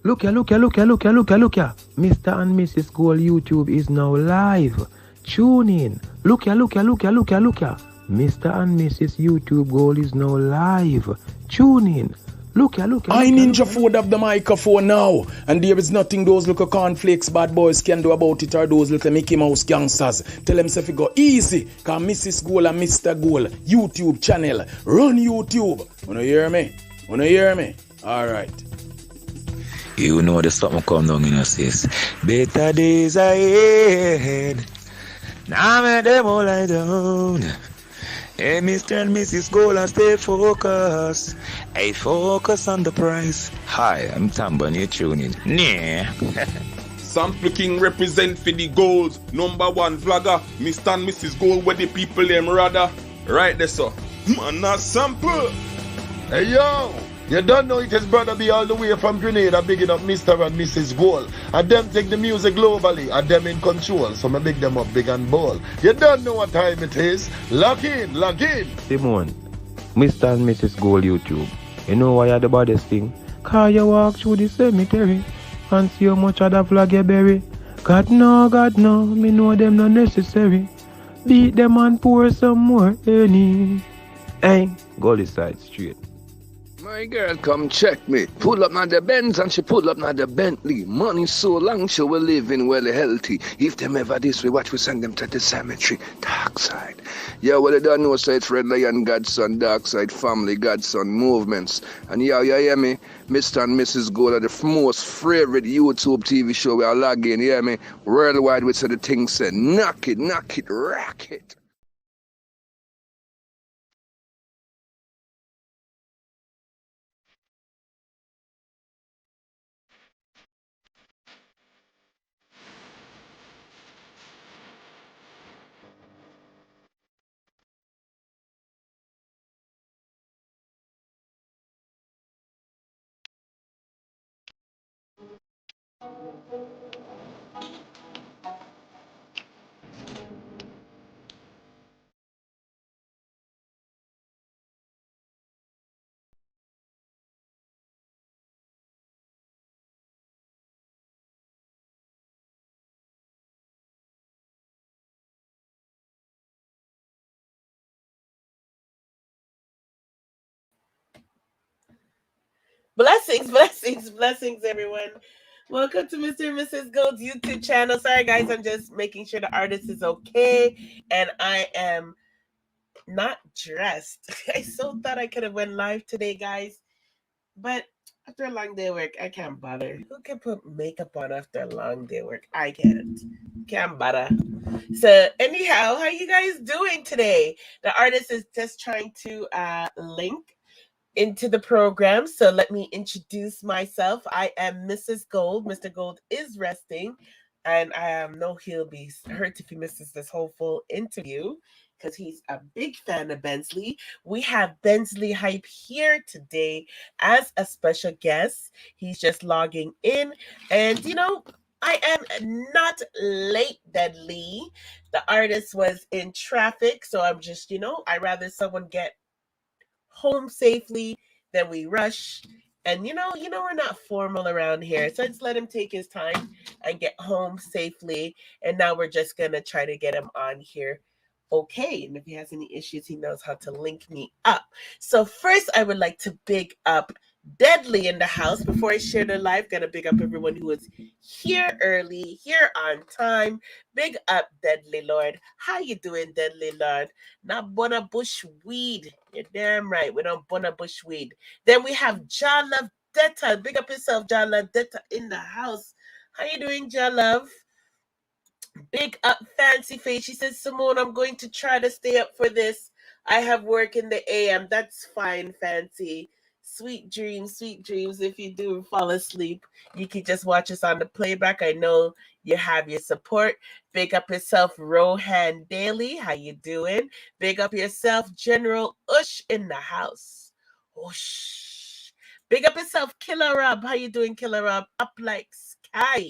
Look here. Mr. and Mrs. Gold YouTube is now live. Tune in. Look here. Mr. and Mrs. YouTube Gold is now live. Tune in. Look here. I Ninja Food have the microphone now, and there is nothing those little cornflakes bad boys can do about it, or those little Mickey Mouse gangsters. Tell them if you go easy, cause Mrs. Gold and Mr. Gold YouTube channel. Run YouTube. Wanna hear me? Alright. You know there's something come down in your sis. Better days ahead. Now make them all lie down. Hey, Mr. and Mrs. Gold, and stay focused. Hey, focus on the prize. Hi, I'm Tamba, and you're tuning. Nah. Sample King represent for the goals. Number one vlogger, Mr. and Mrs. Gold, where the people them rather. Right there, sir. Man, not sample. Hey yo, you don't know it is brother be all the way from Grenada bigging up Mr. and Mrs. Gold. And them take the music globally and them in control. So I big them up big and bold. You don't know what time it is. Lock in. Simone, Mr. and Mrs. Gold YouTube. You know why you're the baddest thing? Cause you walk through the cemetery and see how much of the flag you bury. God no, me know them not necessary. Beat them and pour some more any. Hey, go this side straight. My girl come check me. Pull up now the Benz and she pull up now the Bentley. Money so long she will living well healthy. If them ever this way, watch we send them to the cemetery. Dark side. Yeah, well, they don't know, so it's Red Lion, Godson, Dark Side, Family, Godson, Movements. And yeah, you hear me? Mr. and Mrs. Gold are the most favorite YouTube TV show we are logging, you hear me? Worldwide, we say the thing said, knock it, rock it. Blessings, everyone. Welcome to Mr. and Mrs. Gold's YouTube channel. Sorry, guys, I'm just making sure the artist is okay, and I am not dressed. I so thought I could have went live today, guys, but after a long day of work, I can't bother. Who can put makeup on after a long day of work? I can't bother. So anyhow, how you guys doing today? The artist is just trying to link into the program. So let me introduce myself. I am Mrs. Gold. Mr. Gold is resting, and I know he'll be hurt if he misses this whole full interview because he's a big fan of Bensley. We have Benzly Hype here today as a special guest. He's just logging in, and I am not late, Deadly. The artist was in traffic, so I'm just, I rather someone get home safely, then we rush. And we're not formal around here. So just let him take his time and get home safely. And now we're just gonna try to get him on here. Okay. And if he has any issues, he knows how to link me up. So first I would like to big up Deadly in the house. Before I share the live, gonna big up everyone who is here early, here on time. Big up Deadly Lord. How you doing, Deadly Lord? Not Bona Bush weed. You're damn right. We don't Bona Bush weed. Then we have John Love Detta. Big up yourself, John Love Detta in the house. How you doing, John Love? Big up Fancy Face. She says, Simone, I'm going to try to stay up for this. I have work in the AM. That's fine, Fancy. Sweet dreams. If you do fall asleep, you can just watch us on the playback. I know you have your support. Big up yourself, Rohan Daly. How you doing? Big up yourself, General Ush in the house. Whoosh. Big up yourself, Killer Rob. How you doing, Killer Rob? Up like sky.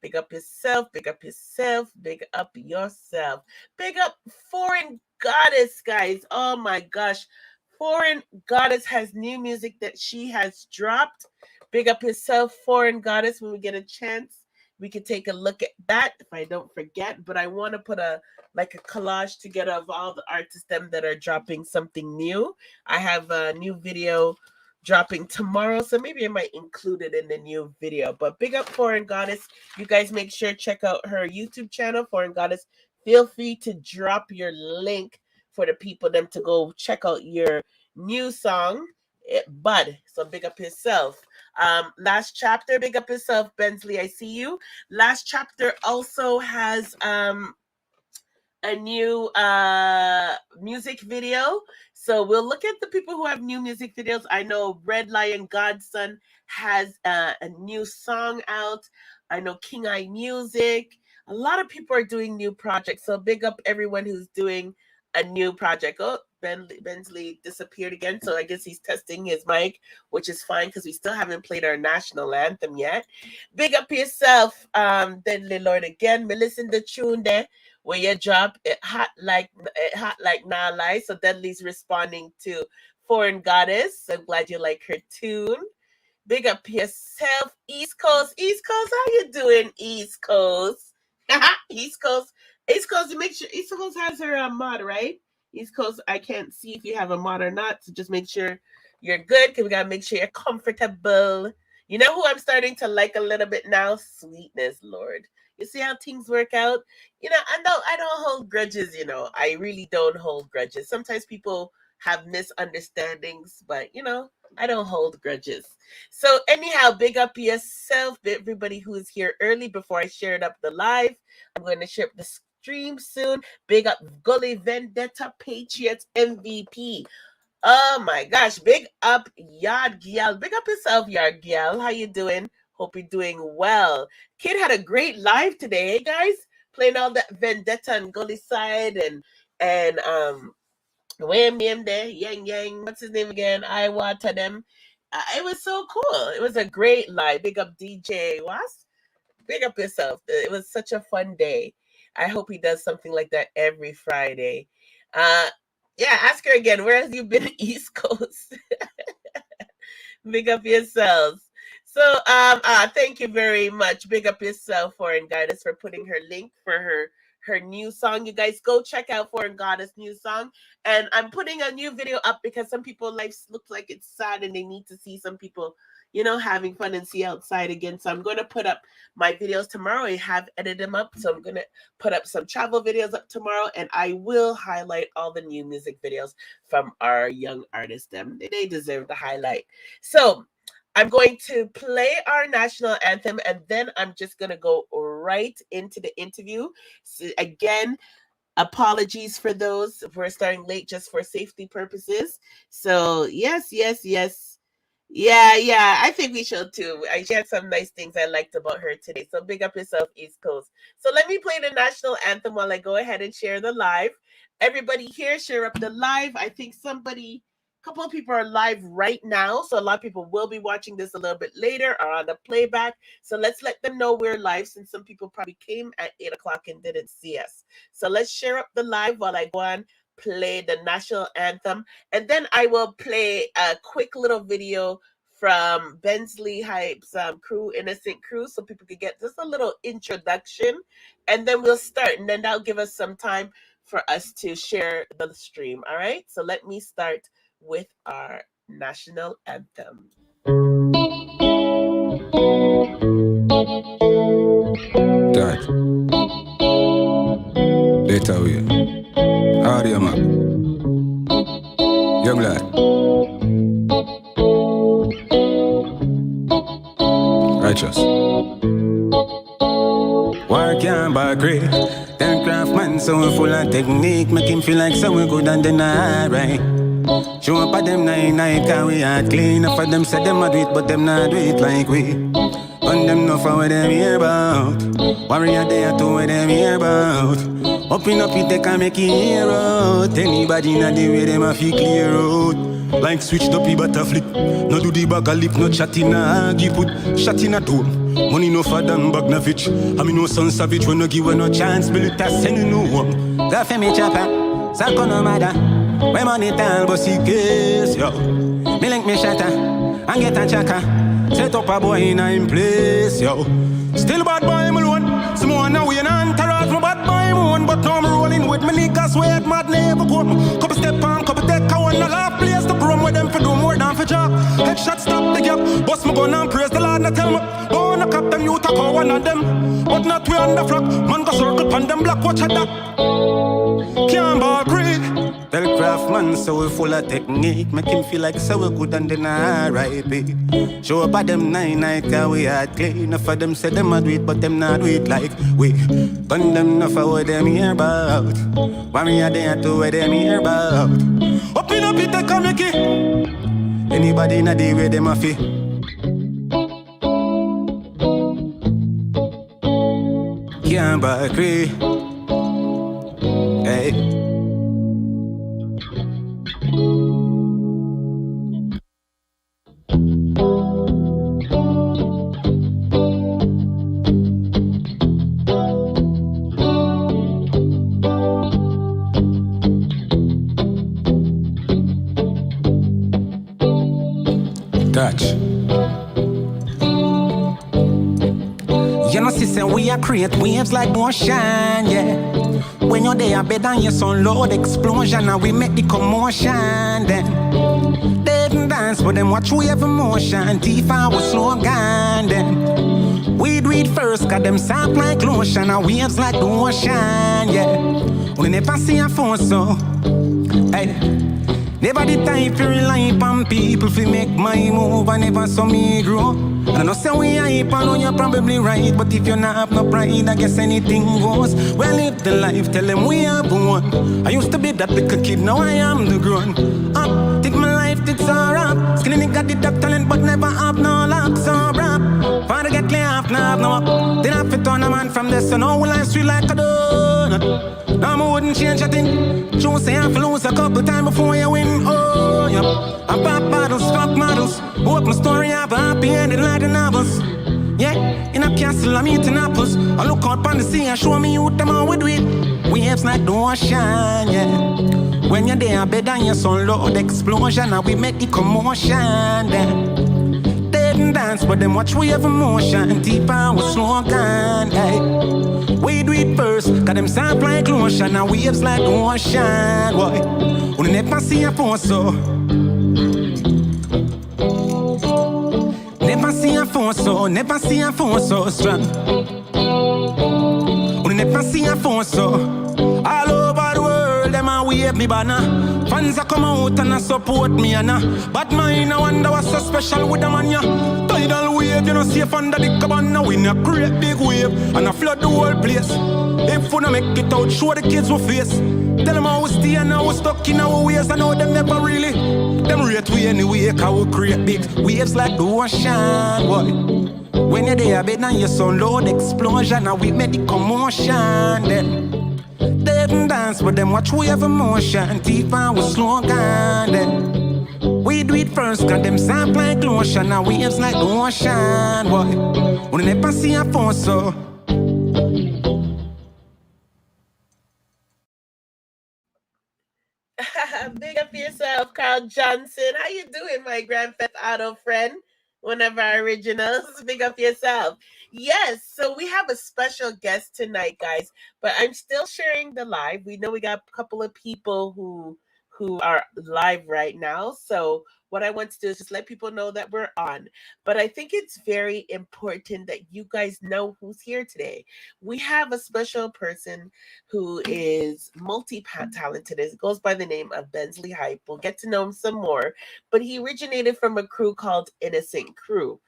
Big up yourself. Big up yourself. Big up yourself. Big up Foreign Goddess, guys. Oh my gosh. Foreign Goddess has new music that she has dropped. Big up yourself, Foreign Goddess. When we get a chance, we can take a look at that if I don't forget. But I want to put a collage together of all the artists them that are dropping something new. I have a new video dropping tomorrow, so maybe I might include it in the new video. But big up Foreign Goddess. You guys make sure check out her YouTube channel, Foreign Goddess. Feel free to drop your link for the people them to go check out your new song, Bud. So big up yourself. Last chapter, big up yourself, Bensley. I see you. Last chapter also has a new music video. So we'll look at the people who have new music videos. I know Red Lion Godson has a new song out. I know King Eye Music. A lot of people are doing new projects. So big up everyone who's doing a new project. Oh, Bensley disappeared again. So I guess he's testing his mic, which is fine because we still haven't played our national anthem yet. Big up yourself, Deadly Lord again. Me listen to tune there where you drop it hot like nah lie. So Deadly's responding to Foreign Goddess. I'm glad you like her tune. Big up yourself, East Coast. East Coast, how you doing, East Coast? East Coast. East Coast, you make sure East Coast has her mod, right? East Coast, I can't see if you have a mod or not, so just make sure you're good, because we got to make sure you're comfortable. You know who I'm starting to like a little bit now? Sweetness, Lord. You see how things work out? You know, I don't hold grudges, you know. I really don't hold grudges. Sometimes people have misunderstandings, but, you know, I don't hold grudges. So anyhow, big up yourself, everybody who is here early before I shared up the live. I'm going to share up the stream soon. Big up Gully Vendetta Patriots MVP. Oh my gosh, big up Yard Gyal. Big up yourself, Yard Gyal. How you doing? Hope you're doing well. Kid had a great live today, hey guys? Playing all that Vendetta and Gully side and Wham there, Yang, what's his name again? I water them. It was so cool. It was a great live. Big up DJ Was. Big up yourself. It was such a fun day. I hope he does something like that every Friday. Yeah, ask her again. Where have you been, East Coast? Big up yourselves. So thank you very much. Big up yourself, Foreign Goddess, for putting her link for her new song. You guys go check out Foreign Goddess' new song. And I'm putting a new video up because some people's lives look like it's sad and they need to see some people, you know, having fun and see outside again. So I'm going to put up my videos tomorrow. I have edited them up. So I'm going to put up some travel videos up tomorrow, and I will highlight all the new music videos from our young artists. They deserve the highlight. So I'm going to play our national anthem, and then I'm just going to go right into the interview. So again, apologies for those. We're starting late just for safety purposes. So yes. Yeah, I think we should too. She had some nice things I liked about her today. So big up yourself, East Coast. So let me play the national anthem while I go ahead and share the live. Everybody here, share up the live. I think a couple of people are live right now. So a lot of people will be watching this a little bit later or on the playback. So let's let them know we're live, since some people probably came at 8 o'clock and didn't see us. So let's share up the live while I go on, play the national anthem. And then I will play a quick little video from Benzly Hype's crew, Innocent Crew, so people could get just a little introduction. And then we'll start. And then that'll give us some time for us to share the stream. All right? So let me start with our national anthem. Dad. Later we. How are you, man? Young lad. Righteous. Work and back great. Then craft man so full of technique, make him feel like someone good and then alright. Show up at them night, cause we are clean. Enough of them say them a do it, but them not do it like we. On them know for what them hear about. Warrior there to what them hear about. Up it, they can make it hear out. Anybody in the way them a feel clear out. Like switch up, but a flip. No do the back a lip, no chat in a argue. Put shot in a tone. Money no for them bag na fitch. I mean no son savage when no give no chance. Me look at send you no one. That for me chopper. Sako no matter. When money tall, but see case, yo. Me link me shatter and get a chaka. Set up a boy in a place, yo. Still bad boy, me alone. Someone now we an entourage, my bad boy, moon. But now I'm rolling with me niggas, where mad never come. Couple step on, couple take, I wanna laugh, place the room with them for do more than for job. Headshot stop the gap, bust my gun and praise the Lord, not tell me. Oh, no cap them, you talk one of them. But not we on the flock, man go circle pan them black, watch at that. Can't bar creek. Tell craftsman so we full of technique. Make him feel like so we good and then R.I.P. Show up at them 9 cause we had clean. Enough of them say them a do it but them not do it like we. Gun them enough of what them hear about. Why me a there to what them hear about. Open up it and come Mickey. Anybody in a day where them a fee. Can't buy cree. Hey. Touch. You know, sister, we are create waves like motion, yeah. When you're there, better than your sun load explosion, and we make the commotion. Then they didn't dance, but them watch we have emotion. T5 was slogan. Then we do it first, got them soft like lotion, and waves like the ocean, yeah. We never see a phone, so hey. Never the time to rely on people to make my move, and never saw me grow. And I know say we hype, I know you're probably right, but if you're not have no pride, I guess anything goes. Well, live the life, tell them we have one. I used to be that little kid, now I am the grown up. Think my life did so rap. Skinny nigga did that talent, but never have no luck, so rap. Father get lay off, now have no up. Then I fit on a man from this, so now will I sweet like a donut. Now I wouldn't change a thing. True say I have to lose a couple times before you win. Oh, yeah. I pop bottles, fuck models. Hope my story have a happy ending like the novels. Yeah, in a castle I'm eating apples. I look out on the sea and show me what them all we do it. Waves like the ocean, yeah. When you're there, better than your sun load explosion, and we make the commotion, then. They didn't dance, but them watch we have emotion. Deeper with slogan, hey. We do it first, got them soft like lotion, and waves like the ocean, boy. We never see a phone so. Never see a phone so, never see a phone so strong. We never see a phone so. All over the world, them a wave me banner. Fans a come out and a support me and but mine I wonder what's so special with them and ya. Tidal wave, you know safe under the cabana. We a great big wave and a flood the whole place. If we no make it out, show the kids we face. Tell them how we stay and how we stuck in our ways. I know them never really. Them rate we anyway, cause we create big waves like the ocean, boy. When you're there, better than your sun load explosion, and we make the commotion, then. They didn't dance, but them watch we have emotion. T5 with slogan, then. We do it first, got them soft like lotion, and waves like the ocean, boy. We never see a phone, so. Big up yourself, Carl Johnson. How you doing, my Grand Theft Auto friend? One of our originals. Big up yourself. Yes, so we have a special guest tonight, guys. But I'm still sharing the live. We know we got a couple of people who are live right now. So what I want to do is just let people know that we're on. But I think it's very important that you guys know who's here today. We have a special person who is multi-talented. It goes by the name of Benzly Hype. We'll get to know him some more. But he originated from a crew called Innocent Crew.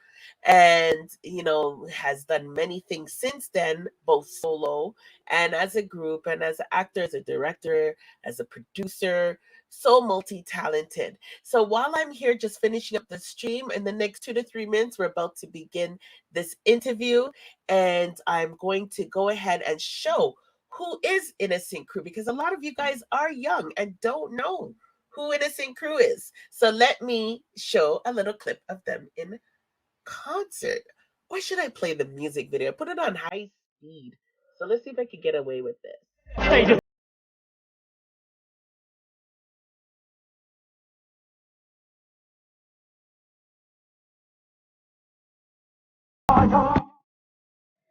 And, you know, has done many things since then, both solo and as a group, and as an actor, as a director, as a producer. So multi-talented. So while I'm here just finishing up the stream, in the next 2 to 3 minutes, we're about to begin this interview. And I'm going to go ahead and show who is Innocent Crew, because a lot of you guys are young and don't know who Innocent Crew is. So let me show a little clip of them in concert. Why should I play the music video? Put it on high speed. So let's see if I can get away with this.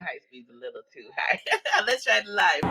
High speed's a little too high. Let's try it live.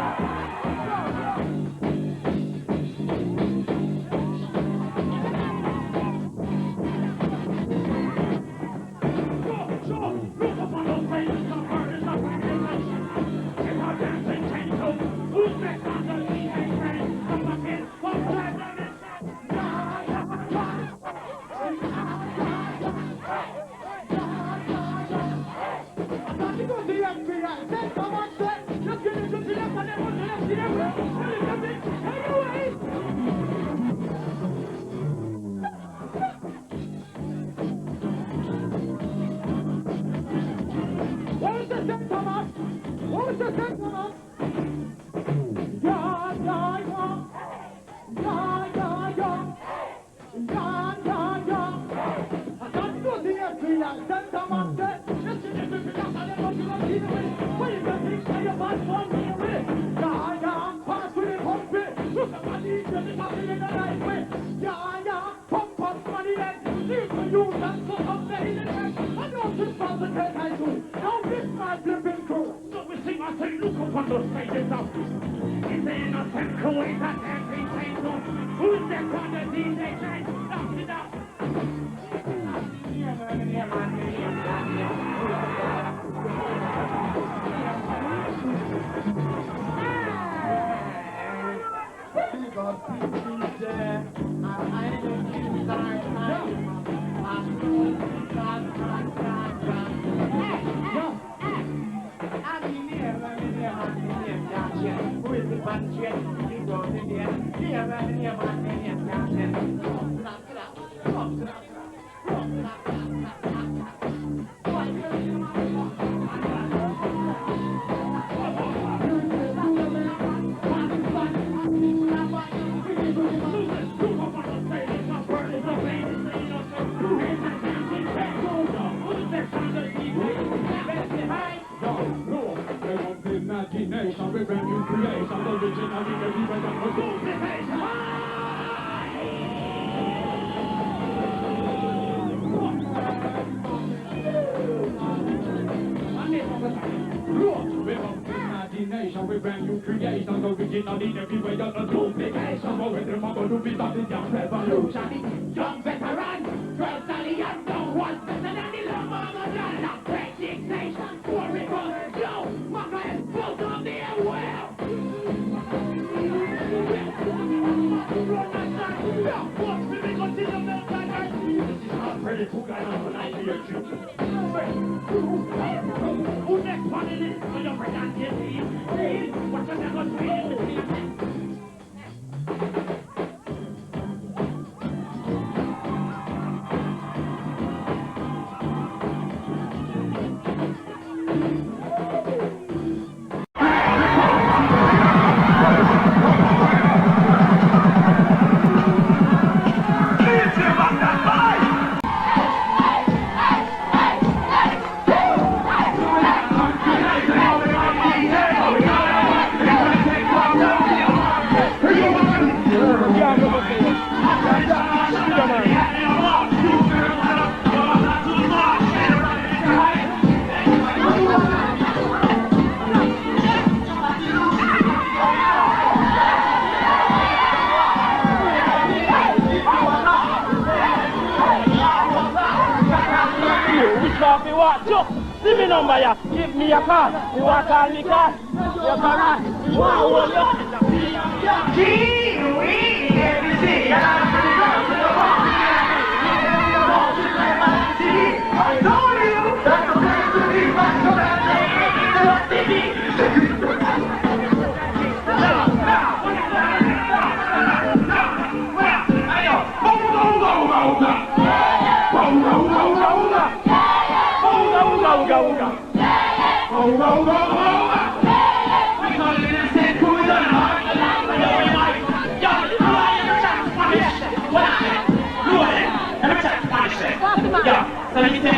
Give me a call. You want to call me call? You're correct. Wow,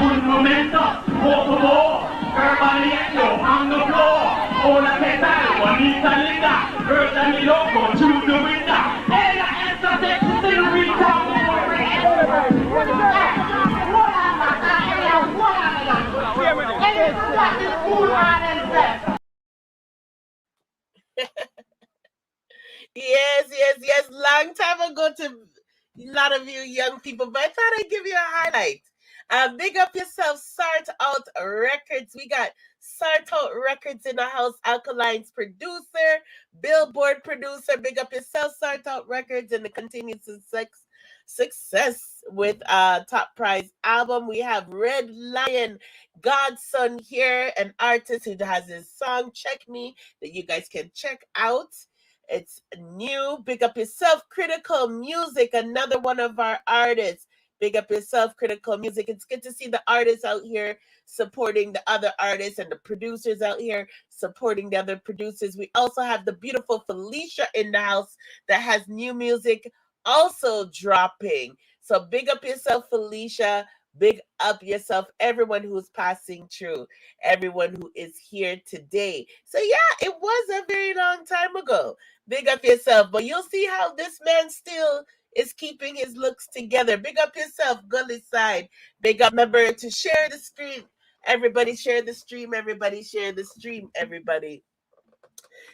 un momento, poco hermanito on the floor. Hola, ¿qué tal? Juanita linda, verdad mi loco, chulo linda. Ella entra de señorita. What long time ago to a lot of you young people, but I thought I'd give you a highlight. Big up yourself, Sort Out Records. We got Sort Out Records in the house. Alkaline's producer, Billboard producer. Big up yourself, Sort Out Records, and the continued success with Top Prize album. We have Red Lion Godson here, an artist who has his song Check Me that you guys can check out. It's new. Big up yourself, Critical Music, another one of our artists. Big up yourself, Critical Music. It's good to see the artists out here supporting the other artists and the producers out here supporting the other producers. We also have the beautiful Felicia in the house that has new music also dropping. So big up yourself, Felicia. Big up yourself, everyone who's passing through, everyone who is here today. So yeah, it was a very long time ago. Big up yourself, but you'll see how this man still is keeping his looks together. Big up yourself, Gully Side. Big up, remember to share the screen. Everybody share the stream. Everybody share the stream. Everybody.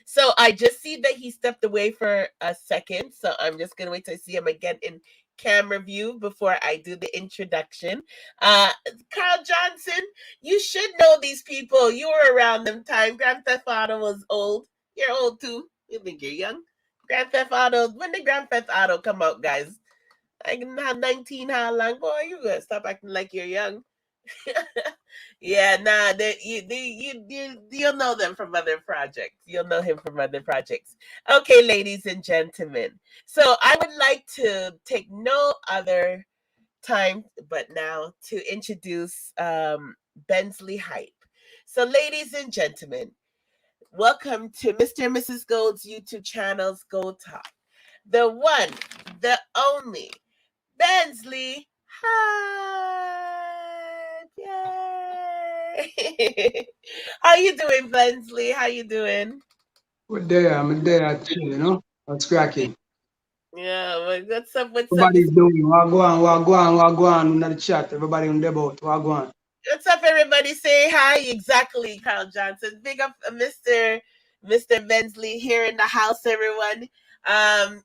So I just see that he stepped away for a second. So I'm just gonna wait till I see him again in camera view before I do the introduction. Carl Johnson, you should know these people. You were around them time. Grand Theft Auto was old. You're old too. You think you're young? Grand Theft Auto. When did Grand Theft Auto come out, guys? I can have 19. How long? Boy, you gotta stop acting like you're young. Yeah, nah, you'll know them from other projects. You'll know him from other projects. Okay, ladies and gentlemen. So I would like to take no other time but now to introduce Bensley Hype. So, ladies and gentlemen, welcome to Mr. and Mrs. Gold's YouTube channel's Gold Talk. The one, the only, Bensley Hype. Yay! How you doing, Bensley? How you doing? We're there, I'm there, you know. What's cracking? Yeah, what's up? What's up? Everybody's doing what go on in the chat. Everybody on the boat, what go on. What's up, everybody? Say hi. Exactly, Carl Johnson. Big up, Mr. Benzly here in the house, everyone.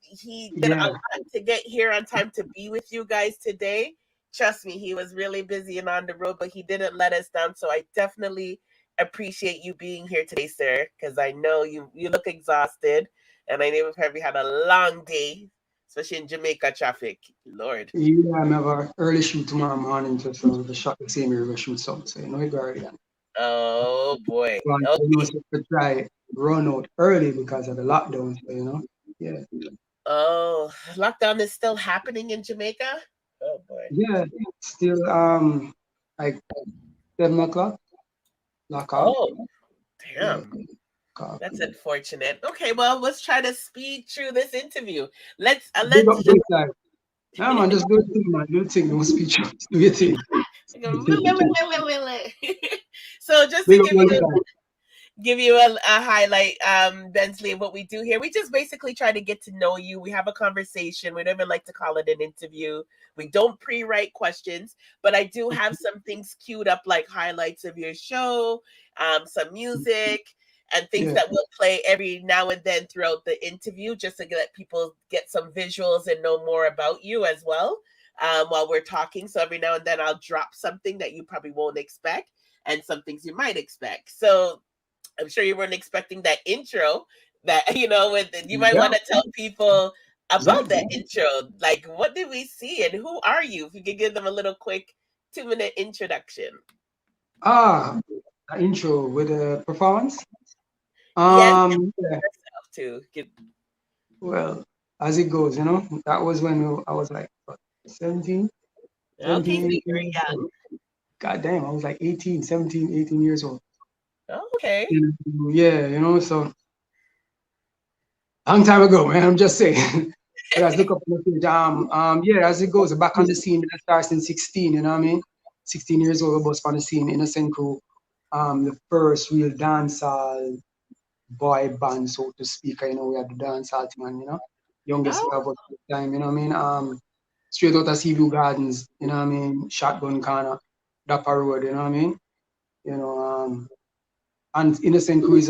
He did a lot to get here on time to be with you guys today. Trust me, he was really busy and on the road, but he didn't let us down. So I definitely appreciate you being here today, sir, because I know you look exhausted, and I know you've probably had a long day, especially in Jamaica traffic. Lord. Yeah, I have an early shoot tomorrow morning, just the shot the same river shoot some, so you know it already. Oh boy. But okay. You know, so to try run out early because of the lockdown, so you know. Yeah. Oh, lockdown is still happening in Jamaica? Oh boy. Yeah, still like 7 o'clock. Lockout. Oh, damn. Yeah. That's unfortunate. Okay, well, let's try to speed through this interview. Let's no, man, just do it, man. Do it, no speech. Do your thing. So just to give you a highlight, Bensley, what we do here, we just basically try to get to know you. We have a conversation. We don't even like to call it an interview. We don't pre-write questions, but I do have some things queued up, like highlights of your show, some music, and things that we'll play every now and then throughout the interview, just to let people get some visuals and know more about you as well while we're talking. So every now and then I'll drop something that you probably won't expect and some things you might expect. So I'm sure you weren't expecting that intro that, you know, you might want to tell people about that intro. Like, what did we see and who are you? If you could give them a little quick 2-minute introduction. Intro with a performance? Yes, too. Well, as it goes, you know, that was when I was like 17. Okay, very young. God damn, I was like 17, 18 years old. Okay. Yeah, you know, so long time ago, man. I'm just saying. Let's look up on the page. Yeah, as it goes, back on the scene, it starts in 16, you know what I mean? 16 years old, I was on the scene, Innocent Crew. The first real dancehall boy band, so to speak. You know, we had the dancehall thing, and you know, youngest of the time, you know what I mean? Straight out of Seaview Gardens, you know what I mean? Shotgun Corner, Dapper Road, you know what I mean? You know, and Innocent Crew is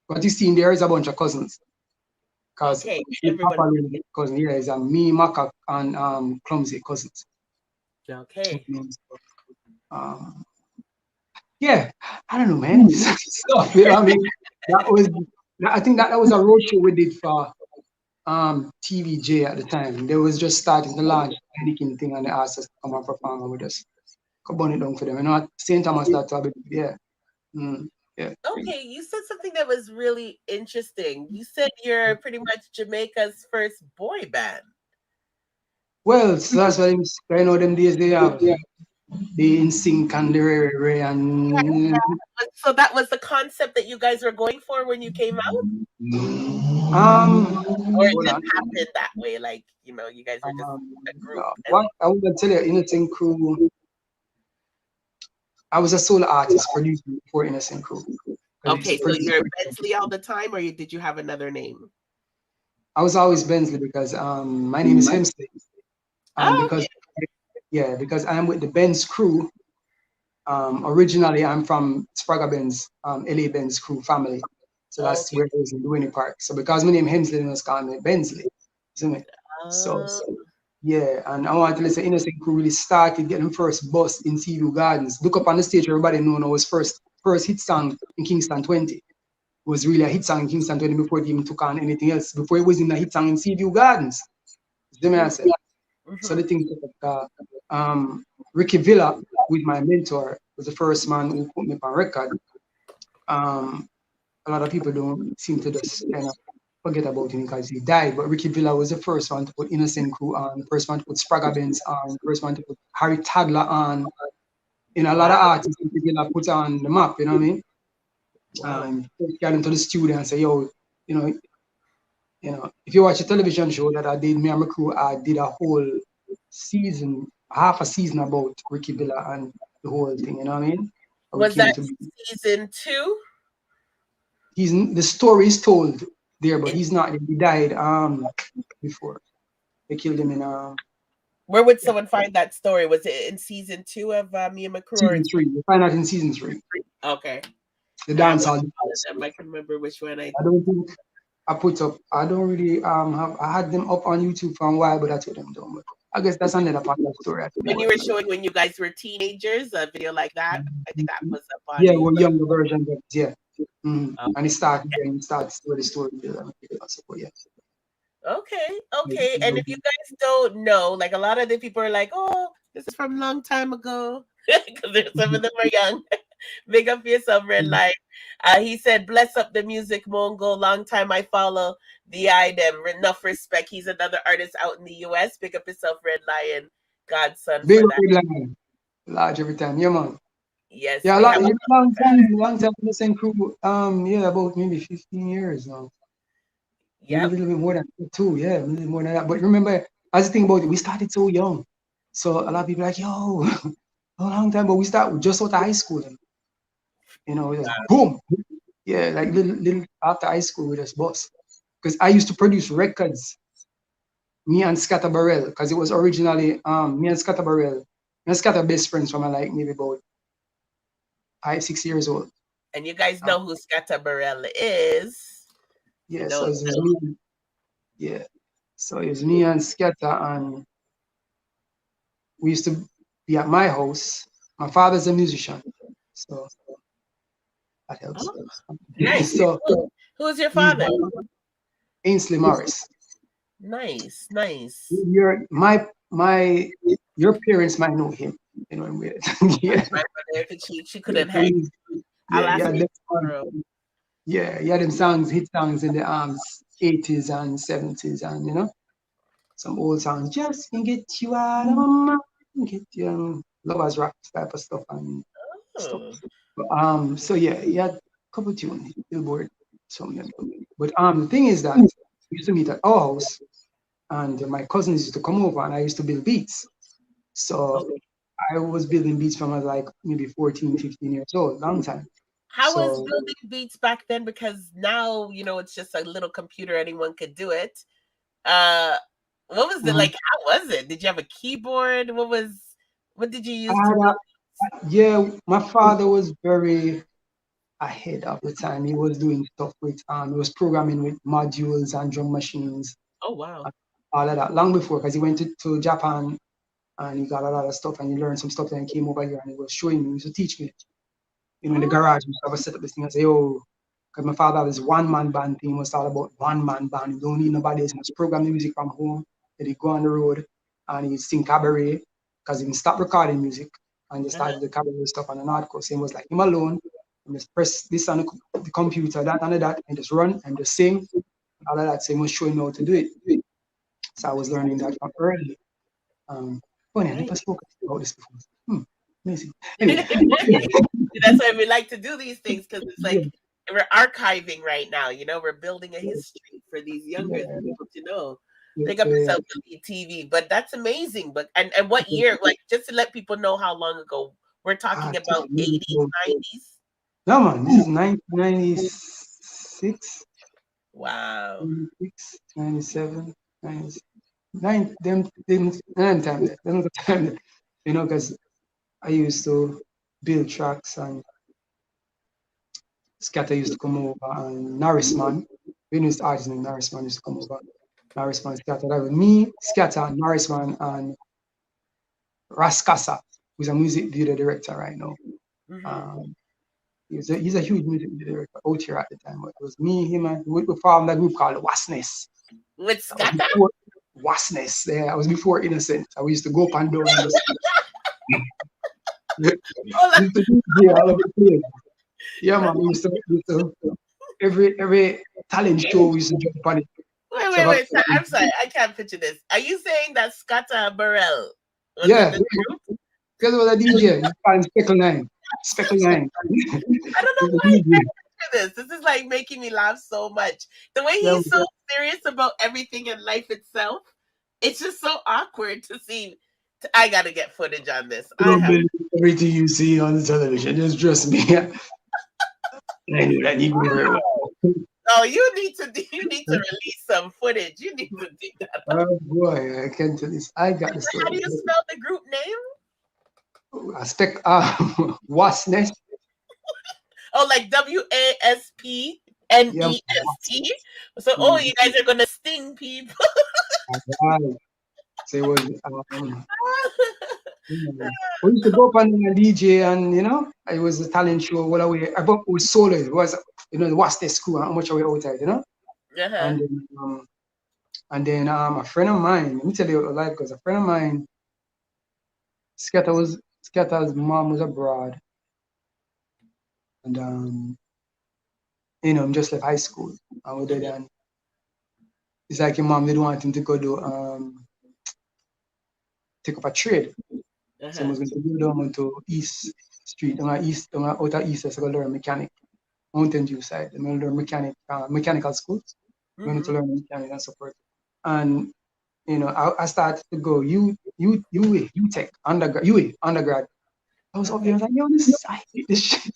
what you see in there is a bunch of cousins. Because Okay, the everyone. Papa really cousin, yeah, is me, Maka, and Clumsy cousins. Okay. Yeah, I don't know, man. Stuff, you know what I mean? I think that was a road show we did for TVJ at the time. They was just starting to launch Heineken thing, and they asked us to come and perform, and we just burn it down for them. You know, at St. Thomas, that's a bit, yeah. Yeah. Okay, you said something that was really interesting. You said you're pretty much Jamaica's first boy band. Well, so that's why I know them days they have the NSYNC and the Ray and So that was the concept that you guys were going for when you came out? Or it hold just on. happened that way? Like, you know, you guys were just a group. What I would tell you, Innocent Crew. I was a solo artist producing for Innocent Crew. Okay, so you're Benzly all the time, or did you have another name? I was always Benzly because my name is Shenseea. Because I'm with the Benz crew. Originally, I'm from Spragga Benz, LA Benz crew family. So that's where I was in the Winnie Park. So because my name Hemsley, they was calling me Benzly. So yeah, and I want to say Innocent Crew really started getting first bus in Seaview Gardens. Look up on the stage, everybody know now his first hit song in Kingston 20. It was really a hit song in Kingston 20 before it even took on anything else. Before it was in a hit song in Seaview Gardens. You know what I say? So the thing Ricky Villa, with my mentor, was the first man who put me on record. A lot of people don't seem to just kind of forget about him because he died. But Ricky Villa was the first one to put Innocent Crew on, the first one to put Spragga Benz on, the first one to put Harry Tadler on. You know, a lot of artists Ricky Villa put on the map, you know what I mean? Got into the studio and say, yo, you know, if you watch a television show that I did, me and my crew, I did a whole season, half a season about Ricky Villa and the whole thing, you know what I mean? Was that season 2? The story is told there, but he's not. He died before. They killed him in Where would someone find that story? Was it in season 2 of Me and McCrew? Season 3. You find out in season 3. Okay. The dance hall. I can remember which one I don't think I put up. I don't really I had them up on YouTube for a while, but I took them down. But I guess that's another part of the story. When you were showing when you guys were teenagers, a video like that, I think that was up on. Yeah, well, younger version, but yeah. And it starts with the story. Yeah. Okay. And if you guys don't know, like a lot of the people are like, oh, this is from a long time ago. Because some of them are young. Big up yourself, Red Lion. He said, bless up the music, Mongo. Long time I follow the item. Enough respect. He's another artist out in the US. Big up yourself, Red Lion. Godson. Big up Red Lion. Large every time. Yeah, man. Yes. Yeah, long time in the same crew. Yeah, about maybe 15 years now. Yeah. A little bit more than 2, yeah, a little bit more than that. But remember, as the thing about it, we started so young. So a lot of people are like, yo, a long time, but we started just out of high school. And, you know, just boom. Yeah, like little after high school with us boss. Because I used to produce records, me and Scatter Barrel, because it was originally me and Scatter Barrel. Me and Scatter best friends from like maybe about 5-6 years old. And you guys know who Scatter Barrel is. Yeah, so it was me. Yeah, so it was me and Scatter, and we used to be at my house. My father's a musician, so that helps. Nice. So, who's your father? Ainsley Morris. Nice. Your parents might know him. You know, yeah. My mother, she couldn't hang. Yeah, he had them hit songs in the 80s and 70s, and you know, some old songs. Just can get you out of my mind, get you lovers rock type of stuff and stuff. But, so yeah, he had a couple tunes, Billboard, something. But the thing is that we used to meet at our house, and my cousins used to come over, and I used to build beats. So I was building beats from like maybe 14, 15 years old, long time. How was building beats back then? Because now, you know, it's just a little computer, anyone could do it. What was it like? How was it? Did you have a keyboard? What did you use? Yeah, my father was very ahead of the time. He was doing stuff with he was programming with modules and drum machines, Oh wow. all of that long before, because he went to Japan and he got a lot of stuff and he learned some stuff. And he came over here and he was showing me, he used to teach me. You know, in the garage, we used to have a set up this thing and say, "Yo," because my father had this one-man band thing. It was all about one-man band. You don't need nobody else. He must program the music from home. Then he go on the road and he sing cabaret because he stopped recording music and just started the cabaret stuff on the North Coast. And it was like him alone. And just press this on the computer, that and that, and just run and just sing. All of that. So he was showing me how to do it. So I was learning that from early. Funny, I never spoke about this before. Amazing. Anyway. That's why we like to do these things, because it's like we're archiving right now. You know, we're building a history for these younger people to know. Pick up yourself to TV, but that's amazing. But and what year? Like, just to let people know how long ago we're talking about. 80s, 90s. No man, this is 1996. Wow. 96, 97, 99. Them time there. You know, because I used to build tracks and Scatter used to come over and Norrisman, Venus artist named Norrisman used to come over. Norrisman, Scatter, that was me, Scatter, Norrisman, and Raskasa, who's a music video director right now. He's a huge music video director out here at the time. But it was me, him, and we formed a group called Wasness. With Scatter? Wasness. Yeah, I was before Innocent. I used to go up and down and just all over the place. Yeah, man. We used to every talent show we used to jump on it. Wait. I'm sorry. I can't picture this. Are you saying that Scatter Burrell? Yeah. Because it was a DJ. He's called Speckle 9. Speckle 9. I don't know why I can't picture this. This is like making me laugh so much. The way he's so serious about everything in life itself, it's just so awkward to see. I gotta get footage on this. Everything you see on the television, just trust me. I knew that you very well. Oh, you need to release some footage. You need to do that. Oh boy, I can't tell this. I got this. How do you spell the group name? Wasness. Oh, like WASPNEST. So, you guys are gonna sting people. So it was. We used to go up on a DJ, and it was a talent show. All the way, but it was solo. It was, the Wasness school, how much are we outside, And then a friend of mine. Let me tell you what life, because a friend of mine, Scatter's mom was abroad, and just left high school, and we did, and it's like your mom didn't want him to go do take up a trade. So I was going to go down to East Street, outer East, so I go learn mechanic, Mountain Dew side. I learn mechanical schools. I wanted to learn mechanic and support. And I started to go UTech undergrad. I was up there, I was like, I hate this shit.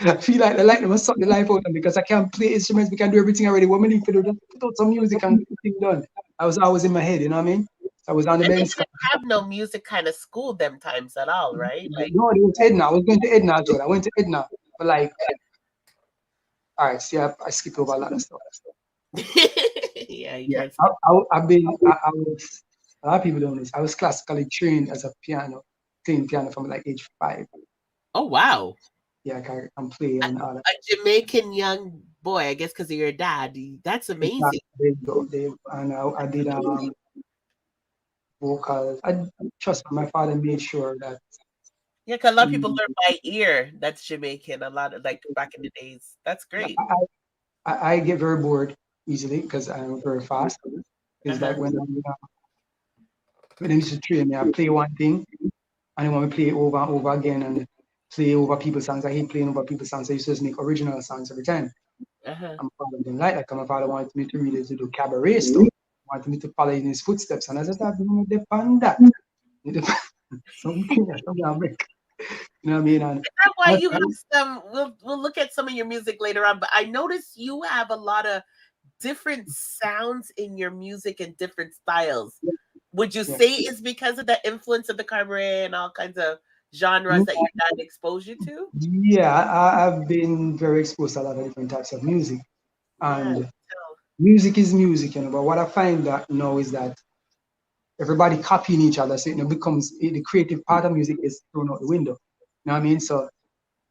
I feel like the lightning must suck the life out of me because I can't play instruments, we can do everything already. What we need to do, just put out some music and get things done. I was always in my head, you know what I mean? I was on the bench. They didn't have no music kind of school them times at all, right? Like, no, it was Edna. I was going to Edna as well. I went to Edna, but all right, see, I skipped over a lot of stuff. Yeah. I've been. I was. A lot of people don't know this. I was classically trained as a playing piano from like age 5. Oh wow! Yeah, I can play and all that. A Jamaican young boy, I guess, because of your dad. That's amazing. There you go, Dave. And I did vocals. I trust my father made sure that. Yeah, because a lot of people learn by ear. That's Jamaican. A lot of back in the days. That's great. I get very bored easily because I'm very fast. It's like when they used to train me, I play one thing and I want to play it over and over again and play over people's songs. I hate playing over people's songs. I used to just make original songs every time. And my father didn't like that because my father wanted me to really do cabaret stuff. He wanted me to follow in his footsteps. And I just thought, depend that. Something I'll make. You know what I mean? And that's why you have some. We'll look at some of your music later on, but I noticed you have a lot of different sounds in your music and different styles. Would you say it's because of the influence of the cabaret and all kinds of genres that your dad exposed you to? Yeah, I've been very exposed to a lot of different types of music, Yeah. and music is music, you know. But what I find that now is that everybody copying each other, so it becomes the creative part of music is thrown out the window. You know what I mean? So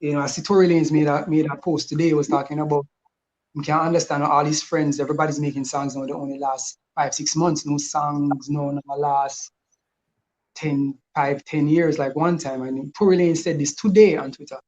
I see Tory Lanez made a post today. Was talking about you can't understand how all his friends, everybody's making songs now that only last 5-6 months. No songs, no last 10 years like one time. And Tory Lanez said this today on Twitter.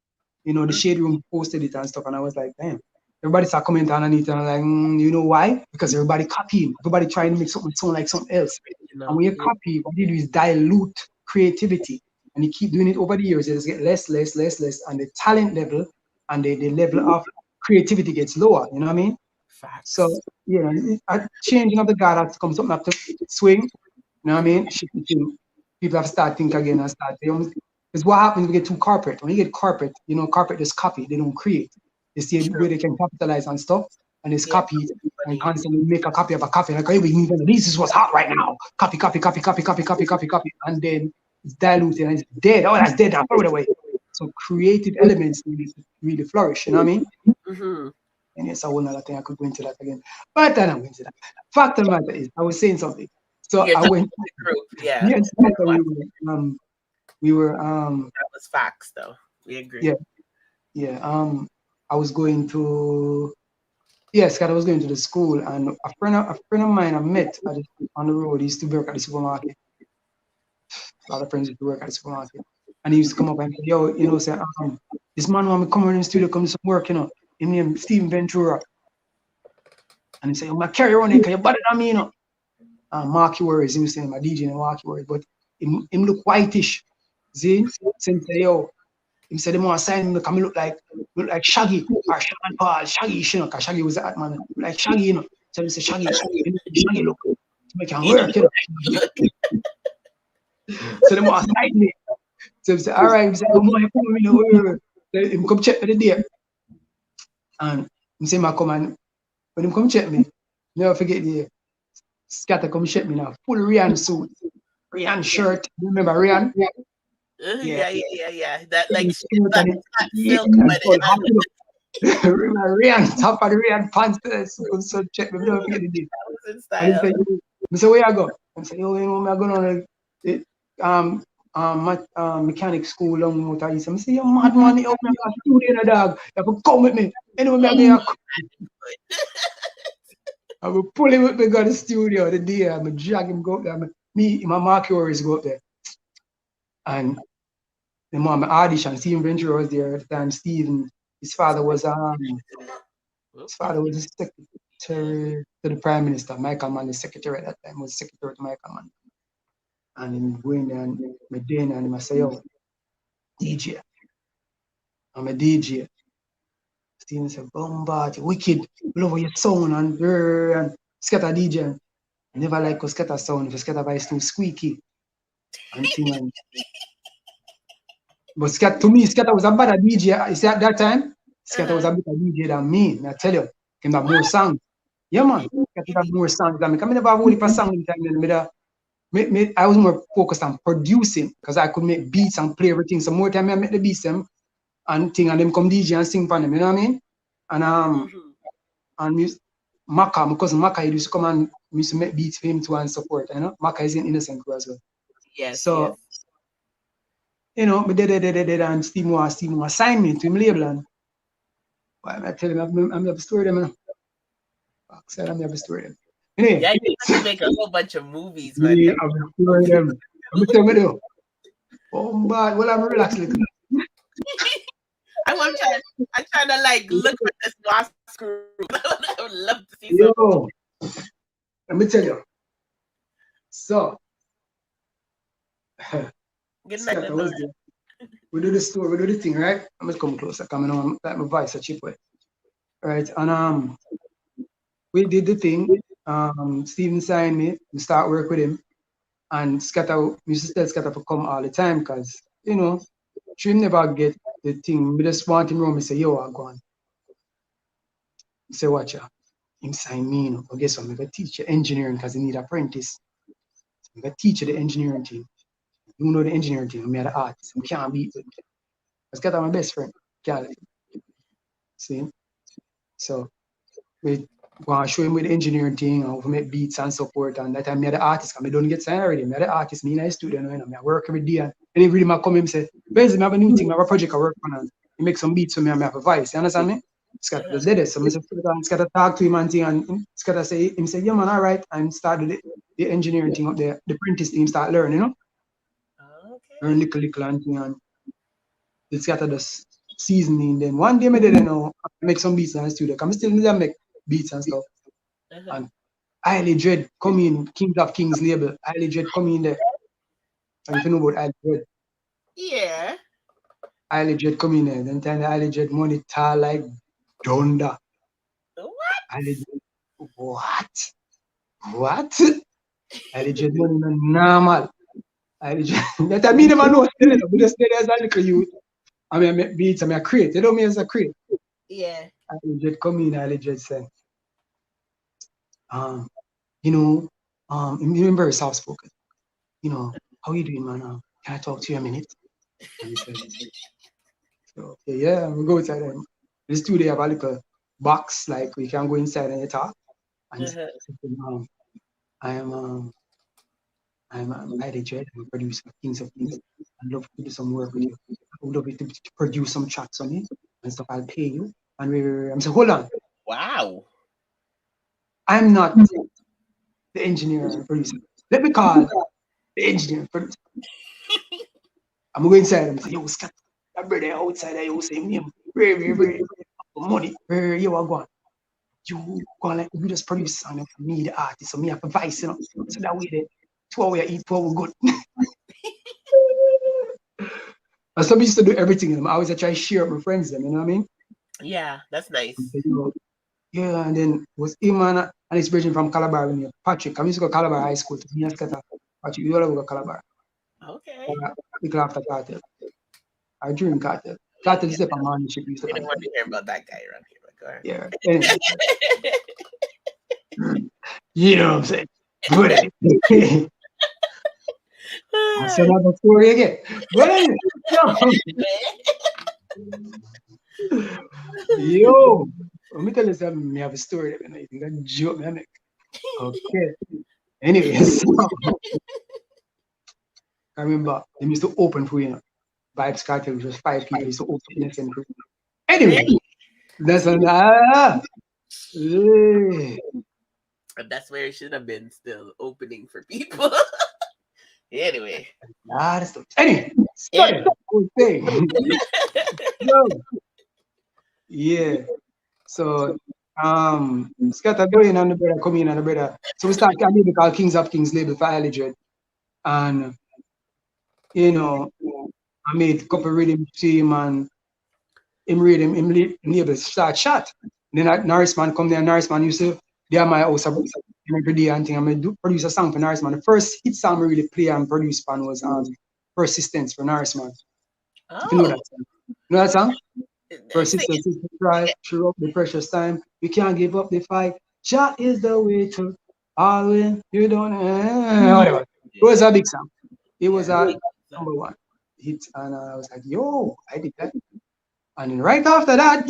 The Shade Room posted it and stuff, and I was like, damn. Everybody started commenting underneath, and I'm like, you know why? Because everybody copying, everybody trying to make something sound like something else. And when you copy, what you do is dilute creativity, and you keep doing it over the years. It just get less, and the talent level and the level of creativity gets lower. You know what I mean? Facts. So changing of the guard has to come, something have to swing. You know what I mean? People have to start think again and start. Because what happens when you get too corporate? When you get corporate, corporate just copy. They don't create. They see where they can capitalize on stuff, and it's copy and constantly make a copy of a copy. Like, hey, this is what's hot right now. Copy, and then it's diluted and it's dead. Oh, that's dead. I'll throw it away. So creative elements really flourish. You know what I mean? Mm-hmm. And it's a whole other thing. I could go into that again, but then I'm going to that. Fact of the matter is, I was saying something. So I went. Yeah. Yes, we were. That was facts, though. We agree. Yeah. I was going to. Yes, Scott, I was going to the school, and a friend of mine I met on the road. He used to work at the supermarket. A lot of friends used to work at the supermarket, and he used to come up and say, "Yo, say, this man want me come in the studio, come do some work, His name Steven Ventura." And he said, "I'm carry on here, cause you better than me, Marky Worries, he was saying my DJ and Marky Worries, but him look whitish. See? So he say, he said, they want to sign him, look like Shaggy or Sean Paul, Shaggy, because Shaggy was that man, like Shaggy, So he said, Shaggy look, to make him work, So they want to sign me. So he said, all right, he said, come on, him come check me the day. And he said, come and when him come check me, never forget the Scatter come check me now, full Rihanna suit, Rihanna shirt, remember Rihanna? Yeah. That like silk Rihanna top of the Rihanna pants. So check me. Don't forget the day. That was in style. So where I go? I say, I'm going on mechanic school long motor. I say, you mad man, you got studio in a dog. You have to come with me. Anyway, I will pull him with me go to the studio the day. I'm going to drag him go up there. My Marky Worries go up there. And the mom audition, Steven Ventura was there at the time. Steven, his father was the secretary to the Prime Minister. Michael Mann, the secretary at that time, was secretary to Michael Mann. And him going there and my dinner and I say, DJ. I'm a DJ. Steven said, Bombard, wicked, love your sound and scatter DJ. I never like a scatter sound if a scatter voice too squeaky. And thing. But to me, Scatter was a better DJ. You see, at that time, Scatter was a better DJ than me. I tell you, he have more songs. Yeah, man. Scatter have more songs than me. I never have only for song time. I was more focused on producing because I could make beats and play everything. So more time I make the beats them and thing and them come DJ and sing for them. You know what I mean? And Maka, my cousin Maka, he used to come and used to make beats for him too and support. Maka is in Innocent Crew as well. Yes. So. But and Steve was sign me to him label and I tell him I'm have a story them. I said I'm have a story them. Anyway. Yeah, you have to make a whole bunch of movies, man. Yeah, I'm a story them. I'm tell me though. Oh bad, well I'm relaxed little. I'm trying to like look at this last screw. I would love to see something. Let me tell you. So we do the story, we do the thing, right? I'm just come closer, coming on like my voice a cheap way. Right, and we did the thing. Steven signed me, we start work with him, and Scatter, we used to tell Scatter to come all the time because she never get the thing. We just want him around. We say, yo, I'm going. Say, watch out. Him sign me, But guess what? I'm going to teach you engineering because he need apprentice. I'm going to teach you the engineering team. You know the engineering thing, me the artist. We can't beat it. Let's get my best friend. Can't see? So we want to show him with the engineering thing, how to make beats and support. And that time, me the artist, because I don't get signed already. Me the artist, me in a studio, you know, I work every day. And every day I come and say, Benzly, I have a new thing, I have a project I work on. And he make some beats for me and I have a voice. You understand me? Scott did it. So I Scott talk to him and thing, and Scott say, yeah man, all right, and started the engineering thing up there, the apprentice team start learning, you know? Learn little and thing, and it's Scott just seasoning. Then one day I didn't know, I make some beats in the studio. I still need to make beats and stuff. And Highly Dread come in, Kings of Kings label. Highly Dread come in there. And if you know about Highly Dread. Yeah. Highly Dread come in there. Then time the Highly Dread money tar like thunder. What? What? Highly Dread money not normal. That I mean never know. We just stay there as a little youth. I mean I make beats, I mean I create. You know me as a create. Yeah. Highly Dread come in, Highly Dread say, you know, I'm very soft spoken. You know, how you doing, man? Can I talk to you a minute? And he said, so, okay, yeah, we go inside. And the studio have a little box, like we can go inside and talk. And he said, I'm Highly Dread, I'm a producer of Kings of Kings. I'd love to do some work with you. I would love you to produce some tracks on it and stuff. I'll pay you. And I'm saying, hold on. Wow. I'm not the engineer and producer. Let me call the engineer and producer. I'm going inside and say, yo, Scott, that brother outside, you say him, very, money, you are going. You going like, we just produce song for me, the artist, so me have a voice, you know. So that way, 2 hours eat, 2 hours good. And so we used to do everything, you know. I always try to share with my friends, them, you know what I mean? Yeah, that's nice. Yeah, and then it was him and his virgin from Calabar, Patrick. I used to go to Calabar High School. Me and Scott, Patrick, you all go to Calabar. Okay. People after Cartel. I dream Cartel. Cartel is the man ship. We don't want to hear about that guy around here. Yeah. Anyway. You know what I'm saying? But anyway. That's another story again. But anyway. Yo. Let me tell you something. I have a story that I think that joke me make. Okay. Anyways. I remember they used to open for, you know, Vibes Cartel, which was 5 people used to open in the same crew. Anyway, that's one. And that's where it should have been, still opening for people. Anyway. Anyway, yeah. So Scott going and the brother come in and the brother. So we start a label called Kings of Kings label for Highly Dread. And you know, I made a couple rhythm to him and him label start shot. Then Norrisman come there, Norrisman used to they are my house every day and thing. I produce a song for Norrisman. The first hit song I really play and produce pan was Persistence for Norrisman. Oh. You know that song? You know that song? Persistence is the cry, through up the precious time. We can't give up the fight. Jah is the way to all in. You don't whatever. It was a big song. It was a number 1 hit, and I was like, yo, I did that. And then right after that,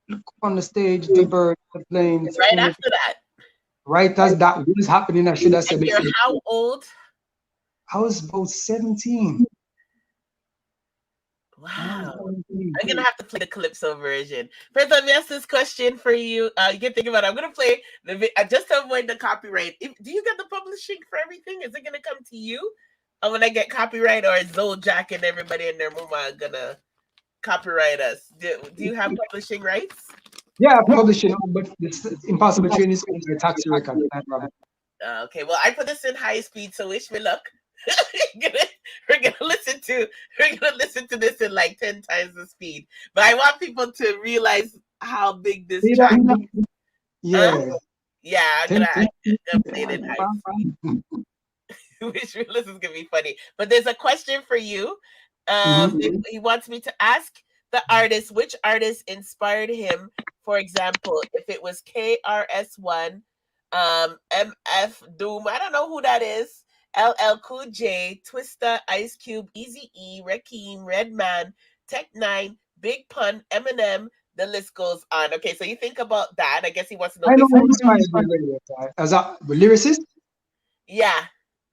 look on the stage, the birds, the planes. Right after that. Right as that was happening, I should have said. You're how old? I was about 17. Wow. I'm gonna have to play the Calypso version. First, let me ask this question for you. You can think about it. I'm gonna play just to avoid the copyright. Do you get the publishing for everything? Is it gonna come to you? Or when I get copyright, or is Jack and everybody and their mama gonna copyright us? Do you have publishing rights? Yeah, publishing, but it's impossible training is a taxi record. Okay, well, I put this in high speed, so wish me luck. we're gonna listen to this in like 10 times the speed. But I want people to realize how big this track is. Yeah. Yeah, I'm gonna play it in high speed. Which this is gonna be funny. But there's a question for you. He wants me to ask the artist which artist inspired him. For example, if it was KRS-One, MF Doom, I don't know who that is. LL Cool J, Twista, Ice Cube, Easy E, Rakim, Redman, Tech Nine, Big Pun, Eminem. The list goes on. Okay, so you think about that. I guess he wants to know I know before. who inspired me already. As a lyricist? Yeah,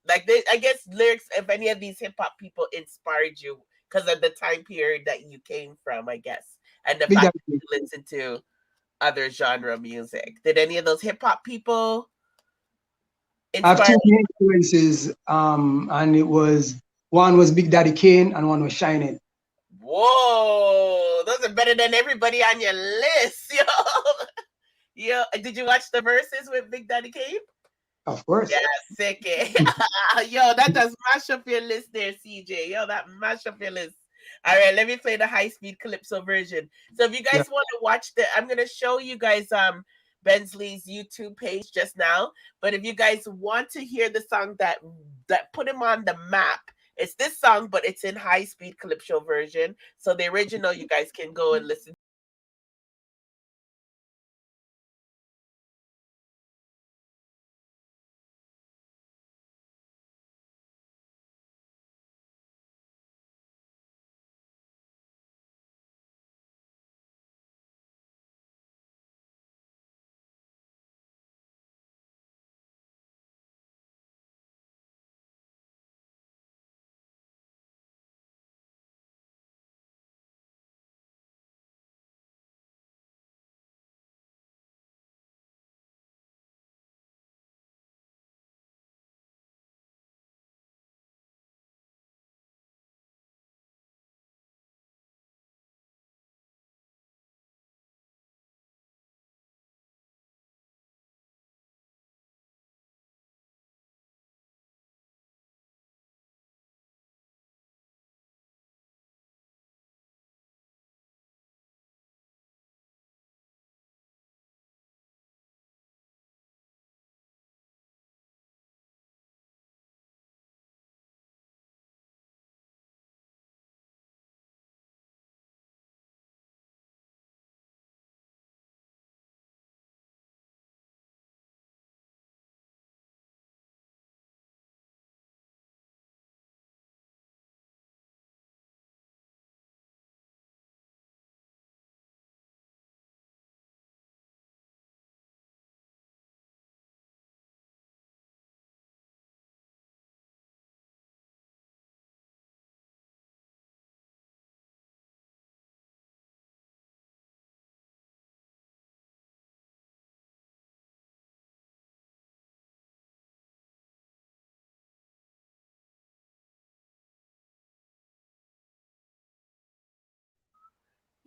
like I guess lyrics. If any of these hip hop people inspired you because of the time period that you came from, I guess, and the Big fact Daddy that you listen to other genre music. Did any of those hip hop people I have inspire two you? influences, and it was one was Big Daddy Kane and one was Shining. Whoa, those are better than everybody on your list, yo. Yo, did you watch the verses with Big Daddy Kane? Of course. Yeah, sick it. Yo, that does mash up your list there, CJ. Yo, that mash up your list. All right, let me play the high-speed Calypso version. So if you guys want to watch I'm gonna show you guys Benzly's YouTube page just now. But if you guys want to hear the song that put him on the map, it's this song, but it's in high-speed Calypso version. So the original, you guys can go and listen.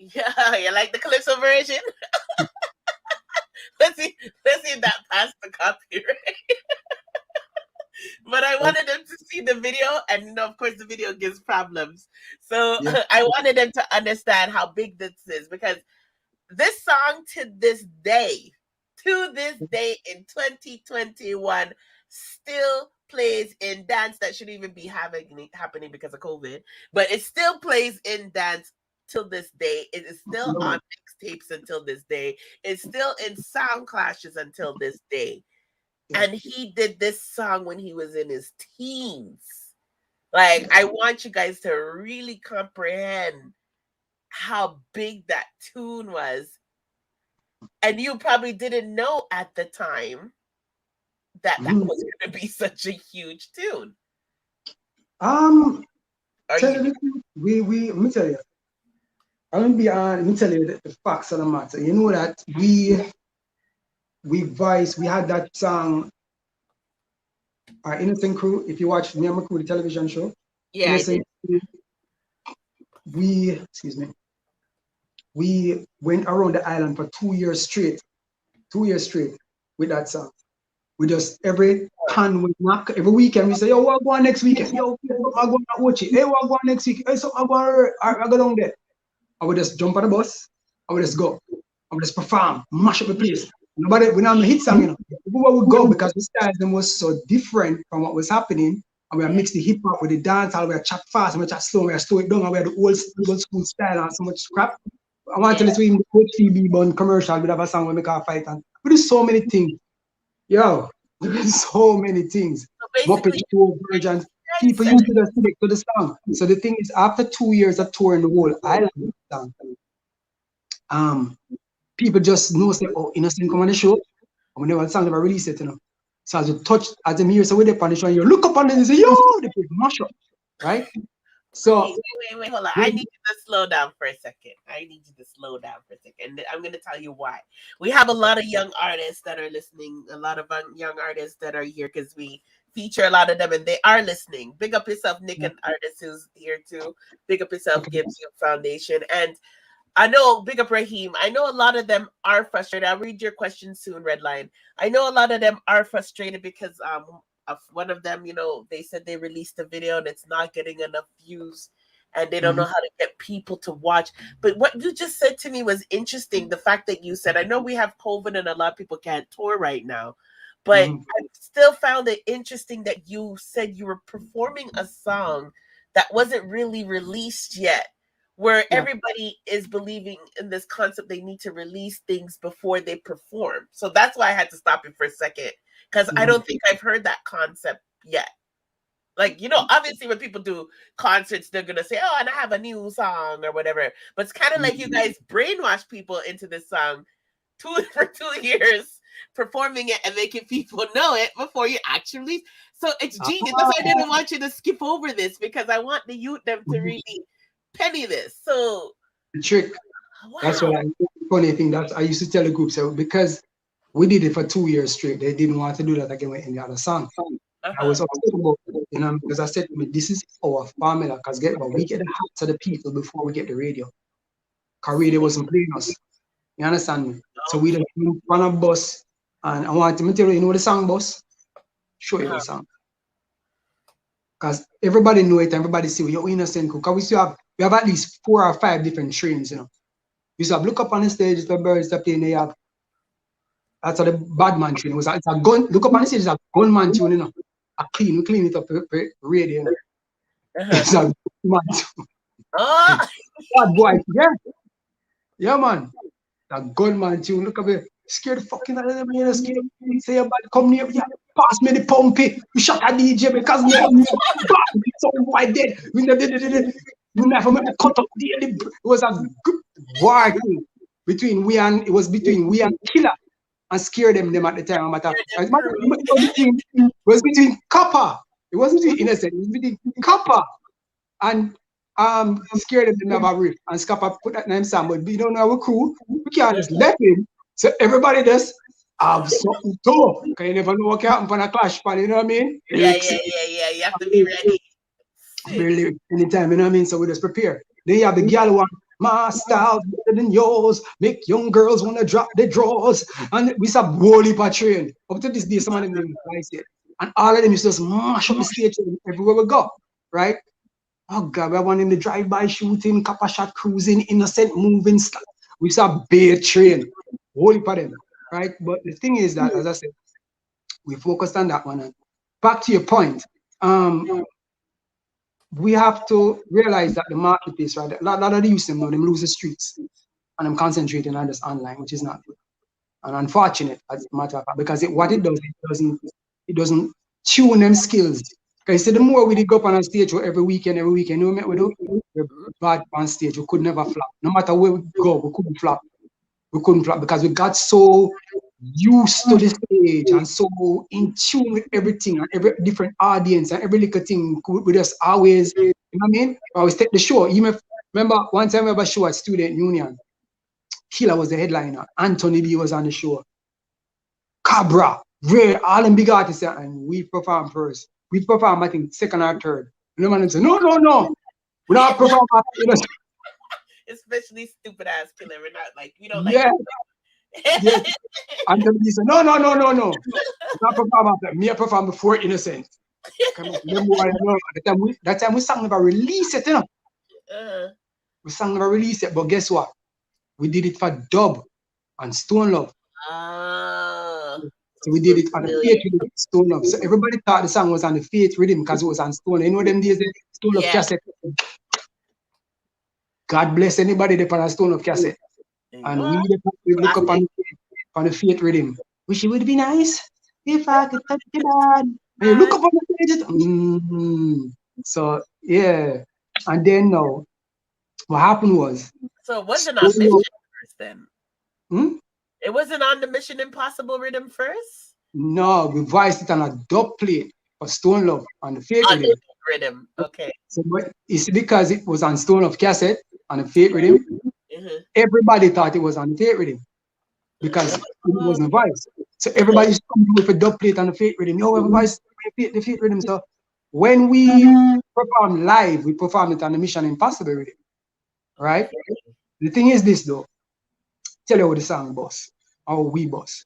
Yeah, you like the Calypso version? let's see if that passed the copyright. But I wanted them to see the video, and of course the video gives problems. So I wanted them to understand how big this is, because this song to this day in 2021 still plays in dance that shouldn't even be happening because of COVID, but it still plays in dance till this day. It is still on mixtapes until this day. It's still in sound clashes until this day. And he did this song when he was in his teens. Like, I want you guys to really comprehend how big that tune was. And you probably didn't know at the time that that was going to be such a huge tune. Let me tell you. Let me tell you the facts of the matter. You know that we had that song, our Innocent Crew. If you watch me and my crew, the television show, yeah, Innocent Crew, we went around the island for 2 years straight. 2 years straight with that song. We just every hand we knock, every weekend we say, yo, what going next weekend? Yo, I go to watch it. Hey, what going next week? Hey, so I go down there. I would just jump on the bus. I would just go. I would just perform, mash up the place. Nobody, we don't hit song, you know. Everywhere we go, because the styles them was so different from what was happening. And we mix the hip hop with the dance, and we chat fast, and we chat slow, and we slow it down, and we have the old school style and so much crap. I want to listen to him, the Coach TB Bun commercial, we have a song where we can fight, and we do so many things. Yo, there's so many things. Muppet Show versions. People used to just stick to the song. So the thing is, after 2 years of touring the whole island, people just know say, oh, Innocent come on the show. And whenever the song never release it, you know. So as you touch, as them hear, so with the on the show, you look up on it and say, yo, they put mash up, right? So wait, hold on. I need you to slow down for a second. And I'm going to tell you why. We have a lot of young artists that are listening, a lot of young artists that are here because we feature a lot of them and they are listening. Big up yourself, Nick, an artist who's here too. Big up yourself, Gibbs Youth Foundation. And I know, big up Raheem. I know a lot of them are frustrated. I'll read your question soon, Redline. I know a lot of them are frustrated because of one of them, you know, they said they released a video and it's not getting enough views and they don't know how to get people to watch. But what you just said to me was interesting. The fact that you said, I know we have COVID and a lot of people can't tour right now, but I still found it interesting that you said you were performing a song that wasn't really released yet, where everybody is believing in this concept they need to release things before they perform. So that's why I had to stop you for a second, because I don't think I've heard that concept yet. Like, you know, obviously when people do concerts, they're going to say, oh, and I have a new song or whatever. But it's kind of like you guys brainwash people into this song for 2 years, performing it and making people know it before you actually. So it's genius. That's why I didn't want you to skip over this, because I want the youth them to really penny this. So the trick. That's what funny thing that I used to tell the group. So because we did it for 2 years straight, they didn't want to do that again with any other song. I was upset about it, you know, because I said to me, this is our formula, because we get the hearts of the people before we get the radio. Because radio wasn't playing us. You understand me? So we done on a bus, and I want to tell you, you know the song, boss? Show you the song. Because everybody know it, everybody see you're Innocent. Because we have at least 4 or 5 different trains, you know. We used to have look up on the stage, the birds that playing, they have. That's the bad man train. It's a gun. Look up on the stage, it's a gunman tune, you know. We clean it up radio. You know? It's a gunman tune. Bad boy, yeah, man. A gunman tune. Look up here. Scared the fucking out of them, you know. Scared. Say about come near, yeah. Pass me the pumpy. We shot a DJ because we have so why dead. We never made a cut up the. It was a good war between we and KILLA. And scare them at the time. It was between Copper. It wasn't between Innocent. It was between Copper and scare them to have a riff. And Scapper put that name Sam, but we don't know our crew. We can't just let him. So everybody just have something to. Because you never know what can happen on a clash pan, you know what I mean? Yeah. You have to be ready. Really, anytime, you know what I mean? So we just prepare. Then you have the girl one. My style better than yours, make young girls want to drop their drawers. And we saw whole heap of train. Up to this day, some of them didn't realize it. And all of them used to just mash up the stage everywhere we go, right? Oh God, we want him to drive-by shooting, copper shot cruising, Innocent moving stuff. We saw big train, whole heap of them, right? But the thing is that, as I said, we focused on that one. And back to your point, we have to realize that the marketplace, right? A lot of the youth them lose the streets, and I'm concentrating on this online, which is not good and unfortunate, as a matter of fact, because what it does, it doesn't tune them skills. Because the more we go up on a stage every weekend, you know what we do? We're bad on stage. We could never flop. No matter where we go, we couldn't flop. We couldn't flop because we got so used to the stage and so in tune with everything and every different audience and every little thing. We just always, you know what I mean? Always take the show. You remember one time we have a show at Student Union. KILLA was the headliner. Anthony B was on the show. Cabra, Ray, all them big artists, and we perform first. We perform, I think, second or third. And the man said, no. We're not performing. Especially stupid ass KILLA. We're not like, we don't like. Yeah. Anthony B said, no. Not perform after. Me, I perform before Innocent. That time we sang never release it, you know. We sang never release it, but guess what? We did it for Dub and Stone Love. So we did it on the Faith Rhythm, Stone Love. So everybody thought the song was on the Faith Rhythm because it was on Stone. You know them days, Stone Love cassette. God bless anybody that on a Stone Love cassette. And we look up on the Faith Rhythm. Wish it would be nice if I could touch your hand. And you look up on the stage, so yeah. And then now, what happened was, So it wasn't on Mission first then. It wasn't on the Mission Impossible rhythm first? No, we voiced it on a dub plate for Stone Love on the Fate On Rhythm. the rhythm, okay. So it's because it was on Stone Love cassette on the Fate Rhythm. Everybody thought it was on the Fate Rhythm because it wasn't voiced. So everybody's coming with a dub plate on the Fate Rhythm. Yo, everybody's the Fate Rhythm. So when we perform live, we perform it on the Mission Impossible Rhythm. Right? The thing is this though. Tell you what the song boss, or we boss,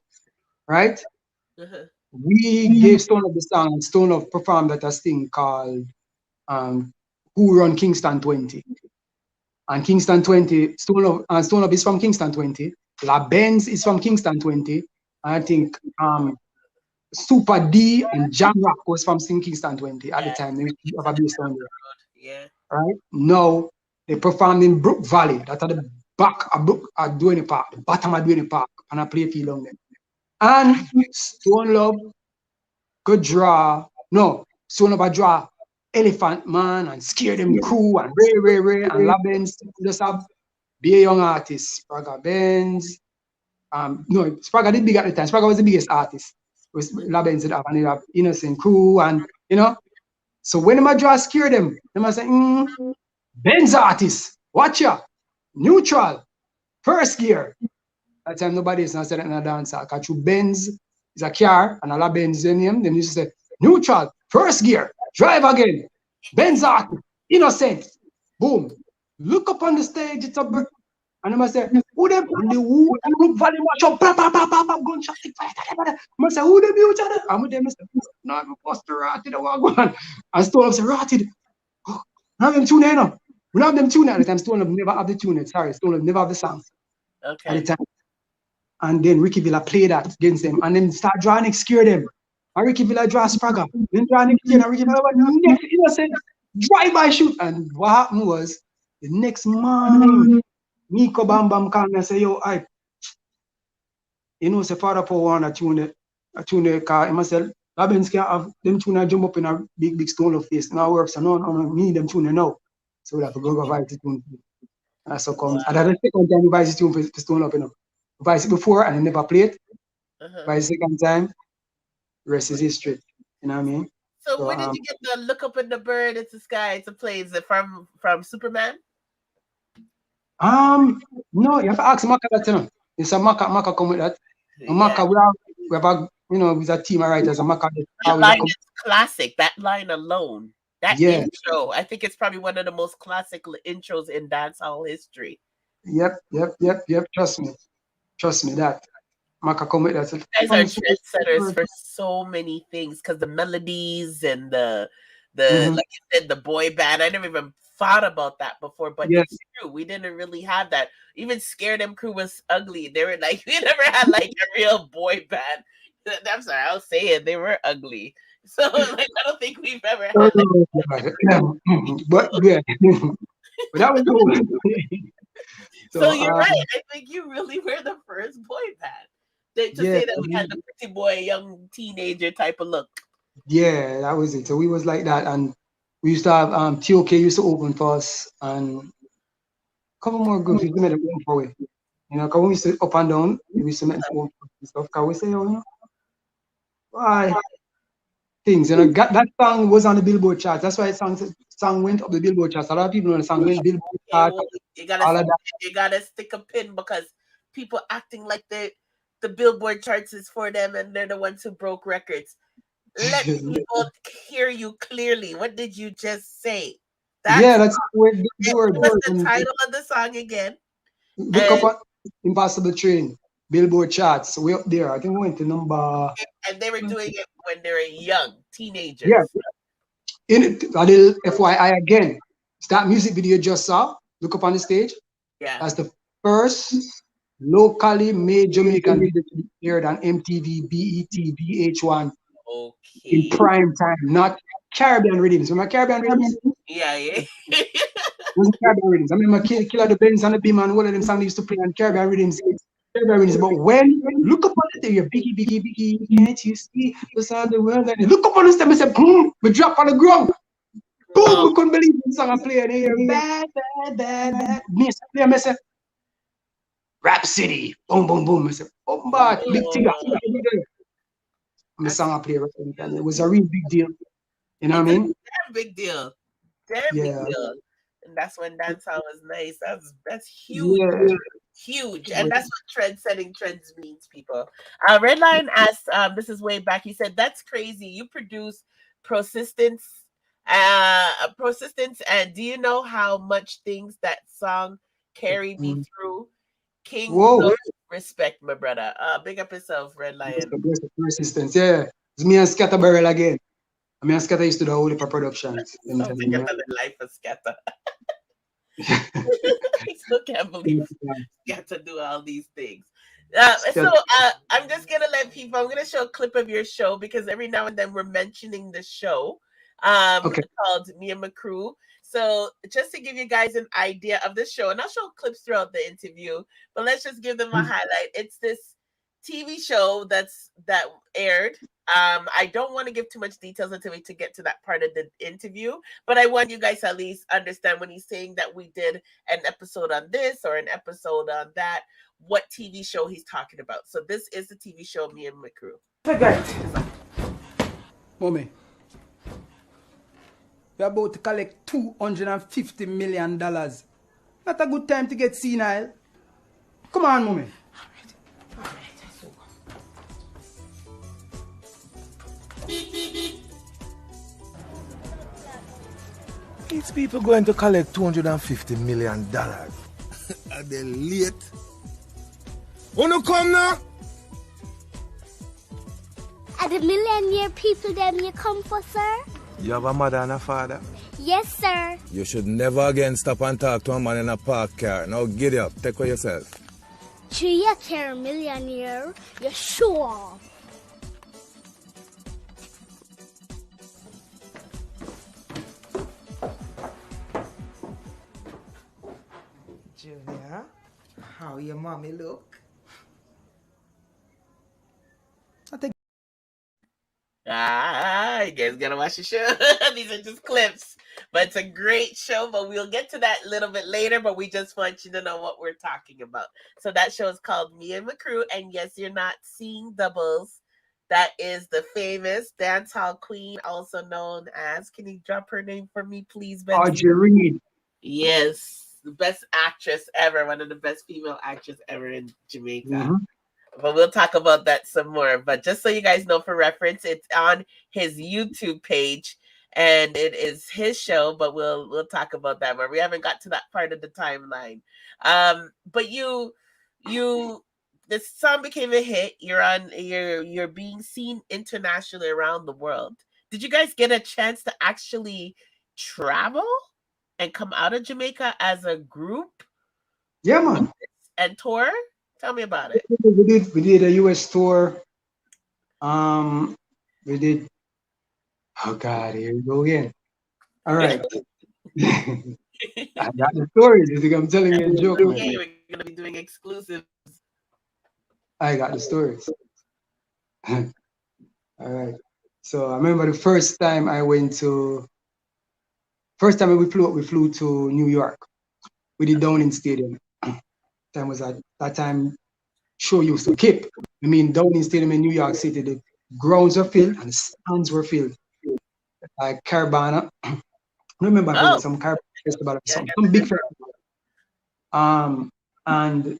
right? We gave Stone Love the song, and Stone Love performed at a thing called Who Run Kingston 20. And Kingston 20, Stone Love is from Kingston 20. La Benz is from Kingston 20. And I think Super D and Jam Rock was from Kingston 20 at the time. They have a bass on there. Yeah. Right? Now they performed in Brook Valley. That's at the back of Brook at Duane Park, the bottom of Duane Park, and I play field down there. And Stone Love could draw, Stone Love draw Elephant Man and Scare Them Crew and Ray and Labens. Just have be a young artist. Spraga Benz. Spraga did big at the time. Spraga was the biggest artist. With Labens did have, and they have Innocent Crew and So when I draw Scare Them, they say, Benz artist, watch ya, neutral, first gear. That time nobody is not saying in a dancer. Because through Benz is a car and a Benz name. Then you say neutral, first gear, drive again. Benz artist, innocent. Boom. Look up on the stage, it's a bird. And I must say, who them? And the who and Brook Valley match up, gunshot, I must say, who them you each other? I'm with them, Mr. No, I'm supposed to rotted, I want one. And Stone Love say, rotted. Oh, I have them tune in. We don't have them tune at the time. Stone Love never have the tune. Sorry, Stone Love never have the song. Okay. At the time. And then Ricky Villa played that against them. And then start drawing and scare them. And Ricky Villa draw Spraga. Then draw next year. And Ricky Villa next innocent drive-by shoot. And what happened was the next morning, Nico Bam Bam called me and say, yo, say Father Paul want to tune the car. He must say, Labens can't have them tune and jump up in a big Stone Love face. Now works. So no, me need them tune now. So we have to go vice the tune. And so comes. And that's the second time we vice the tune for Stone Love, Vice it before and I never played. Vice second time, rest is history. You know what I mean? So where did you get the Look Up in the Bird, It's the Sky, It's a Play? Is it from Superman? No, you have to ask Maka that, It's a Maka come with that. Maka, we have a, with a team of writers. Maka, that line is classic. That line alone. That intro, I think it's probably one of the most classic intros in dancehall history. Yep. Trust me, that. Maka come with that. You guys are trendsetters for so many things because the melodies and the like you said, the boy band. I never even thought about that before, but it's true. We didn't really have that. Even Scare Them Crew was ugly. They were like, we never had like a real boy band. I'm sorry, I'll say it. They were ugly. So like, I don't think we've ever had that. But that was cool. So you're right. I think you really were the first boy band. To say that we had the pretty boy, young teenager type of look. Yeah, that was it. So we was like that, and we used to have TOK used to open for us, and a couple more groups used to make them open for it. Because we used to up and down, we used to make them open and stuff. Because we say, why things? That song was on the Billboard charts. That's why the song went up the Billboard charts. A lot of people know the song went Billboard charts. You gotta stick a pin because people acting like the Billboard charts is for them and they're the ones who broke records. Let people hear you clearly. What did you just say? That's what's the title of the song again. Look up Impossible Train, Billboard charts. So we're up there. I think we went to number. And they were doing it when they were young, teenagers. Yeah. In it, a little FYI again. That music video you just saw. Look up on the stage. Yeah. That's the first locally made Jamaican video to be aired on MTV, BET, VH1 in prime time, not Caribbean rhythms. Remember Caribbean rhythms? Yeah. Caribbean rhythms. I remember KILLA the Benz and the Beam and all of them songs they used to play on Caribbean rhythms. Caribbean, but when look up on the thing, you're biggie, biggie, biggie, can't you see the side of the world? And look up on the step and say, boom, we drop on the ground. Boom, we couldn't believe the song I play. And here, bad, bad, bad, bad. Me, I say, Rap City, boom, boom, boom. I said, oh, but big thing. The song I play, and it was a real big deal. You know what I mean? Damn big deal. Damn big deal. And that's when dancehall was nice. That's huge. Yeah. Huge. And that's what trend-setting trends means, people. Redline asked, this is way back, he said, that's crazy. You produce Persistence, and do you know how much things that song carried me through? King, no respect, my brother. Big up yourself, Red Lion. Persistence, yeah. It's me and Scatter Barrel again. Me and Scatter used to do the whole heap of productions. Something about the life of Scatter. I still can't believe Scatter do all these things. I'm just gonna let people. I'm gonna show a clip of your show because every now and then we're mentioning the show. Called Me and My Crew. So just to give you guys an idea of the show, and I'll show clips throughout the interview, but let's just give them a highlight. It's this TV show that aired. I don't want to give too much details until we get to that part of the interview, but I want you guys to at least understand when he's saying that we did an episode on this or an episode on that, what TV show he's talking about. So this is the TV show Me and My Crew. Mommy, we're about to collect $250 million. Not a good time to get senile. Come on, Mommy. These people going to collect $250 million. Are they late? Wanna come now? Are the millionaire people them you come for, sir? You have a mother and a father? Yes, sir. You should never again stop and talk to a man in a parked car. Now get up, take care of yourself. Do you care, millionaire? You show off. Junior, how your mommy look? You guys gotta watch the show. These are just clips, but it's a great show. But we'll get to that a little bit later. But we just want you to know what we're talking about. So that show is called Me and My Crew, and yes, you're not seeing doubles. That is the famous dancehall queen, also known as. Can you drop her name for me, please, Benzly? Audrey Reed. Yes, the best actress ever, one of the best female actors ever in Jamaica. But we'll talk about that some more. But just so you guys know, for reference, it's on his YouTube page, and it is his show. But we'll talk about that more. We haven't got to that part of the timeline. But this song became a hit. You're being seen internationally around the world. Did you guys get a chance to actually travel and come out of Jamaica as a group? Yeah, man. And tour? Tell me about it. We did a US tour. We did. Oh God, here we go again. All right. I got the stories. You think I'm telling you a joke? Okay, we're gonna be doing exclusives. I got the stories. All right. So I remember the first time we flew to New York. We did Downing Stadium. That time show used to keep. I mean, Downing Stadium in New York City, the grounds were filled and the stands were filled. Like Carabana. I remember some Carabana festival or some big festival. And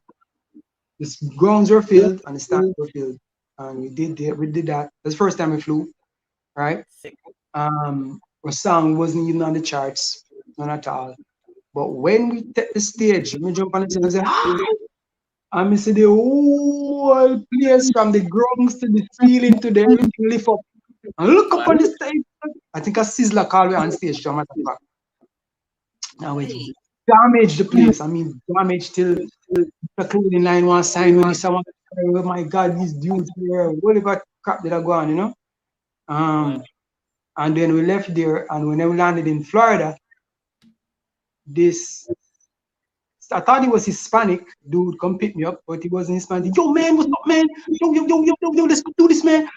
the grounds were filled and the stands were filled. And we did that. That's the first time we flew, right? Our song wasn't even on the charts, none at all. But when we take the stage, we jump on the stage and say, and we see the whole place from the grounds to the ceiling to the everything lift up. And look up on the stage. I think a Sizzler called me on stage to matter of fact. Now we damage the place. I mean, damage till the clothing line one sign when someone, oh my God, these dudes here, what about crap did I go on, you know? And then we left there, and when we landed in Florida, this I thought he was Hispanic dude. Come pick me up, but he wasn't Hispanic. Yo, man, what's up, man? Yo, let's do this, man.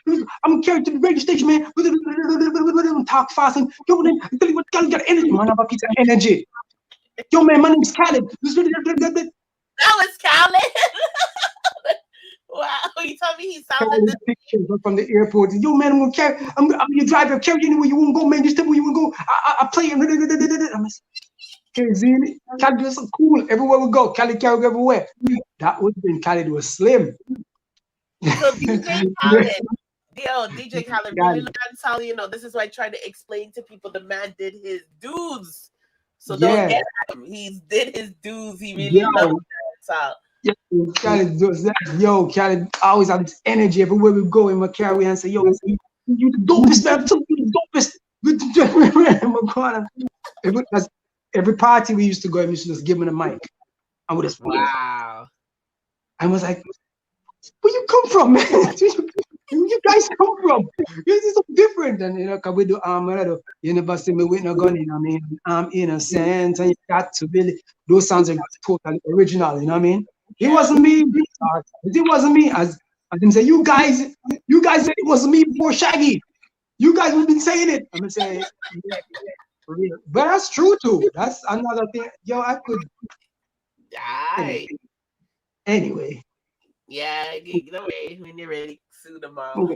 I'm carried to the radio station, man. Talk fast and yo, man, I tell you what, Khaled got energy, man. I have a piece of energy. Yo, man, my name's Khaled. That was Khaled. Wow, you told me he sounded like pictures from the airport. Yo, man, I'm gonna carry. I'm your driver. Carry you anywhere you want to go, man. Just tell me where you want to go. I play. I'm crazy. Khaled was so cool. Everywhere we go, Khaled carried everywhere. That was when Khaled was slim. So DJ Khaled, DJ Khaled, really look at how, you know, this is why I try to explain to people the man did his dues. So don't get him. He did his dues. He really loved that. Yeah, Khaled does that. Yo, Khaled always have this energy everywhere we go in my carry and say, yo, you the dopest, man. You the dopest. Every party we used to go, we used to just give him a mic. And we just wow. I was like, where you come from, man? Where you guys come from? This is so different. And you know, cause we do you never see me with no gun in. I mean, I'm innocent, and you got to really. Those sounds are totally original. You know what I mean? It wasn't me. It wasn't me. As I didn't say, you guys said it wasn't me before Shaggy. You guys have been saying it. I'm gonna say, but that's true too. That's another thing. Yo, I could. Anyway. Yeah, get away when you're ready. Sue them all.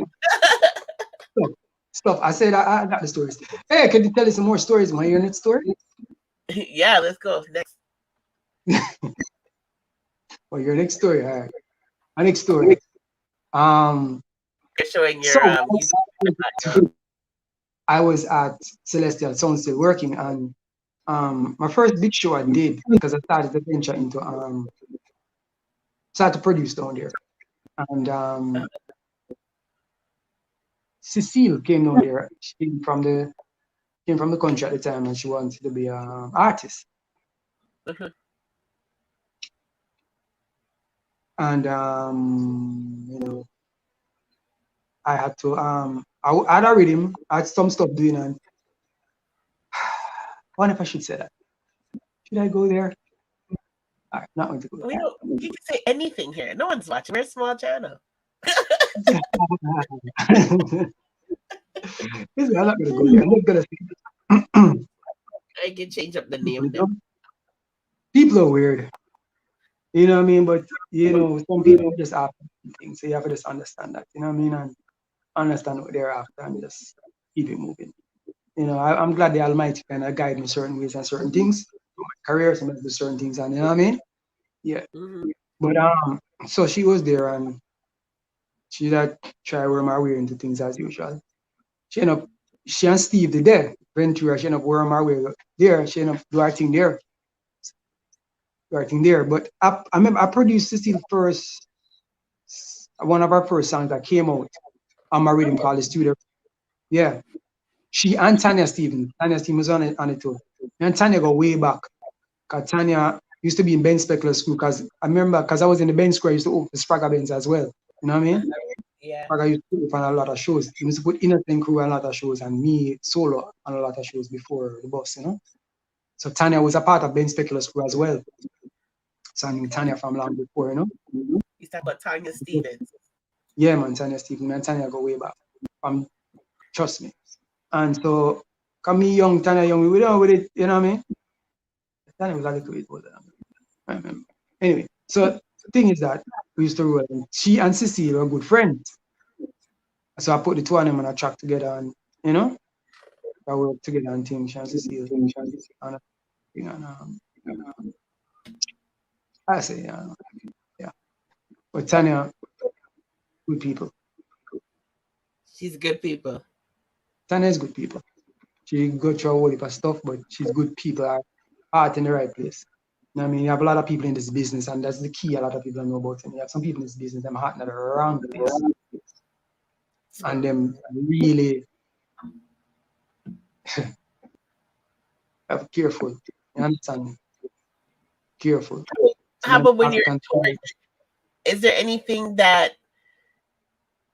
Stop. I said I got the stories. Hey, can you tell us some more stories? Want to hear your next story? Yeah, let's go. Next. Well, your next story. All right. My next story. You're showing your I was at Celestial Sound still working, and my first big show I did because I started to venture into started to produce down there, and Cecile came down there. She came from the country at the time, and she wanted to be an artist. And you know, I had to I had a rhythm, I had some stuff doing, and I wonder if I should say that. Should I go there? All right, not going to go there. You can say anything here. No one's watching. We're a small channel. Listen, I'm not gonna go there. I'm not gonna say I can change up the name now. People are weird. You know what I mean? But you know, some people just after things. So you have to just understand that, you know what I mean? And understand what they're after and just keep it moving. You know, I'm glad the Almighty kind of guide me certain ways and certain things. My career, some of the certain things, and you know what I mean? Yeah. But so she was there and she had try wear my way into things as usual. She and Steve did there. Ventura, she ended up wearing my way there. She ended up doing her thing there. But I remember I produced Cecile first, one of our first songs that came out on my rhythm called The Studio. Yeah. She and Tanya Stevens. Tanya Stevens was on it too. And Tanya go way back. Because Tanya used to be in Ben Speckler's school. Because I remember, because I was in the Ben Square, I used to open the Spragga Benz as well. You know what I mean? Yeah. Spragga used to open a lot of shows. He used to put Innocent Crew on a lot of shows and me solo on a lot of shows before the bus, you know? So Tanya was a part of Ben Speckler's crew as well. So I knew Tanya from long before, you know? You talk about Tanya Stevens. Yeah, man, Tanya Stevens. And Tanya go way back. Trust me. And so, come me young, Tanya young, we were with it, you know what I mean? Tanya was a little bit older than me. I remember. Anyway, so the thing is that we used to roll, and she and Cecile were good friends. So I put the two of them on a track together, and you know, I worked together and things. She and Cecile, I say, yeah. But Tanya, good people. She's good people. Tanya is good people. She go through a whole heap of stuff, but she's good people, her heart in the right place. You know what I mean? You have a lot of people in this business, and that's the key a lot of people don't know about it. You have some people in this business, them heart in the wrong place. And them really have careful. You understand? Careful. How about when you're touring? Is there anything that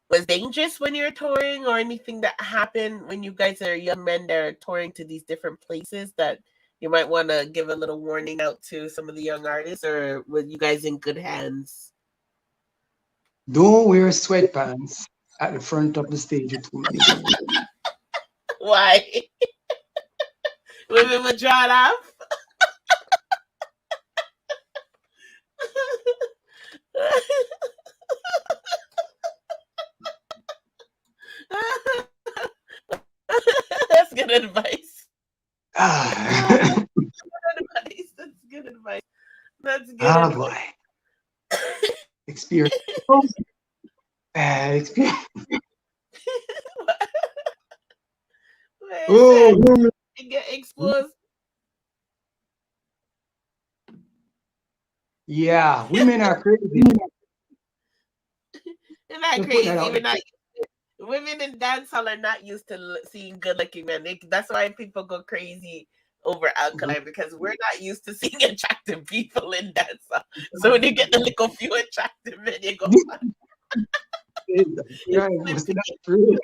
was dangerous when you're touring, or anything that happened when you guys are young men that are touring to these different places that You might want to give a little warning out to some of the young artists, or were you guys in good hands? Don't wear sweatpants at the front of the stage with too many women. Why? Women would draw it off. That's good advice. That's good advice. That's good advice. Boy. Experience. Bad experience. You get exposed. Yeah, women are crazy. They're not crazy. Women in dancehall are not used to seeing good-looking men. That's why people go crazy over Alkaline, because we're not used to seeing attractive people in dancehall. So when you get the little few attractive men, you go. Yeah, that's true.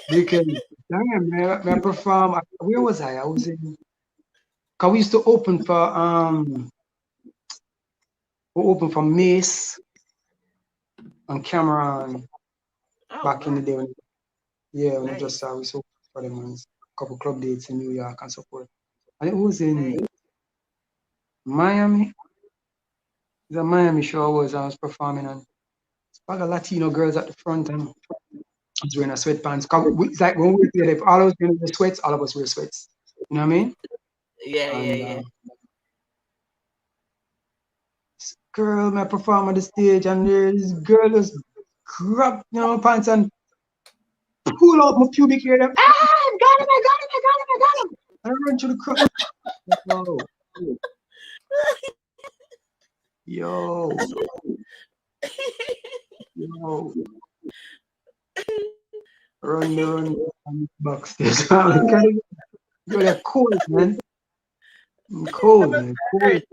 Because damn, man, I perform. Where was I? I was in. Cause we used to open for Mace and Cameron back in the day when I just we saw for them on a couple club dates in New York and so forth. And it was in Miami. The Miami show I was performing, and it's a lot of Latino girls at the front, and I was wearing a sweatpants. It's like when we were there, if all of us wearing the sweats, all of us wear sweats. You know what I mean? Yeah. This girl may perform on the stage, and this girl just grab pants and pull out my pubic hair. I got him! And I run through the crowd. Yo. Run backstage. You're cold, man. I'm cold, man. Cold.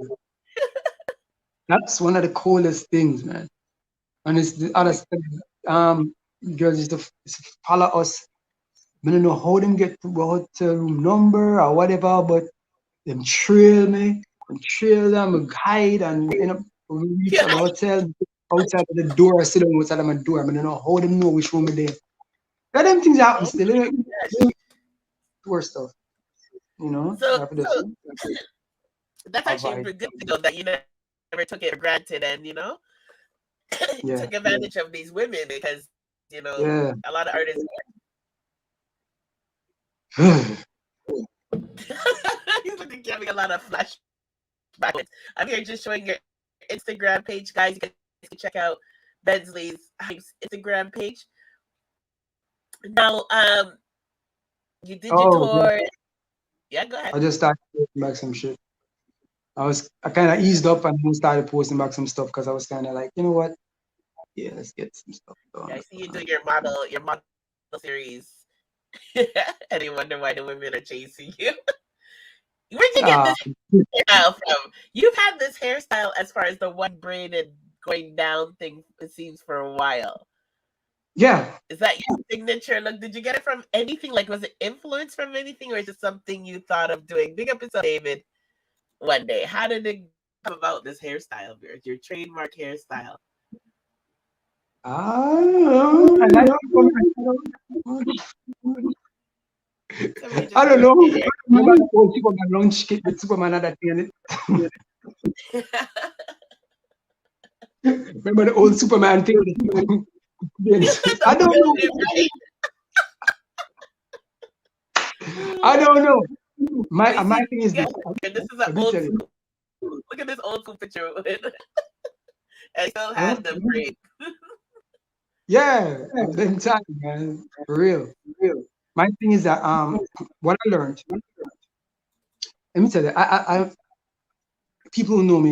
That's one of the coolest things, man. And it's the other stuff. Girls used to follow us. I don't know how them get to the hotel room number or whatever, but them trail me, hide, and we reach the hotel outside of the door, sit down outside of my door. I don't know how them know which room they're in. That them things happen still. Worse stuff, So that's actually good to know that you never took it for granted, and you took advantage of these women, because a lot of artists. He's looking having a lot of flashbacks. I'm here just showing your Instagram page, guys. You can check out Benzly's Instagram page. Now, you did your tour. Yeah, go ahead. I just started posting back some shit. I kind of eased up and started posting back some stuff because I was kind of like, you know what? Yeah, let's get some stuff done. I see you do your model series. And you wonder why the women are chasing you. Where'd you get this hairstyle from? You've had this hairstyle as far as the one braided going down thing, it seems, for a while. Yeah. Is that your signature look? Did you get it from anything? Like, was it influenced from anything, or is it something you thought of doing? Big up to David one day. How did it come about, this hairstyle of yours, your trademark hairstyle? I don't know. Remember the old Superman launch kit with Superman had that thing in it? Remember the old Superman thing? I don't know. I don't know. My thing is this. This is an old school. Look at this old school picture. I still had the braid. Yeah, them time, man. For real. My thing is that what I learned. Let me tell you, I people who know me.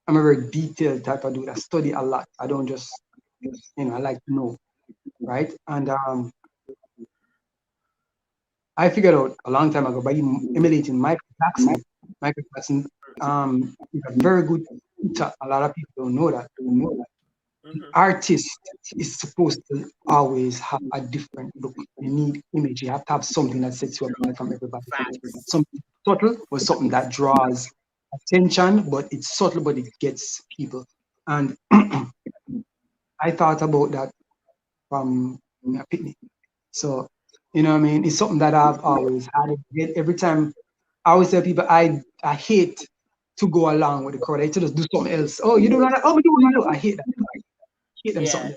I'm a very detailed type of dude. I study a lot. I don't just I like to know, right? And I figured out a long time ago by emulating Michael Jackson. Michael Jackson is a very good teacher. A lot of people don't know that. artist is supposed to always have a different look. You need image. You have to have something that sets you apart from everybody. Something subtle or something that draws attention, but it's subtle, but it gets people. And I thought about that from a picnic. So, you know what I mean? It's something that I've always had. Every time I always tell people I hate to go along with the crowd. I hate to just do something else. Oh, you do that? Oh, we do what you do. I hate that. I hate them something.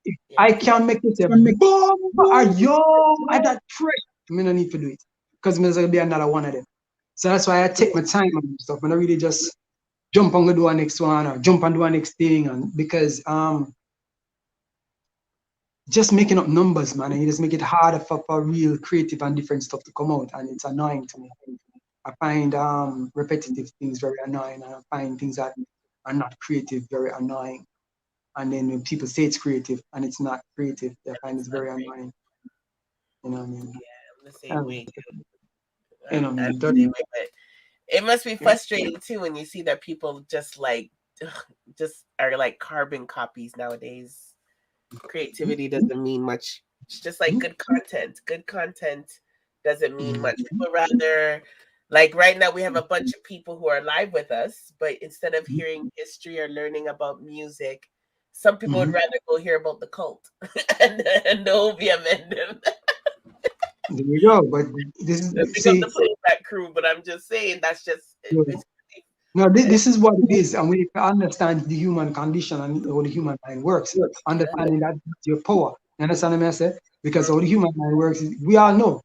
If I can make it say, boom, or yo, I got pressure. I mean, I need to do it. Because there's going to be another one of them. So that's why I take my time and stuff. And I really just jump on to do a next one or jump and do a next thing. And because just making up numbers, man, and you just make it harder for real creative and different stuff to come out. And it's annoying to me. I find repetitive things very annoying, and I find things that are not creative very annoying. And then when people say it's creative and it's not creative, I find it's very annoying. You know what I mean? Yeah, I'm the same way. You know what I I'm mean? but it must be frustrating too when you see that people just are like carbon copies nowadays. Creativity doesn't mean much. It's just like good content. Good content doesn't mean much. People rather, like right now we have a bunch of people who are live with us, but instead of hearing history or learning about music, some people would rather go hear about the cult and the OVM and them. There you go. But this is the playback crew, but I'm just saying that's just no. This is what it is, and we need to understand the human condition and how the human mind works. Understanding that your power. You understand what I say? Because how the human mind works, we all know,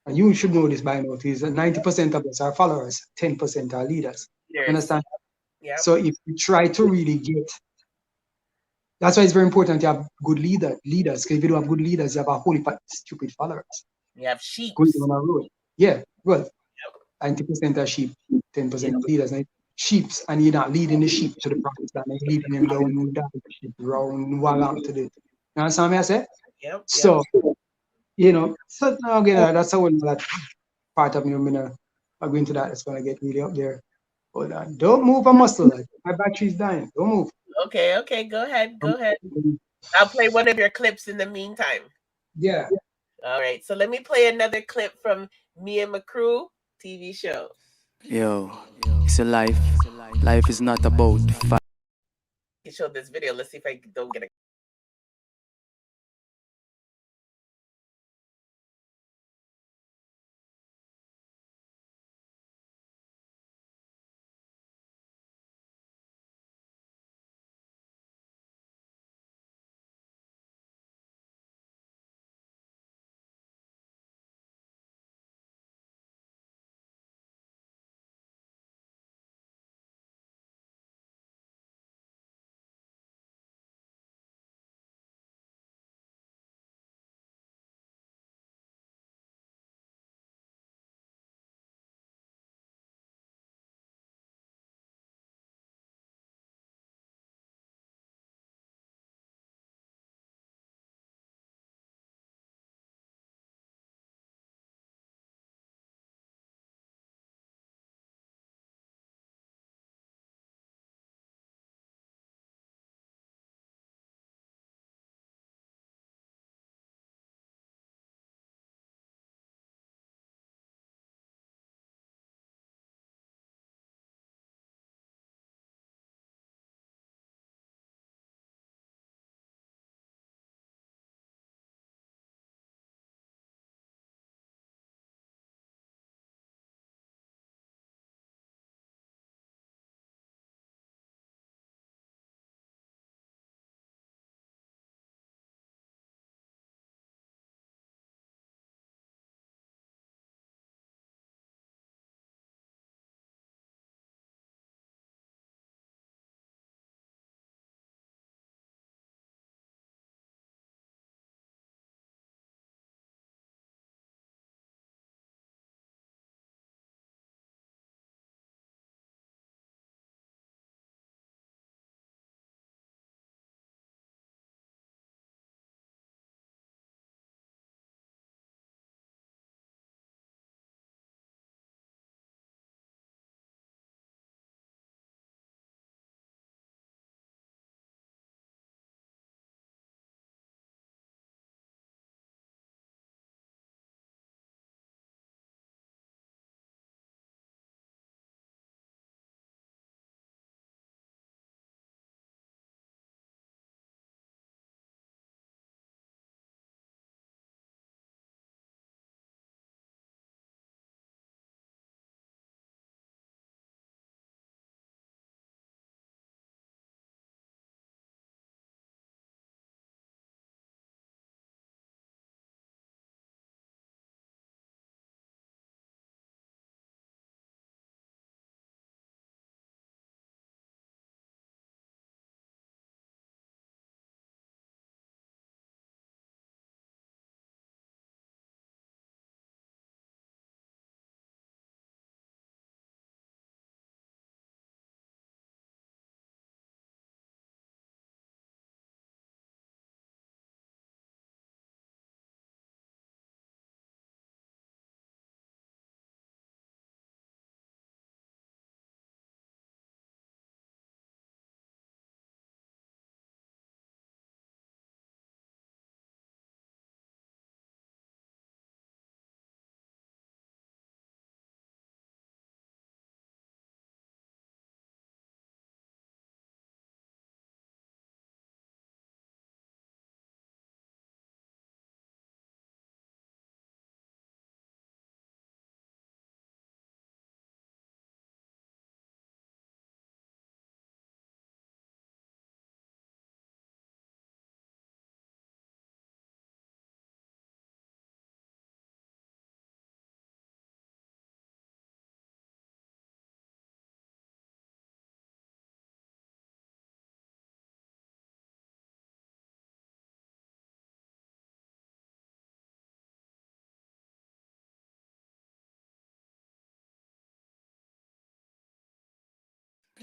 and you should know this by now. Is 90% of us are followers, 10% are leaders. You understand? Yep. So if you try to really get, that's why it's very important to have good leaders. Because if you don't have good leaders, you have a whole heap of stupid followers. You have sheep. Going on a road. Yeah, well, 90% are sheep, 10% are leaders. Now, sheeps, and you're not leading the sheep to the promised land. You're leading them down the sheep round along to the. You understand what I say? Yep. So, you know, so again, that's how that part of me. I'm going to that. That's when I get really up there. Hold on. Don't move a muscle. My battery's dying. Don't move. Okay. Go ahead. I'll play one of your clips in the meantime. Yeah. All right. So let me play another clip from me and my crew TV show. Yo, it's a life. Life is not about fight. You showed this video. Let's see if I don't get a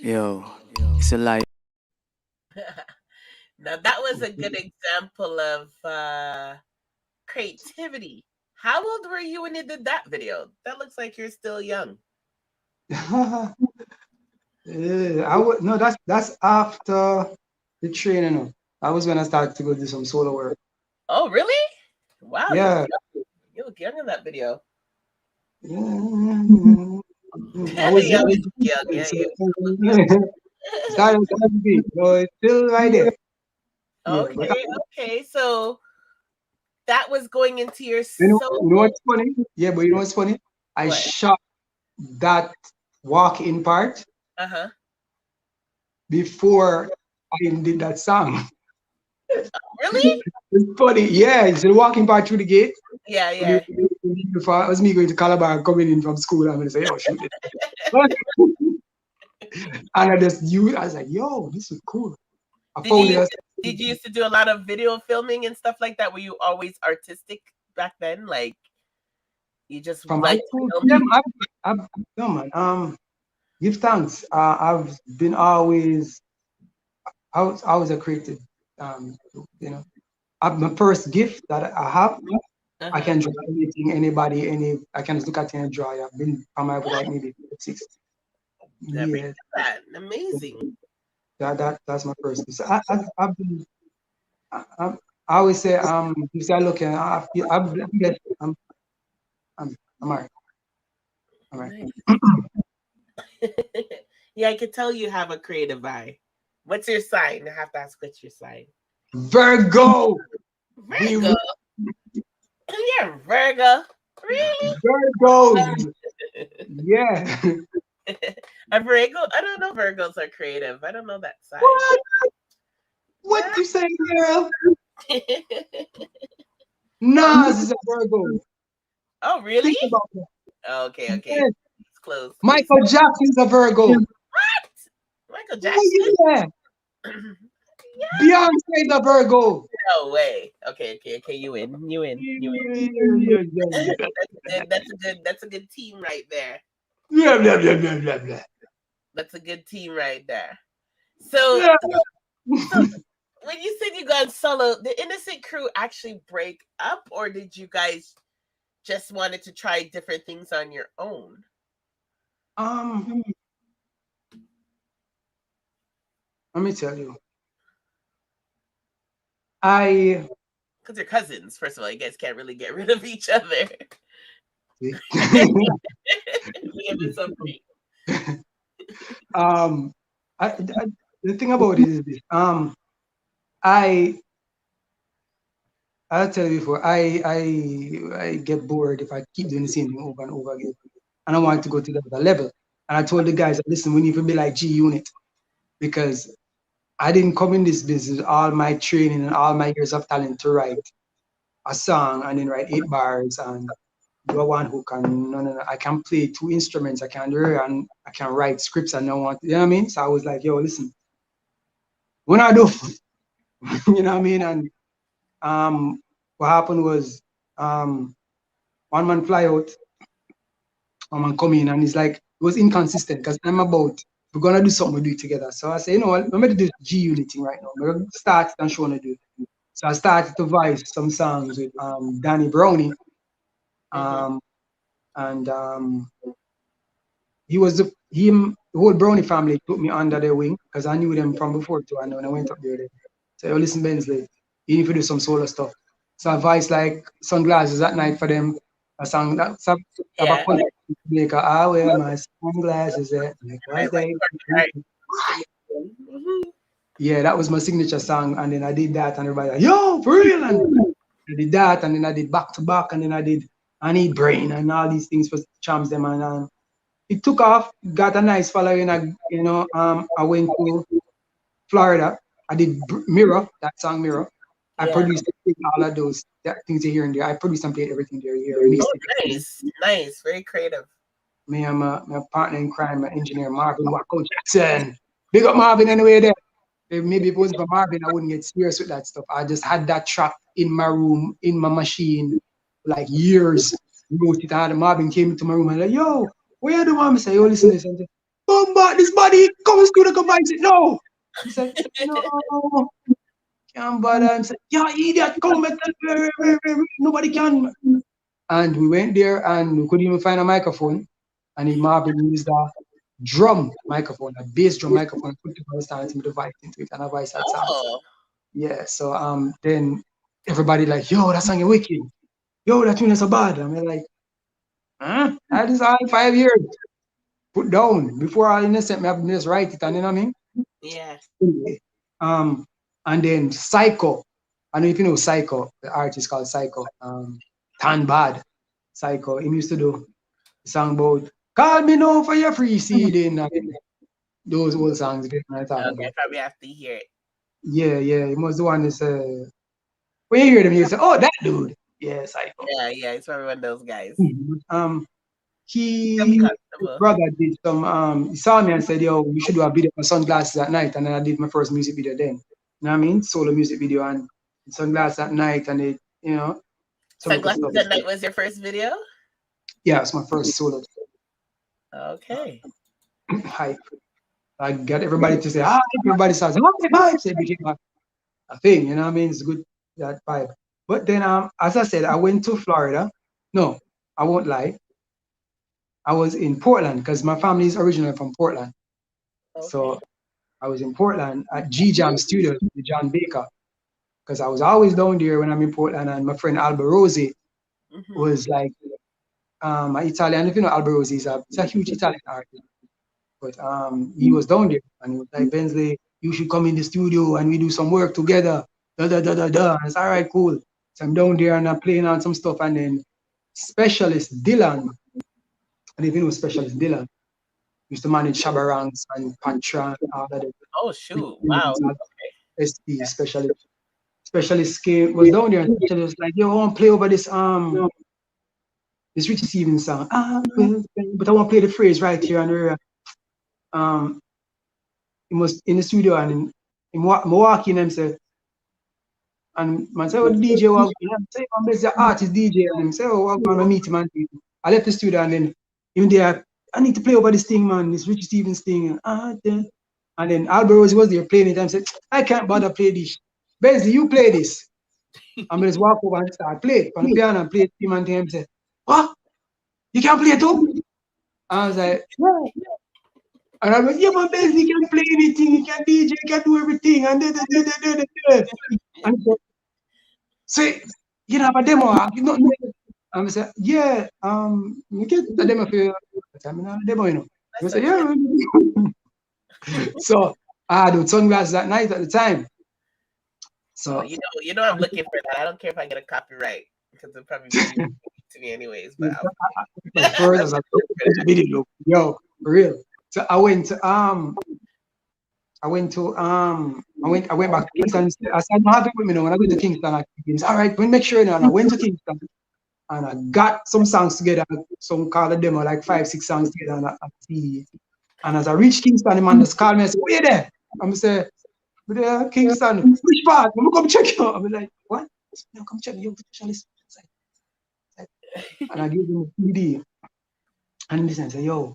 Yo, it's a life. Now that was a good example of creativity. How old were you when you did that video? That looks like you're still young. No, that's after the training. That was when I started to go do some solo work. Oh, really? Wow. Yeah. You look young in that video. Yeah. I was young. Started to be, so it's still right there. Okay, okay. So that was going into your you know what's funny? Yeah, but you know what's funny? I shot that walk-in part before I did that song. Really? It's funny. Yeah, it's the walking part through the gate. Yeah, yeah. Before it was me going to Calabar, coming in from school, I'm gonna say, "Oh, shoot it!" And I was like, "Yo, this is cool." Did you used to do a lot of video filming and stuff like that? Were you always artistic back then? Like you just like no man. Give thanks. I've been always. I was a creative. You know, my first gift that I have. I can draw anything, anybody, I can just look at it and draw. I've been from my like maybe 6 years. Amazing. That's my first gift. So I've been. I always say you start looking. I'm blessed. I'm alright. All right. Yeah, I can tell you have a creative eye. What's your sign? I have to ask what's your sign. Virgo. Virgo. Yeah, Virgo. Really? Virgo. Yeah. A Virgo? I don't know. Virgos are creative. I don't know that side. What you say, girl? Nas is a Virgo. Oh, really? Think about that. Okay. Yes. It's close. Michael Jackson's a Virgo. What? Michael Jackson? Yeah. Beyonce's a Virgo. No way. Okay. You win. That's a good team right there. Yeah, blah, blah, blah, blah, blah. That's a good team right there. So when you said you got solo, the Innocent Crew actually break up, or did you guys just wanted to try different things on your own? Let me tell you. Because they're cousins, first of all, you guys can't really get rid of each other. The thing about it is this. I'll tell you before, I get bored if I keep doing the same thing over and over again. And I want to go to the other level. And I told the guys, listen, we need to be like G Unit. Because I didn't come in this business, all my training and all my years of talent to write a song and then write 8 bars and do a one hook and no. I can play 2 instruments, I can do and I can write scripts and no one, you know what I mean? So I was like, yo, listen, when I do, you know what I mean? And what happened was one man fly out, one man come in and he's like, it was inconsistent because I'm about, we're gonna do something, we do it together. So I say, you know what, I'm gonna do G Unit thing right now. I'm gonna start and show to do it. So I started to voice some songs with Danny Brownie. He was the whole Brownie family took me under their wing because I knew them from before too. And when I went up there, they said, oh, listen, Bensley, you need to do some solo stuff. So I voiced like Sunglasses at Night for them. A song that's about Jamaica. I wear my sunglasses at night. Yeah, that was my signature song. And then I did that and everybody like, yo, for real. And I did that and then I did Back to Back and then I did I Need Brain and all these things for charms them. And it took off, got a nice following. I went to Florida. I did Mirror, that song Mirror. I produced all of those things you hear in there. I produced and played everything there. Nice, very creative. Me and my partner in crime, my engineer Marvin Wacko Jackson. Big up Marvin anyway there. If maybe it wasn't for Marvin, I wouldn't get serious with that stuff. I just had that track in my room, in my machine, like years. Wrote it out. Marvin came into my room and like, yo, where you doing? I say, yo, listen to this. Bomba, this body, come to the come. I said, no. He said, no, can't bother. I said, yeah, idiot, come, nobody can. And we went there and we couldn't even find a microphone. And he Marvin used a drum microphone, a bass drum microphone, put the started to device into it, and a voice had sound. Yeah, so then everybody like, yo, that song is wicked. Yo, that tune is so bad. I'm like, huh? That is all 5 years. Put down. Before all innocent, me have to just write it, and you know what I mean? Yeah. Anyway, and then Psycho. I don't know if you know Psycho, the artist called Psycho. Tan Bad. Psycho. He used to do a song about call me now for your free seeding. Those old songs I talk about. I probably have to hear it. Yeah, he was the one that said when you hear them, you say, oh, that dude. Yeah, Psycho. Yeah, it's probably one of those guys. His brother did some he saw me and said, yo, we should do a video for Sunglasses at Night, and then I did my first music video then. You know what I mean? Solo music video and Sunglasses at Night, and it, you know. Sunglasses at Night was your first video? Yeah, it's my first solo. Okay. Hype. I got everybody to say, everybody says, vibe. So it became a thing, you know what I mean? It's good, that vibe. But then, as I said, I went to Florida. No, I won't lie. I was in Portland because my family is originally from Portland. Okay. So I was in Portland at G-Jam Studios with John Baker because I was always down there when I'm in Portland, and my friend Alberosi was like an Italian. If you know Alberosi, he's a huge Italian artist. But he was down there and he was like, Benzly, you should come in the studio and we do some work together. And it's all right, cool. So I'm down there and I'm playing on some stuff, and then Specialist Dylan. And if you know Specialist Dylan, used to manage Shabarangs and Pantran and all that. Oh shoot! Wow. Okay. SP Specialist came, was down there, and Specialist was like, yo, I want to play over this this Richie Stevens song. But I want to play the phrase right here and there. He was in the studio and in Milwaukee, and him said, and man said, oh, the DJ was say, I'm the artist DJ, and him say, oh, I'm gonna meet him. And I left the studio, and then even there, I need to play over this thing, man, this Richie Stevens thing. And then Alberosi was there playing it, and said, I can't bother play this. Bensley, you play this. I'm gonna just walk over and start play it on the piano and play it. Him and him said, what? You can't play it too? I was like, yeah. And I was, yeah, man, Bensley can play anything, he can DJ, he can do everything, and and so you have a demo, you know. And I said, yeah, you get a demo for you. I'm not a demo, you know. I said, yeah. So I do Sunglasses at Night at the time. So you know I'm looking for that. I don't care if I get a copyright because it'll probably be to me anyways. But first I was video, yo, for real. So I went back to Kingston. I said, I'm happy with me now. When I went to Kingston, I said, all right, we'll make sure now. And I went to Kingston and I got some songs together, some called a demo, like 5-6 songs together on a CD. And as I reached Kingston, the man just called me and said, where you there? I'm say, there, Kingston, which part? I'm come check you. I'm like, what? No, come check you, specialist. And I gave him a CD. And he said, yo,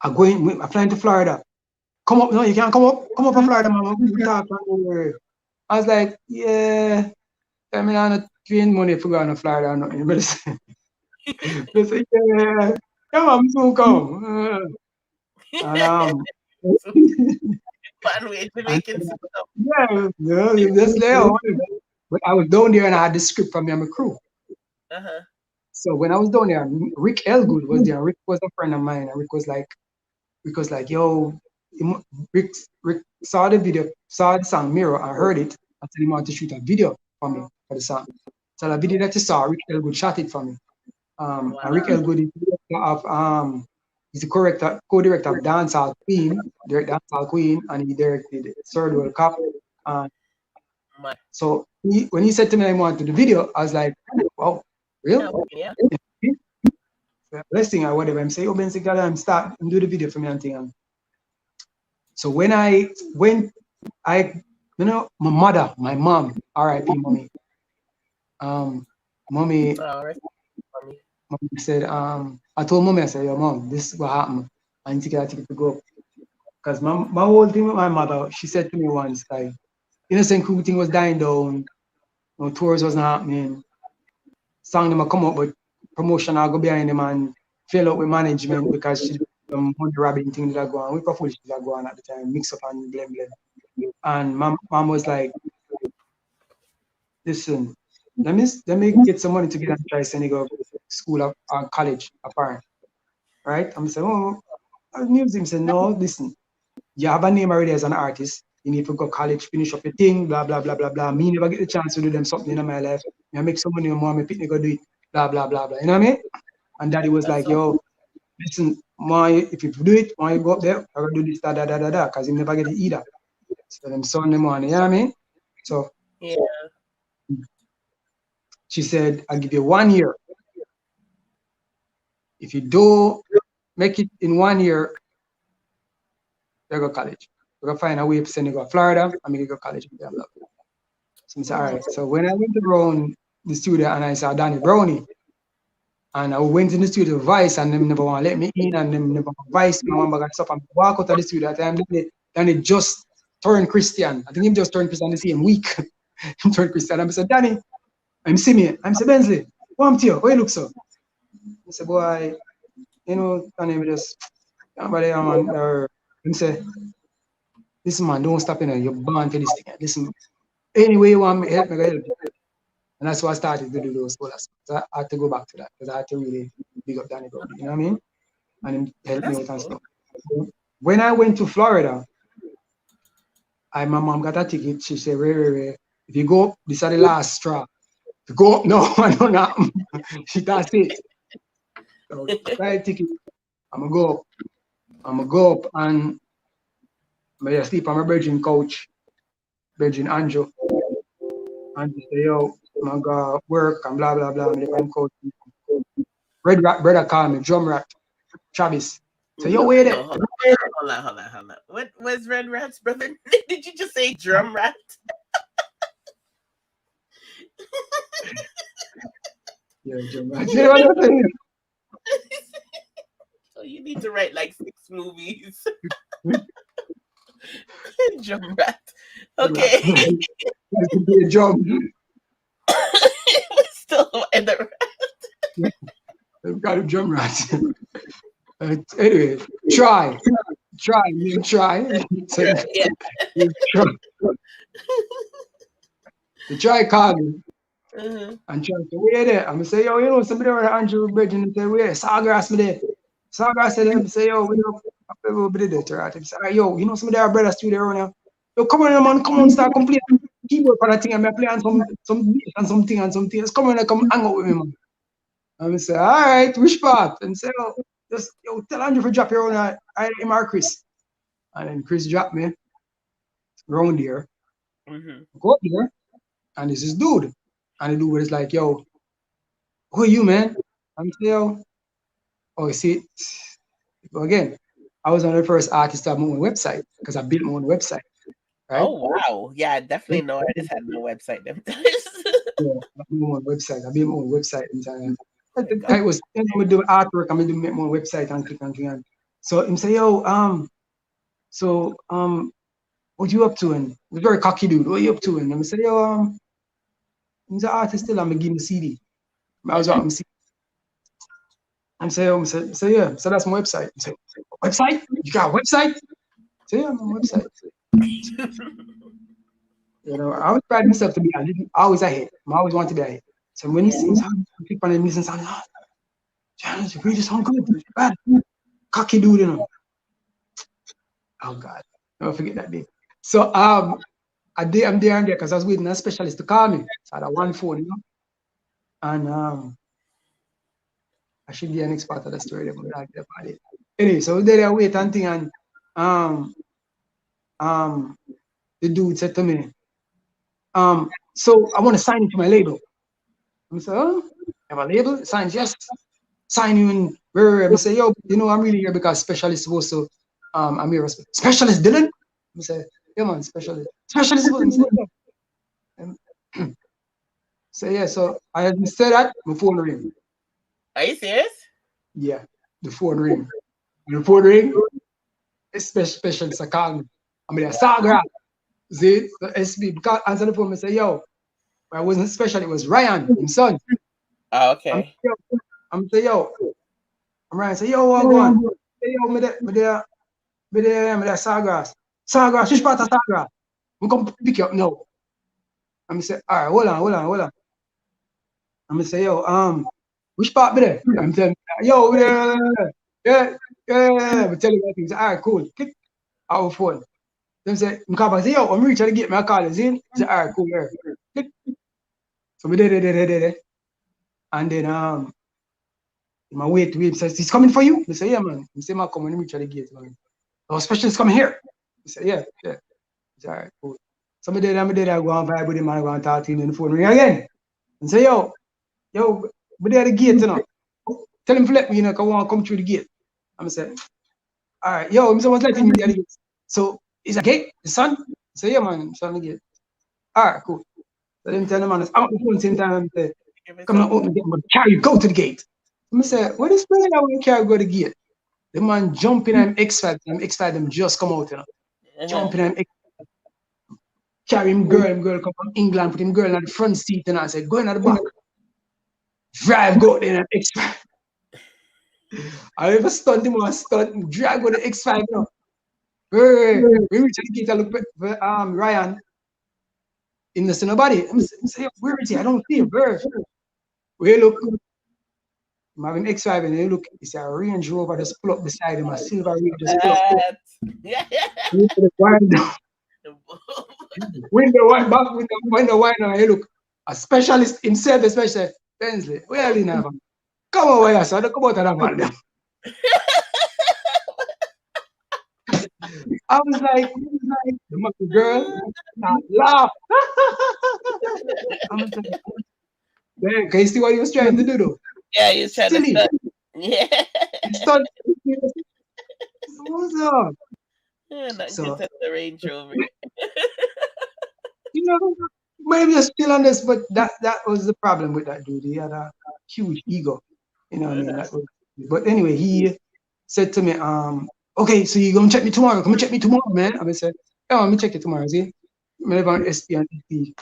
I'm flying to Florida. Come up, no, you can't come up to Florida, man. We talk. I was like, yeah, I mean, I'm not paying money for going to Florida or nothing. But they say, yeah, come on, soon come. Fun with Jamaican stuff. Yeah, just there. But I was down there and I had the script from me and my crew. So when I was down there, Rick Elgood was there. Rick was a friend of mine, and Rick was like, yo, Rick saw the video, saw the song Mirror, and heard it, and said he wanted to shoot a video for me for the song. So the video that you saw, Rick Elgood shot it for me. And Rick Elgood is the director of he's the co-director of Dancehall Queen, and he directed Third World Cup. So when he said to me I wanted the video, I was like, wow, real? Yeah. Blessing or whatever. I'm saying, oh, Bensley, I'm start and do the video for me and thing. So when I went, my mother, my mom, R.I.P. mommy. Mommy said, I told mommy, I said, yo, mom, this is what happened. I need to get a ticket to go. Because my whole thing with my mother, she said to me once, like, innocent crew thing was dying down, no tours wasn't happening, song them come up, but promotion I go behind them and fail out with management because she money robbing thing that go on. We foolish that go on at the time, mix up and blend. And my mom was like, listen, let me get some money together and try sending go school or college apart. Right? I'm saying, oh, music. Said, no, listen, you have a name already as an artist. You need to go college, finish up your thing, blah, blah, blah, blah, blah. Me never get the chance to do them something in my life. I make some money, mom, me pick me go do it, blah, blah, blah, blah. You know what I mean? And daddy was like, yo, listen, ma, if you do it, why you go up there, I will do this, da, da, da, da, da, because you never get it either. So them son them on, you know what I mean? So yeah. She said, I'll give you 1 year. If you do make it in 1 year, you go college. We're gonna find a way to send you go to Florida and make you go college. So I said, all right. So when I went around the studio and I saw Danny Brownie, and I went in the studio with Vice, and them never want to let me in, and them never want Vice, my one bag of stuff, and walk out of the studio at the time. Danny just turned Christian. I think he just turned Christian the same week. He turned Christian. I said, Danny, I'm Simeon. I'm say Benzly. What am to you? Why you look so? I said, boy, you know, Danny, just somebody man. He said, listen, man, don't stop in there. You're born for this thing. Listen, anyway you want me help me, go help you. And that's why I started to do those schoolers. So I had to go back to that because I had to really big up Danny Brody, you know what I mean? And him help me out and stuff. When I went to Florida, my mom got a ticket. She said, Ray, if you go, this is the last straw. To go up, no, I don't know. She that's it. So buy a ticket. I'm gonna go up and I'm gonna sleep on my virgin couch, virgin Andrew. And she say, yo, I'm gonna go work and blah blah blah. I'm coach. Red Rat brother call me, drum rat, Travis. So yo, wait there. Hold on. What was Red Rat's brother? Did you just say drum rat? Yeah, drum rat. You know what I'm saying? So you need to write like 6 movies. Drum rat. Okay. Drum. Still in the rat. I've got a drum rat. Anyway, try. So, yeah. Try calling. And try to wait there. I'm gonna say, yo, you know, somebody over Andrew Bridging and say, wait, Sawgrass me there. Sawgrass said, I'm say, yo, we know, a little bit of that. I say, yo, you know, somebody our brother studio around here. Yo, come on, man, come on, start complete keyboard for that thing. I'm playing some beat and something. Just come on and come hang out with me, man. And I say, all right, which part? And say, yo, just tell Andrew to drop your own. I him or Chris. And then Chris dropped me around here. Go up there, and this is dude. And the dude was like, yo, who are you, man? I'm say, yo, oh, you see, again, I was one of the first artists to have my own website because I built my own website. Right? Oh, wow. Yeah, I definitely know artists had no website them times. Yeah, I built my own website. I was do artwork, I'm do make my own website and click. So him say, yo, what you up to? And he's very cocky dude. What you up to? And I say, yo, he's an artist still. I'm gonna give him a CD. I was out CD. I'm saying, yeah. So that's my website. I'm saying, website? You got a website? So yeah, my website. You know, I always pride myself to be always ahead. I always want to be ahead. So when you see people and listen, sound, oh, Janice, you really sound good. Bad. Cocky dude, you know. Oh God, never forget that day. So I'm there because I was waiting a specialist to call me. So I had one phone, you know. And I should be an expert of the story, but I get about it. Anyway, so there I wait and thing, and the dude said to me, so I want to sign into my label. I said, oh, you have a label? Sign, yes. Sign you in where I say, yo, you know, I'm really here because specialist supposed to I'm here. Specialist Dylan? I say, yeah man, specialist. Specialist Dylan. So yeah, so I had said that, my phone ring. Are you serious? Yeah, the phone ring. The phone ring. specialist, I call me. I mean, Sagra. See, the SB, because answer the phone, I say, yo, I wasn't special, it was Ryan, his son. Oh, okay. I'm say, yo, I'm Ryan, say, yo, what go on? Say, yo, me there, Sawgrass. Sawgrass, which part of Sawgrass? I'm come pick you up now. I'm say, all right, hold on. I'm say, yo, which part be there? I'm telling, yo, yeah. I'm telling you things. All right, cool. Click our phone. Them say, I say, yo, I'm reaching to get my call. Is in? Say, all right, cool. Here. Click. So we there. And then my wait, says, he's coming for you? I say, yeah, man. I say, man, come and reach at the gate, man. Our specialist coming here. I say, yeah. I say, all right, cool. So I go and vibe with him and I go and talk to him on the phone ring again. And say, yo, we there at the gate, you know. Tell him to let me, you know, because I want to come through the gate. I'm going to say, all right, yo, I'm someone's letting me at the gate. So, is a gate, the son? I say, yeah, man, son the gate. All right, cool. So then tell the man, I'm out the phone the same time, and say, come on, open the gate, I'm going to carry you, go to the gate. I'm going to say, what is playing out when you carry you go to the gate? The man jumping and X5, them just come out, you know. Jumping and X5. Carry him girl come from England, put him girl in the front seat, and I said, go in at the back. Drive, go there and X5. I ever stunned him on stunt, drag go the X5, you know. We reach the gate, I look for Ryan. In the nobody. I'm saying, where is he? I don't see him. We look. I'm having X5 and they look, it's a Range Rover just pull up beside him, a silver Range just pull up. Window one back, window one, and look, a specialist himself, especially Benzly. Where are you now? Come over here, son. Come out of that man. I was like, the girl, laugh. I was like, man, can you see what he was trying to do though? Yeah, he was trying to stun. Yeah. What's up? Not so, get the Range Rover. You know, maybe you're still on this, but that was the problem with that dude. He had a huge ego. You know what I mean? That was, but anyway, he said to me, okay, so you're gonna check me tomorrow. Come and check me tomorrow, man. I said, yeah, let me check you tomorrow, see? I live on SP and SP.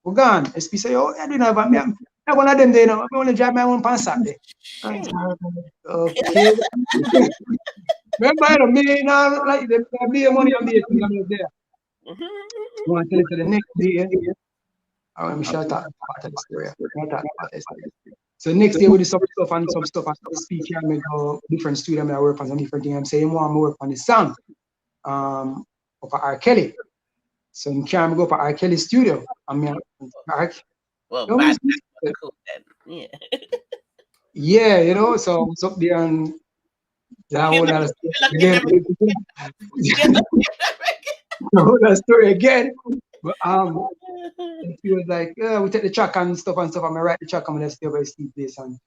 We're gone. SP say, oh, I didn't have me. I'm one of them there, you know. I only drive my own pants Saturday. Okay. Remember, you know, me, you know, like the money on the I'm there. I want to tell you to the next day. I want to shout out part of the story. So next day we do some stuff and SP can make a different studio. I work on some different things. I'm saying I want to work on the song of R. Kelly. So in can go for R. Kelly studio. I mean, well, bad cool then. Yeah. Yeah, you know, so it's up there and that whole lot of stuff again. The whole lot of story again. But he was like, yeah, we take the track and stuff. I'm gonna write the track, I'm gonna stay over Steve place and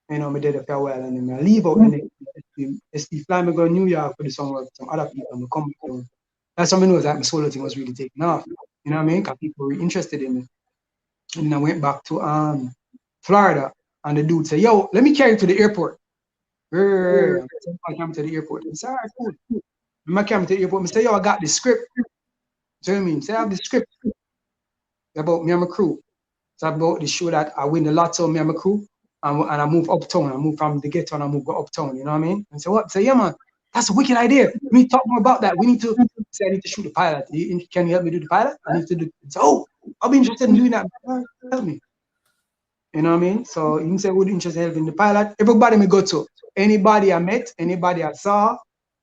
you know, me did a farewell and then I leave out and then SP fly me go to New York for the song with some other people and come back. That's how I know that my solo thing was really taking off. You know what I mean? Because people were interested in it. And then I went back to Florida and the dude said, yo, let me carry you to the airport. I came to the airport. I said, all right, cool. When I came to the airport, I said, yo, I got the script. So I mean, say I have the script about me and my crew. It's about the show that I win the lotto, me and my crew, and I move uptown. I move from the ghetto and I move uptown, you know what I mean? And so what? Say, yeah, man, that's a wicked idea. We need to talk more about that. We need to say, I need to shoot the pilot. Can you help me do the pilot? I need to do it. So, oh, I'll be interested in doing that. Help me. You know what I mean? So you can say, would interested in helping the pilot? Everybody may go to. Anybody I met, anybody I saw,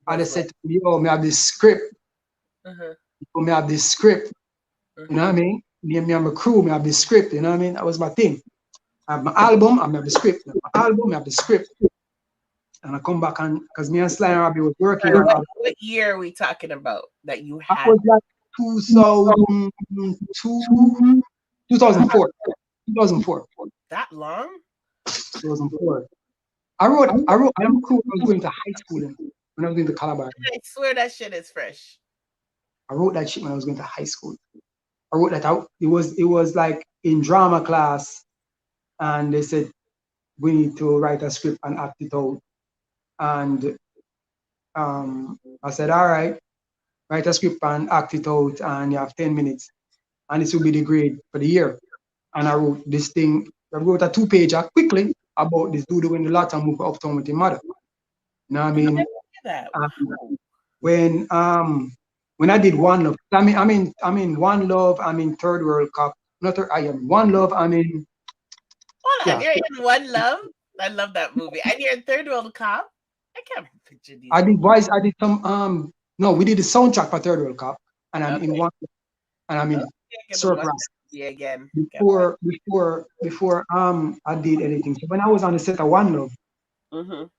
I just said to me, oh, me have this script. Me have this script. You know what I mean? Me and my crew, me have this script. You know what I mean? That was my thing. I have my album, I have the script. My album, I have the script. And I come back and because me and Sly and Robbie was working. What year are we talking about that you had? I was like 2004. 2004. That long? 2004. I wrote I'm cool. I was going to high school when I was going to Calabar. I swear that shit is fresh. I wrote that shit when I was going to high school. I wrote that out. It was like in drama class, and they said we need to write a script and act it out. And I said, all right, write a script and act it out, and you have 10 minutes. And this will be the grade for the year. And I wrote this thing, I wrote a 2-pager quickly about this dude doing the lot and move uptown with his mother. You know what I mean? When I did One Love, I mean One Love, I'm in Third World Cup. I am One Love, I'm in. Hold on, you're in One Love? I love that movie. And you're in Third World Cup? I can't picture these. I did some no, we did the soundtrack for Third World Cup, and I'm in One Love, and I'm in Surprise. Yeah, again. Before I did anything. So when I was on the set of One Love,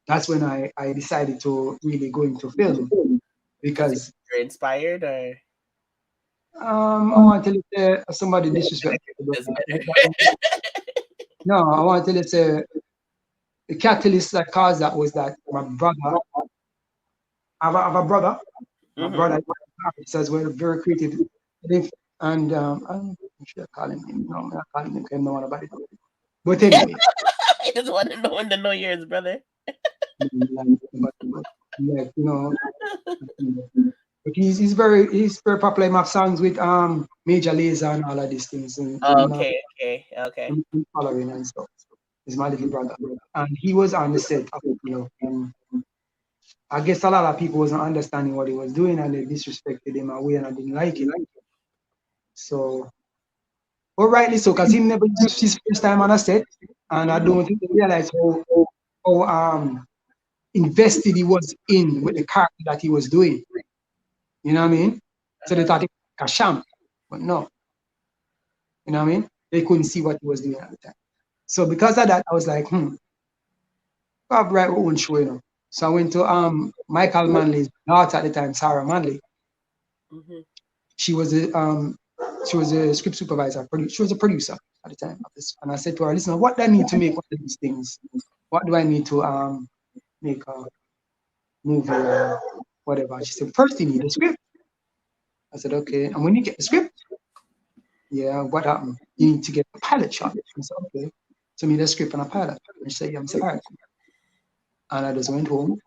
that's when I decided to really go into film, because you're inspired, or I want to tell you somebody disrespectful. No, I want to tell you the catalyst that caused that was that my brother, I have a brother. My brother says we're very creative, and I'm sure I call him. No, I'm not calling him because I know what about it. But anyway, I just want to know when to know yours, brother. Like, you know, but he's very popular. He have songs with Major Lazer and all of these things. And, okay. Following and stuff. He's my little brother, and he was on the set of, you know, and I guess a lot of people wasn't understanding what he was doing, and they disrespected him away, and I didn't like it. So, but rightly so, because he never used his first time on a set, and I don't think they realized how invested he was in with the character that he was doing. You know what I mean? So they thought it was a sham, but no. You know what I mean? They couldn't see what he was doing at the time. So because of that, I was like, I'll write my own show, you know. So I went to Michael Manley's daughter at the time, Sarah Manley. She was a script supervisor. She was a producer at the time. And I said to her, listen, what do I need to make one of these things? What do I need to make a movie or whatever? She said, first you need a script. I said, okay. And when you get the script, yeah, what happened? You need to get a pilot shot. I said, okay. So I need a script and a pilot. And she said, yeah. I said, all right. And I just went home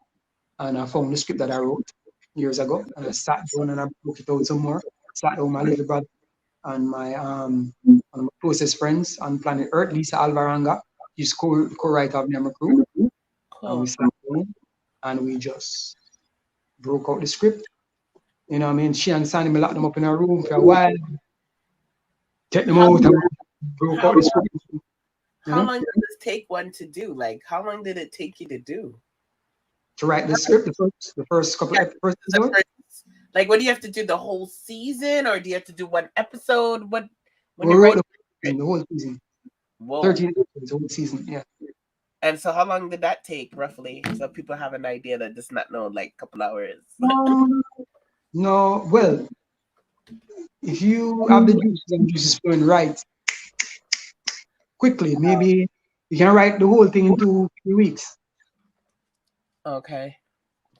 and I found the script that I wrote years ago. And I sat down and I broke it out some more. Sat down with my little brother and my one of my closest friends on planet Earth, Lisa Alvaranga. She's co-writer of M&MG Crew. And we sat down and we just broke out the script. You know what I mean? She and Sandy, me locked them up in a room for a while. Take them out and broke out the script. How long does this take one to do? Like, how long did it take you to do? To write the script, the first couple of episodes? Like, what do you have to do, the whole season, or do you have to do one episode? When we wrote the whole season. Whoa. 13 episodes, the whole season, yeah. And so how long did that take, roughly? So people have an idea that does not know, like, a couple hours. No, well, if you have the juices and juices flowing right, quickly, maybe you can write the whole thing in 2-3 weeks. Okay.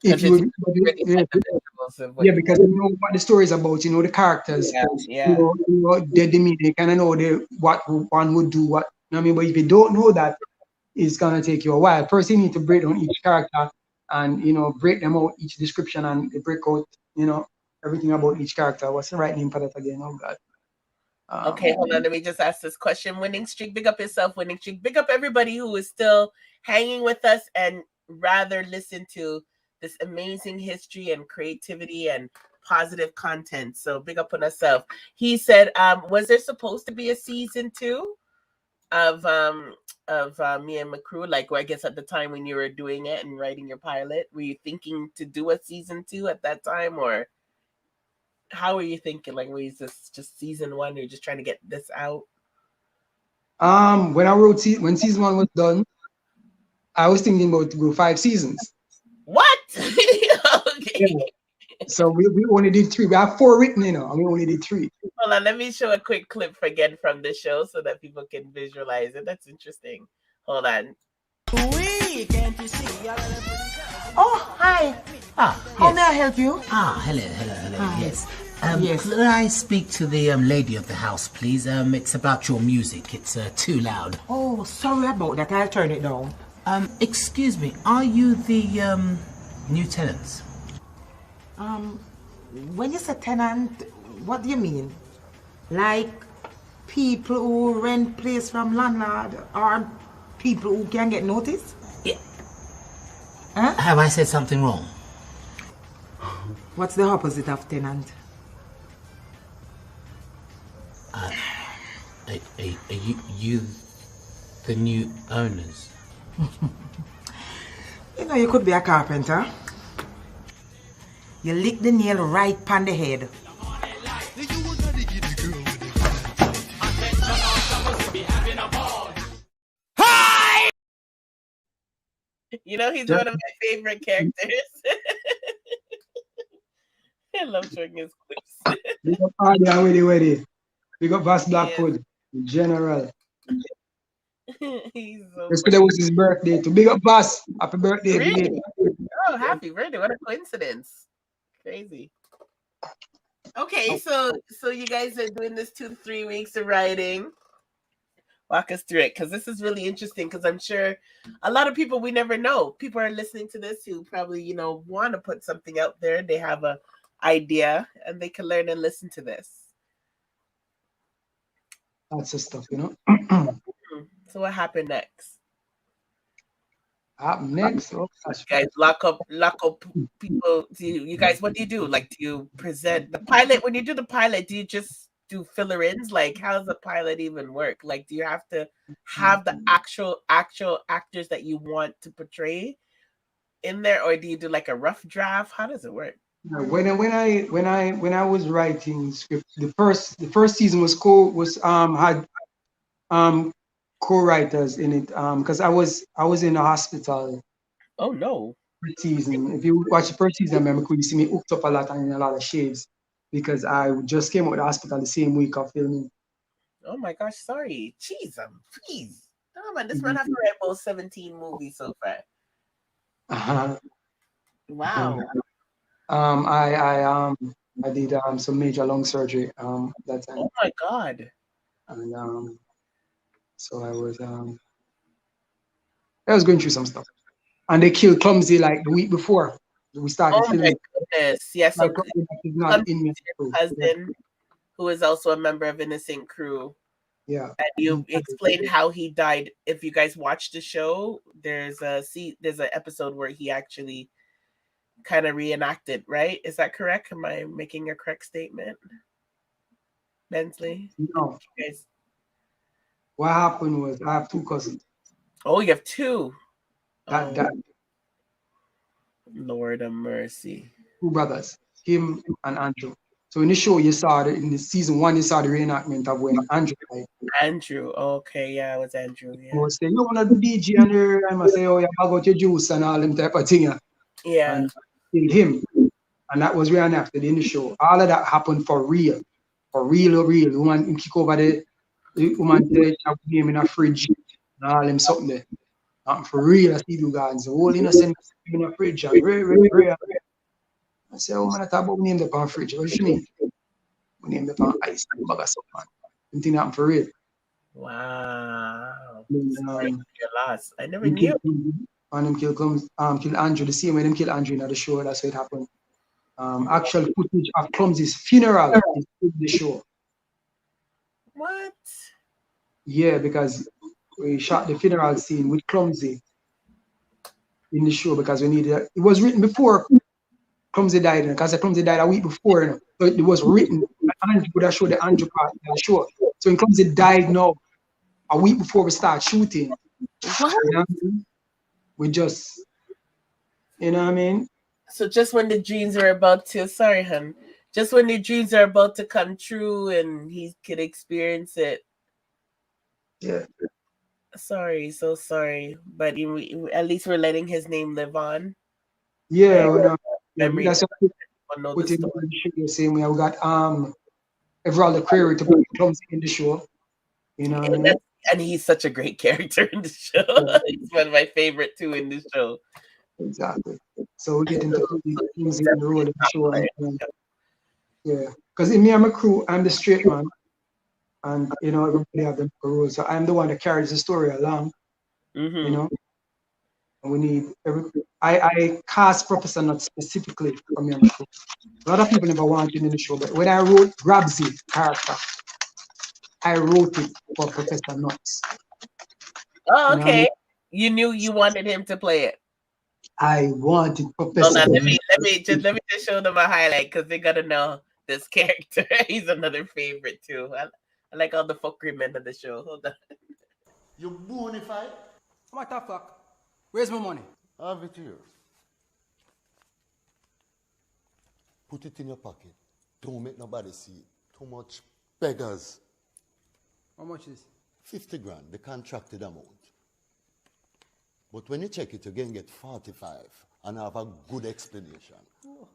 If you, because you know what the story is about, you know the characters, yeah. You know their demeanor, you kind of know what one would do, what, you know what I mean? But if you don't know that, it's gonna take you a while. First, you need to break down each character and, you know, break them out, each description, and break out, you know, everything about each character. What's the right name for that again? Oh God. Okay, hold on. Let me just ask this question. Winning Streak, big up yourself, Winning Streak. Big up everybody who is still hanging with us and rather listen to this amazing history and creativity and positive content. So big up on ourselves. He said, was there supposed to be a season 2 of M&MG Crew? Like, I guess at the time when you were doing it and writing your pilot, were you thinking to do a season 2 at that time, or how were you thinking? Like, was this just season 1? You're just trying to get this out? When I wrote when season 1 was done, I was thinking about to go 5 seasons. What? Okay. Yeah. So we only did 3. We have 4 written, you know, and we only did 3. Hold on, let me show a quick clip again from the show so that people can visualize it. That's interesting. Hold on. Oh, hi. How may I help you? Hello. Hi. Yes. Yes. Could I speak to the lady of the house, please? It's about your music. It's too loud. Oh, sorry about that. I'll turn it down. Excuse me, are you the new tenants? When you say tenant, what do you mean? Like people who rent place from landlord or people who can get notice? Yeah. Huh? Have I said something wrong? What's the opposite of tenant? Are you the new owners? You know, you could be a carpenter. You lick the nail right on the head. You know, he's one of my favorite characters. I love showing his clips. Big up Hardy and Weddy. Big up Vass Blackwood, General. He's so Yesterday was his birthday. To big up Vass. Happy birthday. really? Oh, happy birthday. What a coincidence. Crazy. Okay, so you guys are doing this 2 to 3 weeks of writing. Walk us through it, because this is really interesting, because I'm sure a lot of people we never know. People are listening to this who probably, you know, want to put something out there. They have a idea and they can learn and listen to this. Lots of stuff, you know. So what happened next? Next, oh, guys, lock up people. You guys, what do you do? Like, do you present the pilot? When you do the pilot, do you just do filler-ins? Like, how does the pilot even work? Like, do you have to have the actual actors that you want to portray in there, or do you do like a rough draft? How does it work? When I was writing script, the first season had co-writers in it, because I was in a hospital. Oh no! First season. If you watch the first season, I remember you see me hooked up a lot and in a lot of shades, because I just came out of the hospital the same week of filming. Oh my gosh! Sorry, jeez, please. Oh man, this man has to write about 17 movies so far. Wow. I did some major lung surgery that time. Oh my god. And so I was going through some stuff. And they killed Clumsy like the week before we started filming. Oh my goodness. Yes, yeah, so not in your cousin, who is also a member of Innocent Crew. Yeah. And you explained how he died. If you guys watch the show, there's an episode where he actually kind of reenacted, right? Is that correct? Am I making a correct statement? Bensley? No. Guys. What happened was I have 2 cousins. Oh, you have 2? That Lord of mercy. 2 brothers, him and Andrew. So in the show you saw in the season 1 you saw the reenactment of when Andrew died. Andrew, okay, yeah, it was Andrew. Yeah. I was saying, you wanna do DJ and I must say, oh yeah, I got your juice and all them type of thing. Yeah. And killed him. And that was reenacted in the show. All of that happened for real. For real. The woman kick over the woman there, have him in a fridge and all them something there. For real, I see you guys. The whole innocent in a fridge and rare. I say, oh man, I talk about name the pan fridge. What do you mean? We name the pan ice and bag of stuff, man. Something happened for real. Wow. And, I never knew. And them kill Andrew the same way them kill Andrew in the show. That's how it happened. Actual footage of Clumsy's funeral is in the show. What? Yeah, because we shot the funeral scene with Clumsy in the show because we needed it. It was written before Clumsy died, because Clumsy died a week before, you know? So it was written. Andrew would have showed the Andrew part in the show. So when Clumsy died now, a week before we start shooting, we just, you know what I mean? So just when the dreams are about to, sorry, hun, just when the dreams are about to come true and he could experience it. Yeah. Sorry, so sorry. But at least we're letting his name live on. Yeah, that's what put in the same way. We got Everald the Query to put Clumsy in the show. You know what I mean? And he's such a great character in the show. Yeah. He's one of my favorite too in the show. Exactly. So we get into things in the role of the show. Yeah. Because in me and my crew, I'm the straight man. And, you know, everybody have the roles. So I'm the one that carries the story along. You know? And we need I cast Professor Nut specifically for me on the show. A lot of people never wanted him in the show, but when I wrote Grabsy character, I wrote it for Professor Nuts. Oh, You know what I okay. mean? You knew you wanted him to play it. I wanted Hold Professor. on, let me just show them a highlight because they gotta know this character. He's another favorite too. I like all the fuckery men of the show. Hold on. You bonafide? What the fuck? Where's my money? Have it here. Put it in your pocket. Don't make nobody see it. Too much beggars. How much is? 50 grand, the contracted amount. But when you check it, you can get 45 and have a good explanation. Oh,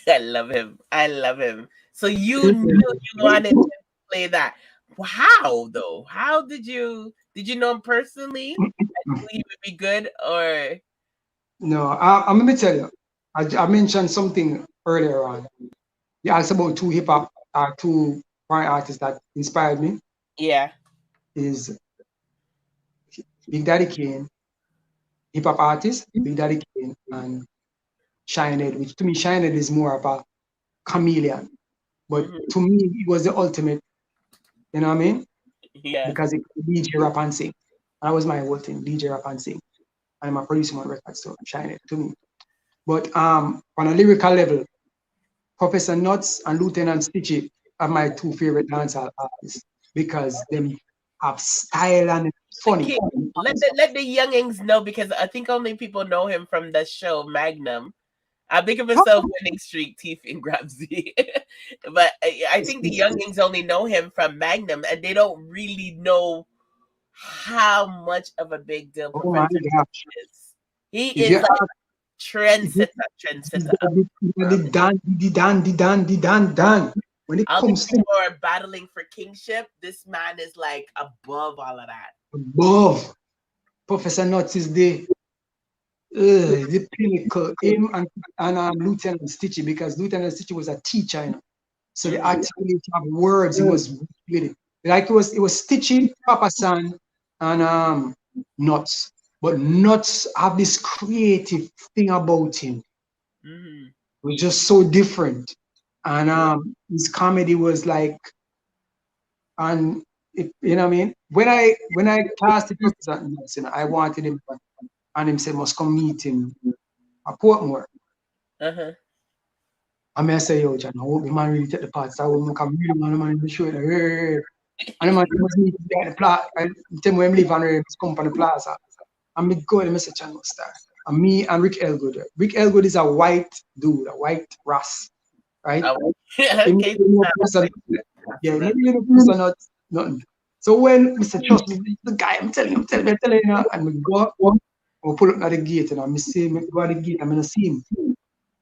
I love him. I love him. So you knew you wanted to play that. How though? How did you know him personally? And knew he would be good, or No, I'm gonna tell you. I mentioned something earlier on. You asked about two hip hop, two foreign artists that inspired me. Yeah. Is Big Daddy Kane, hip hop artist, Big Daddy Kane, and Shinehead, which to me, Shinehead is more of a chameleon. But to me, it was the ultimate, you know what I mean? Yeah. Because it could DJ rap and sing. That was my whole thing, DJ rap and sing. I'm a producer on records, so Shinehead to me. But on a lyrical level, Professor Nuts and Lieutenant Stitchy are my two favorite dancehall artists because them have style and it's funny. Okay. Let the youngings know, because I think only people know him from the show Magnum. I think of himself winning streak, teeth and Grabsy. But I think the youngings only know him from Magnum, and they don't really know how much of a big deal Professor Nuts is. He is like trendsetter. The Dan. When it All comes the people are battling for kingship, this man is like above all of that. above, Professor Nuts is the pinnacle. Him and Lieutenant Stitchy, because Lieutenant Stitchy was a teacher, you know. So the articulate of words, it was really like it was Stitchy, Papa San, and Nuts. But Nuts have this creative thing about him. It was just so different. And his comedy was like, and you know what I mean? When I cast the Professor Nuts, you know, I wanted him, and him said must come meet him at Portmore. I mean, I say, yo, John, I hope the man really take the part. So I will come really man in the show. And the man was meeting at the plaza. I tell him when I leave and he come from the plaza. And me go to Mr. Channel Star. And me and Rick Elgood. Rick Elgood is a white dude, a white ras, right? Maybe nothing. So when Mr. Trust me, the guy, I'm telling you, and we go up, we pull up at the gate, and I see him go at the gate, I'm gonna see him.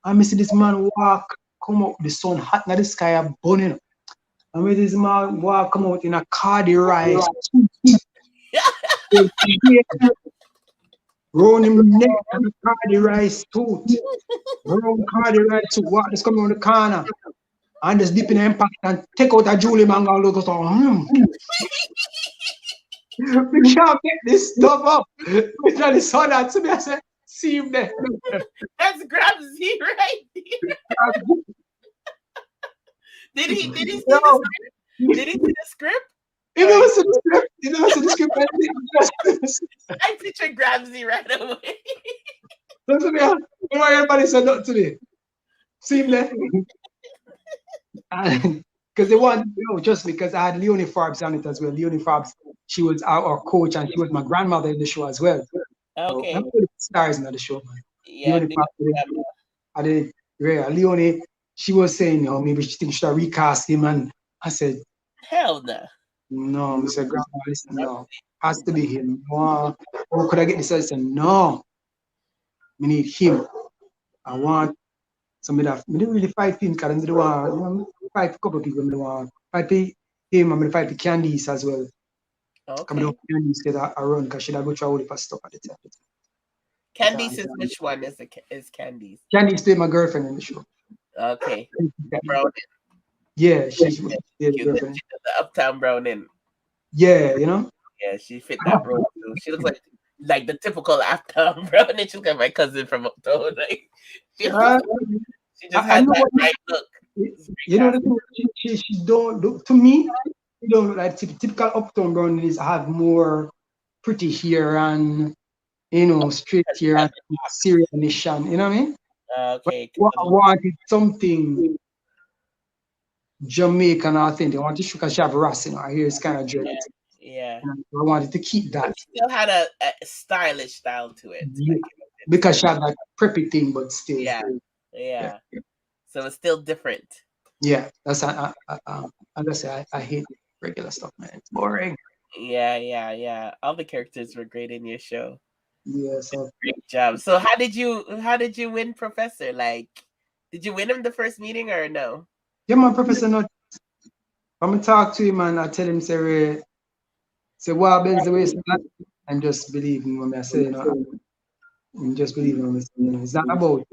And I see this man walk, come out, the sun hot in the sky, are burning. And with this man walk, come out in a cardi rice. Round him neck and a cardi rice tooth. Round cardi rice tooth, walk, just come around the corner. And just dip in the impact and take out a Julie man and look at we can't get this stuff up. We try to saw that to me. I said, see him there. That's Grabsy right there. Did he see the script? Did he see the script? He never said the script. He never said the script. I picture Grabsy right away. Listen to me. You know everybody said that to me. See him there. Because they want, you know, just because I had Leonie Forbes on it as well. Leonie Forbes, she was our coach and she was my grandmother in the show as well. Okay. So I'm putting stars in the show, man. Yeah. Leonie, she was saying, you know, maybe she thinks she should recast him, and I said, hell no. No, Mr. Grandma, listen, no. Has to be him. Or could I get this? I said, no. We need him. I want somebody that we didn't really fight him because I want fight a couple of people. I want fight him. I'm going to fight the Candice as well. Okay. Candice get a run because she don't go through all the stuff at the time. Candice is which one is Candice? Candice played my girlfriend in the show. Okay. Browning. Yeah, she's the Uptown Browning. Yeah, you know. Yeah, she fit that role too. She looks like the typical Uptown, bro. And then she looks like my cousin from Uptown. Like she just had that right look. You know the thing, she don't look, to me, you don't look like typical Uptown brownies have more pretty hair and, you know, straight hair and serious mission, you know what I mean? Okay. But I wanted something Jamaican authentic. I wanted to show because she have Ras, you know, her hair is kind of dreaded. Yeah. I wanted to keep that. It still had a stylish style to it. Yeah. Because she had that preppy thing, but still. Yeah. So it's still different. Yeah, that's I hate regular stuff, man. It's boring. Yeah. All the characters were great in your show. Yeah, so great job. So how did you win Professor? Like, did you win him the first meeting or no? Yeah, my Professor not. I'm gonna talk to him and I tell him say wow, Benzly, and just believe in what I say, you know. And just believe in what I say, you know. It's not about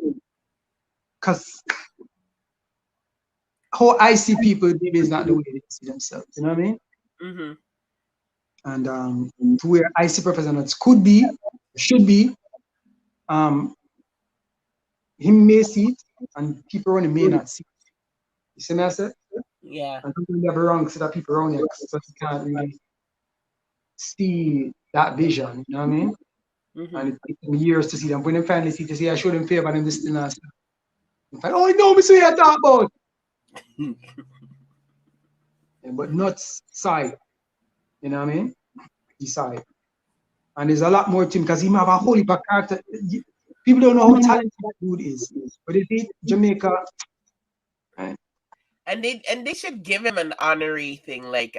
because how I see people is not the way they see themselves. You know what I mean? Mm-hmm. And to where I see Professor Nuts could be, should be, he may see it, and people around him may not see it. You see what I said? Yeah. And sometimes you have a wrong set of people around you, so you can't really see that vision. You know what I mean? Mm-hmm. And it takes them years to see them. When they finally see I showed them favor, and this thing and stuff. Oh, you know me, so you talk about. But Nuts side, you know what I mean? His side. And there's a lot more to him because he have a whole heap of character. People don't know how talented that dude is. But if he Jamaica, right? And they should give him an honorary thing, like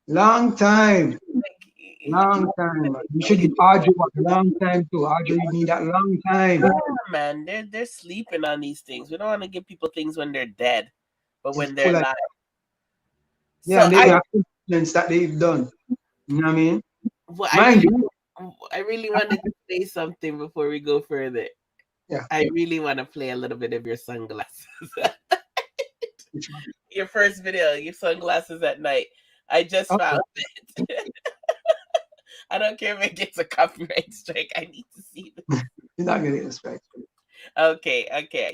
long time. You should give Audrey a long time too. Audrey need that long time. Yeah, man, they're sleeping on these things. We don't want to give people things when they're dead, but when they're alive. Yeah, so and they have influence that they've done. You know what I mean? Well, I really wanted to say something before we go further. Yeah. I really want to play a little bit of your sunglasses. Your first video, your sunglasses at night. I just found it. I don't care if it gets a copyright strike. I need to see this. You're not gonna get a strike. Okay.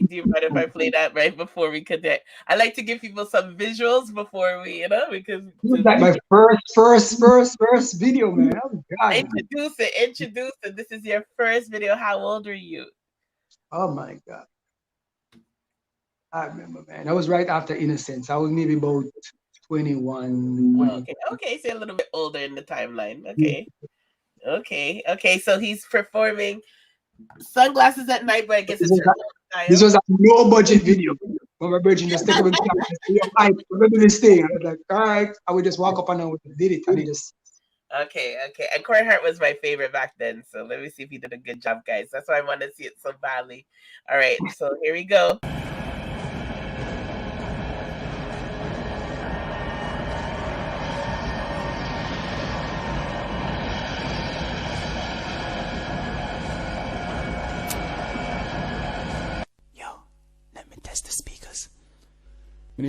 Do you mind if I play that right before we connect? I like to give people some visuals before we, because this is like my first video, man. Oh, God. Introduce it. This is your first video. How old are you? Oh my God. I remember, man. That was right after Innocence. I was maybe about 21. Okay, so a little bit older in the timeline. Okay. So he's performing Sunglasses at Night, but I guess it's this was a no budget video. When my virgin just take over I remember this thing. I was like, all right, I would just walk up and I did it. And he just Okay. And Corey Hart was my favorite back then. So let me see if he did a good job, guys. That's why I want to see it so badly. All right, so here we go. Test the speakers.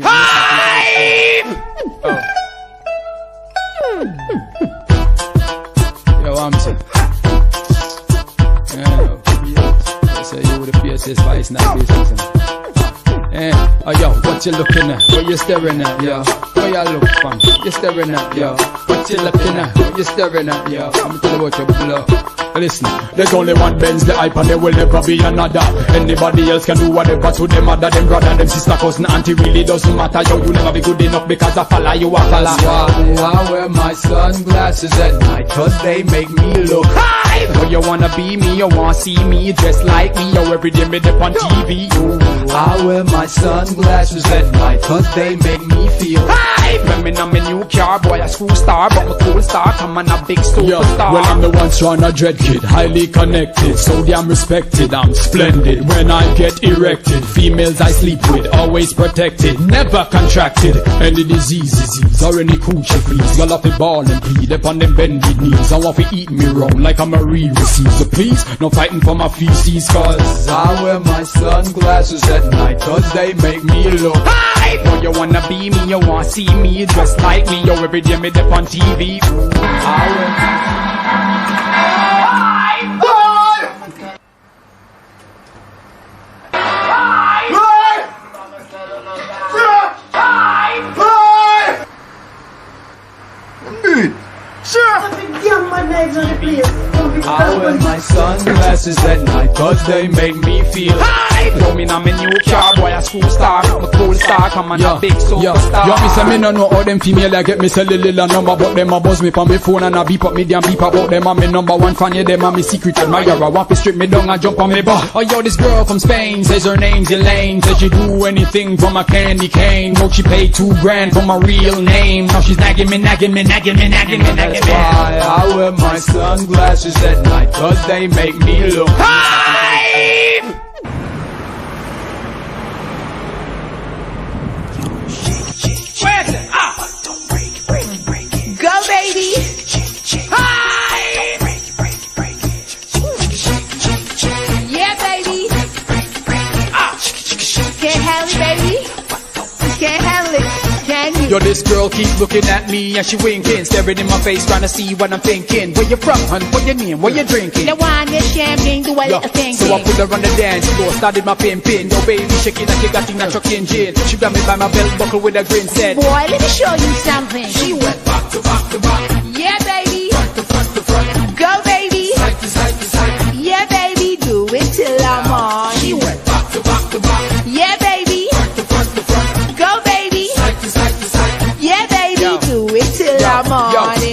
Hi! Yo, I'm saying. You say you with the PSS vice now, yo, what you looking at? What you staring at, yo? Where you look from? You staring at, yo? What you looking at? What you staring at, yo? I'm tell you about your blood. Listen, there's only one Benzly hype and there will never be another. Anybody else can do whatever to them mother, them brother, them sister, cousin, auntie, really doesn't matter. Yo, you never be good enough because I follow you a fella. I wear my sunglasses at night cause they make me look high. Well, you wanna be me, you wanna see me dressed like me. Yo, every day me dip on TV. I wear my sunglasses at night cause they make me feel high. When me on my new car, boy, a school star, but my cool star, come on a big superstar. Well, I'm the one trying to dread kid, highly connected, so damn respected. I'm splendid when I get erected. Females I sleep with, always protected, never contracted any disease or any coochie fleas. Y'all have to ball and plead upon them bended knees. I want to eat me wrong like I'm a real receiver. So please, no fighting for my feces, cause I wear my sunglasses at night cause they make me look high. Well, you wanna be me, you want see me just like me. Yo, every day me dip on TV. I wear my sunglasses at night, cause they make me feel high. Throw me on my new car, boy, a school star. I'm a cool star, come on, a big superstar. Yo, me say me no know how them female like get me say little number, but them a buzz me on my phone and a beep up me damn beep about them. I'm me number one fan, yeah, them a me secret admirer. Want to strip me down and jump on me bar. Oh, yo, this girl from Spain says her name's Elaine. Says she do anything from a candy cane. No, she paid $2,000 for my real name. Now she's nagging me. That's why I wear my sunglasses at night, cause they make me look high. Go, baby. Hi. Yeah, baby. Can't handle it, baby. Can't handle it. Can you? Yo, this girl keep looking at me and she winking, staring in my face, trying to see what I'm thinking. Where you from, hun? What your name? What you drinking? The wine, the champagne, do a little thing. So I put her on the dance floor, started my pimping. Yo, baby, shaking like you got in a truck engine. She got me by my belt buckle with a grin, said, boy, let me show you something. She went back to back to back. Yeah, baby. Front to front to front. Go, baby. Side to side to side. Yeah, baby, do it till I'm on. She went back to back to back. Yeah, baby. Front to front to front. Go, baby. Side to side to side. Yeah, baby, do it till I'm on.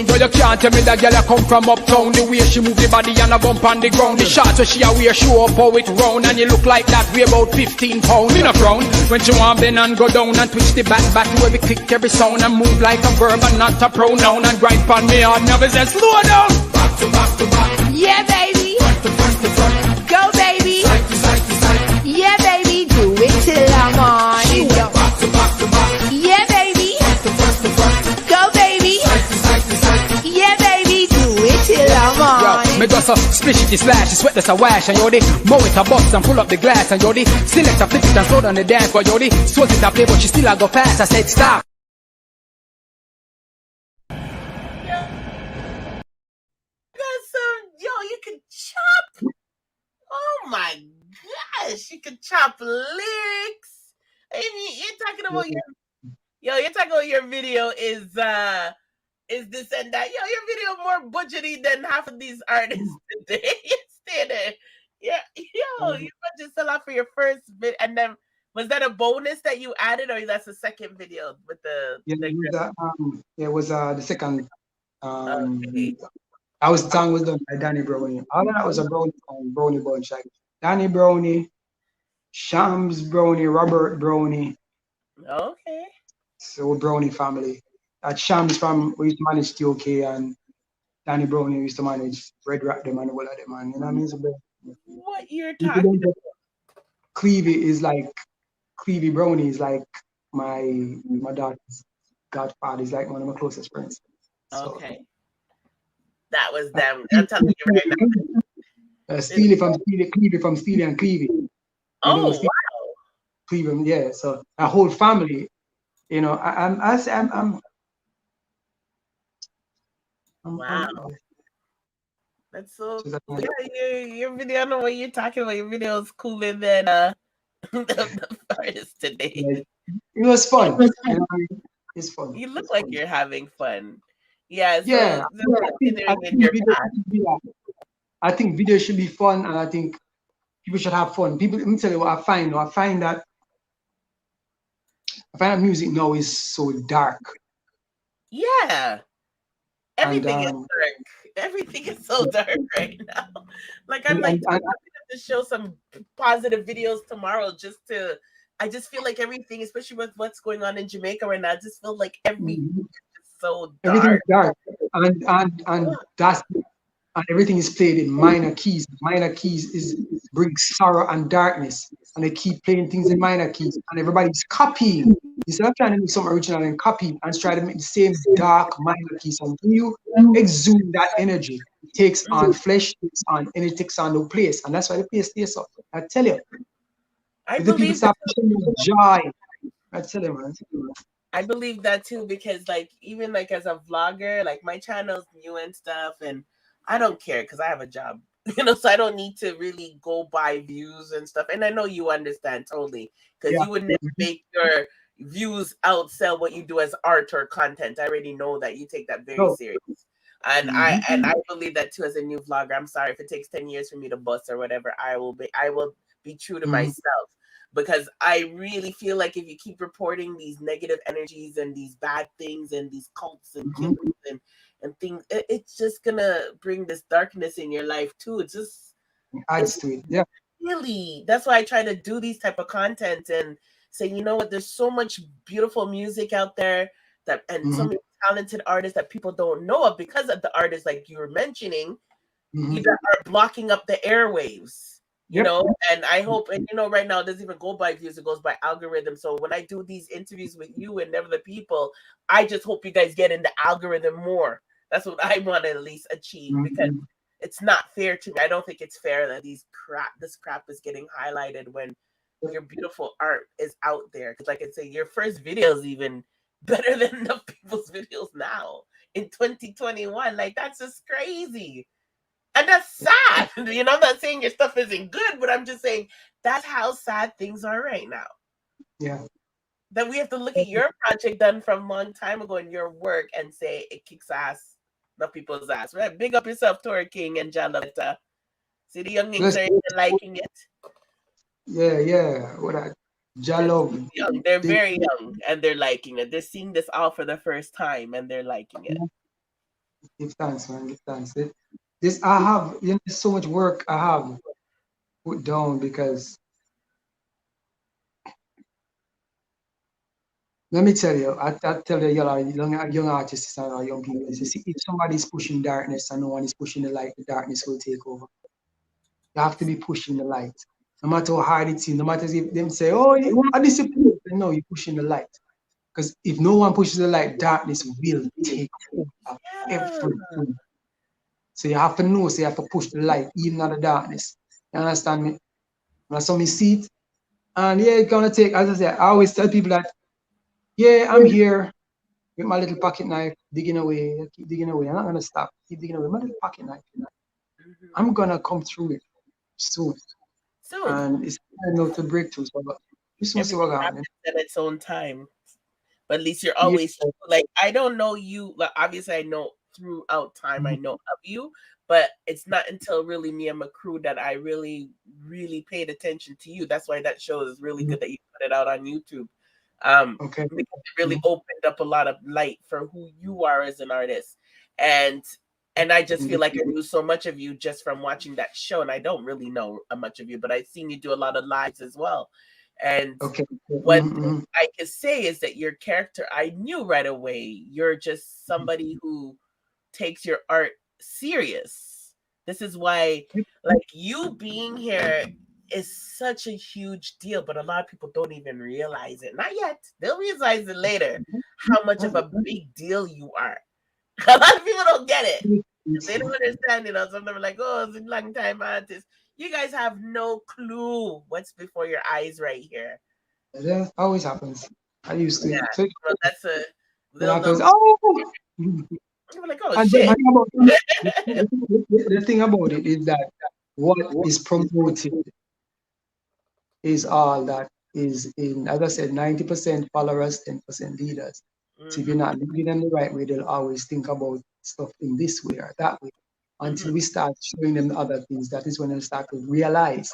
No, you can't tell me that girl I come from uptown. The way she move the body and a bump on the ground. The shots where she a wear show up how it round. And you look like that weigh about 15 pounds. In a frown when she want bend and go down and twitch the back to every click, every sound. And move like a verb and not a pronoun. And grind on me hard, never says slow down. Back to back to back. Yeah, baby. Front to front to front. Go, baby. Side to side to side. Yeah, baby, do it till I'm on. She went back to back to back. Yeah, baby. Front to front to front. Go, baby. Side to side to side. Yeah, baby, do it till I'm on. Yo, me just a splish it, slash, sweat that's a wash. And yo, they mow it a box and pull up the glass. And yo, they select a flip it and slow down the dance. But yo, they sweat it a play, but she still a go fast. I said stop. You can chop. Oh my gosh, you can chop lyrics. And you're talking about you're talking about your video is this and that. Yo, your video more budgety than half of these artists today. Stay there. Yeah, you budget a lot for your first bit, and then was that a bonus that you added, or that's the second video with the? Yeah, it was the second. Okay. Our song was done by Danny Brownie. All of that was a Brownie bunch. Like Danny Brownie, Shams Brownie, Robert Brownie. Okay. So Brownie family. At Shams we used to manage TOK, and Danny Brownie used to manage Red Rat them and all of them. And you know what I mean? So what you're talking about? Clevie Brownie is like my daughter's godfather. He's like one of my closest friends. So, okay. That was them. I'm telling you right now. Steely from Steely and Clevie. Oh, wow. Cleveland, yeah. So a whole family, you know. I'm wow. That's so. Yeah, your video. I don't know what you're talking about. Your video is cooler than the artist today. It was fun. It's fun. You look like you're having fun. Yeah. So I think video should be fun, and I think people should have fun. Let me tell you what I find. I find that music now is so dark. Yeah. Everything is dark. Everything is so dark right now. Like I'm like, I have to show some positive videos tomorrow I just feel like everything, especially with what's going on in Jamaica right now, I just feel like everything is so dark. Everything is dark. And that's and everything is played in minor keys. Minor keys brings sorrow and darkness. And they keep playing things in minor keys. And everybody's copying. Instead of trying to make something original and copy and try to make the same dark minor keys. And when you exude that energy, it takes on flesh, takes on energy, takes on the place. And that's why the place stays up. I tell you. The people start pushing joy. I tell you, man. I believe that too, because like even like as a vlogger, like my channel's new and stuff, and I don't care because I have a job, so I don't need to really go by views and stuff. And I know you understand totally, because Yeah. you would never make your views outsell what you do as art or content. I already know that you take that very No. serious. And I believe that too as a new vlogger. I'm sorry if it takes 10 years for me to bust or whatever. I will be true to myself, because I really feel like if you keep reporting these negative energies and these bad things and these cults and killings and things, it's just gonna bring this darkness in your life too. It's just Adds to it. Yeah. really, that's why I try to do these type of content and say, you know what, there's so much beautiful music out there that and so many talented artists that people don't know of because of the artists like you were mentioning, either are blocking up the airwaves, and I hope, and right now it doesn't even go by views, it goes by algorithm. So when I do these interviews with you and other people, I just hope you guys get in the algorithm more. That's what I want to at least achieve, because it's not fair to me. I don't think it's fair that this crap is getting highlighted when your beautiful art is out there. Because like I say, your first video is even better than enough people's videos now in 2021. Like, that's just crazy. And that's sad. I'm not saying your stuff isn't good, but I'm just saying that's how sad things are right now. Yeah. That we have to look at your project done from a long time ago and your work and say it kicks ass, not people's ass. Right? Big up yourself, Tori King and Jalata. See the youngins are even liking it. Yeah. What I Jalove. They're very young and they're liking it. They're seeing this all for the first time and they're liking it. Give thanks, man. Give thanks. This I have, so much work I have put down, because let me tell you, I tell you, young artists and young people, see, if somebody's pushing darkness and no one is pushing the light, the darkness will take over. You have to be pushing the light. No matter how hard it is, no matter if them say, oh, I disapprove. No, you're pushing the light. Because if no one pushes the light, darkness will take over everything. So you have to know, so you have to push the light, even in the darkness. You understand me? And so me see it. And yeah, it's gonna take, as I said, I always tell people that, yeah, I'm here with my little pocket knife, digging away, keep digging away. I'm not gonna stop, keep digging away. My little pocket knife. I'm gonna come through it soon. And it's time to break through. So this will see what happens at its own time. But at least you're always like, I don't know you. Like, obviously, I know throughout time I know of you, but it's not until really me and my crew that I really, really paid attention to you. That's why that show is really good that you put it out on YouTube. Because it really opened up a lot of light for who you are as an artist, and I just feel like I knew so much of you just from watching that show, and I don't really know much of you, but I've seen you do a lot of lives as well. And what I can say is that your character, I knew right away, you're just somebody who takes your art serious. This is why, like, you being here is such a huge deal, but a lot of people don't even realize it. Not yet. They'll realize it later, how much of a big deal you are. A lot of people don't get it. They don't understand, Some of them are like, oh, it's a long time artist. You guys have no clue what's before your eyes right here. That always happens. I used to. Yeah, So that's a little happens. Oh! You're like, oh, And shit. The thing about it is that what is promoted is all that is in, as I said, 90% followers, 10% leaders. So if you're not leading them the right way, they'll always think about stuff in this way or that way. Until we start showing them the other things, that is when they'll start to realize.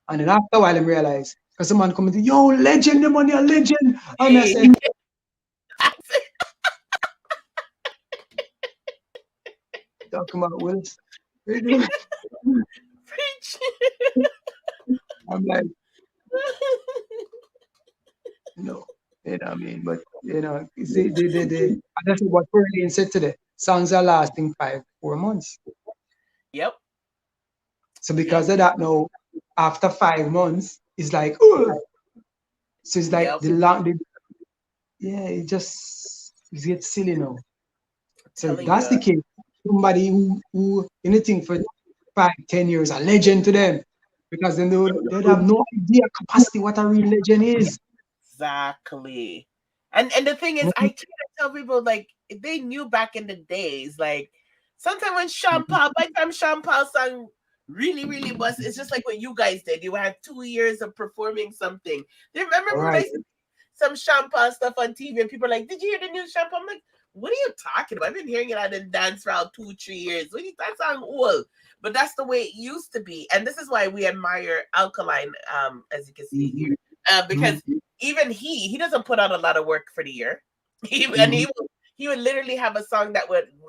And then after a while, they realize, because someone comes to, yo, legend, the money, a legend. And I said, talking about Willis. I'm like, no, you know what I mean? But, see, that's what Perlene said today. Songs are lasting 4 months. Yep. So because of that now, after 5 months, it's like, oh. So it's like it just gets silly now. So that's the case. Somebody who anything for 5-10 years, a legend to them. Because they have no idea capacity what a real legend is. Exactly. And the thing is, I try to tell people, like, if they knew back in the days, like, sometimes when Sean Paul, by the time Sean Paul song really, really was, it's just like what you guys did. You had 2 years of performing something. Do you remember when I said some Sean Paul stuff on TV and people are like, did you hear the new Sean Paul? I'm like, what are you talking about? I've been hearing it out in dance for about 2-3 years. That song old. But that's the way it used to be. And this is why we admire Alkaline, as you can see here. Because even he doesn't put out a lot of work for the year. He would literally have a song that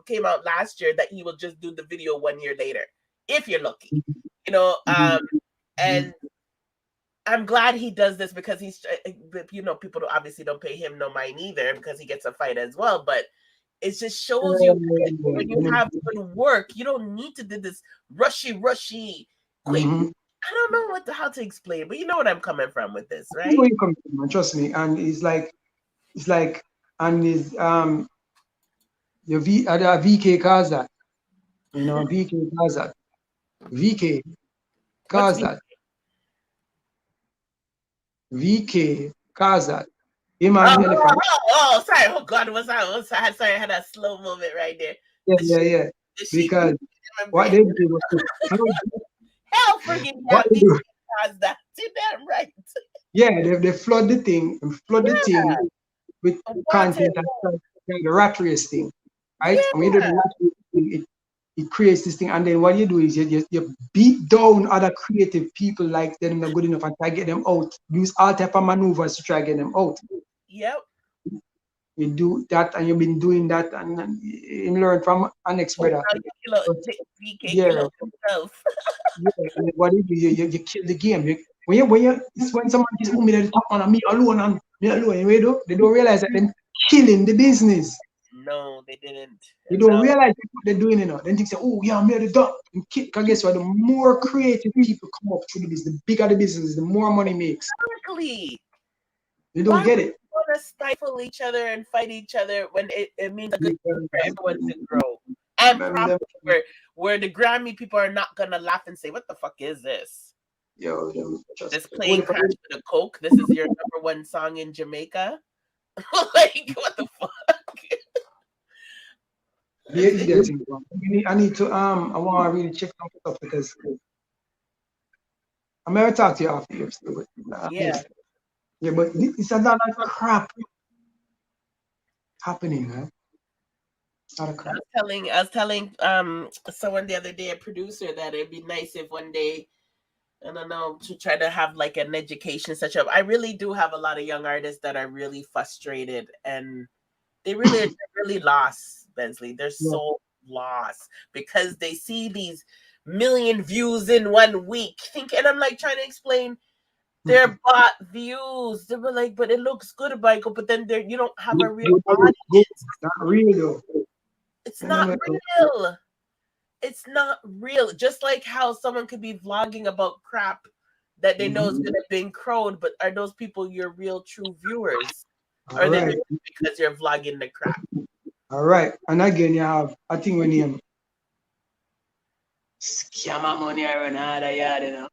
came out last year that he will just do the video 1 year later, if you're lucky. You know, and I'm glad he does this because he's, you know, people obviously don't pay him no mind either because he gets a fight as well. But it just shows you when you have good work, you don't need to do this rushy, quick. I don't know how to explain, but you know what I'm coming from with this, right? Where you coming from, trust me. And it's like, and is your VK Kazat, you know, VK Kazat, VK Kazat. VK Kazat. Oh, sorry. Oh God, sorry, I had a slow moment right there. Yeah. Because what they do was hell forgive me. VK Kazat. See that right? Yeah, they flood the thing with content and the rat race thing, right? And when you do the rat race thing, it creates this thing, and then what you do is you beat down other creative people like them not good enough and try to get them out. Use all type of maneuvers to try to get them out. Yep. You do that, and you've been doing that, and you learn from an ex-brother. Yeah. What you do, you kill the game. When someone just put me at the top and me alone, they don't realize that they're killing the business. No, they didn't. You don't realize what they're doing, you know. Then they say, oh, yeah, I'm here to do. Because guess what? The more creative people come up through the business, the bigger the business, the more money makes. Exactly. You don't get it. We want to stifle each other and fight each other when it means a good thing for everyone to grow. And probably where the Grammy people are not going to laugh and say, what the fuck is this? Yo, this plane crash with a Coke. This is your #1 song in Jamaica. Like, what the fuck? I need to I want to really check some stuff because I'm gonna talk to you after you. Yeah, but it's a lot of crap happening, man. A lot of crap. I was telling someone the other day, a producer, that it'd be nice if one day, I don't know, to try to have like an education such up. I really do have a lot of young artists that are really frustrated and they really are really lost, Bensley. They're so lost because they see these million views in 1 week. And I'm like trying to explain they're bought views. They were like, but it looks good, Michael, but then you don't have a real audience. It's not real though. It's not real. It's not real. Just like how someone could be vlogging about crap that they know is going to be crowed, but are those people your real true viewers? Or they do it because you're vlogging the crap? All right. And again, you have, I think when you scammer money around all the yard, you know.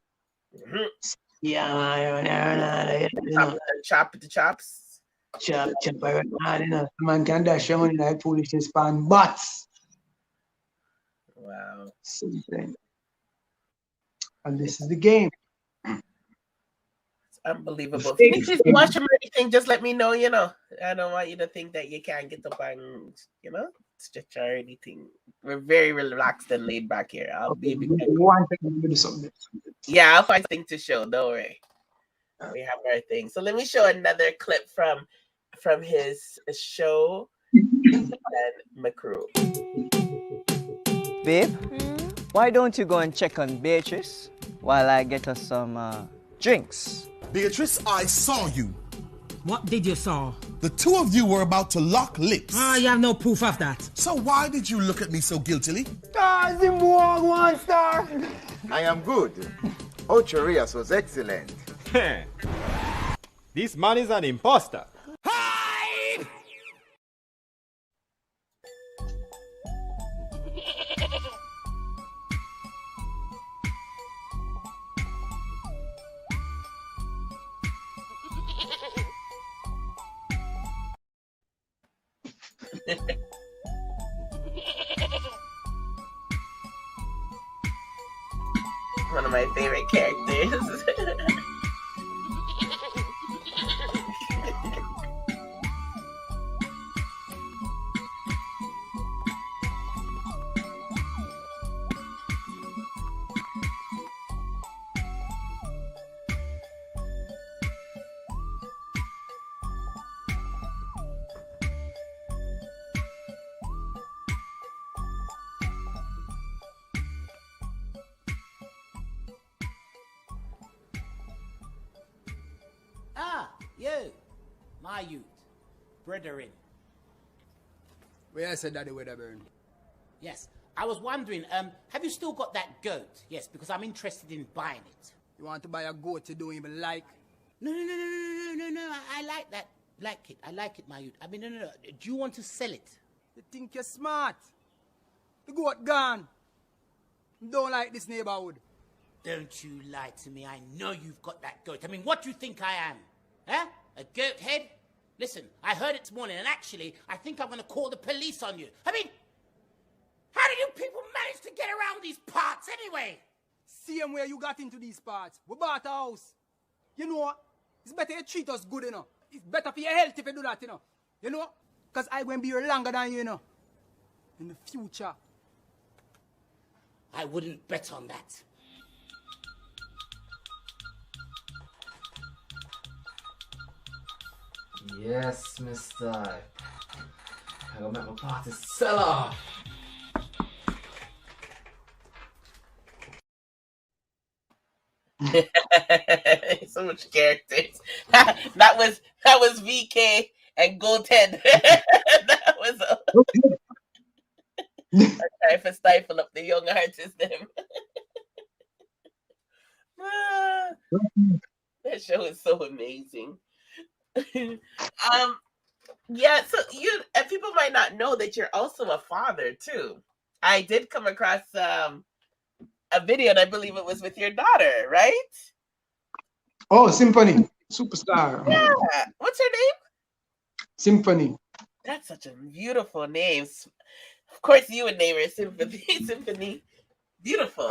Scammer around all the yard, you know. Chop the chops. Chop around all, you know. Man can dash your money like foolishness span bots. Wow. Something. And this is the game. It's unbelievable. If you just watch them or anything, just let me know, you know. I don't want you to think that you can't get up and, you know, stretch or anything. We're very relaxed and laid back here. I'll find something to show, don't worry. We have our thing. So let me show another clip from his show and McCrew. Babe, why don't you go and check on Beatrice while I get us some drinks? Beatrice, I saw you. What did you saw? The two of you were about to lock lips. You have no proof of that. So why did you look at me so guiltily? One star. I am good. Ocherias was excellent. This man is an imposter. One of my favorite characters. You, my youth, brethren. Where I said Daddy Wedderburn. Yes, I was wondering, have you still got that goat? Yes, because I'm interested in buying it. You want to buy a goat you don't even like? No, I like that. I like it, my youth. I mean, no. Do you want to sell it? You think you're smart? The goat gone. Don't like this neighborhood. Don't you lie to me. I know you've got that goat. I mean, what do you think I am? Huh? A goat head? Listen, I heard it this morning, and actually, I think I'm going to call the police on you. I mean, how do you people manage to get around these parts anyway? Same way you got into these parts. We bought a house. You know what? It's better you treat us good, you know. It's better for your health if you do that, you know. You know? Because I'm going to be here longer than you know. In the future. I wouldn't bet on that. Yes, mister. I gotta make my party sell off. So much characters. that was VK and Goathead. That was I try to stifle up the young artists them. That show is so amazing. Yeah, so people might not know that you're also a father too. I did come across a video, and I believe it was with your daughter, right? Oh, Symphony, superstar. Yeah. What's her name? Symphony. That's such a beautiful name. Of course, you would name her Symphony. Symphony. Beautiful.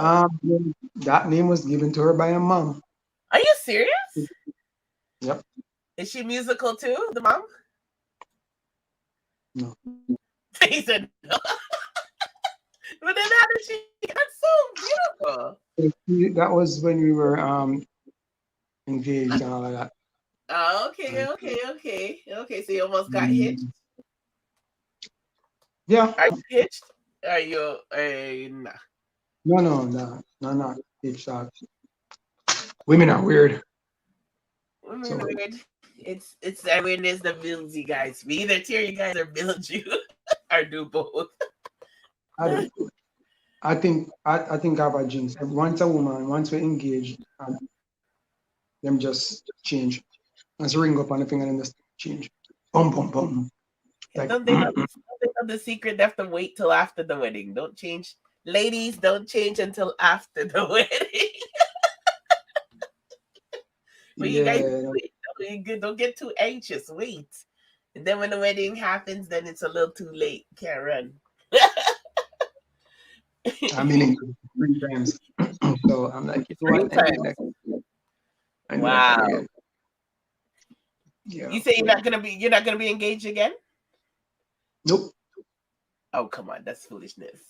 That name was given to her by her mom. Are you serious? Yep. Is she musical too, the mom? No. He said no. But then how did she? That's so beautiful. That was when we were engaged and all of that. Oh, okay. So you almost got hitched. Yeah. Are you hitched? Are you? Nah. No, not hitched. Women are weird. Women are weird. It's that weirdness that builds you guys. We either tear you guys or build you, or do both. I think I have a jinx. Once we engage, them just change. As ring up on the finger and just change. Boom. Like, don't they know the secret? They have to wait till after the wedding. Don't change. Ladies, don't change until after the wedding. But you guys wait. Don't get too anxious. Wait. And then when the wedding happens, then it's a little too late. Can't run. I mean, 3 times. So I'm like, 3 times. Wow. Yeah. You say you're not gonna be engaged again? Nope. Oh, come on, that's foolishness.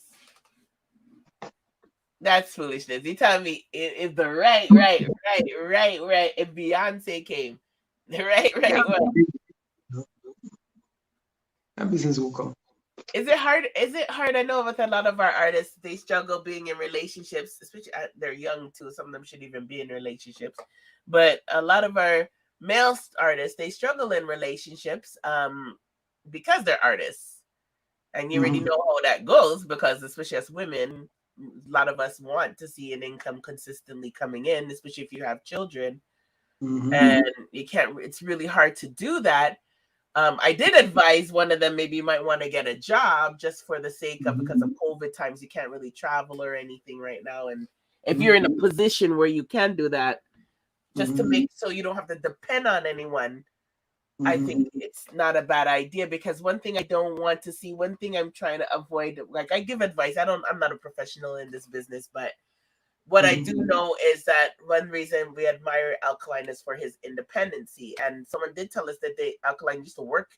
That's foolishness. You tell me if the right. If Beyonce came, the right. That business will come. Is it hard? I know with a lot of our artists, they struggle being in relationships, especially they're young too. Some of them shouldn't even be in relationships. But a lot of our male artists, they struggle in relationships because they're artists. And you already know how that goes, because especially as women, a lot of us want to see an income consistently coming in, especially if you have children. And you can't, it's really hard to do that. I did advise one of them, maybe you might want to get a job just for the sake of, because of COVID times, you can't really travel or anything right now. And if you're in a position where you can do that, just to make so you don't have to depend on anyone, I think it's not a bad idea, because one thing I don't want to see, one thing I'm trying to avoid, like I give advice. I'm not a professional in this business, but what I do know is that one reason we admire Alkaline is for his independency. And someone did tell us that Alkaline used to work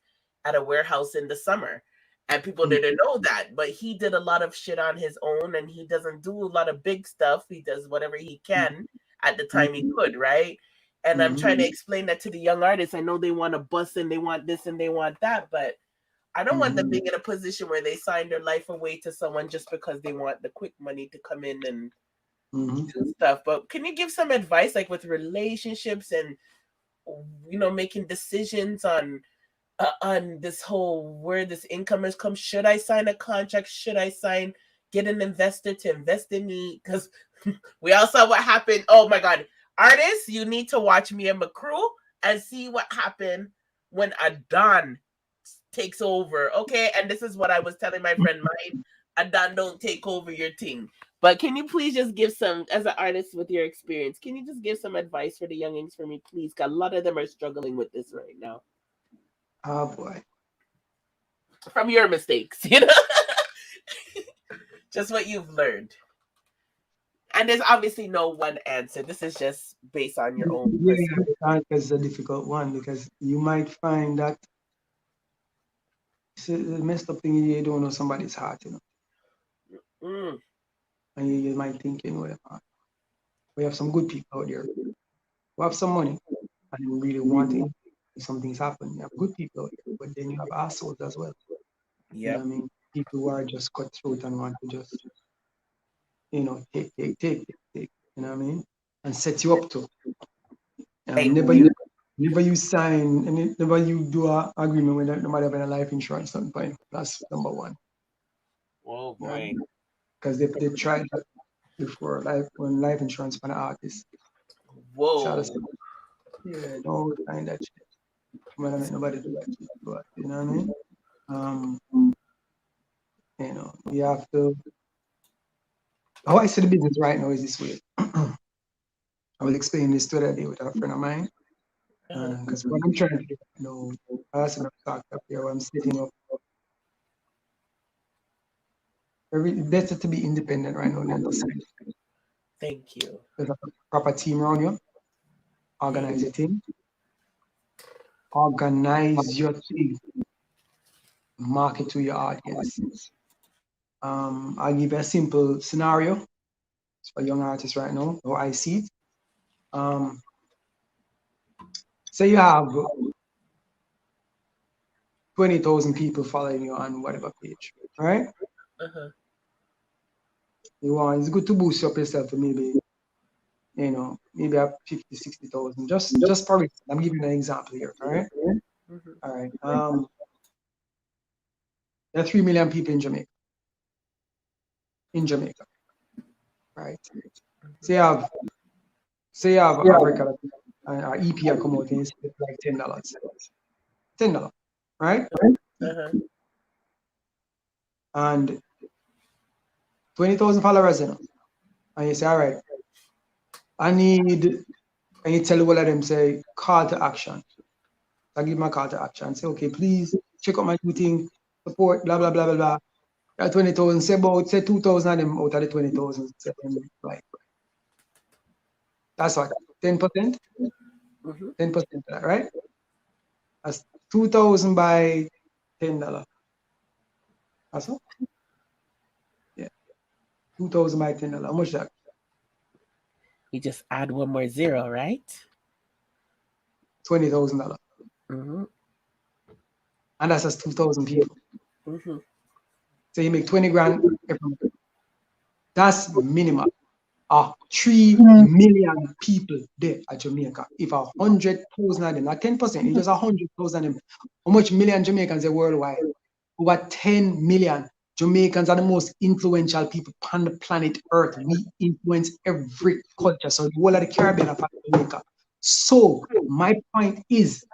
at a warehouse in the summer, and people didn't know that. But he did a lot of shit on his own, and he doesn't do a lot of big stuff. He does whatever he can at the time he could, right? And I'm trying to explain that to the young artists. I know they want a bus and they want this and they want that, but I don't want them being in a position where they sign their life away to someone just because they want the quick money to come in and do stuff. But can you give some advice, like with relationships and, you know, making decisions on this whole, where this income has come? Should I sign a contract? Should I get an investor to invest in me? Because we all saw what happened. Oh my God. Artists, you need to watch me and my crew and see what happened when a Don takes over. Okay. And this is what I was telling my friend mine. A Don don't take over your thing. But can you please just give some, as an artist with your experience, can you just give some advice for the youngins for me, please? Because a lot of them are struggling with this right now. Oh boy. From your mistakes, you know? Just what you've learned. And there's obviously no one answer. This is just based on your own. Yeah, it's a difficult one, because you might find that it's a messed up thing. You don't know somebody's heart, you know. And you might think, you know, we have some good people out there who have some money and really wanting something's happening. You have good people out there, but then you have assholes as well. You know what I mean? People who are just cutthroat and want to just, you know, take, you know what I mean? And set you up to. Never you sign, and never you do an agreement with nobody having a life insurance at some point. That's number one. Whoa, boy. Because they tried that before, when life insurance for an artist. Whoa. Yeah, don't sign that shit. I'm gonna make nobody do that shit, but you know what I mean? You know, you have to. How I see the business right now is this way. I was explaining this the other day with a friend of mine. Because what I'm trying to do, you know, I also talked up here, I'm setting up. It's better to be independent right now than to sign. Thank you. There's a proper team around you. Organize your team. Organize your team. Market to your audience. I'll give you a simple scenario for young artists right now, how I see it. Say you have 20,000 people following you on whatever page, right? It's good to boost up yourself to maybe, you know, maybe have 50, 60,000. Just for it. I'm giving you an example here, all right? All right. There are 3 million people in Jamaica. Right? Say you have Africa, our EP come out and it's like $10. $10, right? And 20,000 followers, you know. And you say, all right, and you tell all of them, say, call to action. I give my call to action. Say, okay, please check out my new thing, support, blah, blah, blah, blah, blah. 20,000, say 2,000 of them out of the 20,000. Like, that's what, 10%? 10% of that, right? That's 2,000 by $10. That's all? Yeah. 2,000 by $10. How much that? We just add one more zero, right? $20,000. And that's just 2,000 people. So you make 20 grand every month. That's minimal. 3 million people there at Jamaica. If 100,000 of them, not 10%, it's just 100,000 of them. How much million Jamaicans are worldwide? Over 10 million. Jamaicans are the most influential people on the planet Earth. We influence every culture. So the whole of the Caribbean are part of Jamaica. So my point is,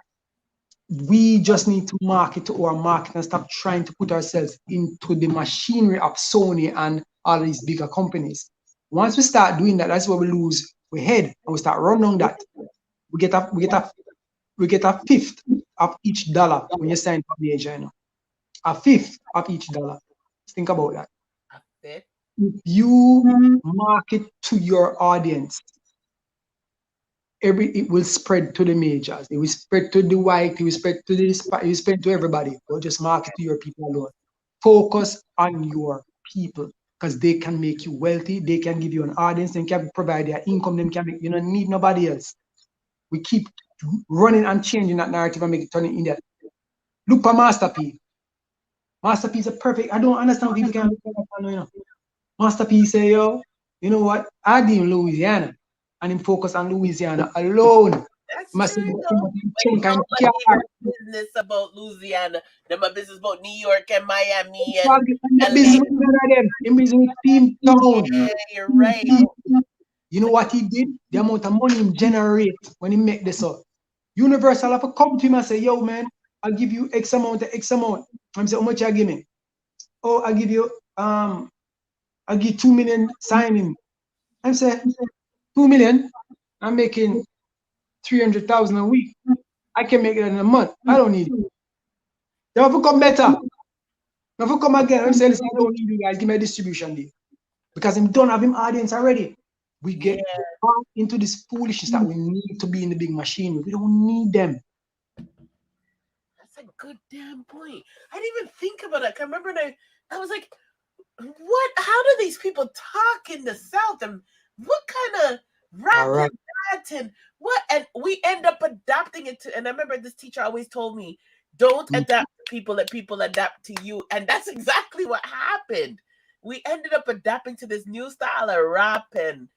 we just need to market to our market and stop trying to put ourselves into the machinery of Sony and all these bigger companies. Once we start doing that, that's where we lose. We head and we start running on that. We get a fifth of each dollar when you sign for major, you know. A fifth of each dollar. Think about that. If you market to your audience, it will spread to the majors, it will spread to the white, it will spread to this, it will spread to everybody. Don't just market to your people alone. Focus on your people because they can make you wealthy, they can give you an audience, they can provide their income, they can make, you don't need nobody else. We keep running and changing that narrative and make it turn it in there. Look for Master P. Master P is a perfect, I don't understand people can't look for that, you know. Master P say, yo, you know what? I did in Louisiana and him focus on Louisiana alone. That's true, though. Business about Louisiana, them a business about New York and Miami and business with Team Town. Yeah, you're right. You know what he did? The amount of money he generate when he make this up. Universal have to come to him and say, yo, man, I'll give you X amount to X amount. I'm saying, how much you give me? Oh, I'll give you I'll give 2 million signing. I'm saying 2 million. I'm making 300,000 a week. I can make it in a month. I don't need it. They have to come better. They have to come again. I'm saying, I don't need you guys. Give me a distribution deal. Because I'm done having audience already. We get into this foolishness that we need to be in the big machine. We don't need them. That's a good damn point. I didn't even think about it. I remember I was like, what? How do these people talk in the South? And what kind of rap is that? And what? And we end up adapting it to. And I remember this teacher always told me, "Don't adapt to people. Let people adapt to you." And that's exactly what happened. We ended up adapting to this new style of rap, and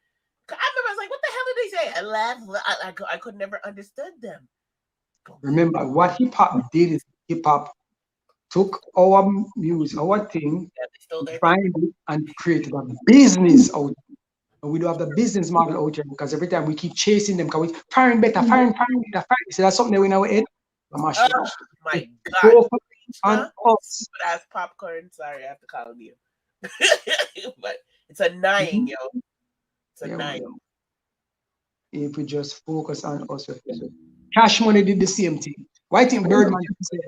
I remember I was like, "What the hell did they say?" I laughed. I could never understand them. Remember what hip hop did is hip hop took our music, our thing, find it and created a business out there. And we don't have the business model out there because every time we keep chasing them, because we firing better, firing better. So that's something that we know it. Oh my God. On us. But as popcorn, sorry, I have to call you. But it's a 9, yo. It's a 9. If we just focus on us. Cash Money did the same thing. Why think Birdman said,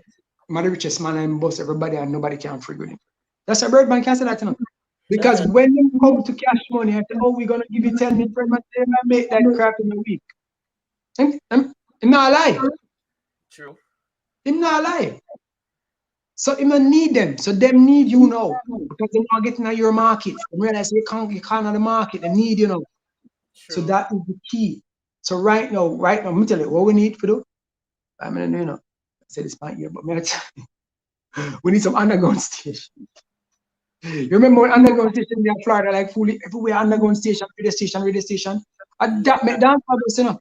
I'm the richest man and boss everybody and nobody can free with him? That's a Birdman can't say that, you know. Because when you come to Cash Money and say, oh, we're gonna give you 10 million, I make that crap in a week. I'm not lie. True. I'm not lie. So you don't need them. So them need you now. Because they're not getting at your market. They realize you can't on the market, they need you now. True. So that is the key. So right now, let me tell you what we need to do. I mean, you know, I said this part here, but we need some underground station. You remember when underground station in Florida, like fully everywhere underground station, radio station. Adapt make dance for you know.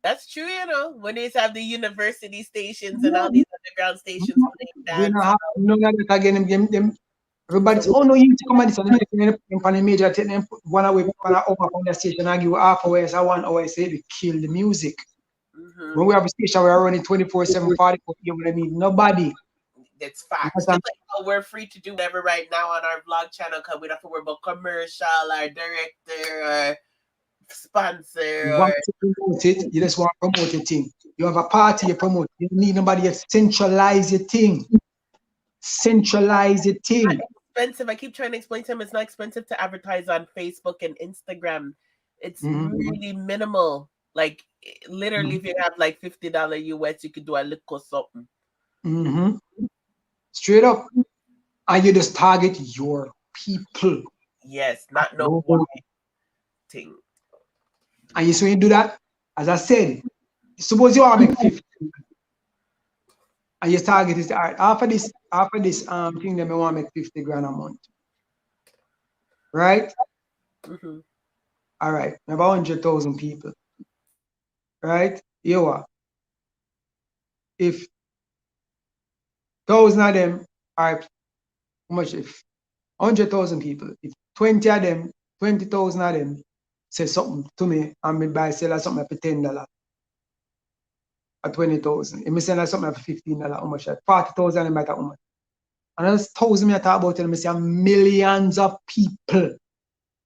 That's true, you know. When they have the university stations and all these underground stations, we don't have none of that again. Everybody's oh no, you need to come at this and take them major, take them 1 hour on the station, I give you half hour, so 1 hour, say they kill the music. When we have a station, we're running 24/7, 44, you don't need nobody. It's facts. Just like how we're free to do whatever right now on our vlog channel because we don't have to worry about commercial or director or sponsor. You want to promote it, you just want to promote your thing. You have a party, you promote. You don't need nobody else. Centralize your thing. Centralize your thing. Expensive. I keep trying to explain to him it's not expensive to advertise on Facebook and Instagram. It's really minimal. Like literally, if you have like $50 US, you could do a little something. Straight up, and you just target your people. Yes, not no one thing. And you see when you do that, as I said, suppose you want to make 50, and your target is all right. After this thing, then I want to make 50 grand a month, right? All right, about 100,000 people, right? You are. If 1,000 of them are how much? If 100,000 people, if 20 of them, 20,000 of them say something to me and me buy sell something for $10 at 20,000. If me sell something for $15, how much? 40,000 them matter how much? And that's 1,000 me I talk about it, me say millions of people.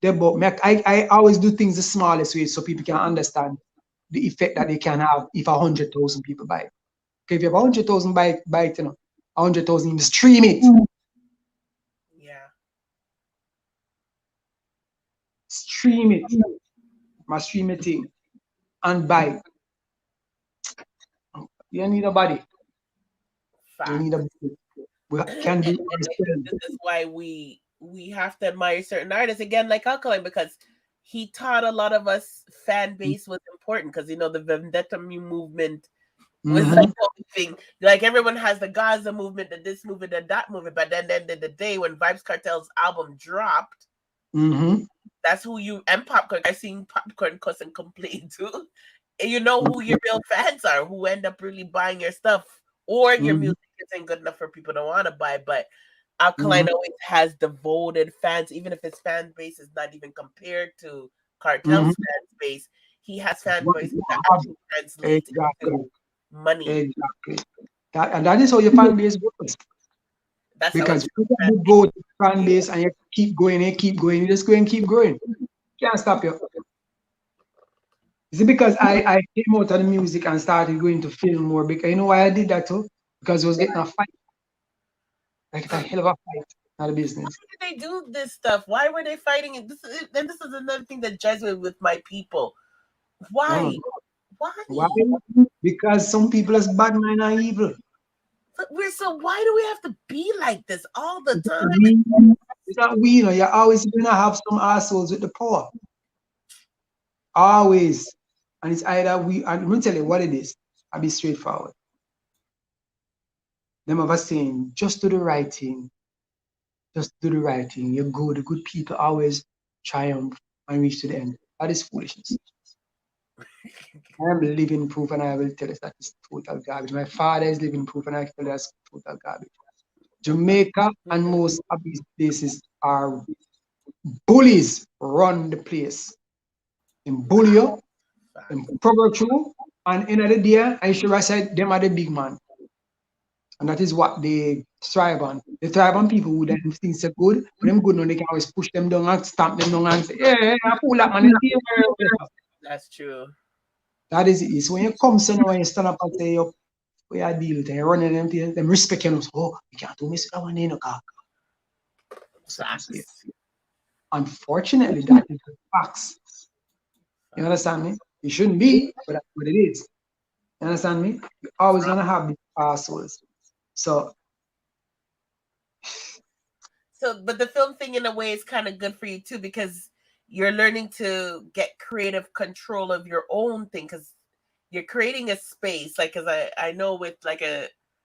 I always do things the smallest way so people can understand the effect that they can have if 100,000 people buy. Okay, if you have 100,000 bike, you know, 100,000, you stream it. Yeah. Stream it. Must stream it thing and buy. You need a body. You need a body. We can do ourselves. This is why we have to admire certain artists again, like Alkaline, because he taught a lot of us fan base was important, because you know the Vendetta movement was like the thing. Like everyone has the Gaza movement, the this movement, the that movement, but then the day when Vibes Cartel's album dropped, that's who you and Popcorn. I seen Popcorn cuss and complain too. And you know who your real fans are, who end up really buying your stuff, or your music isn't good enough for people to want to buy. But Alkaline always has devoted fans, even if his fan base is not even compared to Cartel's fan base. He has fan base that actually translates into money. Exactly. That is how your fan base works. That's because you go to fan base and you keep going and keep going, you just go and keep growing. Can't stop you. Is it because I came out of the music and started going to film more? Because you know why I did that too? Because I was getting a fight. Like a hell of a fight out of business. Why did they do this stuff? Why were they fighting it? This is another thing that drives me with my people. Why? Why? Because some people is bad mind and evil. But why do we have to be like this all the time? It's not we, you know. You're always gonna have some assholes with the power. Always. And it's either we, and let me tell you what it is. I'll be straightforward. Them of us saying, just do the right thing. Just do the right thing. You're good. The good people always triumph and reach to the end. That is foolishness. I am living proof, and I will tell you that is total garbage. My father is living proof, and I tell you that's total garbage. Jamaica and most of these places are bullies run the place. In bully you, in provoke you, and in the day, I should have said them are the big man. And that is what they thrive on. They thrive on people who then think they're good. When them good, no, they can always push them down and stamp them down and say, yeah, I pull that man. That's true. That is it. So when you come somewhere and you stand up and say, yo, we are deal with it, you're running them things, them respect you. Oh, you can't do me so that one in a car. Unfortunately, that is the facts. You understand me? It shouldn't be, but that's what it is. You understand me? You're always gonna have these assholes. So, but the film thing in a way is kind of good for you too, because you're learning to get creative control of your own thing, because you're creating a space. Like, cause I know with like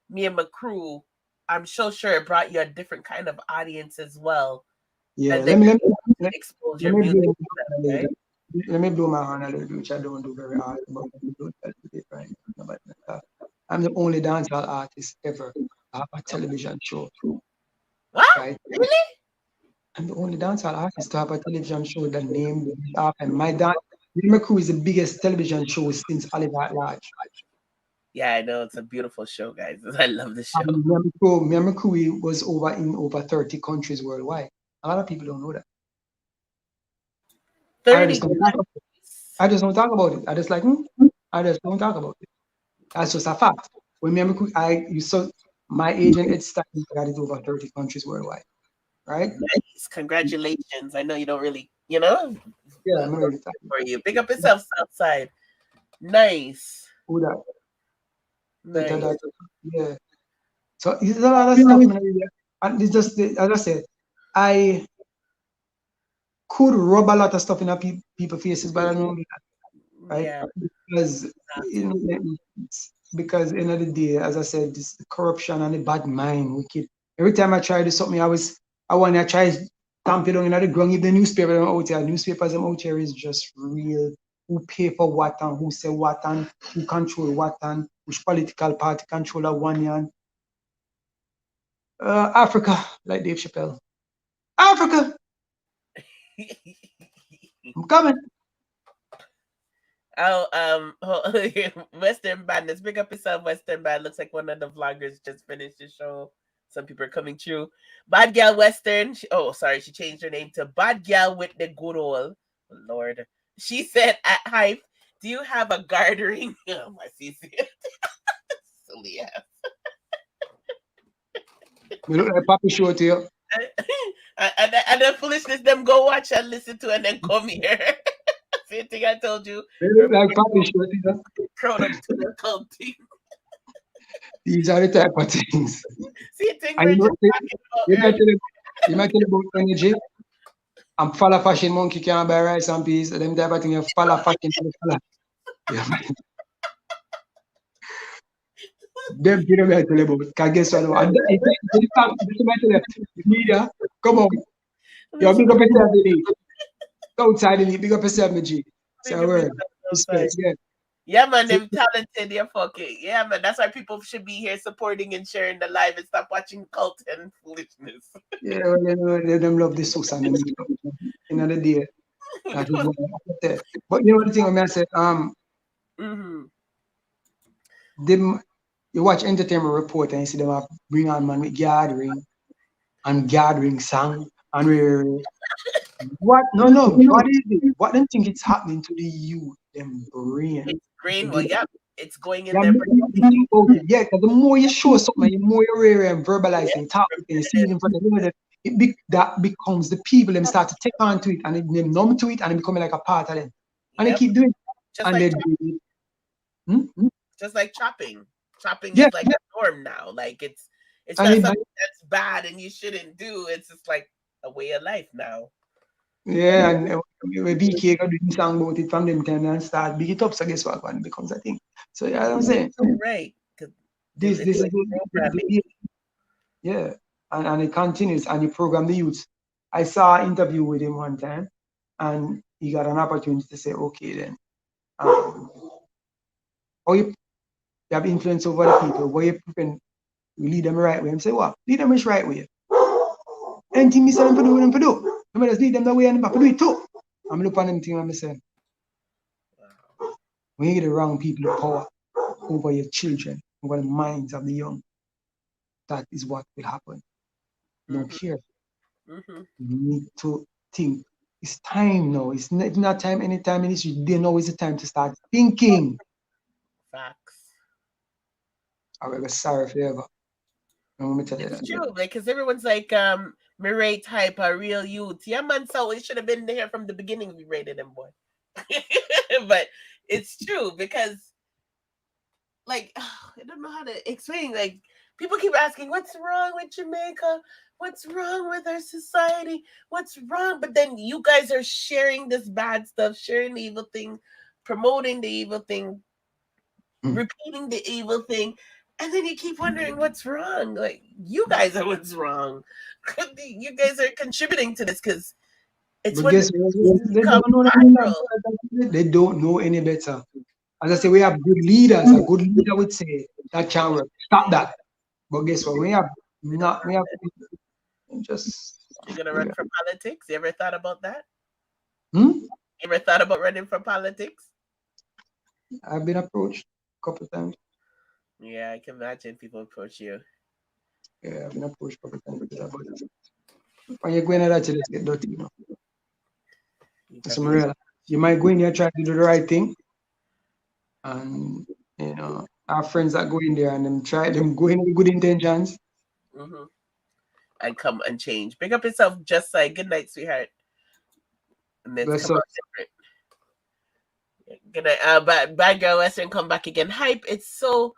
me and my crew, I'm so sure it brought you a different kind of audience as well. Yeah, let me expose your music. Right? Let me blow my horn a little bit, which I don't do very hard, but I'm the only dancehall artist ever to have a television show. What? Right? Really? I'm the only dancehall artist to have a television show that named and my crew is the biggest television show since Oliver at Large. Yeah, I know, it's a beautiful show, guys. I love the show. Me and my crew was in over 30 countries worldwide. A lot of people don't know that. 30. I just don't talk about it. I just I just don't talk about it. That's just a fact. When me and my crew, you saw my agent, it's starting to get over 30 countries worldwide. Right? Nice. Congratulations. I know you don't really, you know? Yeah, I'm really for you. Big up yourself, Southside. Nice. Who that? Nice. Yeah. So it's a lot of stuff. And it's just, as I said, I could rub a lot of stuff in people's faces, but I don't do that. Right? Yeah. Because end of the day, as I said, this the corruption and the bad mind, wicked. Every time I try to do something, I want to try to stamp it on the ground. If the newspaper out here, newspapers out here is just real. Who pay for what and who say what and who control what and which political party control one hand. Africa, like Dave Chappelle. Africa! I'm coming. Oh, Western Band. Let's pick up yourself, Western Band. Looks like one of the vloggers just finished the show. Some people are coming through. Bad Gal Western. She changed her name to Bad Gal with the good old. Lord. She said at Hype, do you have a gartering? Oh, my CC. So Yes. You look like Papi Show to you. And the foolishness them go watch and listen to and then come here. Same thing I told you. You look like Papi Show to you. Crowd up to the county. These are the type of things. See, thing And we're you know, just talking about. you might tell about energy. I'm follow fashion monkey can't buy rice and peas. Them type of thing you follow fashion. Them you know me I tell you about. Cause guess what? And the media, come on. You're big up yourself, G. Outside the big up yourself, G. So word. Respect, yeah. Yeah, man, them talented, you're fucking. Yeah, man, that's why people should be here supporting and sharing the live and stop watching cult and foolishness. Yeah, well, you know, them love the sauce and them in the day. That is what I say. But you know the thing I said, them you watch Entertainment Report and you see them bring on man with gathering song and what what is it? What them think it's happening to the youth, them brain. It's brain, well, yeah, it's going in Yeah, their brain. yeah, because the more you show something, the more you rare and verbalize and talk with and see it in front of them, that becomes the people them start to take on to it and they numb to it and it becoming like a part of them. And they keep doing it. Just and like they do it. Just like chopping. Chopping Yeah, is like a norm now. Like it's And not it- something that's bad and you shouldn't do. It's just like a way of life now. Yeah, and when BK got doing song about it from them time and start big it up, so guess what? One becomes a thing. So yeah, I'm saying Right. 'Cause this it's is like programming. yeah, and it continues and you program the youth. I saw an interview with him one time, and he got an opportunity to say, okay, then, how you have influence over the people, where you can lead them the right way. And say, what? Lead them the right way. Anything me say them to do, them to do. I just lead them the way and them to do it too. I'm looking at them thing I'm saying. When you get the wrong people the power over your children, over the minds of the young, that is what will happen. Don't care. Mm-hmm. You need to think. It's time now. It's not time anytime in history. They know it's the time to start thinking. Facts. I will be sorry forever. Let me tell you It's that. true, like, because everyone's like, Mirai type, a real youth. Yeah, man, so it should have been there from the beginning. We rated him, boy. But it's true because, like, I don't know how to explain. Like, people keep asking, what's wrong with Jamaica? What's wrong with our society? What's wrong? But then you guys are sharing this bad stuff, sharing the evil thing, promoting the evil thing, repeating the evil thing. And then you keep wondering what's wrong. Like, you guys are what's wrong. You guys are contributing to this because it's But what guess what? They don't know any better. As I say, we have good leaders. A good leader would say that can't work. Stop that. But guess what? We have just. You're gonna run for politics? You ever thought about that? You ever thought about running for politics? I've been approached a couple of times. Yeah, I can imagine people approach you. Yeah, I've been approached a couple of times. When you're going at that, you just get dirty, you know. You might go in there try to do the right thing. And, you know, our friends that go in there and them go in with good intentions. Mm-hmm. And come and change. Big up yourself, just like good night, sweetheart. And then come out different. Good night. Bad Girl Western come back again. Hype, it's so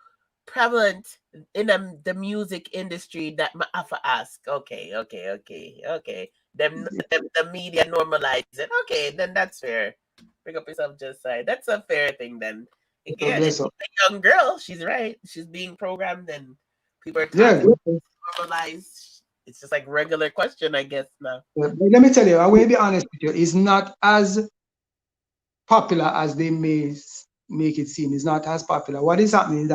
prevalent in the music industry that I have to ask. Okay. The media normalize it. Okay, then that's fair. Bring up yourself, just like that's a fair thing then. Again, it's a young girl. She's right. She's being programmed and people are normalized. It's just like regular question, I guess now. But let me tell you, I will be honest with you. It's not as popular as they may make it seem. It's not as popular. What is happening?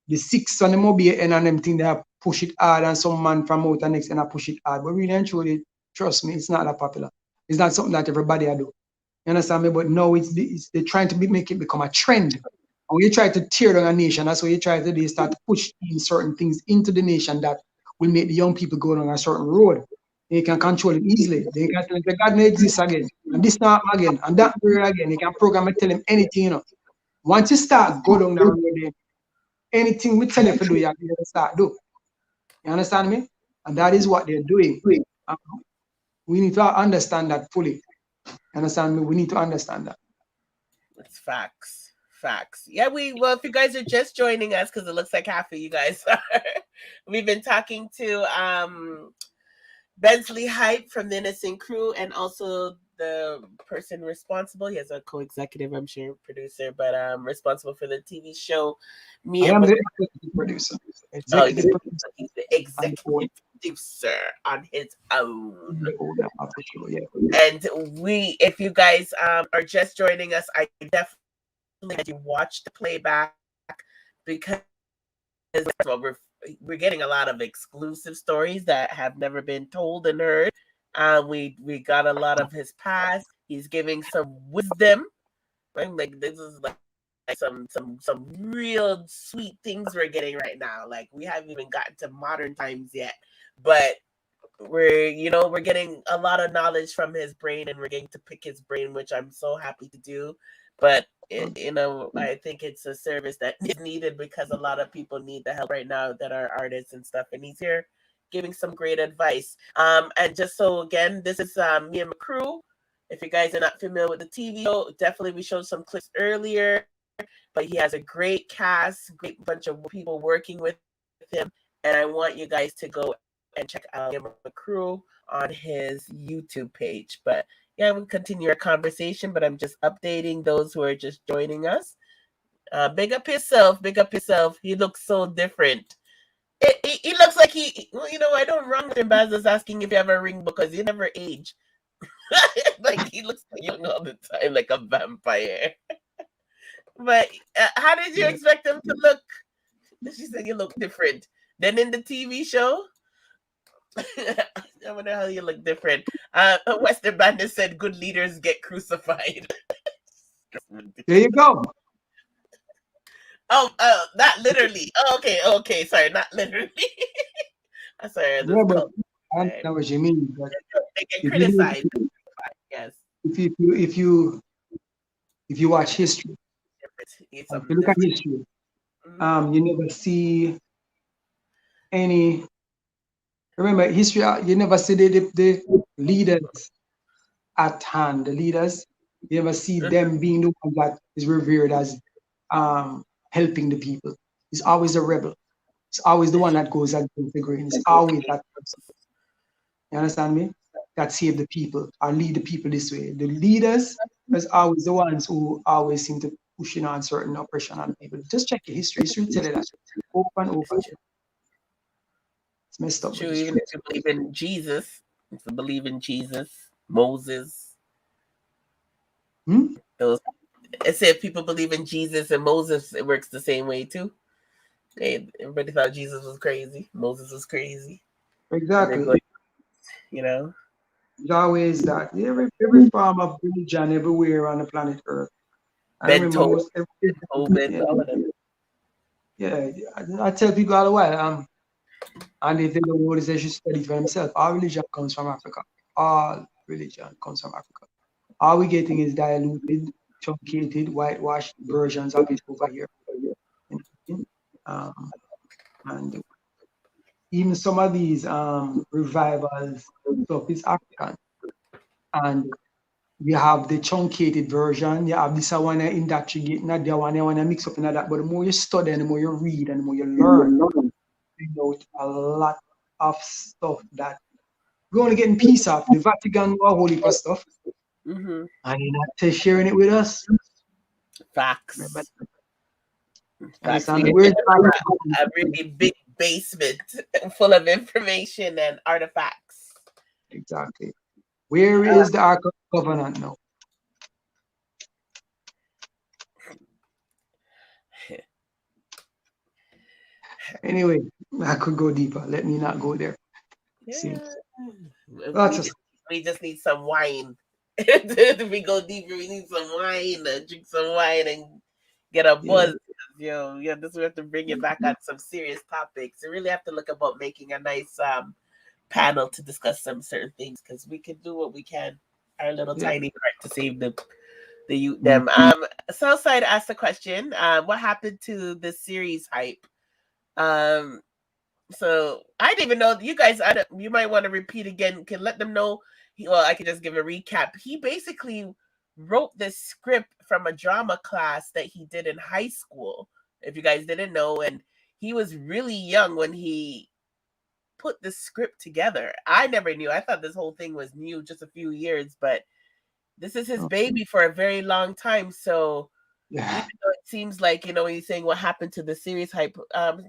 The six on the mobile and them thing they have push it hard and some man from out the next and I push it hard. But really and truly, trust me, it's not that popular. It's not something that everybody do. You understand me? But no, they're trying to make it become a trend. And when you try to tear down a nation, that's what you try to do. You start to push in certain things into the nation that will make the young people go down a certain road. They can control it easily. They can tell them God no exists again. And this not again. And that again. They can program and tell them anything, you know. Once you start go down the road, anything we tell you to do, you have to start do. You understand me? And that is what they're doing. We need to understand that fully. You understand me? We need to understand that. It's facts. Facts. Yeah, well, if you guys are just joining us, because it looks like half of you guys are, we've been talking to Bensley Hype from the Innocent Crew, and also the person responsible. He has a co-executive, I'm sure, producer, but responsible for the TV show. I am the executive producer. He's the executive producer on his own. And if you guys are just joining us, I definitely you watch the playback, because we're getting a lot of exclusive stories that have never been told and heard. We got a lot of his past. He's giving some wisdom, right? Like this is like some real sweet things we're getting right now. Like we haven't even gotten to modern times yet, but we're getting a lot of knowledge from his brain, and we're getting to pick his brain, which I'm so happy to do. But I think it's a service that is needed, because a lot of people need the help right now that are artists and stuff, and he's here giving some great advice. And just so again, this is me and my crew. If you guys are not familiar with the TV show, definitely we showed some clips earlier, but he has a great cast, great bunch of people working with him, and I want you guys to go and check out my crew on his YouTube page. But yeah, we'll continue our conversation, but I'm just updating those who are just joining us. Big up yourself. Big up yourself. He looks so different. He looks like I don't wrong with him. Baz is asking if you have a ring, because he never age. Like he looks young all the time, like a vampire. But how did you expect him to look? She said you look different. Then in the TV show, I wonder how you look different. Western Bandit said good leaders get crucified. There you go. Oh, not literally. Oh, okay. Sorry, not literally. I'm sorry. But I know what you mean. But they get criticized. Yes. If you watch history, if you look at history, you never see any. Remember, history, you never see the leaders at hand. The leaders, you never see them being the one that is revered as helping the people. It's always a rebel. It's always the one that goes against the grain. It's always that person. You understand me? That save the people or lead the people this way. The leaders is always the ones who always seem to push in on certain oppression on people. Just check your history. History tell you that over and over. It's messed up. True, even if you believe in Jesus, if you believe in Jesus, Moses. Those, I say if people believe in Jesus and Moses, it works the same way too. Everybody thought Jesus was crazy. Moses was crazy. Exactly. Going, It's always that. Every form of religion everywhere on the planet Earth. I tell people all the while, and if they don't know this, they should study for themselves. Our religion comes from Africa. All religion comes from Africa. All we're getting is diluted, truncated, whitewashed versions of it over here. And even some of these revivals stuff is African. And you have the truncated version, you have this one in that you get, not the one you want to mix up in that. But the more you study and the more you read and the more you learn, you know a lot of stuff that we're only getting piece of. The Vatican are holy for stuff. And you're not sharing it with us. Facts. Facts. A really big basement full of information and artifacts. Exactly. Where is the Ark of the Covenant now? Anyway, I could go deeper. Let me not go there. Yeah. We just need some wine. If we go deeper, we need some wine, drink some wine, and get a buzz. We have to bring it back on some serious topics. We really have to look about making a nice panel to discuss some certain things, because we can do what we can, our little tiny part to save the the youth them. Southside asked the question, what happened to the series hype? So I didn't even know you guys. You might want to repeat again. Can let them know. Well, I can just give a recap. He basically wrote this script from a drama class that he did in high school. If you guys didn't know, and he was really young when he put the script together. I never knew. I thought this whole thing was new, just a few years, but this is his baby for a very long time. So even though it seems like, when you're saying what happened to the series hype,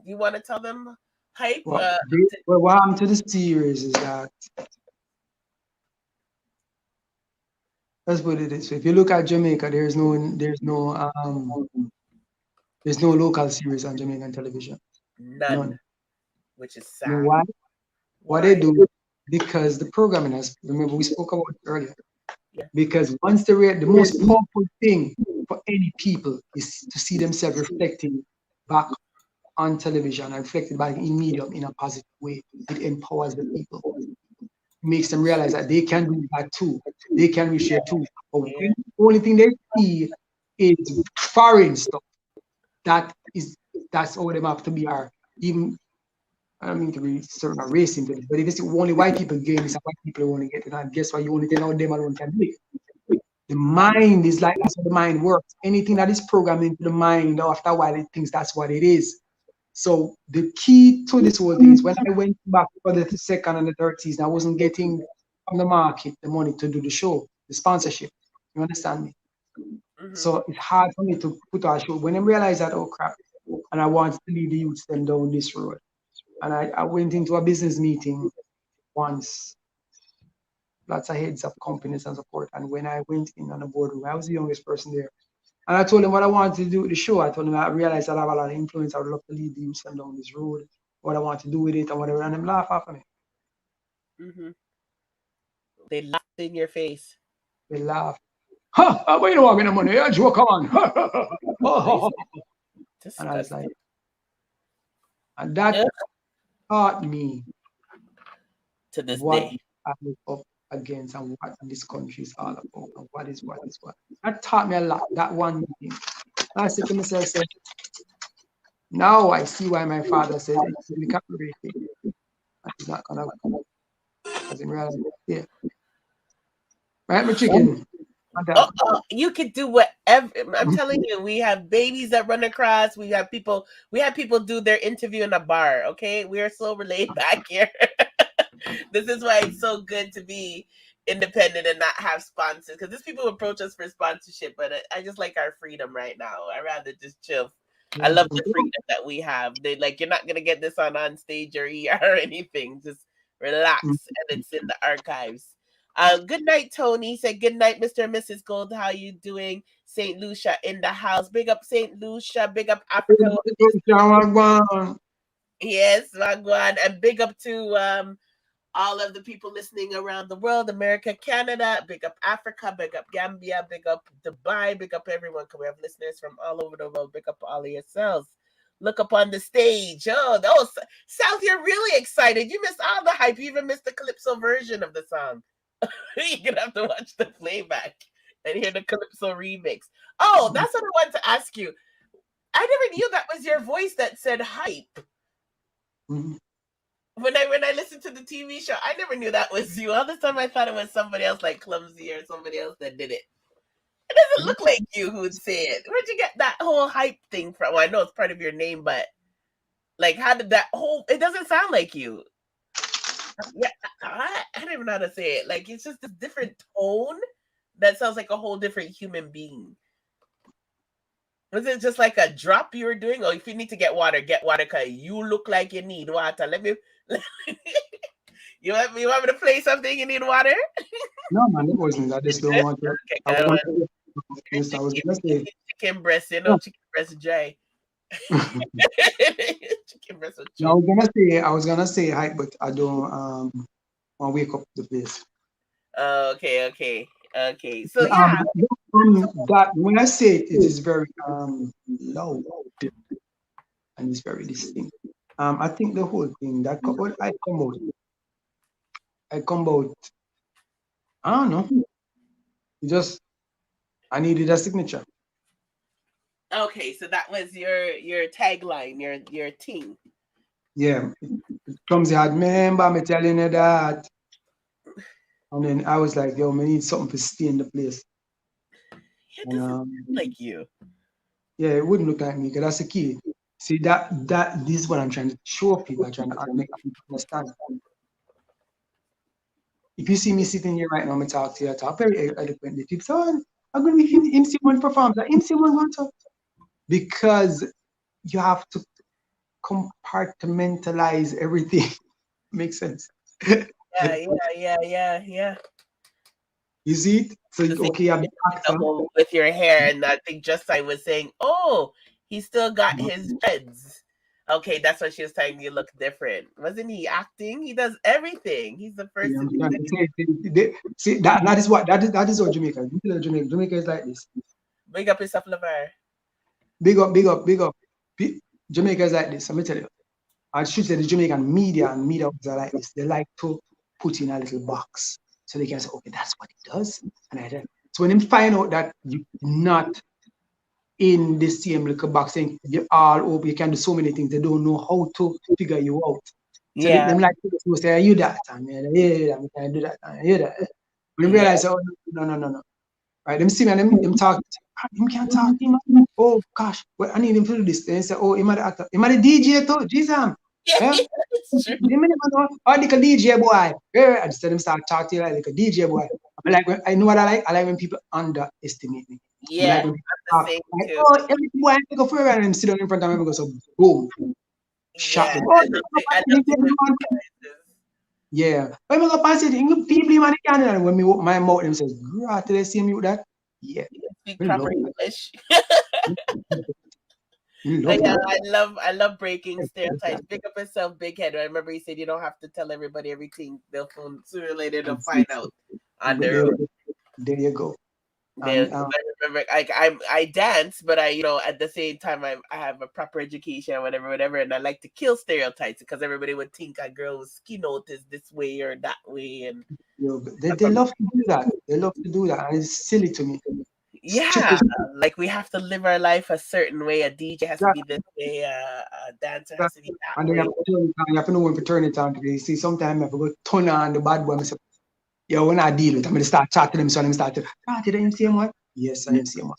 you want to tell them hype? Well, what happened to the series is that, let's put it this way. If you look at Jamaica, there's no local series on Jamaican television. None. Which is sad. You know why? What they do, because the programming has, remember we spoke about it earlier. Yeah. Because once the most powerful thing for any people is to see themselves reflecting back on television and reflected back in medium in a positive way. It empowers the people. It makes them realize that they can do that too. They can reach there too. But when the only thing they see is foreign stuff. That's all them have to be are even. I don't mean to be certain race into this, but if it's only white people game, it's white people want to get it. And guess what? You only tell out them alone can do it. The mind is like that's how the mind works. Anything that is programmed into the mind, after a while, it thinks that's what it is. So the key to this whole thing is when I went back for the second and the third season, I wasn't getting from the market the money to do the show, the sponsorship. You understand me? So it's hard for me to put out a show. When I realized that, oh crap, and I wanted to lead the youths them down this road. And I went into a business meeting once, lots of heads of companies and support. And when I went in on the boardroom, I was the youngest person there. And I told them what I wanted to do with the show. I told them I realized that I have a lot of influence. I would love to lead the youth down this road, what I want to do with it and whatever. And them laugh after me. They laughed in your face. They laugh. Ha! Where you want me the money? Yeah, Joe, come on. And I was like, and that taught me to this what day I look up against and what this country is all about and what is what. That taught me a lot, that one thing. I said to myself, now I see why my father said it's a recovery thing. It's not gonna come up. Because in reality, yeah. Right, my chicken. You could do whatever. I'm telling you, we have babies that run across. We have people do their interview in a bar. Okay, we are so laid back here. This is why it's so good to be independent and not have sponsors. Because these people approach us for sponsorship, but I just like our freedom right now. I rather just chill. I love the freedom that we have. They you're not gonna get this on stage or ER or anything. Just relax, and it's in the archives. Good night, Tony. Say good night, Mr. and Mrs. Gold. How you doing? St. Lucia in the house. Big up St. Lucia. Big up Africa. Yes, Wagwan. And big up to all of the people listening around the world, America, Canada. Big up Africa. Big up Gambia. Big up Dubai. Big up everyone. Because we have listeners from all over the world. Big up all of yourselves. Look up on the stage. Oh, South, you're really excited. You missed all the hype. You even missed the Calypso version of the song. You're gonna have to watch the playback and hear the Calypso remix. Oh, that's what I wanted to ask you. I never knew that was your voice that said hype. When I listened to the TV show, I never knew that was you. All the time I thought it was somebody else like Clumsy or somebody else that did it. It doesn't look like you who'd say it. Where'd you get that whole hype thing from? Well, I know it's part of your name, but how did it doesn't sound like you. Yeah, I don't even know how to say it. It's just a different tone that sounds like a whole different human being. Was it just like a drop you were doing? Or if you need to get water because you look like you need water. You want me to play something? You need water? No, man, it wasn't. I just don't want to. I was gonna say chicken breast, chicken breast dry. Chicken breast with no, I was gonna say hype, but I don't want to wake up the place. Okay. So yeah, that when I say it is very loud and it's very distinct. I think the whole thing that I come out. I don't know. I needed a signature. Okay, so that was your tagline, your thing. Yeah. Clumsy had remember me telling you that. And then I was like, yo, I need something to stay in the place. It doesn't look like you. Yeah, it wouldn't look like me because that's the key. See this is what I'm trying to show people. I'm trying to make people understand. If you see me sitting here right now, I talk to you, I talk very eloquently. People say, oh, I'm going to be him see one perform. Like, him see one to. Because you have to compartmentalize everything. Makes sense. Yeah. You see it? So, okay, I'm with your hair, and I think Justin was saying, oh, he still got his dreads. Okay, that's what she was telling you look different. Wasn't he acting? He does everything. He's the first to do it. See, that is what Jamaica. Jamaica is like this. Big up yourself, LeVar. Big up. Jamaica is like this. Let me tell you. I should say the Jamaican media and media are like this. They like to put in a little box. So they can say, okay, that's what it does. And so when they find out that you're not in the same little box, saying you're all over, you can do so many things, they don't know how to figure you out. So yeah. them like to say, are you that? And yeah, I can do that. And yeah, that. When they realize, oh, no. Right, them see me and them talk. Him can't talk to him. Oh gosh, well, I need him to do this. They say, oh, him are the actor. Him are the DJ too. Jesus. Yeah, it's true. Oh, like a DJ boy. Yeah, I just tell them start talking like a DJ boy. I'm like, I know what I like. I like when people underestimate me. Yeah, like when I'm the same like, too. oh, every boy I go for and sit down in front of me and go so boom, shot them. Oh, yeah, when I go past it, you people man can and when me open my mouth, them says, "Girl, did I see me with that?" Yeah, speak proper English. I love breaking stereotypes. Big up yourself, big head. I remember he said you don't have to tell everybody everything. They'll sooner or later they'll find out on their own. There you go. I remember, like I dance, but I, at the same time I have a proper education, whatever, and I like to kill stereotypes because everybody would think a girl with skin out is this way or that way, and they love to do that. They love to do that, and it's silly to me. Yeah, like we have to live our life a certain way. A DJ has to be this way. A dancer has to be that and way. Then you have to know when to turn it on. You see, sometimes I have to go turn on the bad boy. I say, yo, when I deal with, I'm gonna start chatting to them, so I'm start to. Did I see him one? Yes, I see him one.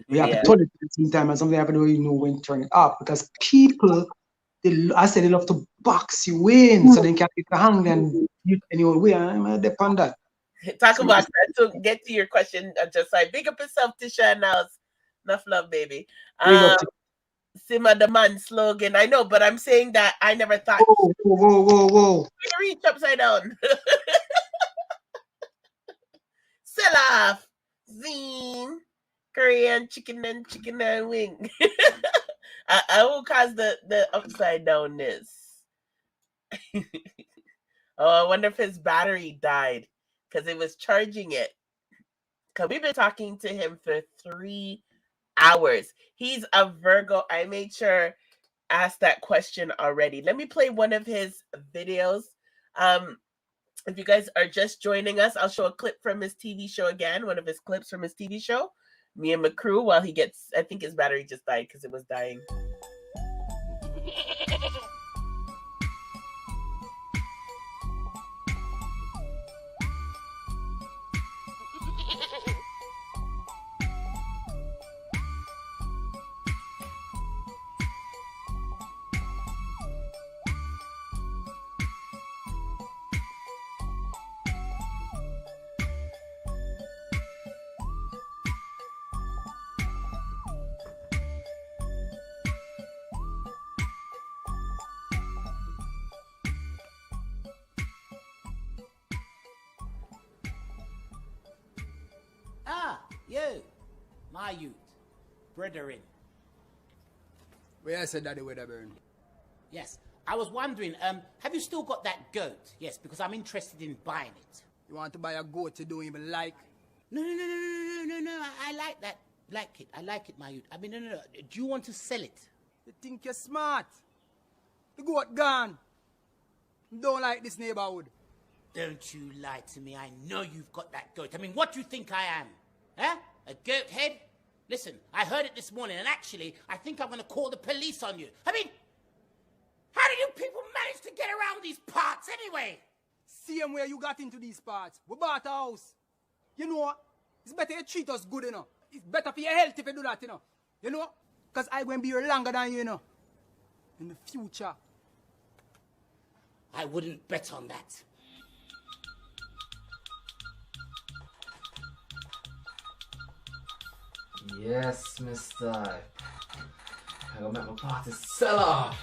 We have to turn it at the same time, and something I have to know when to turn it up because people, they love to box you in, so they can't get the hang and you any old way. I'm depend on that. Talk about that. So get to your question, just like big up yourself, Tisha. Now, enough love, baby. Sima the man slogan. I know, but I'm saying that I never thought. Whoa. Reach upside down. Sell off. Zine. Korean chicken and wing. I will cause the upside downness. Oh, I wonder if his battery died because it was charging it. Because we've been talking to him for 3 hours. He's a Virgo. I made sure ask that question already. Let me play one of his videos. If you guys are just joining us, I'll show a clip from his TV show again. One of his clips from his TV show. Me and McCrew while he gets, I think his battery just died because it was dying. You, my youth, brethren. Where I said that the weather burn. Yes, I was wondering, have you still got that goat? Yes, because I'm interested in buying it. You want to buy a goat you don't even like? No, I like that. I like it, my youth. I mean, no. Do you want to sell it? You think you're smart? The goat gone. Don't like this neighborhood. Don't you lie to me. I know you've got that goat. I mean, what do you think I am? Huh? A goat head? Listen, I heard it this morning, and actually, I think I'm going to call the police on you. I mean, how do you people manage to get around these parts anyway? Same way you got into these parts. We bought a house. You know what? It's better you treat us good, you know. It's better for your health if you do that, you know. You know? Because I'm going to be here longer than you, you know. In the future. I wouldn't bet on that. Yes, mister. I gotta make my party sell off.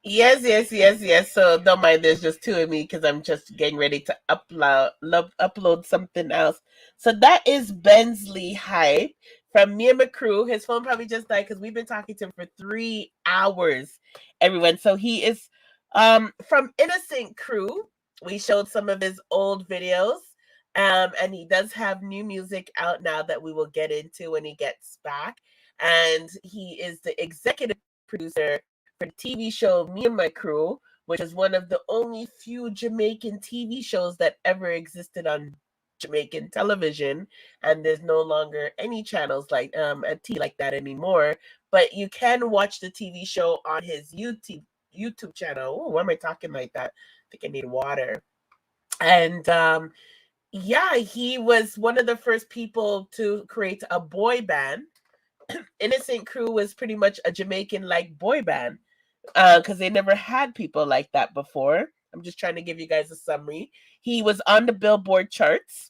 Yes. So don't mind, there's just two of me because I'm just getting ready to upload something else. So that is Benzly Hype from me and my crew. His phone probably just died because we've been talking to him for 3 hours, everyone. So he is from Innocent Crew. We showed some of his old videos. And he does have new music out now that we will get into when he gets back. And he is the executive producer for the TV show Me and My Crew, which is one of the only few Jamaican TV shows that ever existed on Jamaican television. And there's no longer any channels like at T like that anymore. But you can watch the TV show on his YouTube channel. Oh, why am I talking like that? I think I need water. And yeah, he was one of the first people to create a boy band. Innocent Crew was pretty much a Jamaican-like boy band because they never had people like that before. I'm just trying to give you guys a summary. He was on the Billboard charts.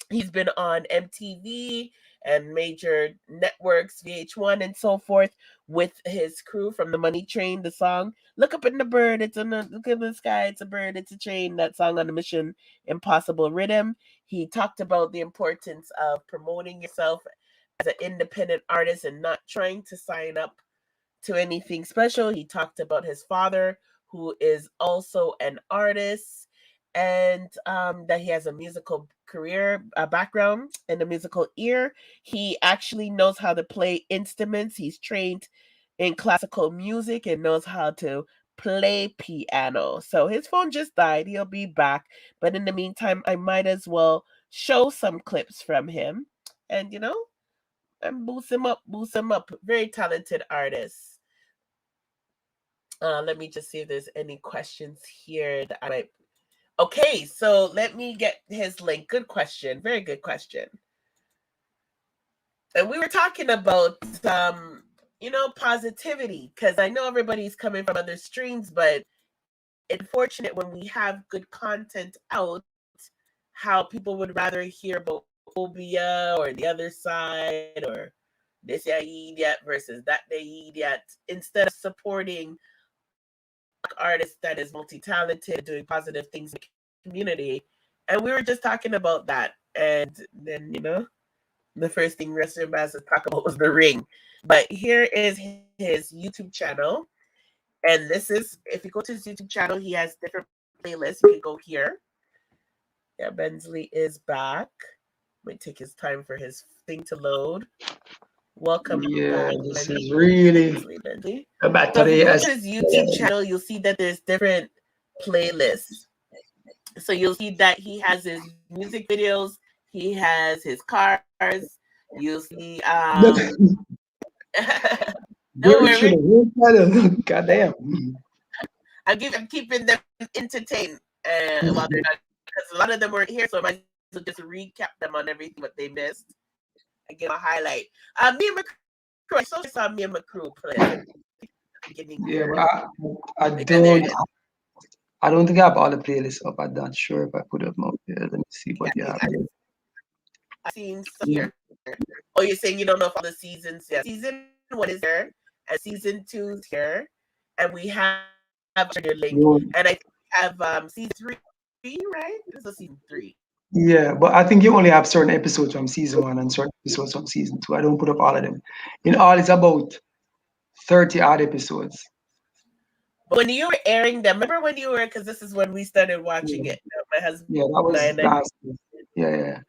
He's been on MTV and major networks, VH1 and so forth, with his crew from the Money Train, the song "Look Up in the Bird," look in the sky, it's a bird, it's a train, that song on the Mission Impossible rhythm. He talked about the importance of promoting yourself as an independent artist and not trying to sign up to anything special. He talked about his father, who is also an artist, and that he has a musical career background and a musical ear. He actually knows how to play instruments. He's trained in classical music and knows how to play piano. So his phone just died. He'll be back. But in the meantime, I might as well show some clips from him and, and boost him up. Very talented artist. Let me just see if there's any questions here that I might. Okay, so let me get his link. Good question. Very good question. And we were talking about, positivity, because I know everybody's coming from other streams, but it's unfortunate when we have good content out, how people would rather hear about phobia or the other side or this idiot versus that idiot, instead of supporting artist that is multi-talented, doing positive things in the community. And we were just talking about that. And then, the first thing Rest Ambassador talk about was the ring. But here is his YouTube channel. And this is, if you go to his YouTube channel, he has different playlists. You can go here. Yeah, Bensley is back. Might take his time for his thing to load. Welcome back. This is really a battery. So if you go to his YouTube channel, you'll see that there's different playlists. So you'll see that he has his music videos, he has his cars. You'll see goddamn. I'm keeping them entertained while they're not, because a lot of them weren't here, so I might just recap them on everything what they missed. I give a highlight. Me and my crew. I saw me and my crew play. Yeah, I don't think I have all the playlists up. I'm not sure if I put them up there. Let me see what you have. I've seen some here. Oh, you're saying you don't know if all the seasons? Yeah, season 1 is here, and season 2 is here, and we have your link, and I think we have season 3, right? This is season 3. Yeah, but I think you only have certain episodes from season 1 and certain episodes from season 2. I don't put up all of them. In all, it's about 30 odd episodes. But when you were airing them, remember when you were, because this is when we started watching it. My husband. Yeah, that was last year. Yeah.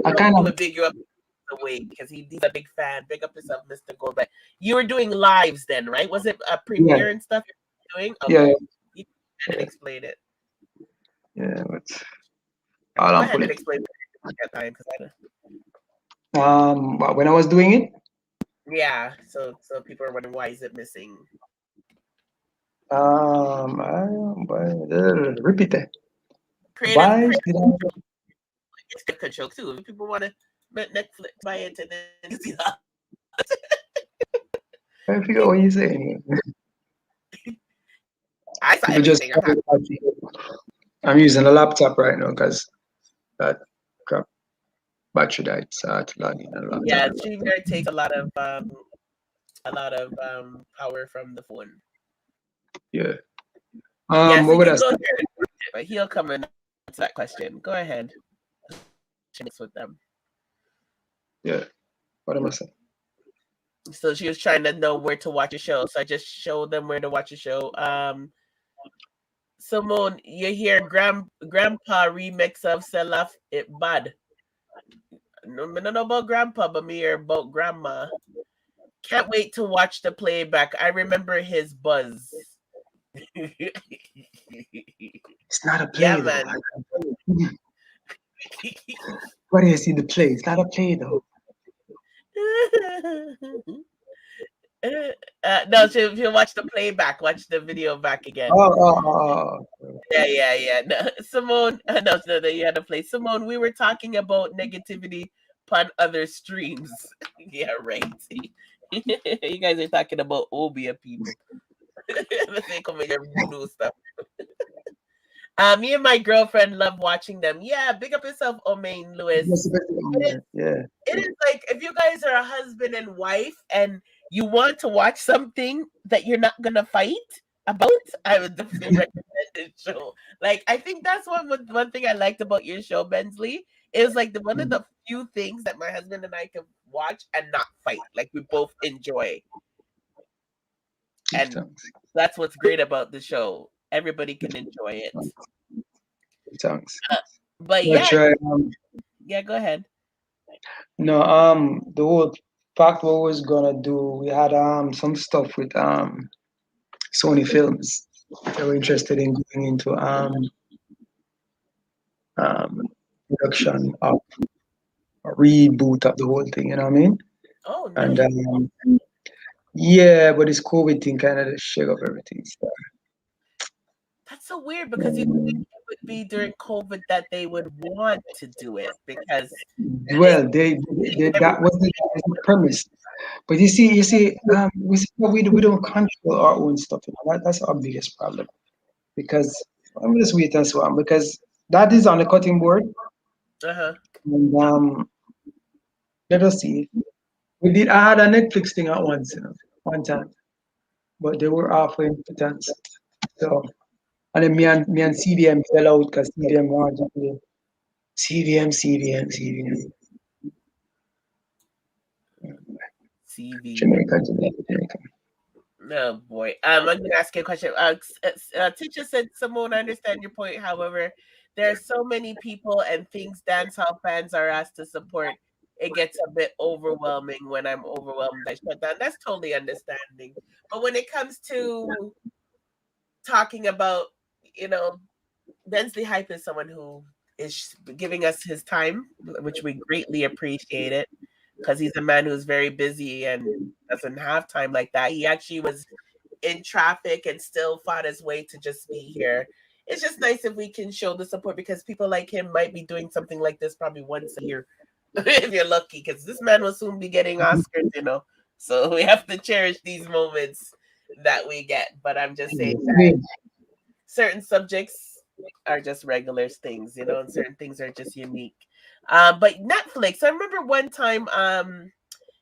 I kind of big you up the way because he's a big fan. Big up yourself, Mr. Gold. But you were doing lives then, right? Was it a premiere and stuff you were doing? Okay. Yeah. You can explain it. Yeah, but all Go I'm ahead and pulling. explain that time, because I When I was doing it, yeah. So people are wondering why is it missing? repeat it. Creative Why did I? it's good control too. If people want to Netflix buy it and then see that. I figure what you saying. I saw People just. everything. I'm using a laptop right now because that crap battery died, so I had to log in a laptop. Yeah, StreamYard takes a lot of power from the phone. Yeah. Yeah, so what would I you go say? there, but he'll come and answer that question. Go ahead. With them. Yeah. What am I saying? So she was trying to know where to watch a show, so I just showed them where to watch a show. Simone, you hear Grandpa remix of Selaf It Bad. No, I don't know about Grandpa, but me hear about Grandma. Can't wait to watch the playback. I remember his buzz. It's not a play, yeah, though. man. Where do you see the play? It's not a play, though. No, she'll watch the playback, watch the video back again. Yeah. No, Simone, no, you had to play. Simone, we were talking about negativity on other streams. Yeah, right. You guys are talking about Obia people. They come with your voodoo stuff. Me and my girlfriend love watching them. Yeah, big up yourself, Omain Lewis. Yeah. It is like if you guys are a husband and wife and you want to watch something that you're not gonna fight about, I would definitely recommend this show. Like, I think that's one thing I liked about your show, Bensley. It was like one of the few things that my husband and I can watch and not fight. Like, we both enjoy. And that's what's great about the show. Everybody can enjoy it. But yeah, yeah, go ahead. No, the whole fact what we was gonna do, we had some stuff with Sony Films. They were interested in going into production of a reboot of the whole thing, you know what I mean? Oh, nice. And yeah, but this COVID thing kind of shake up everything. So. That's so weird because you think it would be during COVID that they would want to do it because that was the premise. But you see, we don't control our own stuff. You know? That's our biggest problem. Because I'm just wait and so on because that is on the cutting board. And let us see. I had a Netflix thing at once, one time, but they were offering impotent. So, and then me and CDM fell out because CDM wanted to play. CDM. Jamaica. No, boy. I'm going to ask you a question. Teacher said, Simone, I understand your point. However, there are so many people and things dancehall fans are asked to support. It gets a bit overwhelming when I'm overwhelmed. I shut down. That's totally understanding. But when it comes to talking about, Bensley Hype is someone who is giving us his time, which we greatly appreciate it. Because he's a man who's very busy and doesn't have time like that. He actually was in traffic and still fought his way to just be here. It's just nice if we can show the support because people like him might be doing something like this probably once a year, if you're lucky, because this man will soon be getting Oscars, So we have to cherish these moments that we get. But I'm just saying that certain subjects are just regular things, and certain things are just unique. But Netflix, I remember one time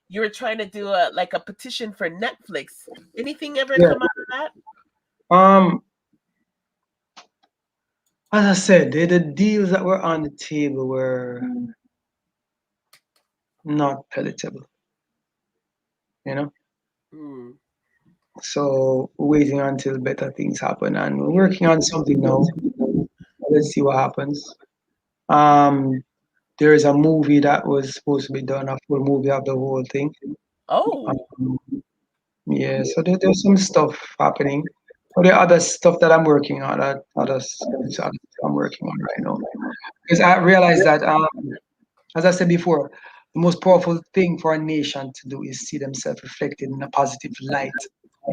you were trying to do a petition for Netflix. Anything ever come out of that? As I said, the deals that were on the table were not palatable. So we're waiting until better things happen, and we're working on something now. Let's see what happens. There is a movie that was supposed to be done, a full movie of the whole thing. Oh. Yeah, so there's some stuff happening. But the other stuff that I'm working on, I'm I'm working on right now. Because I realized that, as I said before, the most powerful thing for a nation to do is see themselves reflected in a positive light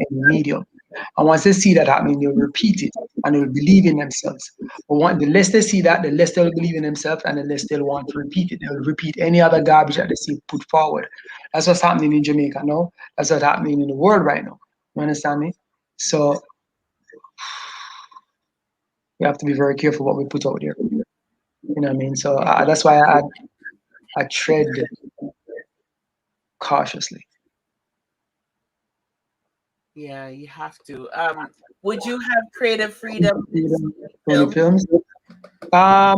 in the medium. And once they see that happening, they'll repeat it and they'll believe in themselves. But the less they see that, the less they'll believe in themselves and the less they'll want to repeat it. They'll repeat any other garbage that they see put forward. That's what's happening in Jamaica now. That's what's happening in the world right now. You understand me? So we have to be very careful what we put out there. You know what I mean? So that's why I tread cautiously. Yeah, you have to. Would you have creative freedom? From films? There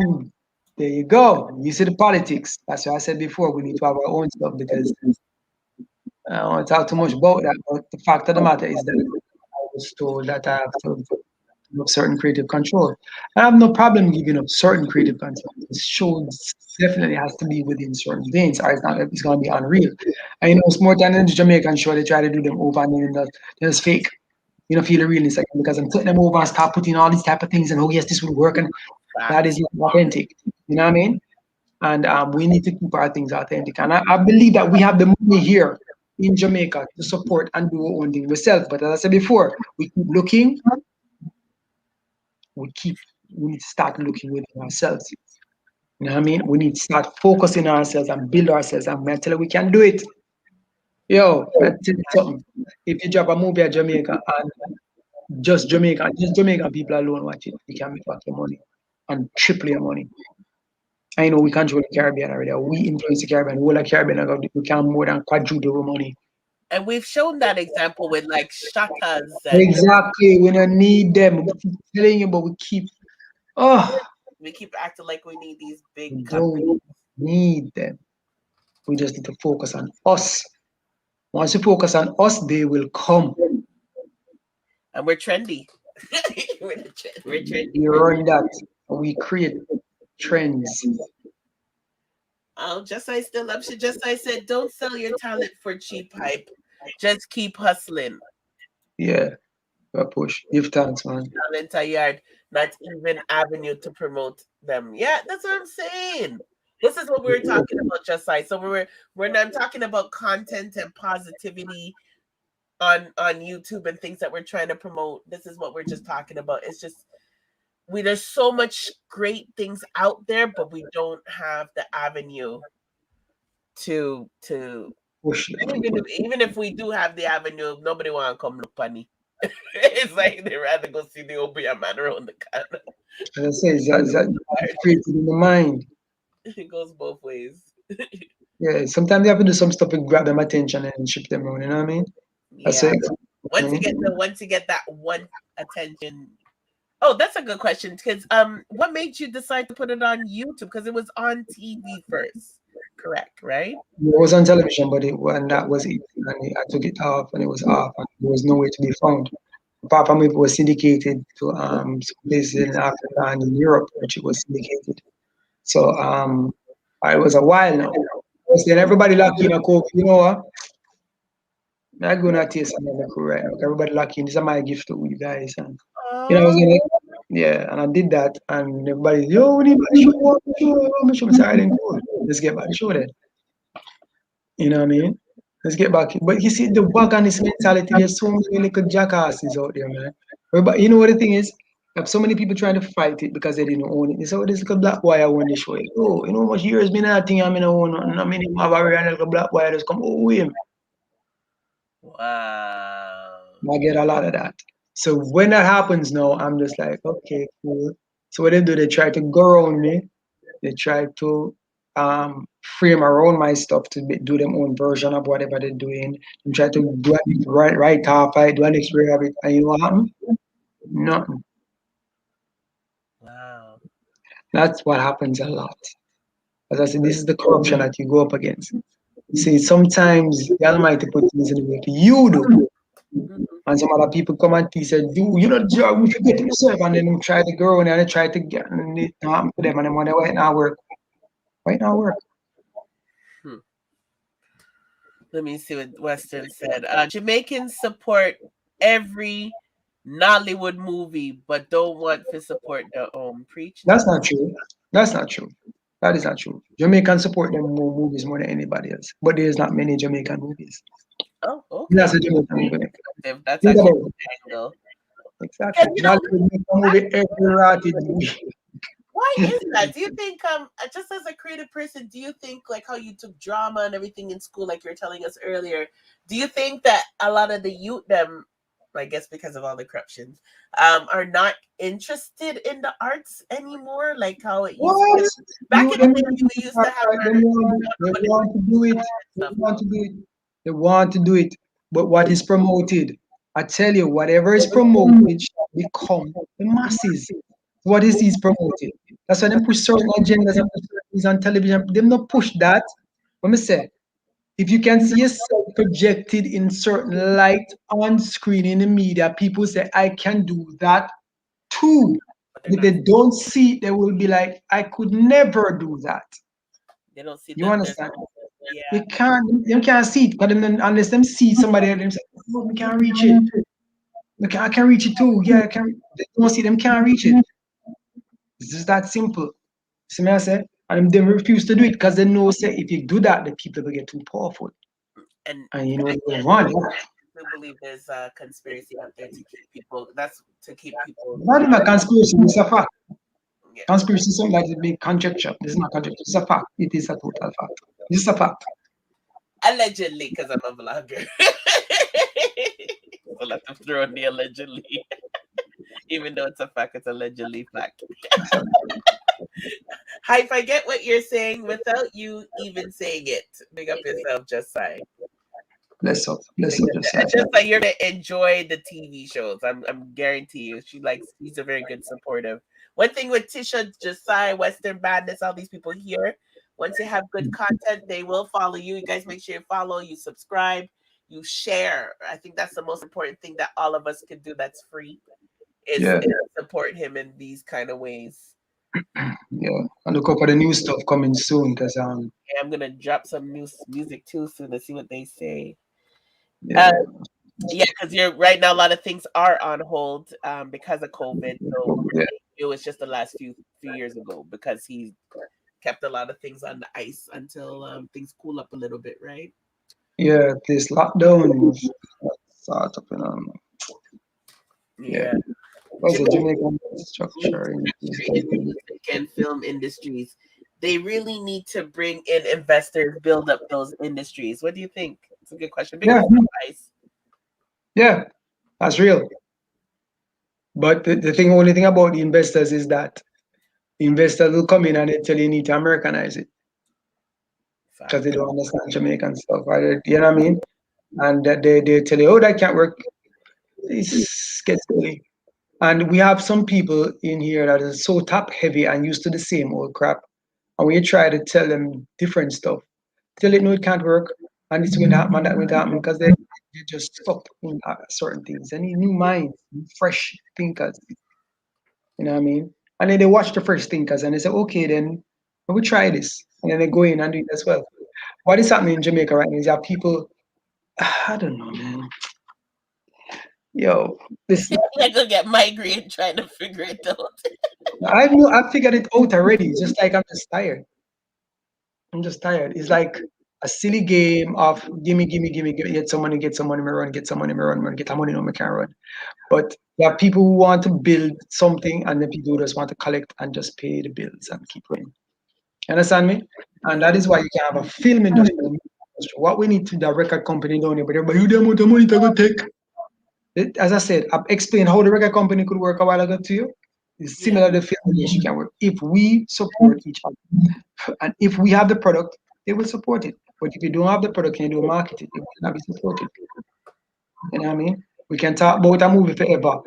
you go. You see the politics. That's why I said before, we need to have our own stuff because I don't want to talk too much about that. But the fact of the matter is that I was told that I have to give up certain creative control. I have no problem giving up certain creative control. The show definitely has to be within certain veins, or it's going to be unreal. And you know, it's more than in the Jamaican show, they try to do them over and then it's fake. You don't feel the realness because I'm putting them over and start putting all these type of things and oh yes, this will work and that is not authentic. You know what I mean? And we need to keep our things authentic. And I believe that we have the money here in Jamaica to support and do our own thing ourselves. But as I said before, we keep looking. We need to start looking within ourselves. You know what I mean? We need to start focusing on ourselves and build ourselves. And I tell you, we can do it. Yo, I tell you something. If you drop a movie at Jamaica and just Jamaican people alone watch it, you can make back your money and triple your money. I know we control the Caribbean already. We influence the Caribbean. We like Caribbean, we can more than quadruple our money. And we've shown that example with like shoutouts. Exactly. We don't need them. We keep telling you, but we keep acting like we need these big we companies. don't need them. We just need to focus on us. Once you focus on us, they will come. And we're trendy. we're trendy. We run that. We create trends. Oh, Just I still up. Just I said, don't sell your talent for cheap hype. Just keep hustling. Yeah. Push. Give thanks, man. Talent a yard, not even avenue to promote them. Yeah, that's what I'm saying. This is what we were talking about, Just I. So we're not talking about content and positivity on YouTube and things that we're trying to promote. This is what we're just talking about. It's just there's so much great things out there, but we don't have the avenue to push. Even if we do have the avenue, nobody want to come look funny. It's like they rather go see the Obeah man around the corner. As I say, it's created in the mind. It goes both ways. Yeah, sometimes you have to do some stuff to grab them attention and ship them around. You know what I mean? That's Yeah. it. Once you get that one attention. Oh, that's a good question. Because what made you decide to put it on YouTube? Because it was on TV first, correct? Right? It was on television, but when that was it, and I took it off, and it was off, and there was no way to be found. Apart from it was syndicated to some places in Africa and in Europe, which it was syndicated. So it was a while now. Then everybody lucky in a coke, you know what? I'm gonna taste another crew right now. Everybody lucky. This is my gift to you guys, and you know, yeah, and I did that, and everybody, yo, we need to show. Sorry, I didn't go. Let's get back to show then. You know what I mean? Let's get back. But you see, the wagonist mentality, there's so many little jackasses out there, man. But you know what the thing is? Have so many people trying to fight it because they didn't own it. They say, oh, this little black boy I won the show. Oh, you know how much years been that thing I'm in own nothing. I mean, have a real little black boy just come, oh, him. Wow. I get a lot of that. So when that happens now, I'm just like, okay, cool. So what they do, they try to go around me. They try to frame around my stuff to do their own version of whatever they're doing. And try to do it right half, I do an explain of it. And you know what happened? Nothing. Wow. That's what happens a lot. As I said, this is the corruption that you go up against. You see, sometimes the Almighty put things in the way you do. And some other people come and say, you know, job, we forget yourself, and then they try to grow and they try to get and it happen to them, and then when they wait now work. Why not work? Let me see what Western said. Jamaicans support every Nollywood movie, but don't want to support the preach. That's not true. That's not true. That is not true. Jamaicans support them more movies more than anybody else. But there's not many Jamaican movies. Oh, okay. That's a Jamaican movie. That's Think actually about an it. angle. Exactly. And, you know, Nollywood make a movie every rotted week. why is that? Do you think, just as a creative person, do you think like how you took drama and everything in school, like you were telling us earlier, do you think that a lot of the youth, them, I guess because of all the corruptions, are not interested in the arts anymore? Like how it used to be? Back in the day, we used to have They want to do it. They want to do it. They want to do it. But what is promoted? I tell you, whatever is promoted shall become the masses. What is promoted? That's why they push certain agendas and things on television. They not push that. Let me say, if you can see yourself projected in certain light on screen in the media, people say, I can do that too. If they don't see it, they will be like, I could never do that. They don't see. You understand? Yeah. You can't see it, but unless them see somebody else, they say, oh, we can't reach it. I can reach it too. Yeah, I can. They don't see them can't reach it. It's just that simple. See me I say? And they refuse to do it because they know say if you do that, the people will get too powerful. And you know again, they want. I believe there's a conspiracy out there to keep people. That's to keep people. Not even a conspiracy, it's a fact. Yeah. Conspiracy is something like a big conjecture. This is not conjecture, it's a fact. It is a total fact. It's a fact. Allegedly, because I'm a vlogger. We'll have to throw in the allegedly. Even though it's a fact, it's allegedly fact. Hype, I get what you're saying without you even saying it. Big up yourself, just saying. Bless up, Josiah. Just like you're gonna enjoy the TV shows. I'm guarantee you. She's a very good supportive. One thing with Tisha, Josiah, Western Badness, all these people here, once you have good content, they will follow you. You guys make sure you follow, you subscribe, you share. I think that's the most important thing that all of us could do that's free is support him in these kind of ways. Yeah, and look up for the new stuff coming soon because I'm gonna drop some new music too soon to see what they say. Yeah, because you're right now. A lot of things are on hold because of COVID. So it was just the last few years ago because he kept a lot of things on the ice until things cool up a little bit, right? Yeah, this lockdown start up Yeah. What's the Jamaican structure and film industries? They really need to bring in investors, build up those industries. What do you think? It's a good question. Yeah, that's real. But the only thing about the investors is that the investors will come in and they tell you need to Americanize it because they don't understand Jamaican stuff, right? You know what I mean? And they tell you, oh, that can't work. It's gets silly. And we have some people in here that are so top heavy and used to the same old crap. And when you try to tell them different stuff, tell them no, it can't work. And it's going to happen, that will happen because they just stuck in certain things. They need new minds, fresh thinkers. You know what I mean? And then they watch the fresh thinkers and they say, okay, then we try this. And then they go in and do it as well. What is happening in Jamaica right now is that people, I don't know, man. Yo, listen. I'm gonna get migraine trying to figure it out. I figured it out already. It's just like I'm just tired. I'm just tired. It's like a silly game of gimme, get some money, me run, get some money, me run, get some money, no, me can't run. But there are people who want to build something and then people who just want to collect and just pay the bills and keep going. You understand me? And that is why you can have a film industry. What we need to the record company down here, but everybody, you don't want the money to go take. As I said, I've explained how the record company could work a while ago to you. It's similar to the film industry can work. If we support each other, and if we have the product, they will support it. But if you don't have the product and you don't market it, it will not be supported. You know what I mean? We can talk about a movie forever. All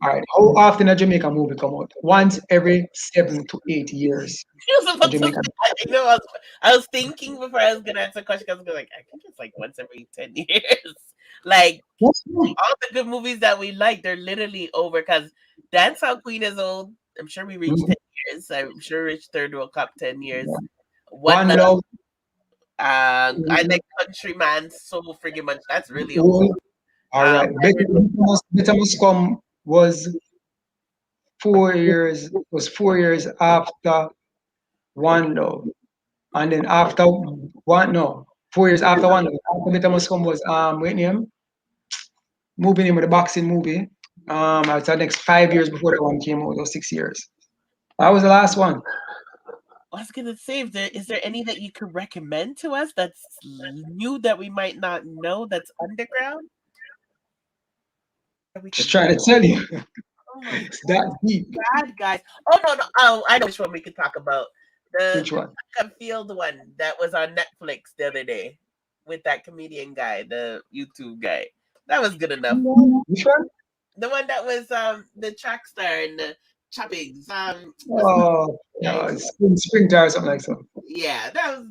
right. How often a Jamaican movie come out? Once every 7 to 8 years. I was thinking before I was gonna answer the question, I was like, I think it's like once every 10 years. Like all the good movies that we like, they're literally over because Dancehall Queen is old. I'm sure we reached 10 years. I'm sure we reached Third World Cup 10 years. One Love. I like Countryman so friggin' much. That's really old. All right. Better must come was 4 years. Was 4 years after One Love, and then after 4 years after One Love. After Better Must Come was wait name, moving in with the boxing movie. I was the next 5 years before that one came out, or 6 years. That was the last one. I was gonna say, is there any that you could recommend to us that's new that we might not know that's underground? Just trying to tell you. Oh my It's that deep. God, guys! Oh no! Oh, I know which one we could talk about. Which one? The Field one that was on Netflix the other day with that comedian guy, the YouTube guy. That was good enough. Which one? The one that was the track star and the choppings. Springtime or something like that. Yeah, that was,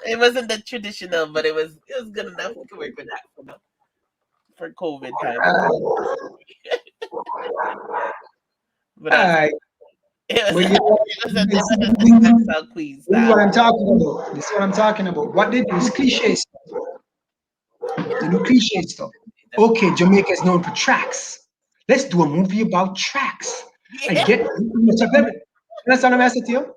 it wasn't the traditional, but it was good enough. We could work with that for COVID time. But it was a quiz. This is what I'm talking about. This is what I'm talking about. What they do is cliche stuff. They do cliche stuff. Okay, Jamaica is known for tracks. Let's do a movie about tracks. I get much of everything. That's what I'm asking to you.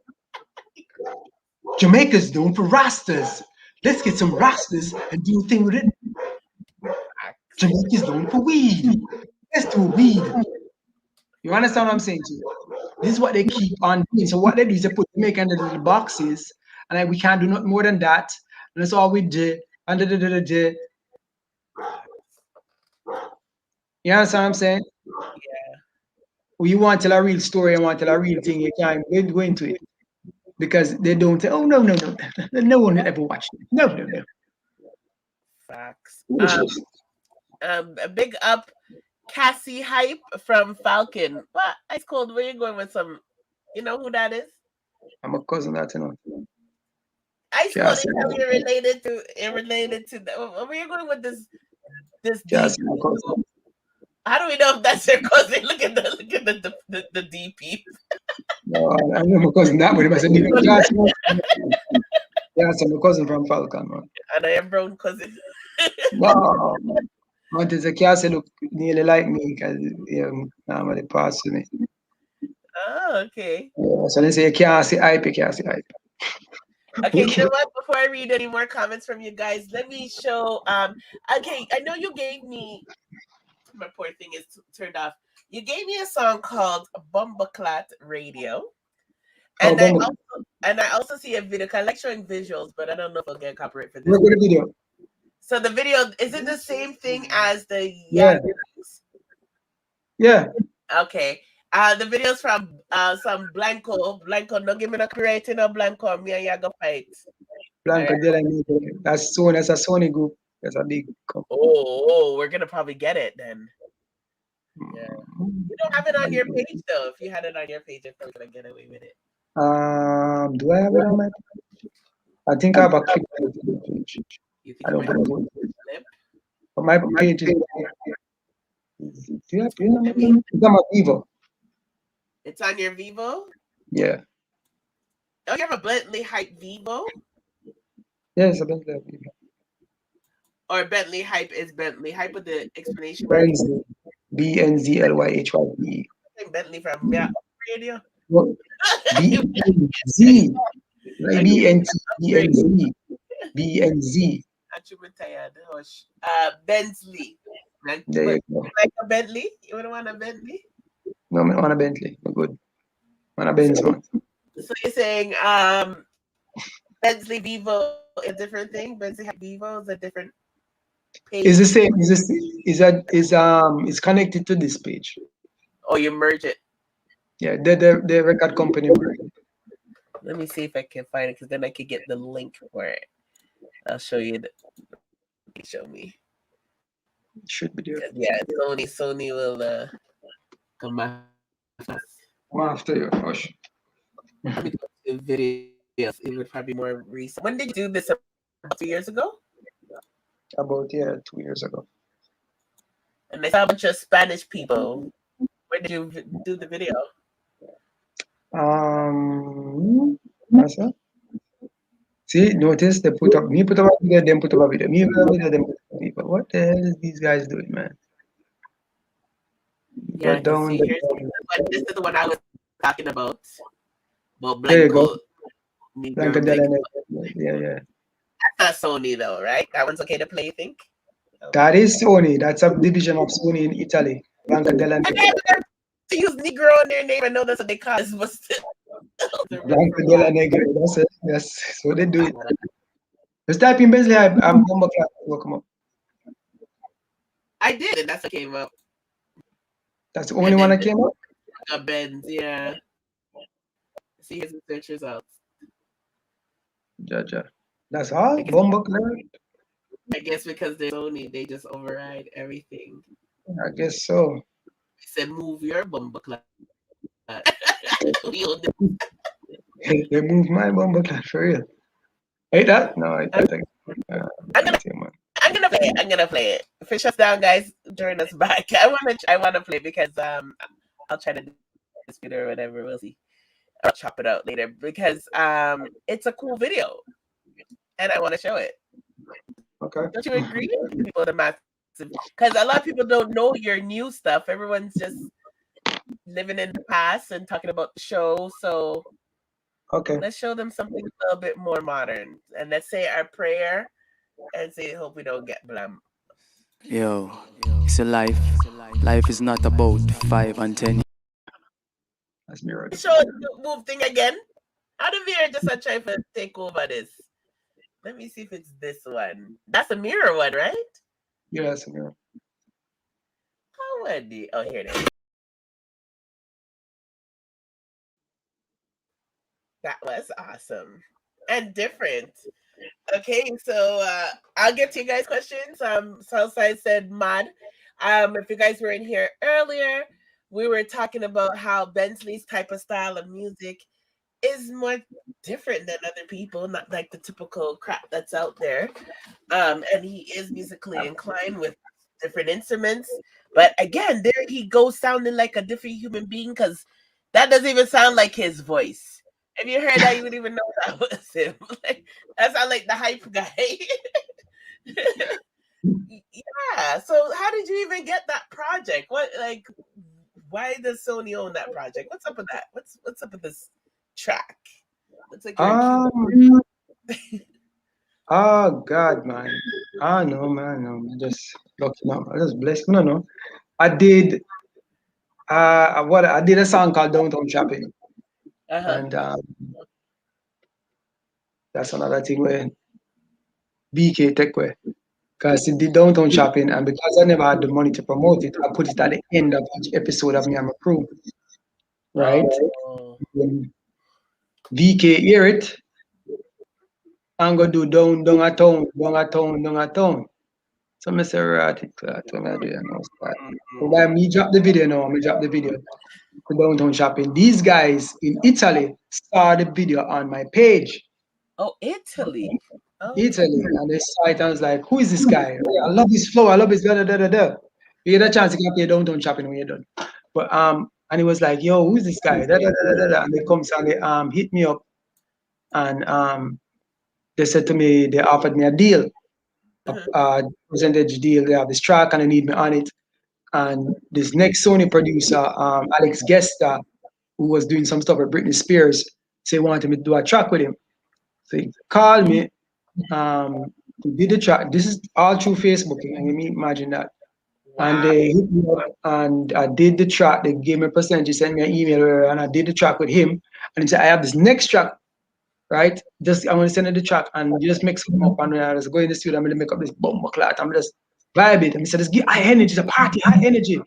Jamaica's known for rastas. Let's get some rastas and do a thing with it. Jamaica's known for weed. Let's do weed. You understand what I'm saying to you? This is what they keep on doing. So what they do is they put Jamaica in the little boxes, and we can't do nothing more than that. And that's all we did. And you understand what I'm saying? Yeah. When you want to tell a real story and want to tell a real thing, you can't go into it. Because they don't say, oh, no. No one will ever watch it. No. Facts. A big up Cassie Hype from Falcon. What? Ice Cold, where you going with some, you know who that is? I'm a cousin that, Ice Cold, is how you're related to that. Where you going with this Cassie, DP? How do we know if that's your cousin? Look at the DP. No, I know my cousin that, but it was a different class. Yeah, so my cousin from Falcon, man. And I am brown cousin. No. But it's a Cassie look nearly like me because normally pass to me. Oh, okay. Yeah, so they say Cassie hype. Okay, you know what? Before I read any more comments from you guys, let me show. Okay, I know you gave me. My poor thing is turned off. You gave me a song called Bumbleclat Radio. And I also see a video. I like showing visuals, but I don't know if I'll get copyright for this. Look at the video. So the video, is it the same thing as the Yeah. Okay. The video's from some Blanco. No give me no creating no Blanco. Me and Yago fight. Blanco, that's a Sony group. That's a big company. Oh, we're gonna probably get it then. Yeah. You don't have it on your page though. If you had it on your page, you're probably gonna get away with it. Do I have it on my page? I think I have a clip on the page. I don't know. But my page is. Do you have it? It's on my Vivo. It's on your Vivo? Yeah. Oh, you have a Bentley Hype Vivo? Yes, a Bentley Hype Vivo. Or Bentley Hype is Bentley Hype with the explanation. Benzly. BNZLYHYPE. Bentley from radio. BNZ. BNZ. Actually, tired. Bensley. There you go. Like a Bentley? You wouldn't want a Bentley? No, I want a Bentley. We're good. I want a Benz, man. So you're saying Benzly Vivo is a different thing? Benzly Vivo is a different page? It's the same. It's connected to this page. Oh, you merge it? Yeah, the record company merge it. Let me see if I can find it, because then I could get the link for it. I'll show you. Show me. It should be there. Yeah, Sony will come after you. Hush. Let me go to videos. It would probably be more recent. When did you do this? 2 years ago? About 2 years ago. And I saw a bunch of Spanish people. Where did you do the video? What's that? See, notice they put up a video, them put up a video. Me put up a video, them put up a video. What the hell is these guys doing, man? Yeah, I Go can down see. the This is the one I was talking about. Well, There you go. Blanco, Blanca Big. Della Yeah. That's not Sony though, right? That one's okay to play, you think? That is Sony. That's a division of Sony in Italy. Blanca Della And they have to use Negro in their name. I know that's what they call it, but still. Blanca Della Negra. That's it. That's so they do it. Just type in Bensley. I'm Bomba Clap. Will come up. I did, and that's what came up. That's the only one that came up? Benz, yeah. See his search results. Jaja. That's all? Bomba Clap? I guess because they're Sony, they just override everything. I guess so. They said, move your Bomba Clap. They moved my Bomba Clap for real. Ain't that? No, I think. I'm gonna play it. I'm gonna play it. Fish us down, guys. Join us back. I wanna play because I'll try to dispute it or whatever. We'll see. I'll chop it out later because it's a cool video, and I want to show it. Okay. Don't you agree? People, the massive, because a lot of people don't know your new stuff. Everyone's just living in the past and talking about the show. So okay, let's show them something a little bit more modern, and let's say our prayer and say, hope we don't get blam. Yo, it's a life. Life is not about 5 and 10. That's me right. Show the move thing again. How the mirror just try to take over this? Let me see if it's this one. That's a mirror one, right? Yeah, that's a mirror. How would the? Oh, here it is. That was awesome and different. Okay, so I'll get to you guys questions. Southside said mod. If you guys were in here earlier, we were talking about how Bensley's type of style of music is more different than other people, not like the typical crap that's out there. And he is musically inclined with different instruments. But again, there he goes sounding like a different human being because that doesn't even sound like his voice. If you heard that, you wouldn't even know that was him. Like, that sounds like the hype guy. Yeah. So how did you even get that project? Why does Sony own that project? What's up with that? What's up with this track? Looks like oh God, man. I know, man. I'm just looking up. I just blessed. No. I did I did a song called Downtown Shopping. And that's another thing where BK take away. Because it did Downtown Shopping, and because I never had the money to promote it, I put it at the end of each episode of Me and My Crew. Right? When VK hear it, I'm going to do down a town. So I say, right, so when me drop the video now, to Downtown Shopping. These guys in Italy saw the video on my page. Oh, Italy. Italy. And they saw it and I was like, who is this guy? I love his flow. I love his da. You get a chance to get play Downtown Shopping when you're done. But and he was like, yo, who's this guy? Da. And they come and they hit me up and they said to me, they offered me a deal, a percentage deal. They have this track and they need me on it. And this next Sony producer, Alex Gesta, who was doing some stuff with Britney Spears, said he wanted me to do a track with him. So he called me, we did the track. This is all through Facebook, and you can imagine that. Wow. And they hit me up and I did the track. They gave me a percentage, he sent me an email, and I did the track with him. And he said, I have this next track, right? I'm going to send you the track and just mix them up. And I just go in the studio, I'm going to make up this bomb clat. I'm just vibe it. And he said, let's give high energy, it's a party, high energy.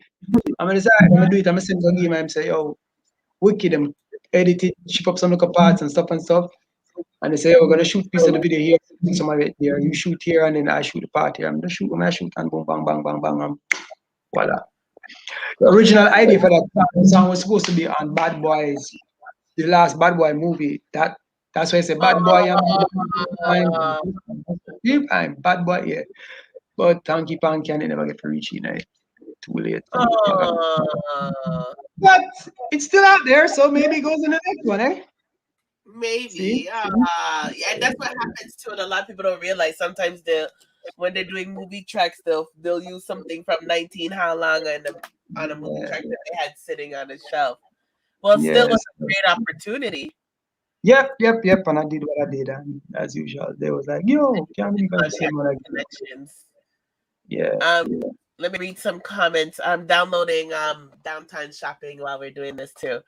I'm going to say, I'm going to do it. I'm going to send it to him and say, yo, wicked, them edit it, ship up some little parts and stuff. And they say, we're going to shoot piece of the video here, some of it here. You shoot here, and then I shoot the part here. I'm going to shoot, and boom, bang, bang, bang, bang, voila. The original idea for that song was supposed to be on Bad Boys, the last Bad Boy movie. That's why I say Bad Boy. I'm Bad Boy, yeah. But Tanky Panky, and they never get to reach it. Too late. But it's still out there, so maybe it goes in the next one, eh? Maybe. Yeah, that's what happens to it. A lot of people don't realize sometimes they'll when they're doing movie tracks, they'll use something from 19 how long on a movie track that they had sitting on a shelf. Well, still was a great opportunity. Yep. And I did what I did, and as usual, they was like, "Yo, can't believe I'm saying what I did." Connections. Yeah. Let me read some comments. I'm downloading Downtown Shopping while we're doing this too.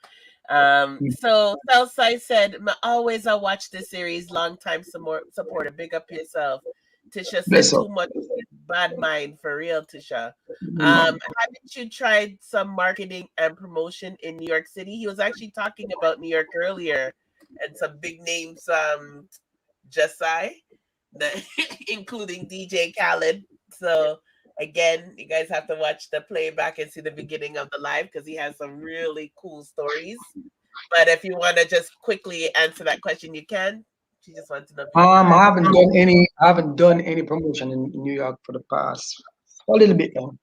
So Southside said, always I watch this series, long time supporter. Big up yourself. Tisha said Bless up. too much bad mind for real, Tisha. Haven't you tried some marketing and promotion in New York City? He was actually talking about New York earlier and some big names, Jessai, including DJ Khaled. So again, you guys have to watch the playback and see the beginning of the live because he has some really cool stories. But if you want to just quickly answer that question, you can. She just wants to know. I haven't done any promotion in New York for the past a little bit now.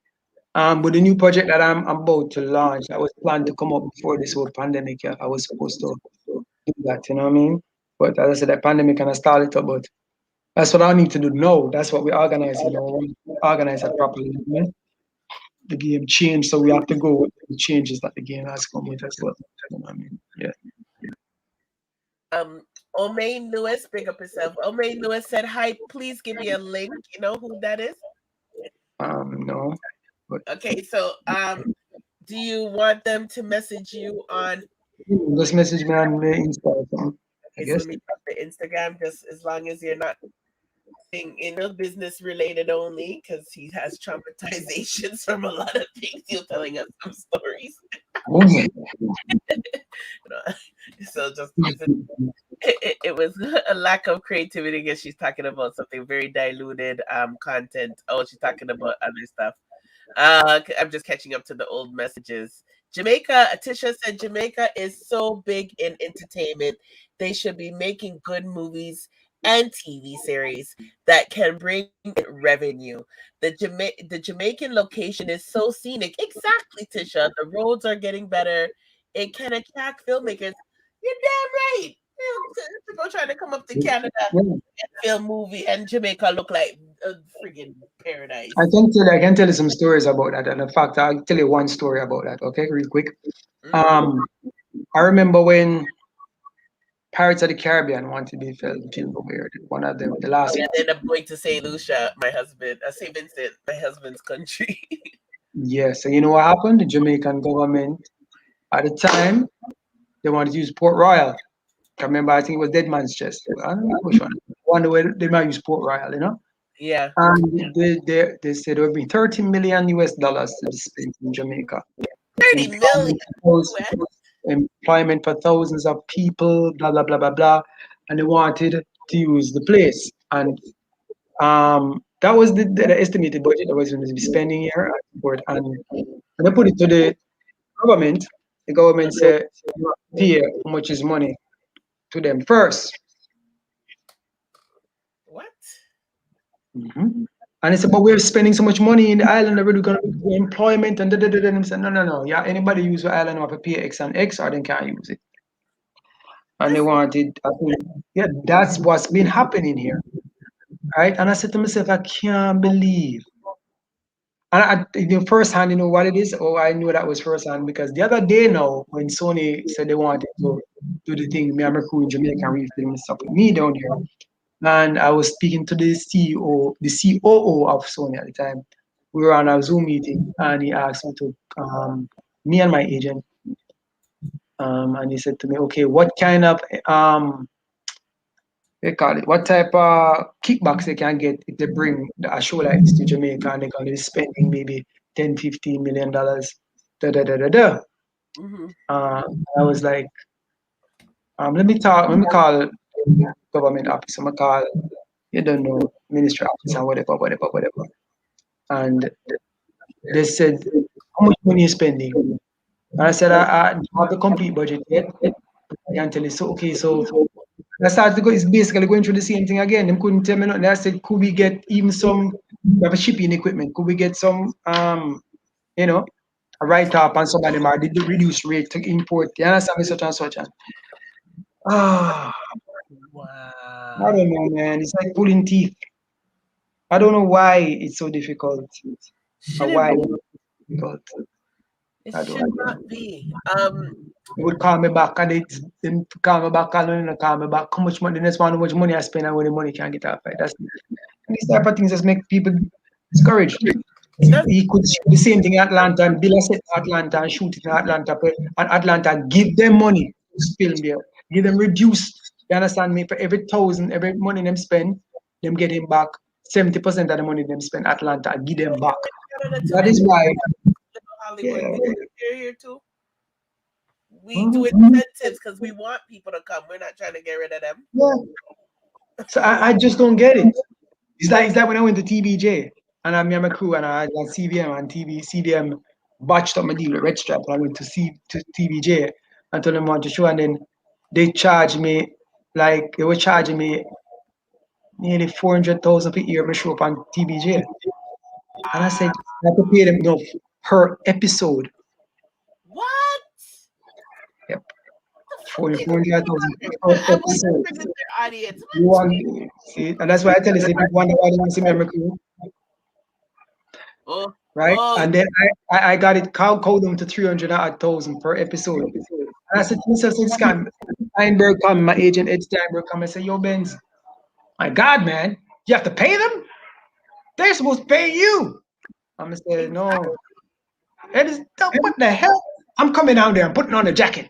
But the new project that I'm about to launch, I was planned to come up before this whole pandemic. Yeah, I was supposed to do that, you know what I mean? But as I said, the pandemic kind of stalled it up. But that's what I need to do now. That's what we organize, you know. We organize that properly. You know? The game changed, so we have to go with the changes that the game has come with as well. You know what I mean? Yeah. Omaine Lewis, big up yourself. Omaine Lewis said, "Hi, please give me a link." You know who that is? No. But okay, so do you want them to message you on? Just message me on the Instagram. I guess. The Instagram, just as long as you're not business related only, because he has traumatizations from a lot of things. He's telling us some stories. So just it was a lack of creativity because she's talking about something very diluted content. Oh, she's talking about other stuff. I'm just catching up to the old messages. Jamaica, Tisha said Jamaica is so big in entertainment. They should be making good movies and TV series that can bring in revenue. The Jamaican location is so scenic. Exactly, Tisha. The roads are getting better. It can attract filmmakers. You're damn right. People trying to come up to Canada and film movie, and Jamaica look like a friggin' paradise. I can tell you some stories about that. And in fact, I'll tell you one story about that, okay, real quick. I remember when Pirates of the Caribbean wanted to be filmed over here. One of them, the last one. And then I'm going to St. Lucia, St. Vincent, my husband's country. Yeah, so you know what happened? The Jamaican government, at the time, they wanted to use Port Royal. I remember, I think it was Dead Man's Chest. I don't know which one. Wonder where they might use Port Royal, you know? Yeah. And they said there would be $30 million to be spent in Jamaica. $30 million. Employment for thousands of people, blah, blah, blah, blah, blah. And they wanted to use the place. And that was the estimated budget that was going to be spending here at Port. And they put it to the government. The government said, pay how much is money to them first. What? Mm-hmm. And it's about we're spending so much money in the island that we're going to do employment and da. And they said, no. Yeah, anybody use the island have to pay X and X or they can't use it. And they wanted, yeah, that's what's been happening here. Right? And I said to myself, I can't believe. And firsthand, you know what it is? Oh, I knew that was firsthand because the other day now, when Sony said they wanted to do the thing, me and my crew in Jamaica and refilm stuff with me down here. And I was speaking to the COO of Sony at the time. We were on a Zoom meeting and he asked me to, me and my agent, and he said to me, okay, what kind of, what type of kickbacks they can get if they bring a show like this to Jamaica and they're going to be spending maybe $10-15 million, Mm-hmm. I was like, let me call government office, I'm going to call, you don't know, ministry office and whatever. And they said, how much money are you spending? And I said, I don't have the complete budget yet. I can tell you, so okay, so I started to go, it's basically going through the same thing again. They couldn't tell me nothing. I said, could we get even some shipping equipment? Could we get some, a write-up on some of them, or did the reduced rate to import? You understand me, such and such. Wow. I don't know, man. It's like pulling teeth. I don't know why it's so difficult. Or why it's difficult. It I should don't know. not be. They would call me back and they then call me back and call me back. How much money? That's how much money I spend and when the money can't get off. Right? That's these type of things just make people discouraged. He could shoot the same thing in Atlanta and bill a set in Atlanta and shoot it in Atlanta. And Atlanta give them money to film there. Give them reduce. You understand me? For every 1,000, every money them spend, them getting back 70% of the money them spend Atlanta. Give them back. That is why. Hollywood, Yeah. they're here too. We do incentives because we want people to come. We're not trying to get rid of them. Yeah. So I just don't get it. It's like when I went to TBJ and I'm my crew and I had CVM and CVM botched up my deal with Red Stripe and I went to TBJ and told them I want to show and then they charged me they were charging me nearly 400,000 per year for show up on TBJ. And I said I have to pay them per episode. What? Yep. 400,000 per episode. Audience. You want, see, and that's why I tell you, say people wonder why they don't see me crew. Right? And then I got it code them to 300,000 per episode. And I said to myself, Steinberg come, my agent Ed Steinberg come and say, yo, Benz, my God, man, you have to pay them? They're supposed to pay you. I'm gonna say, no. What the hell? I'm coming down there and putting on a jacket.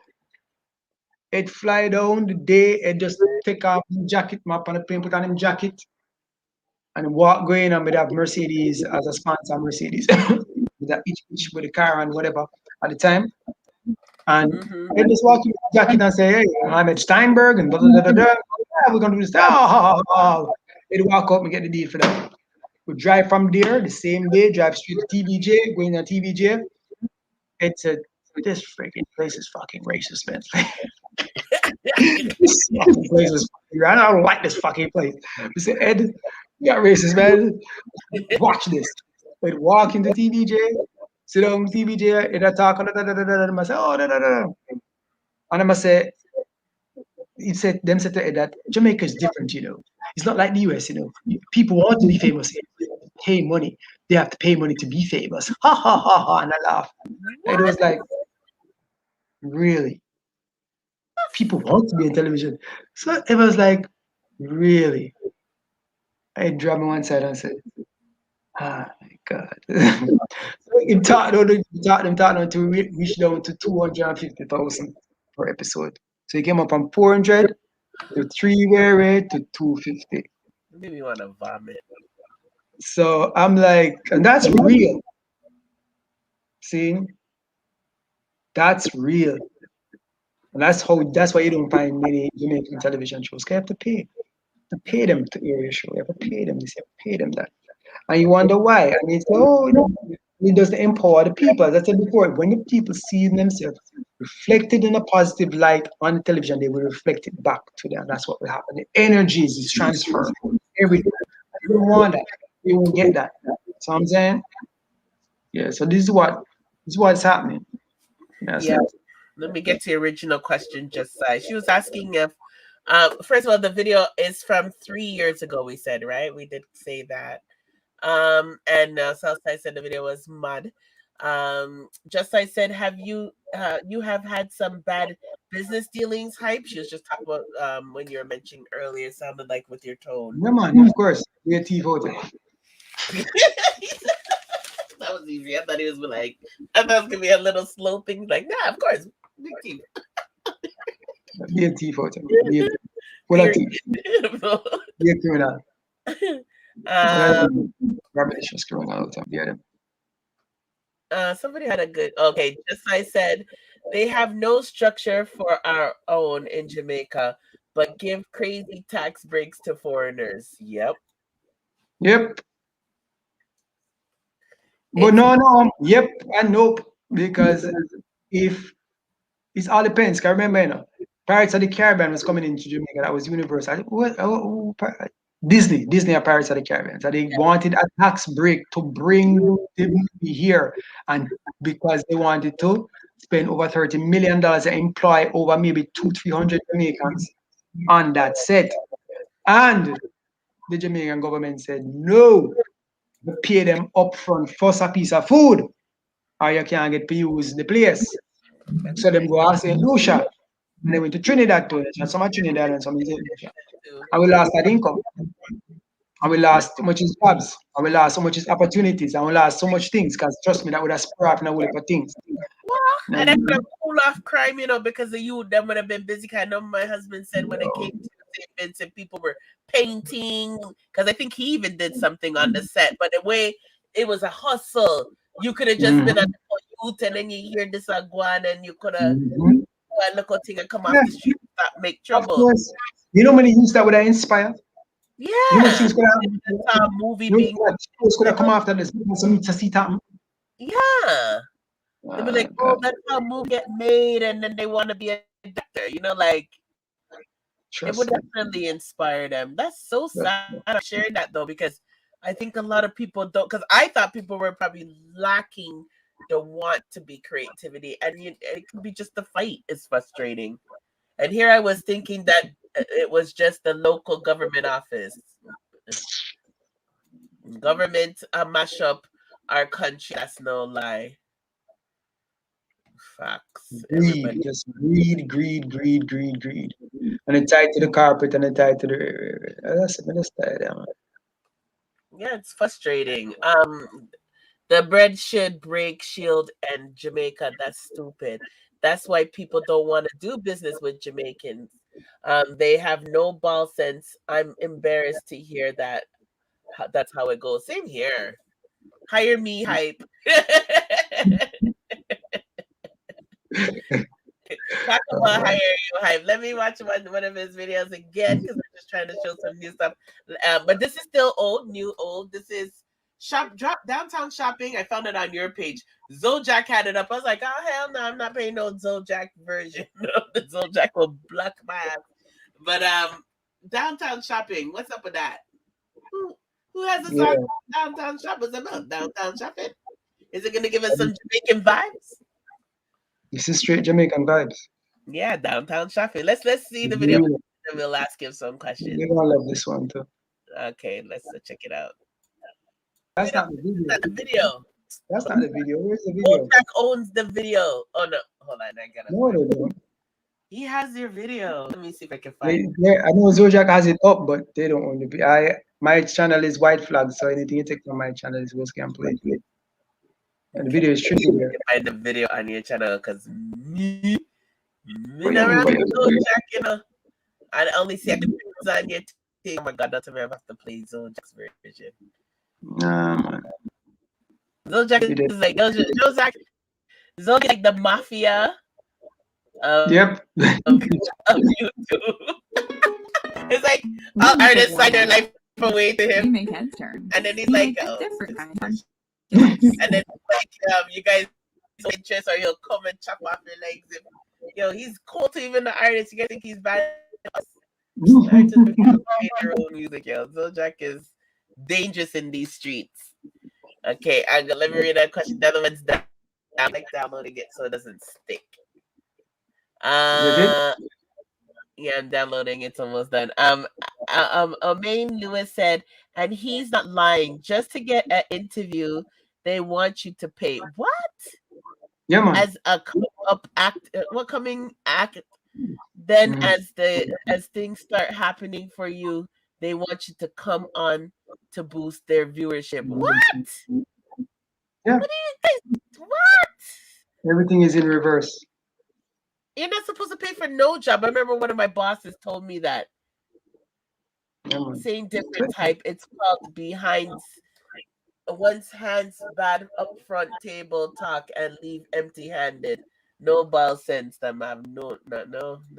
It fly down the day, it just take off the jacket, map on the plane, put on him jacket, and walk going and we have Mercedes as a sponsor, Mercedes. With that each with the car and whatever at the time. And they just walk in the jacket and say, hey, I'm at Steinberg and blah, blah, blah, blah. Yeah, we're gonna do this. They'd walk up and get the deal for that. We drive from there the same day, drive straight to TBJ, going to TBJ. This freaking place is fucking racist, man. This fucking place is fucking, I don't like this fucking place. We said, Ed, you got racist, man. Watch this. They'd walk into TBJ, sit down TBJ, and I talk, and I say, oh, and I must say, them said to Ed that Jamaica is different, you know. It's not like the US, you know. People want to be famous, pay money. They have to pay money to be famous. Ha ha ha ha, and I laugh. And it was like, really? People want to be in television. So it was like, really? I dropped me one side and said, oh my God. So him taught them to reach down to 250,000 per episode. So he came up from 400 to 300 to 250. Maybe you want to vomit. So I'm like, and that's real. See? That's real. And that's why you don't find many Jamaican television shows. You have to pay. To pay them to air your show. You have to pay them this, you have to pay them that. And you wonder why. And it's it doesn't empower the people. As I said before, when the people see themselves reflected in a positive light on television, they will reflect it back to them. That's what will happen. The energy is transferred. Everything. You don't want that. You won't get that. So I'm saying, yeah. So this is what's happening. Yeah. Let me get to the original question. She was asking if, first of all, the video is from 3 years ago. We said, right? We did say that. And Southside said the video was mud. Just I said, have you have had some bad business dealings hype? She was just talking about when you were mentioning earlier, it sounded like with your tone. Yeah, man, of course. We're a photo. That was easy. I thought it was like, I thought it was gonna be a little slow thing. Like, nah, of course. Big team. Be a photo. Full of teeth. Be a criminal. Rubbish criminal all the time. Yeah, them. Somebody had a good, okay, just I said, they have no structure for our own in Jamaica, but give crazy tax breaks to foreigners. Yep. But no, yep and nope, because if it all depends. Cause remember, you know, Pirates of the Caribbean was coming into Jamaica. That was Universal. Disney are Pirates of the Caribbean. So they wanted a tax break to bring the movie here, and because they wanted to spend over $30 million and employ over maybe 200-300 Jamaicans on that set, and the Jamaican government said, no, you pay them upfront first a piece of food, or you can't get to use the place. So them go out St. Lucia, and they went to Trinidad too. And some are Trinidad and some in St. Lucia. And we lost that income. And we lost so much is jobs. And we lost so much is opportunities. And we lost so much things. Because trust me, that would have spur up in a whole heap of things. And that could have cool off crime, you know, because the youth them would have been busy. I know my husband said when it came to St. Vincent, people were painting. Because I think he even did something on the set. But the way it was a hustle, you could have just been at the youth and then you hear this aguan and you could have look at thing and come off the street and start make trouble. Of course. You know how many youths that would have inspired? Yeah. You know things could have movie being could have come after this. So need to see that. Yeah. They'd be like, oh, that's how movie get made, and then they want to be a doctor, you know, like it would definitely inspire them. That's so sad. I'm sharing that though, because I think a lot of people don't, because I thought people were probably lacking the want to be creativity, and it could be just the fight is frustrating. And here I was thinking that it was just the local government office. Government mash up our country. That's no lie. Facts. Greed, just greed. And it tied to the carpet and it tied to the that's yeah, it's frustrating. The bread should break shield and Jamaica. That's stupid. That's why people don't want to do business with Jamaicans. They have no ball sense. I'm embarrassed to hear that. That's how it goes. Same here. Hire me, hype. Talk about hire you, hype. Let me watch one of his videos again because I'm just trying to show some new stuff. But this is still old, new old. This is downtown shopping. I found it on your page. Zojak had it up. I was like, oh hell no, I'm not paying no Zojak version. The Zojak will block my ass. But downtown shopping. What's up with that? Who has a song about downtown shopping? What's about downtown shopping? Is it gonna give us some Jamaican vibes? This is straight Jamaican vibes. Yeah, downtown shopping. Let's see the video and we'll ask him some questions. You're gonna love this one too. Okay, let's check it out. That's not the video. That's not the video. That's not the video. Where's the video? Zojak owns the video. Oh no, hold on, I gotta. No, they don't. He has your video. Let me see if I can find it. Yeah, I know Zojak has it up, but they don't own the video. My channel is white flag, so anything you take from my channel is what's can play. And the video is tricky here. You can find the video on your channel because me never have Zojak, you know. I only see the videos on your thing. Oh my god, that's why I have to play Zojak's version. Nah, man. Zojak is like Zojak like the mafia. Yep. Of YouTube. It's like all artists sign their life away to him, and then he's like, oh. And then like you guys interest or he'll come and chop off your legs. And, yo, he's cool to even the artist. You guys think he's bad? Artists make their own music, yo. Zojak is dangerous in these streets. Okay, let me read that question. The other one's down. I like downloading it so it doesn't stick. Yeah, I'm downloading. It's almost done. Main Lewis said, and he's not lying. Just to get an interview, they want you to pay. What? Yeah, man. As a coming act. Then as things start happening for you, they want you to come on to boost their viewership. What? Yeah. What do you think? What? Everything is in reverse. You're not supposed to pay for no job. I remember one of my bosses told me that. Same different type. It's called behind one's hands bad upfront table talk and leave empty-handed. No ball sense. Them have no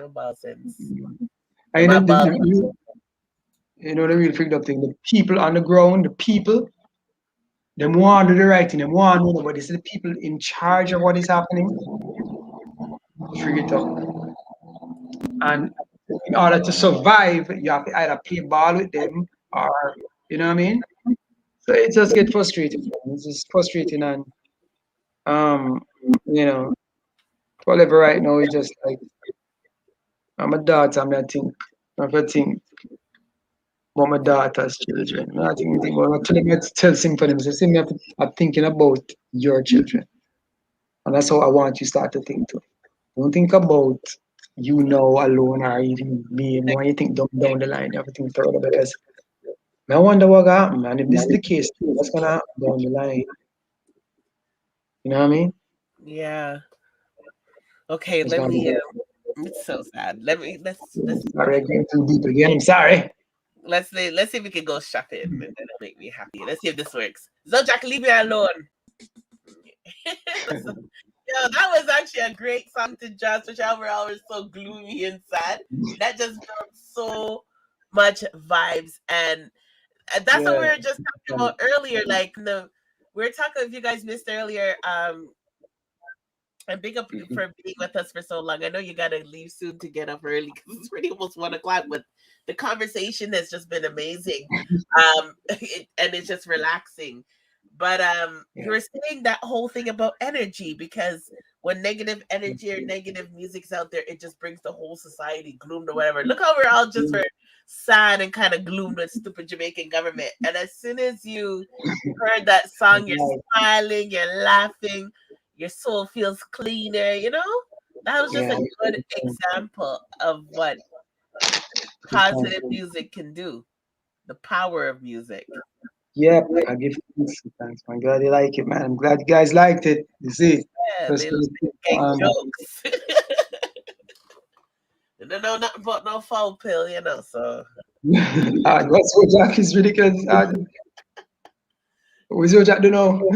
ball sense. I know you know the real freaked up thing. The people on the ground, them want to do the right thing. Them want to know, but it's the people in charge of what is happening. Freak it up. And in order to survive, you have to either play ball with them or, you know what I mean? So it just gets frustrating. It's just frustrating and, you know, whatever right now is just like, I'm a daughter, I think. about my daughter's children. I think well, actually I tell something for them. So see me I'm thinking about your children. And that's how I want you to start to think too. Don't think about you now alone or even me. And when you think down the line, everything further because I wonder what gonna happen, man. If this is the case, what's gonna happen down the line? You know what I mean? Yeah. Okay, It's let gonna me. be It's so sad. Let's sorry, I'm going too deep again. I'm sorry. let's see if we can go shopping and then it'll make me happy. Let's see if this works. Zojak, leave me alone. Yo, that was actually a great song to jazz, which overall was so gloomy and sad. That just brought so much vibes, and that's what we were just talking about earlier. Like we were talking. If you guys missed earlier, and big up you for being with us for so long. I know you gotta leave soon to get up early because it's pretty almost 1:00. But the conversation has just been amazing, and it's just relaxing. But you were saying that whole thing about energy because when negative energy or negative music's out there, it just brings the whole society gloomed or whatever. Look how we're all just were sad and kind of gloomed with stupid Jamaican government. And as soon as you heard that song, you're smiling, you're laughing, your soul feels cleaner. You know, that was just a good example of what positive music can do. The power of music. Yep, I give thanks. I'm glad you like it, man. I'm glad you guys liked it. You see, Yeah, they get jokes. They don't know nothing about no foul pill, you know. So that's what Jack is ridiculous. What's your Jack? Don't know.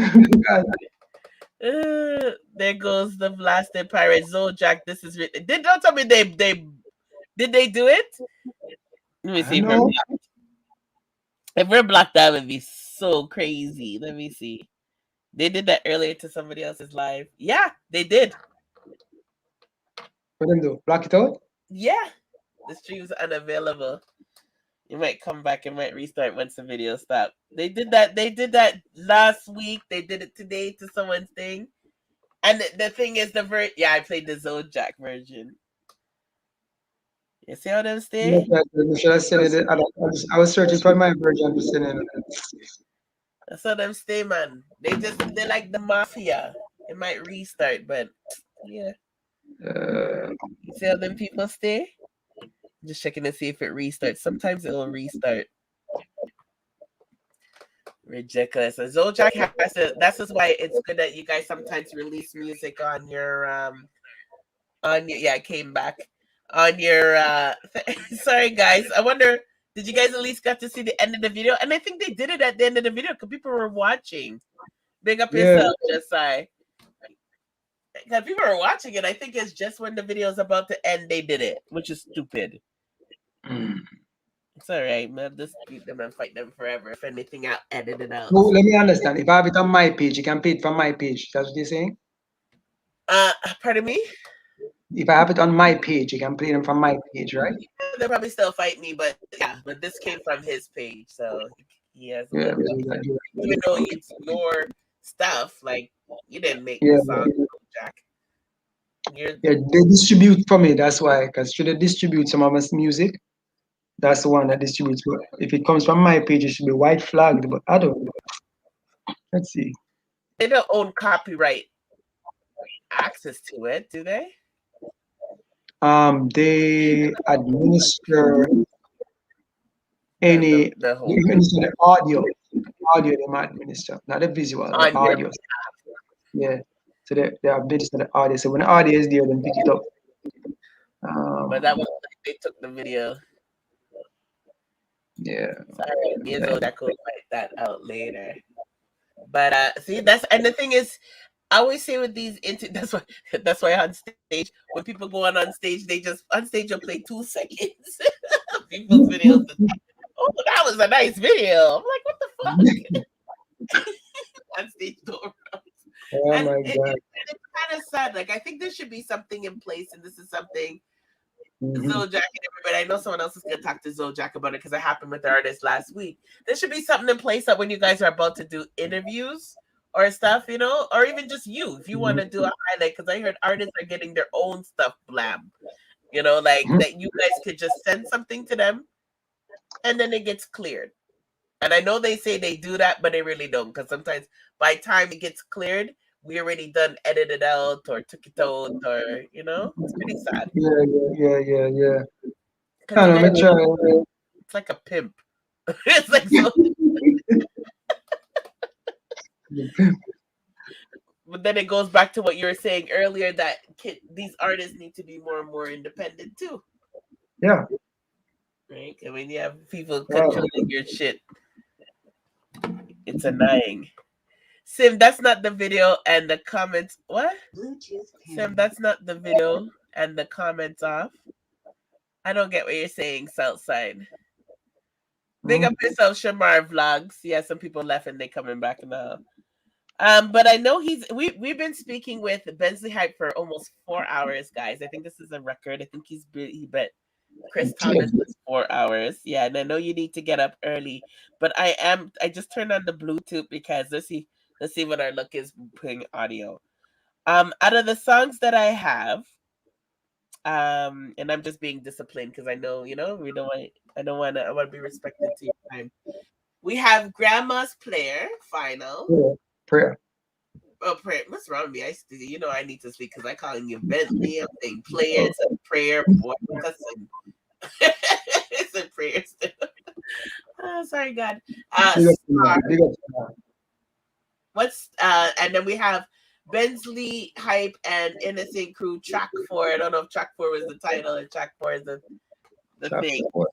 There goes the blasted pirate Zojak. This is don't tell me they did they do it? Let me see if we're blocked, that would be so crazy. Let me see. They did that earlier to somebody else's live. Yeah, they did. What them do? Block it out? Yeah. The stream's unavailable. You might come back and might restart once the video stops. They did that last week. They did it today to someone's thing. And the thing is I played the Zojak version. You see how them stay? I was searching for my version to send it. That's how them stay, man. They're like the mafia. It might restart, but yeah. You see how them people stay? Just checking to see if it restarts. Sometimes it will restart. Ridiculous. And Zojak has to. That's just why it's good that you guys sometimes release music on your it came back on your sorry guys. I wonder, did you guys at least got to see the end of the video? And I think they did it at the end of the video because people were watching. Big up yourself, Jessai. Because people were watching it. I think it's just when the video is about to end, they did it, which is stupid. It's all right, man. Just beat them and fight them forever. If anything, I'll edit it out. Well, let me understand. If I have it on my page, you can pay it from my page. That's what you're saying? Pardon me? If I have it on my page, you can play them from my page, right? Yeah, they'll probably still fight me, but this came from his page, so he has even though it's your stuff, like you didn't make the song, Jack. They distribute for me, that's why. Because should they distribute some of my music, that's the one that distributes. But if it comes from my page, it should be white flagged, but I don't know. Let's see. They don't own copyright access to it, do they? They administer the audio. Audio they might administer, not the visual, the audio. Yeah. So they administer the audio. So when the audio is there, then pick it up. But that was they took the video. Yeah. Sorry, that could fight that out later. But see, and the thing is, I always say with these that's why on stage, when people go on stage, they just on stage will play 2 seconds of people's videos. Oh, that was a nice video. I'm like, what the fuck? On stage door. Oh and my God. It's kind of sad. Like, I think there should be something in place, and this is something Zojak and everybody. I know someone else is going to talk to Zojak about it because it happened with the artist last week. There should be something in place that when you guys are about to do interviews or stuff, you know, or even just you, if you want to do a highlight, because I heard artists are getting their own stuff blab, you know, like that you guys could just send something to them and then it gets cleared. And I know they say they do that, but they really don't, because sometimes by the time it gets cleared, we already done edited out or took it out, or it's pretty sad. Yeah. Because it's like a pimp. It's like so. But then it goes back to what you were saying earlier, that these artists need to be more and more independent too. Yeah. Right? I mean, you have people controlling your shit. It's annoying. Sim, that's not the video and the comments. What? Sim, that's not the video and the comments off. I don't get what you're saying, Southside. Big up yourself, Shamar Vlogs. Yeah, some people left and they coming back now. But I know we've been speaking with Benzly Hype for almost 4 hours, guys. I think this is a record. I think he bet Chris Thomas was 4 hours. Yeah, and I know you need to get up early, but I just turned on the Bluetooth because let's see what our luck is putting audio. Out of the songs that I have, and I'm just being disciplined because I know, I want to be respected to your time. We have Grandma's Player Final. Prayer. Oh, prayer. What's wrong with me? I need to speak because I call you Bentley. I'm saying players and prayer. Boy, it's a prayer still. Oh, sorry, God. And then we have Benzly Hype and Innocent Crew Track 4. I don't know if Track 4 was the title and Track 4 is the thing. 4.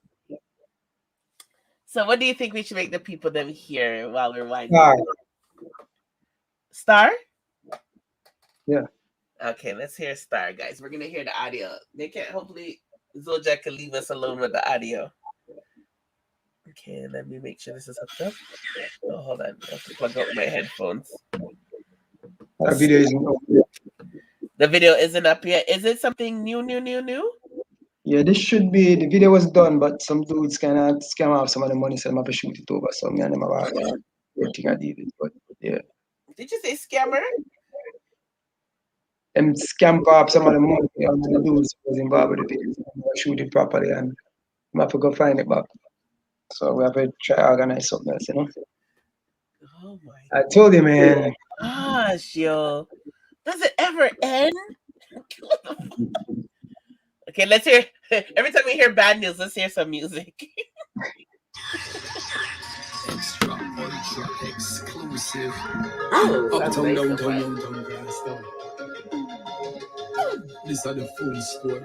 So what do you think we should make the people them hear while we're winding up? Star? Yeah. Okay, let's hear Star, guys. We're gonna hear the audio. Hopefully Zolja can leave us alone with the audio. Okay, let me make sure this is hooked up. Oh, hold on. I have to plug out my headphones. The video isn't up yet. The video isn't up yet. Is it something new? Yeah, this should be. The video was done, but some dudes kind of scam off some of the money, so I'm have to shoot it over. So me and them about everything I did it, but yeah. Did you say scammer? Scam up some of the money on the dudes who was involved with the video. So I shoot it properly and I'm have to go find it back. So we have to try to organize something else, Oh my I told you, man. Gosh, yo. Does it ever end? Okay, let's hear. Every time we hear bad news, let's hear some music. Extra, ultra, exclusive. Uptown, downtown, Glasgow. These are the full story.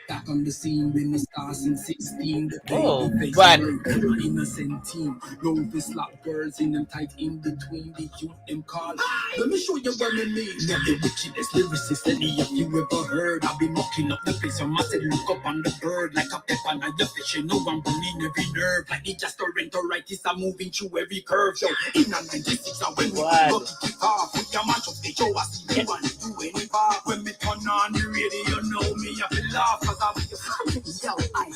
Back on the scene when the stars in 16. The baby face innocent team. Long to slap girls in them tight in between. The youth them call. Let me show you what I mean. Not the wickedest lyricist any of you ever heard. I've been mocking up the place. I must look up on the bird like a pepper on your fish. You know I'm running every nerve. Like it just a rentaritis. I'm moving through every curve. So in a 96, I when we go to kick off. With your match of the show, I see you want to do any bar. When me turn on the radio, you know me. I feel laugh. Yo, I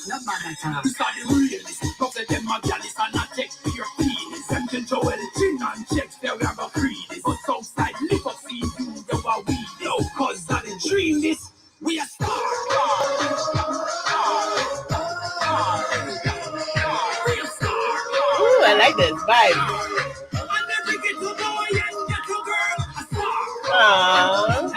love my time. It's not the realist. Don't say them a gal is and I take for your penis. Them can show the chin and checks there we have a creed. But outside, live up, see you, yo, what we do. Cause I didn't dream this. We are star. Ooh, I like this vibe. And then we get to boy and get to girl. A star. Aww.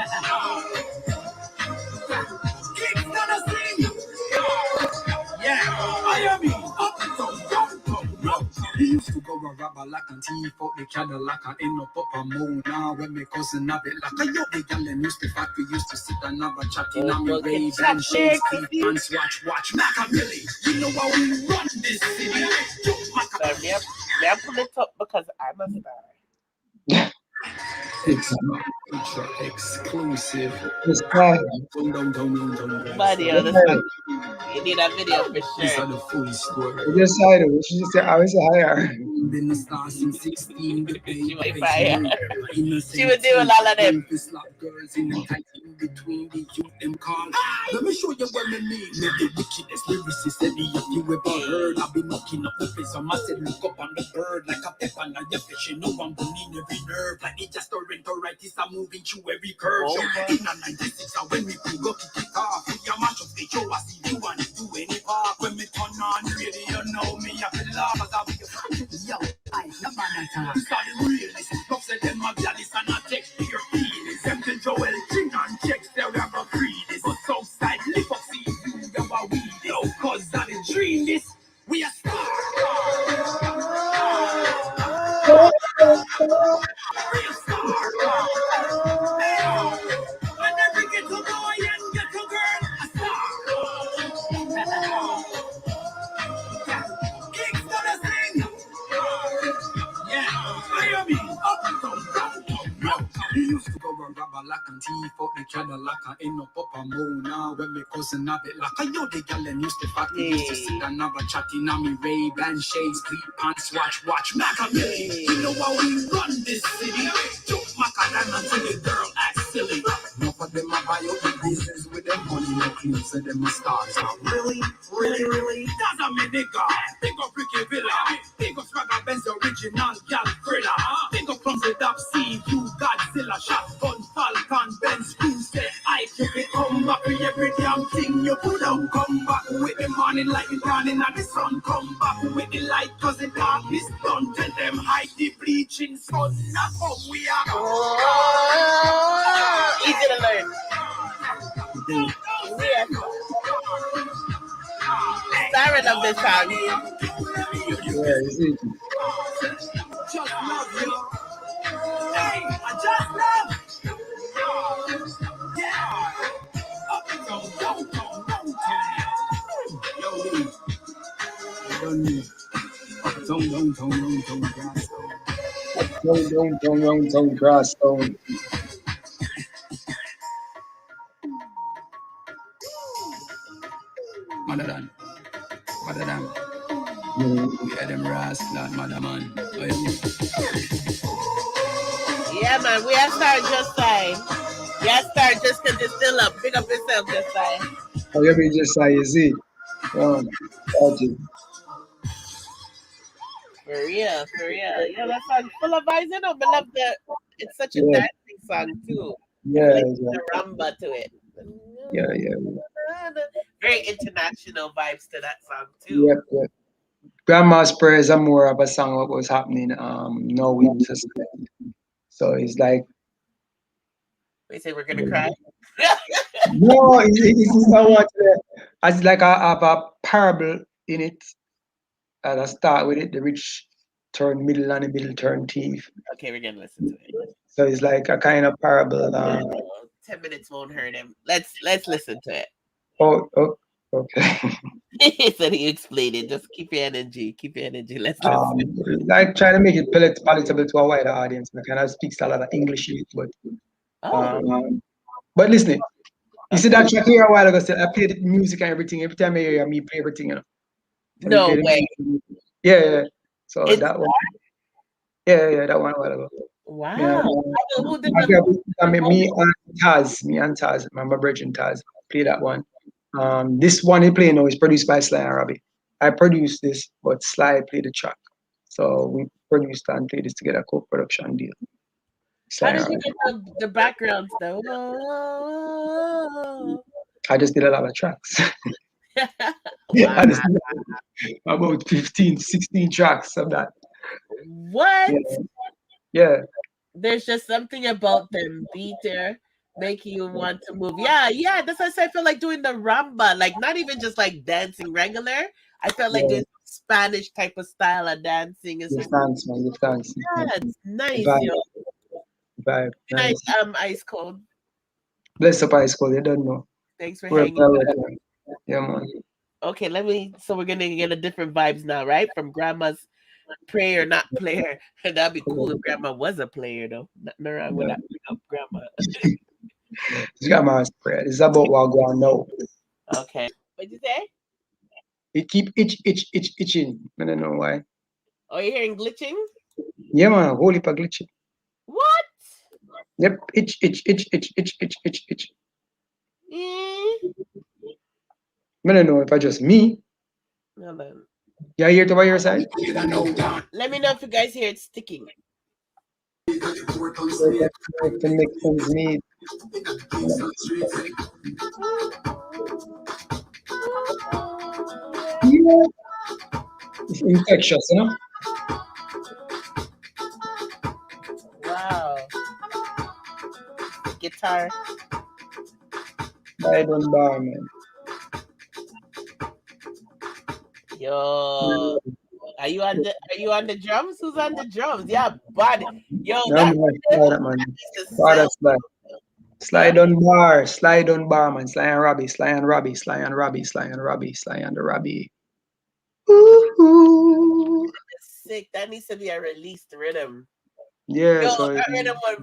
He used to go a rubber like a tea for the Cadillac and end up a moon. Now when me cousin have it like a yo, the gal in newspaper we used to sit and have a chat in on me rave and shades, deep and watch Machiavelli. You know how we run this city. Sorry, may I pull it up because I'm a star. It's not ultra exclusive. It's fine. Mario, you need a video for sure. These are the full story. We decided we should just say I was higher. Been the stars in 16. She might fire. She would do a lot of them. Girls in the tight in between the youth them call. Let me show you what I mean. Let the wickedest lyricist any of you ever heard. I've been knocking up the place. I must look up on the bird like a pepper on your fish. You know I'm running every nerve. Like it just a rentaritis. I'm moving through every curve. In a 96, and when we go to kick off, with your match of the show, I see you want to do any part. When me turn on the Cadillac in no Papa Mona. When me cousin have it like I know the gal them used to fatty used to sit and have a chatting on me Ray-Ban shades, sleep pants, watch Machiavelli. You know how we run this city. Jump Macadam until the girl act silly. No for them I buy up the business with them money, no clean, so them a stars. Really? That's a me nigga. Big up Ricky Villa. Big up Swagger Benz original gal thriller. Big up Clumsy Dap C, you Godzilla. Shotgun Falcon Benz Screw say I keep it come back with every damn thing you put out. Come back with the morning like the dawning and the sun. Come back with the light cause the darkness done. Tell them hide the bleaching sun. Now come we are. Easy to learn. Yeah. Siren of this song. Yeah, is it? Just love you. Hey, I just love you. Yeah. Up and down. Yo, Don't grass stone. Mother than. Yeah, them rascal, mother man. Yeah, man, we have started just fine. Yeah, start just because it's still up. Pick up yourself just fine. Oh, you mean just say, is it? For real. Yeah, that song full of vibes, you know. I love that. It's such a dancing song too. Yeah, like the rumba to it. Yeah. Very international vibes to that song too. Yep. Grandma's Prayers are more of a song what was happening now in society. So it's like we say we're gonna cry. No, it's not what it's like a parable in it. And I start with it, the rich turn middle and the middle turn thief. Okay, we're gonna listen to it. So it's like a kind of parable. 10 minutes won't hurt him. Let's listen to it. Oh, okay. He said he explained it. Just keep your energy. Let's listen. Like trying to make it palatable to a wider audience. I kind of speaks a lot of English, but listen, you see that track here a while ago. I played the music and everything. Every time I hear me play everything, you know. No way. Yeah. So that one. Yeah, that one a while ago. Wow. Yeah. Who did me and Taz, my brother Taz, play that one. This one he play now is produced by Sly and Robbie. I produced this, but Sly played the track. So we produced and played this together, co-production deal. How did you get the backgrounds though? I just did a lot of tracks. I just did about 15, 16 tracks of that. What? Yeah. There's just something about them beat there making you want to move. Yeah. That's why I say I feel like doing the rumba, like not even just like dancing regular. I felt like doing Spanish type of style of dancing. Is dance, man. You dance. Yeah, it's nice, Vibe. Nice. Ice Cold. Bless up Ice Cold. You don't know. Thanks for hanging out. Yeah, man. Okay, so we're gonna get a different vibes now, right? From Grandma's prayer, not player. That'd be cool if Grandma was a player, though. Nothing around with that Grandma. It's Grandma's prayer. It's about what go on now. Okay. What'd you say? It keep itching. I don't know why. Oh, you're hearing glitching? Yeah, man. Whole heap of glitching. What? Yep. Itch. I don't know if I just me. No, man. Yeah, hear to what you're saying? Let me know if you guys hear it sticking. To make things neat. Yeah. It's infectious, you know? Wow. Guitar. I don't bar, man. Yo, are you on the drums? Who's on the drums? Yeah, buddy. Yo, man. Slide on bar, man. Sly and Robbie. Sick. That needs to be a released rhythm. Yeah. Yo, So that rhythm was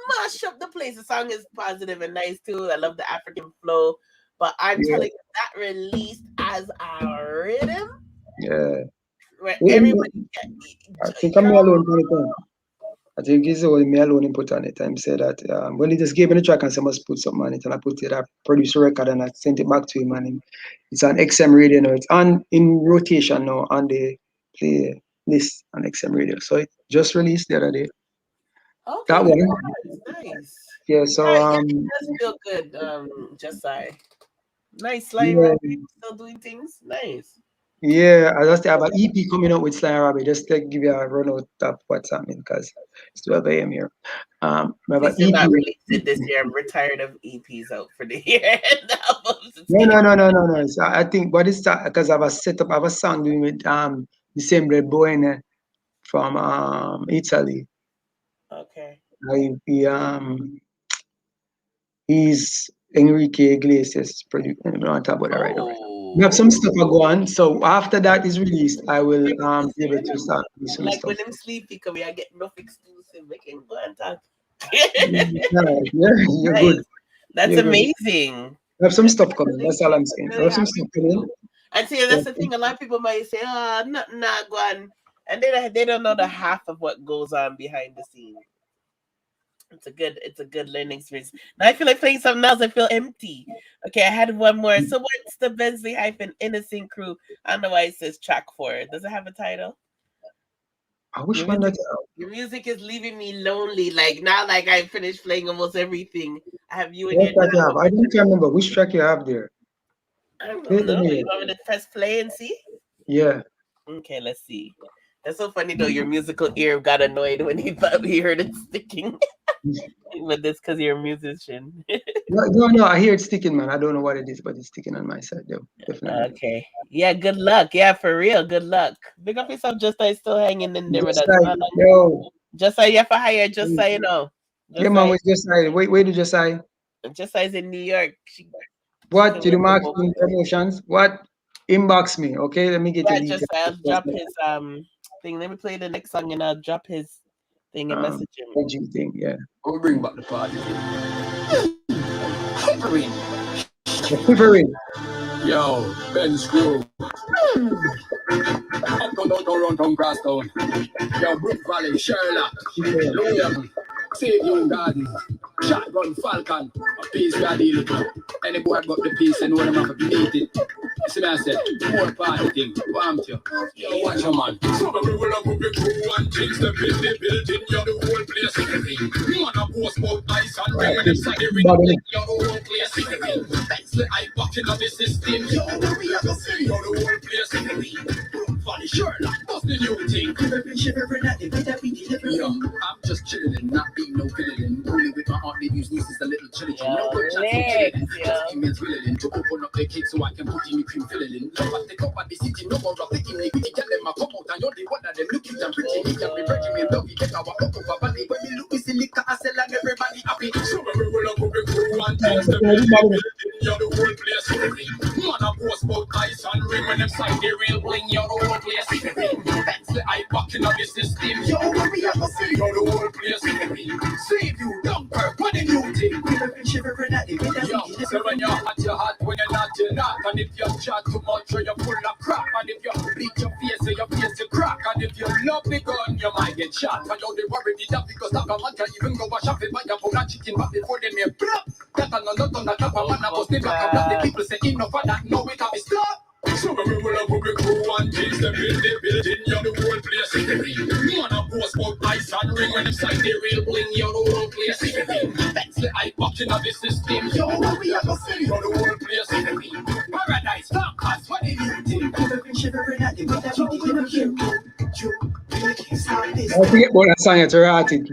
mash up the place. The song is positive and nice too. I love the African flow. But I'm telling you, that released as a rhythm Yeah. where Yeah, everybody I think I'm alone put it on. I think it's only me alone put on it. I said that when he just gave me the track and said must put something on it, and I put it. I produced a record and I sent it back to him, and it's on XM radio now. It's on in rotation now on the play list on XM radio. So it just released the other day. Okay, That one. nice. Yeah. So Yeah, it does feel good. Just nice Sly yeah. Robbie still doing things. Nice. Yeah, I just have an EP coming out with Sly Robbie. Just to give you a run out of what's happening because it's 12 a.m. here. I have an Please do EP. not release it this year. I'm retired of EPs out for the year. No. So I think what is that? Because I have a setup, I have a song doing with December Boyne from Italy. Okay. He's Enrique Iglesias producing on top of that right now. We have some stuff I go on. So after that is released, I will be able to start doing some Like stuff. when I'm sleepy, because we are getting enough exclusive. We can go and talk. You're Nice. good. That's You're good. amazing. I have some stuff coming. That's all I'm saying. I have some stuff coming. And see, that's the thing. A lot of people might say, "Oh, nothing not going," and they don't know the half of what goes on behind the scenes. It's a good learning experience. Now I feel like playing something else. I feel empty. Okay, I had one more. So what's the Benzly Innocent Crew? I don't know why it says track 4. Does it have a title? Which one? Your music is leaving me lonely. Like now, like I finished playing almost everything. I have you in your. What track you have? I don't remember which track you have there. I don't know. You want me to press play and see? Yeah. Okay, let's see. That's so funny though. Your musical ear got annoyed when he thought he heard it sticking. But that's because you're a musician. No. I hear it sticking, man. I don't know what it is, but it's sticking on my side, though. Definitely. Okay. Yeah. Good luck. Yeah, for real. Good luck. Big up yourself. Just I still hanging in there with us. Just I have to hire. Just so you know. Yeah, man. With Just I. Where do Just I? Just I's in New York. What? You do marketing promotions? What? Inbox me, okay? Let me get the details. Just I'll drop his thing. Let me play the next song and I'll drop his thing and message him. Thing, yeah. We'll bring back the party. Quivering. Yo, Ben Screw. Up down, cross town. Yo, Brook Valley, Sherlock. Loyal. Save you garden. Shotgun, Falcon. A piece we are dealing with. Any boy got the piece and know them have to beat it. See me I said, more party thing. Want you. Yo, watch your man. Some of me will have the crew and things that build the building. You're the whole place in the ring. You wanna post about ice and ring when them say the ring. You're the whole place in the ring. Bensley, I back in the system. You're the whole place in the ring. Funny Sherlock, what's the new thing? Yo, I'm just chilling and not being no villain. Only with my aunt, they use nieces a little chilling. No good chance for chilling. Just emails willing to open up the cake so I can put in the cream filling in. Love at the cup at the city, no more of the evening. We can tell them I come out and you're the one of them looking and pretty. He can be breaking me love, we get our up over valley. When we look, we see liquor, I sell and everybody happy. So when we roll up with the crew and things, the building, you're the whole place in the ring. Man, I post about ice and ring when them side the real bling, you're the whole place in the ring. Bensley, I back in the system. Yo, we have to see you're the whole place in the ring. Save you, don't work, what a new thing. Yo, so when you're hot, you're hot. When you're not, you're not. And if you chat too much, you're full of crap. And if you bleach your face, your face to crack. And if you love the gun, you might get shot. And you're the worry did that because that man can even go wash up and buy your phone and chicken back before they make blop. That and not on the top of man, I was never come back. The people say enough of that, no, it have to stop. So when we roll up with the crew and things, the building, you're the whole place in the ring. Man, I post about ice and ring when inside the real bling, you're the whole place in the ring. Bensley, I back in the system. Yo, we have to see you're the whole place in the ring. Paradise, talk us, what did you think? I forget about that song you're writing.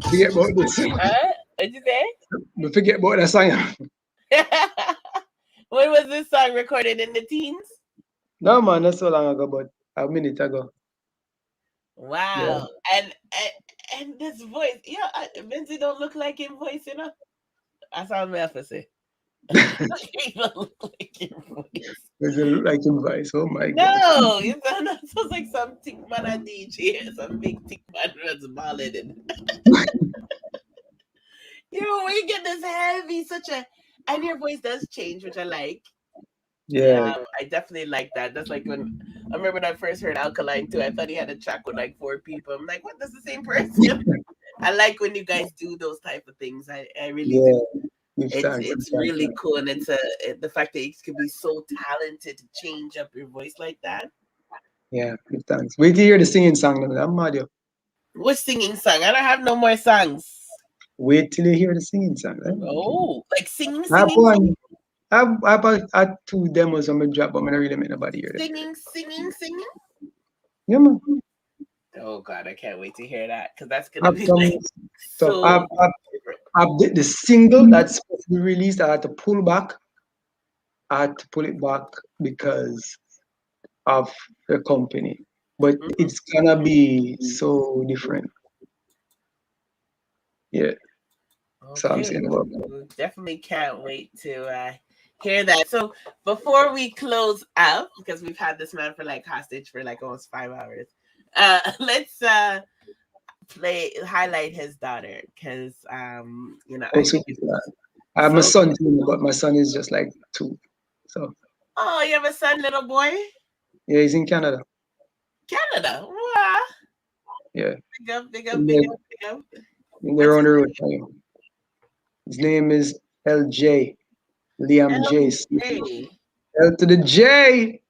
Forget about this. What'd you say? Don't forget about that song. When was this song recorded, in the teens? No, man, not so long ago, but a minute ago. Wow. Yeah. And this voice, Benzly don't look like him voice, you know? That's all I have to say. You don't look like your voice. Does it look like your voice? Oh my god. No, you sound like some thick man a DJ, some big thick man that's ballad. When you get this heavy, and your voice does change, which I like. Yeah. I definitely like that. That's like when I remember when I first heard Alkaline too. I thought he had a track with like 4 people. I'm like, what? That's the same person. I like when you guys do those type of things. I really do. It's really cool, and the fact that you can be so talented to change up your voice like that. Yeah, thanks. Wait till you hear the singing song. I'm mad, yo. What singing song? I don't have no more songs. Wait till you hear the singing song. Oh, like singing. I have 2 demos on my drop, but I'm not really make nobody hear it. Singing. Yeah, man. Oh God, I can't wait to hear that because that's gonna be the single that's supposed to be released. I had to pull back. I had to pull it back because of the company, but it's gonna be so different. Yeah. Okay. So I'm saying about that. Definitely can't wait to hear that. So before we close out, because we've had this man for like hostage for like almost 5 hours, let's highlight his daughter because I have a son too, but my son is just like 2. So. Oh, you have a son, little boy? Yeah, he's in Canada. Canada, wow. Yeah. Big up. They're on the road. His name is LJ. Liam J. L to the J.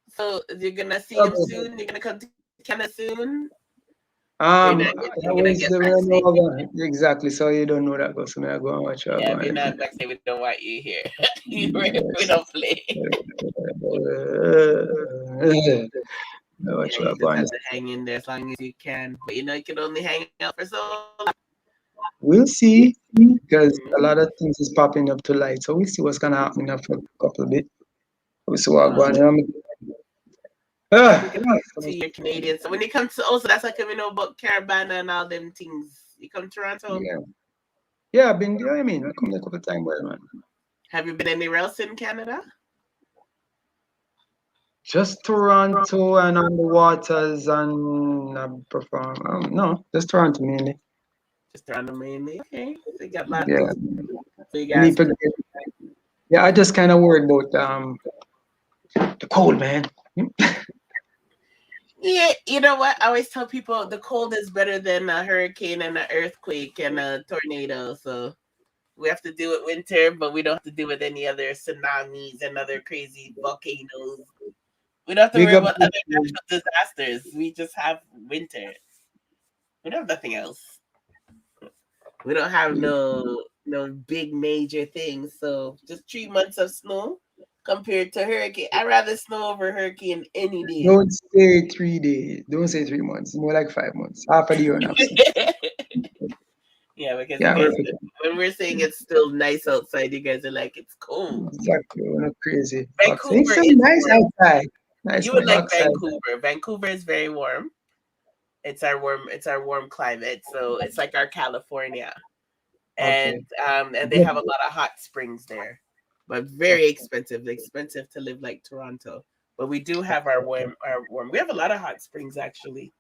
So you're gonna see him soon. You're gonna come to Canada soon. Exactly. So you don't know that, but so I go and watch. Yeah, we're not back there. We don't want you here. We don't play. You just have to hang in there as long as you can. But you can only hang out for so long. We'll see, because a lot of things is popping up to light. So we'll see what's gonna happen after a couple of bit. We'll see what going on. To your Canadian. So when you come to that's like we know about Caravana and all them things. You come to Toronto? Yeah, I've been there. I come there a couple of times, man. Have you been anywhere else in Canada? Just Toronto and on the waters and I perform. No, just Toronto mainly. Just Toronto mainly. Okay. So you got lots Yeah, I just kind of worried about the cold, man. Yeah, you know what? I always tell people the cold is better than a hurricane and an earthquake and a tornado. So we have to do it winter, but we don't have to do it any other tsunamis and other crazy volcanoes. We don't have to worry about other natural disasters. We just have winter. We don't have nothing else. We don't have no big major things. So just 3 months of snow compared to hurricane. I'd rather snow over hurricane any day. Don't say 3 days. Don't say 3 months. More like 5 months. Half of the year now. Yeah, because when we're saying it's still nice outside, you guys are like, it's cold. Exactly. We're not crazy. Vancouver it's so nice outside. Nice. You would like outside. Vancouver. Vancouver is very warm. It's our warm climate. So it's like our California. And and they have a lot of hot springs there. But very expensive. Expensive to live like Toronto. But we do have our warm. We have a lot of hot springs actually.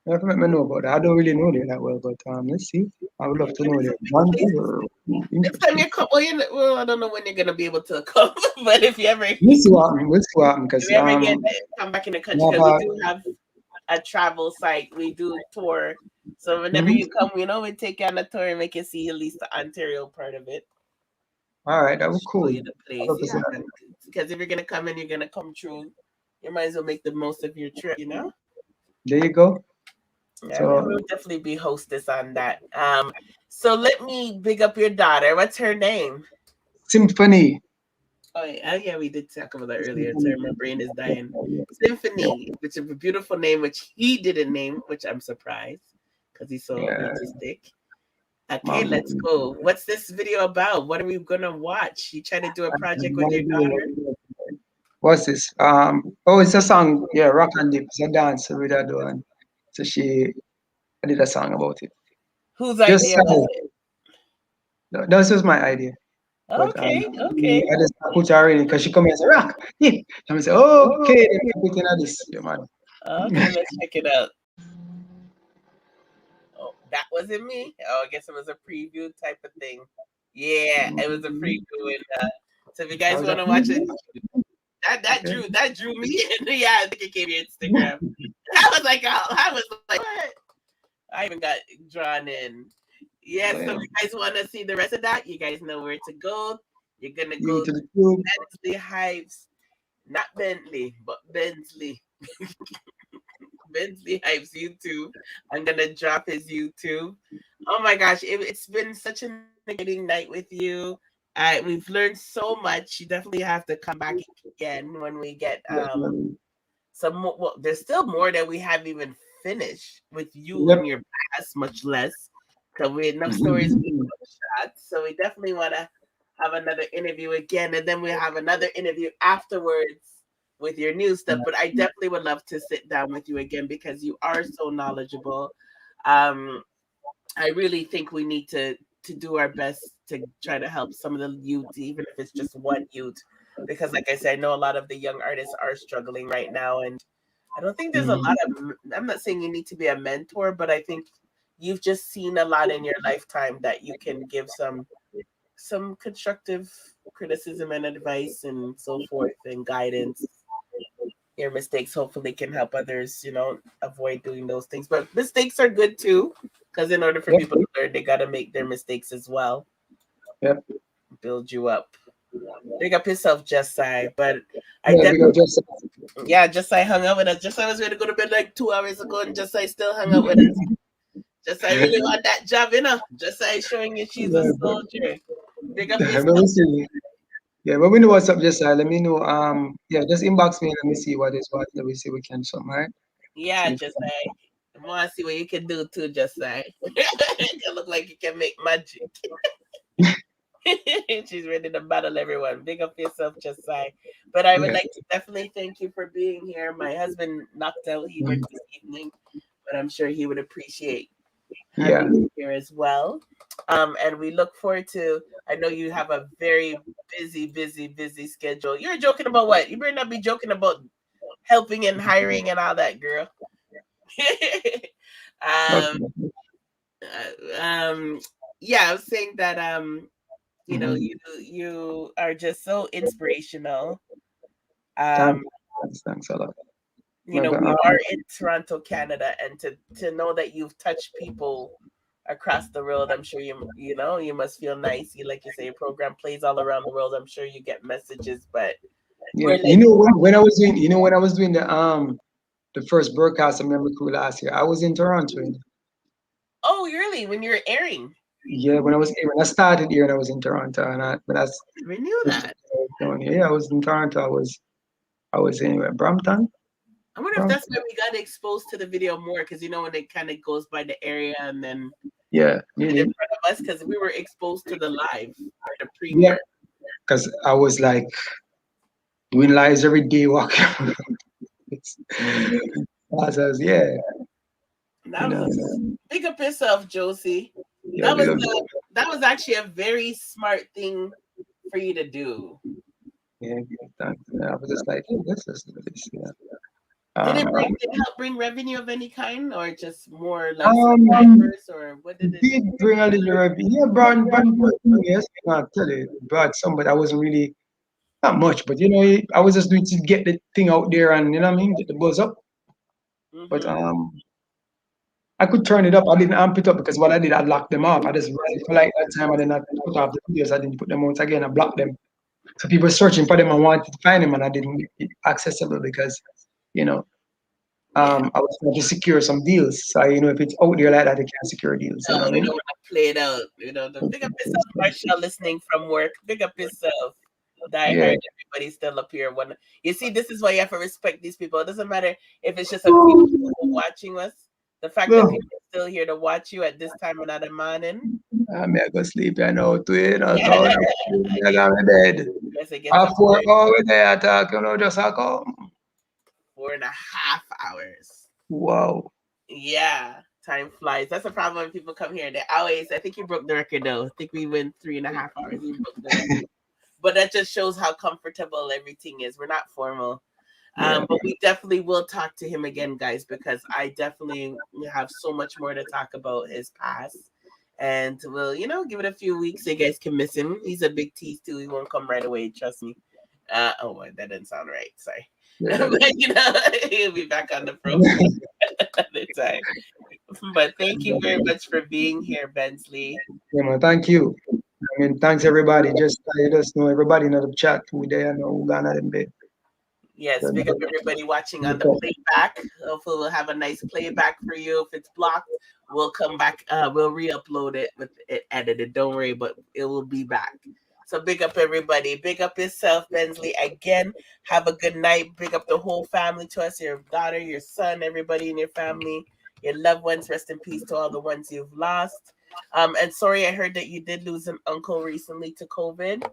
You have to let me know about that. I don't really know them that well, but let's see. I would love to know them. Next time you come, I don't know when you're gonna be able to come, but if you ever, we'll see what happens. Because come back in the country, because we do have a travel site. We do tour, so whenever you come, we take you on a tour and make you see at least the Ontario part of it. All right, that was cool. Because if you're gonna come and you're gonna come through, you might as well make the most of your trip. There you go. Yeah, we'll definitely be hostess on that. So let me big up your daughter. What's her name? Symphony. Oh yeah, we did talk about that earlier. So my brain is dying. Symphony, which is a beautiful name, which he didn't name, which I'm surprised because he's so artistic. Okay, let's go. What's this video about? What are we gonna watch? You trying to do a project with your daughter? What's this? It's a song. Yeah, Rock and Dip. It's a dance with her doing. So I did a song about it. Whose idea was it? That was my idea. But Okay. I just put her in because she come here and say, rock. Yeah. And I say, okay, then I put in this. Yeah, man. Okay, let's check it out. Oh, that wasn't me. Oh, I guess it was a preview type of thing. Yeah, it was a preview. And, so if you guys want to watch it, that drew me in. Yeah, I think it came to Instagram. I was like, what? I even got drawn in. Yeah, so if you guys want to see the rest of that, you guys know where to go. You're gonna go to the Benzly Hypes, not Bentley, but Benzly. Benzly Hypes YouTube. I'm gonna drop his YouTube. Oh my gosh, it's been such an exciting night with you. We've learned so much. You definitely have to come back again when we get some more. Well, there's still more that we haven't even finished with you and your past, much less. Because we had enough stories so we definitely want to have another interview again, and then we'll have another interview afterwards with your new stuff. But I definitely would love to sit down with you again because you are so knowledgeable. I really think we need to do our best to try to help some of the youth, even if it's just one youth, because like I said, I know a lot of the young artists are struggling right now, and I don't think there's a lot of, I'm not saying you need to be a mentor, but I think you've just seen a lot in your lifetime that you can give some constructive criticism and advice and so forth and guidance. Your mistakes hopefully can help others, avoid doing those things. But mistakes are good too, because in order for people to learn, they got to make their mistakes as well. Yep. Build you up. Big up yourself, Jessai. But Jessai hung out with us. Jessai was ready to go to bed like 2 hours ago, and Jessai still hung out with us. Jessai really want that job, Jessai showing you she's a soldier. Big up yourself. Yeah, but we know what's up, Jessai. Let me know. Just inbox me. Let me see what is what. Let me see we can do something, right? Yeah, Jessai. I want to see what you can do too, Jessai. You look like you can make magic. She's ready to battle everyone. Big up yourself, Jessai. But I would like to definitely thank you for being here. My husband knocked out. He worked this evening, but I'm sure he would appreciate having you here as well. And we look forward to, I know you have a very busy schedule. You're joking about what? You better not be joking about helping and hiring and all that, girl. I was saying that you are just so inspirational. Thanks a lot. We are in Toronto, Canada, and to know that you've touched people across the world, I'm sure you must feel nice. Like you say, your program plays all around the world. I'm sure you get messages, but when I was doing the first broadcast of Memory Crew last year, I was in Toronto. Oh, really? When you were airing? Yeah, when I started here, and I was in Toronto, and I knew that. Yeah, I was in Toronto. I was in Brampton. I wonder if that's where we got exposed to the video more, because when it kind of goes by the area and then in front of us, because we were exposed to the live or the premiere. Because I was like doing lives every day, walking. Big up yourself, Josie. That was actually a very smart thing for you to do. Yeah, I was just like, this. Did it help bring revenue of any kind, or just more like subscribers, or what did it? Did bring a little revenue? Yeah, Brad, yes, I'll tell you, Brad, but I wasn't really not much, but I was just doing to get the thing out there and get the buzz up. But I could turn it up. I didn't amp it up because what I did, I locked them off. I just for like that time, I did not put off the videos. I didn't put them out again. I blocked them. So people were searching for them and wanted to find them, and I didn't make it accessible because, I was trying to secure some deals. So if it's out there like that, I can't secure deals. No, we don't want to play it out. Big up yourself, Marshall, listening from work. Big up yourself. Everybody's still up here. You see, this is why you have to respect these people. It doesn't matter if it's just a few people watching us. The fact that people are still here to watch you at this time of the morning. I may go sleep. I know to it. I got my bed. I 4 hours there. I talk. Just I come. 4.5 hours. Wow. Yeah. Time flies. That's the problem when people come here. They always, I think you broke the record though. I think we went 3.5 hours. You broke the record. But that just shows how comfortable everything is. We're not formal. But we definitely will talk to him again, guys, because I definitely have so much more to talk about his past. And we'll, you know, give it a few weeks so you guys can miss him. He's a big tease too. He won't come right away, trust me. Oh, that didn't sound right. Sorry. Yeah. But, you know, he'll be back on the program another time. But thank you very much for being here, Bensley. Yeah, man, thank you. I mean, thanks everybody. Just let us know everybody in the chat who they know who gonna them bed. Yes, big up everybody watching on the playback. Hopefully we'll have a nice playback for you. If it's blocked, we'll come back. We'll re-upload it with it edited. Don't worry, but it will be back. So big up everybody. Big up yourself, Bensley. Again, have a good night. Big up the whole family to us, your daughter, your son, everybody in your family, your loved ones. Rest in peace to all the ones you've lost. And sorry, I heard that you did lose an uncle recently to COVID.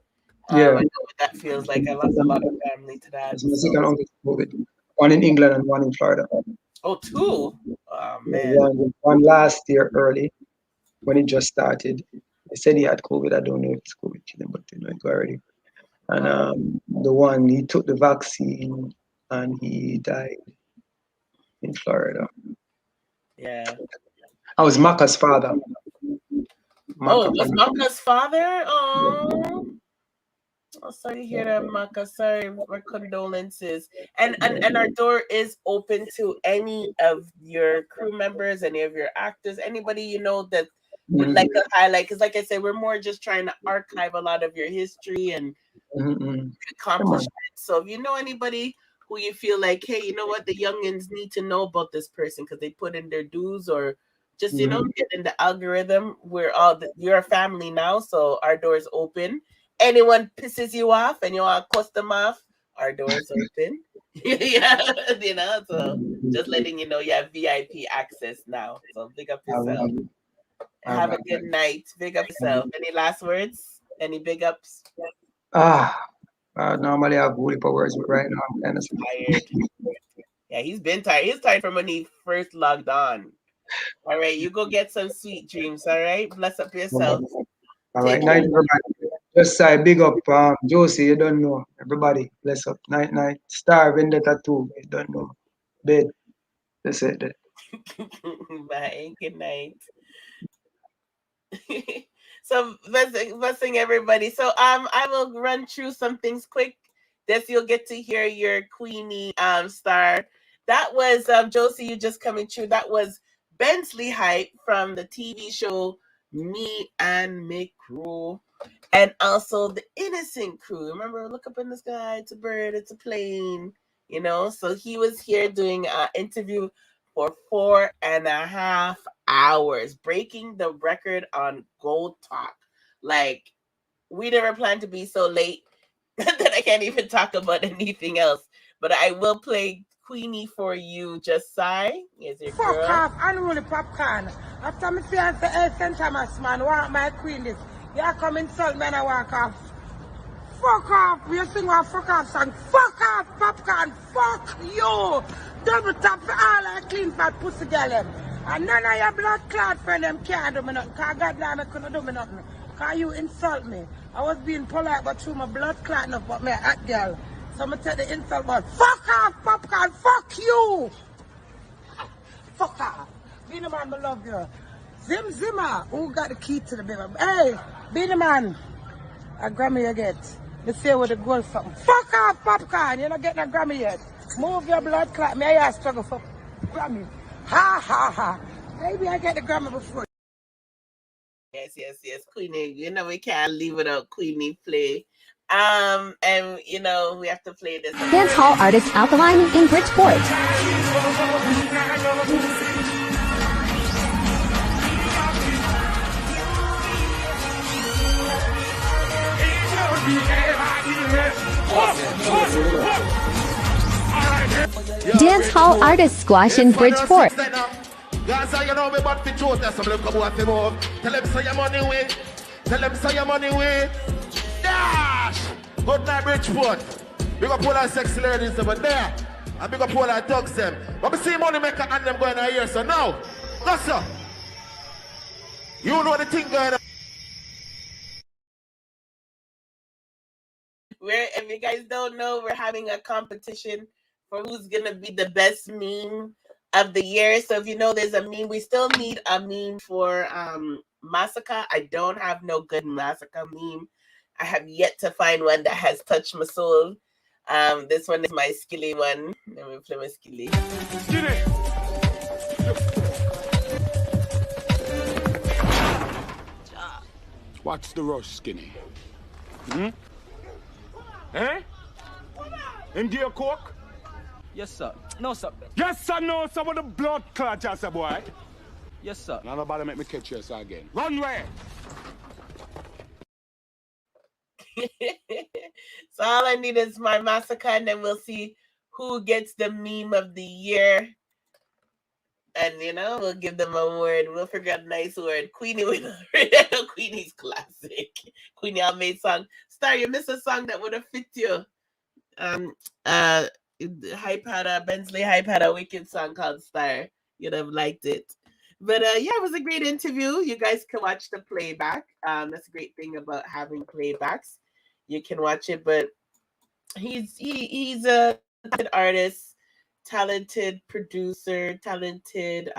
Yeah. I know what that feels like. I lost a lot of family to that. My second uncle COVID. One in England and one in Florida. Oh, two? Oh, man. One last year early when it just started. They said he had COVID. I don't know if it's COVID, but you know it already. And the one, he took the vaccine and he died in Florida. Yeah. I was Maka's father. Oh, it was Maka's father? Oh, sorry to hear that, Maka. Sorry, my condolences. And our door is open to any of your crew members, any of your actors, anybody you know that would like to highlight. Because like I said, we're more just trying to archive a lot of your history and accomplishments. So if you know anybody who you feel like, hey, you know what, the youngins need to know about this person because they put in their dues or just, you know, get in the algorithm. You're a family now, so our door is open. Anyone pisses you off and you want to cuss them off, our door is open. Yeah, you know, so just letting you know you have VIP access now. So big up yourself. Have a good night. Big up yourself. Any last words? Any big ups? Normally I have good powers, but right now I'm kind of tired. Yeah, he's been tired. He's tired from when he first logged on. All right, you go get some sweet dreams. All right, bless up yourself. All right, night, everybody. Just say big up, Josie. You don't know. Everybody, bless up. Night, night. Star Vendetta 2. You don't know. Bed. That's it. Bye. Good night. So blessing everybody. So I will run through some things quick. This you'll get to hear your Queenie star. That was Josie. You just coming through. That was Bensley Hype from the TV show Me and Me Crew, and also the Innocent Crew. Remember, look up in the sky. It's a bird. It's a plane. You know. So he was here doing an interview for 4.5 hours, breaking the record on Gold Talk. Like, we never planned to be so late that I can't even talk about anything else. But I will play Queenie for you, just sigh. Here's your girl. Fuck off, unruly popcorn. After my fiance, St. Thomas, man, want my queen this. You come insult me and I walk off. Fuck off. You sing one fuck off song. Fuck off, popcorn. Fuck you. Double tap for all I clean fat pussy girl them. And none of your blood clot friend them can't do me nothing. Cause God damn it couldn't do me nothing. Cause you insult me. I was being polite but through my blood clot enough but me a hot girl. So I'm gonna take the insult but fuck off, popcorn. Fuck you. Fuck off. Be the man, I love you. Zimmer, who got the key to the baby? Hey, be the man. A Grammy you get. They say with the gold something. Fuck off, popcorn. You're not getting a Grammy yet. Move your blood clot. Me I struggle for Grammy. Ha ha ha. Maybe I get the Grammy before. Yes. Queenie. You know we can't leave without Queenie play. And you know we have to play this. Dance hall artist Alkaline in Bridgeport. Dance hall artist squash in Bridgeport. Guys, you know me but the truth. That's something come out to move. Tell them say your money away. Tell them say your money away. Dash. Good night, Bridgeport. Big up all our sexy ladies over there. And big up all our thugs them. But we see money maker and them going out here. So now, That's up. You know the thing going on. If you guys don't know, we're having a competition for who's gonna be the best meme of the year. So if you know there's a meme, we still need a meme for Massacre. I don't have no good Massacre meme. I have yet to find one that has touched my soul. This one is my skilly one. Let me play my skilly. What's the rush, Skinny? Eh? Him give you coke? Yes, sir. No, sir. Yes, sir, no, sir, with the blood clot, just a boy. Yes, sir. Now nobody make me catch you sir, again. Run away! So all I need is my Massacre, and then we'll see who gets the meme of the year. And, you know, we'll give them a word. We'll figure out a nice word. Queenie will Queenie's classic. Queenie, I made song. Star, you missed a song that would have fit you. Bensley Hype had a wicked song called Star. You'd have liked it. But yeah, it was a great interview. You guys can watch the playback. That's a great thing about having playbacks. You can watch it, but he's a talented artist, talented producer, talented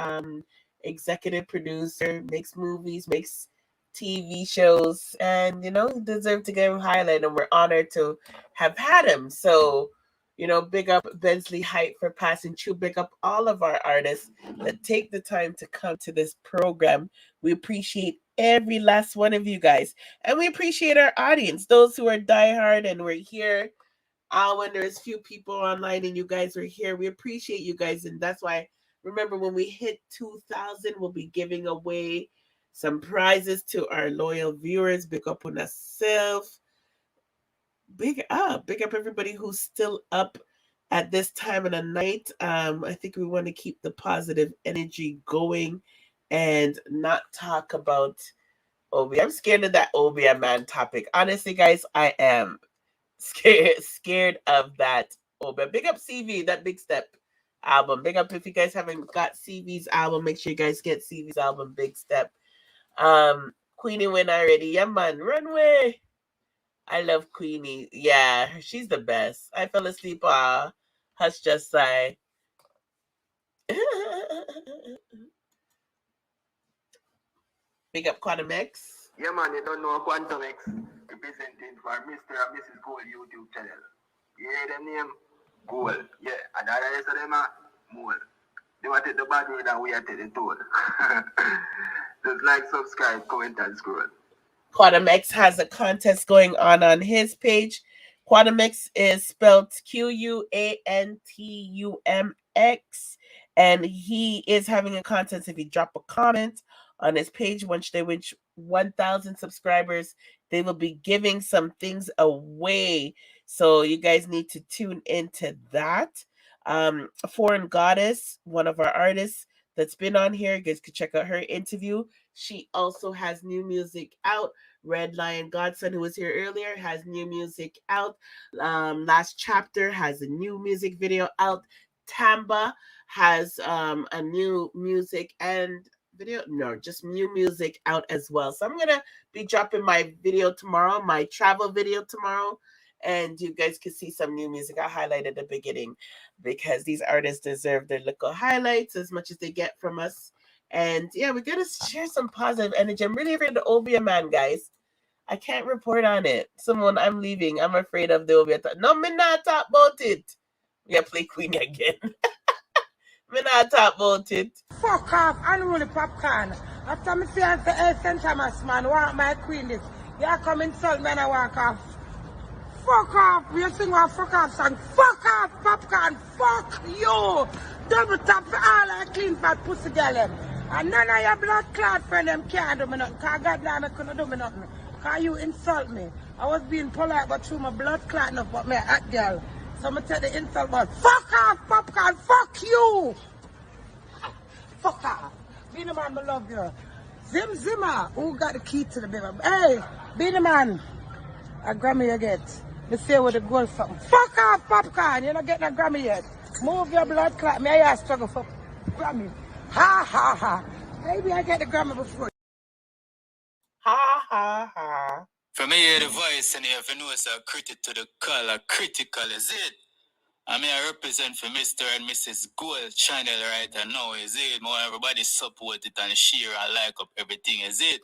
executive producer, makes movies, makes TV shows, and, you know, he deserved to get him highlighted, and we're honored to have had him. So, you know, big up Bensley Hype for passing through. Big up all of our artists that take the time to come to this program. We appreciate every last one of you guys. And we appreciate our audience, those who are diehard and we're here. When there's few people online and you guys are here, we appreciate you guys. And that's why, remember, when we hit 2,000, we'll be giving away some prizes to our loyal viewers. Big up on ourselves. Big up everybody who's still up at this time of the night. I think we want to keep the positive energy going and not talk about Obi. I'm scared of that Obi man topic. Honestly, guys, I am scared of that Obi. Big up CV, that Big Step album. Big up if you guys haven't got CV's album. Make sure you guys get CV's album, Big Step. Queenie win already. Yeah, man, Runway. I love Queenie. Yeah, she's the best. I fell asleep. Hush just sigh. Big up Quantum X. Yeah, man, you don't know Quantum X representing for Mr. and Mrs. Gold YouTube channel. You hear them name? Gold. Yeah, and the rest of them are Mole. They want to take the bad word and we are taking the toad. Just like, subscribe, comment, and scroll. Quantum X has a contest going on his page. Quantum X is spelled Quantumx, and he is having a contest. If you drop a comment on his page, once they reach 1,000 subscribers, they will be giving some things away. So you guys need to tune into that. Foreign Goddess, one of our artists that's been on here, you guys could check out her interview. She also has new music out. Red Lion Godson, who was here earlier, has new music out. Last Chapter has a new music video out. Tamba has a new music and video. No, just new music out as well. So I'm going to be dropping my video tomorrow, my travel video tomorrow. And you guys can see some new music I highlighted at the beginning because these artists deserve their little highlights as much as they get from us. And yeah, we're going to share some positive energy. I'm really afraid of the Obia man, guys. I can't report on it. I'm leaving. I'm afraid of the Obia. No, me not talk about it. We are play Queenie again. Me not talk about it. Fuck off, unruly popcorn. After me fiance St. Thomas, man, want my queen this. You come insult me and I walk off. Fuck off. You sing one fuck off song. Fuck off, popcorn. Fuck you. Double tap for all I clean fat pussy girl. And none of your blood clot friend them can't do me nothing. Cause goddamn I couldn't do me nothing. Cause you insult me. I was being polite but through my blood clot enough but me a hot girl. So I'm gonna take the insult but fuck off, popcorn. Fuck you. Fuck off. Beanie Man, I love you. Zimmer, who got the key to the baby? Hey, Beanie Man. A Grammy you get. They say with the gold something. Fuck off, popcorn. You're not getting a Grammy yet. Move your blood clot. Me I struggle for Grammy. Ha ha ha. Maybe I get the grammar before. Ha ha ha. From here, the voice, and you have to know it's a critic to the color. Critical, is it? I mean, I represent for Mr. and Mrs. Gold channel right now, is it? More everybody support it and share and like up everything, is it?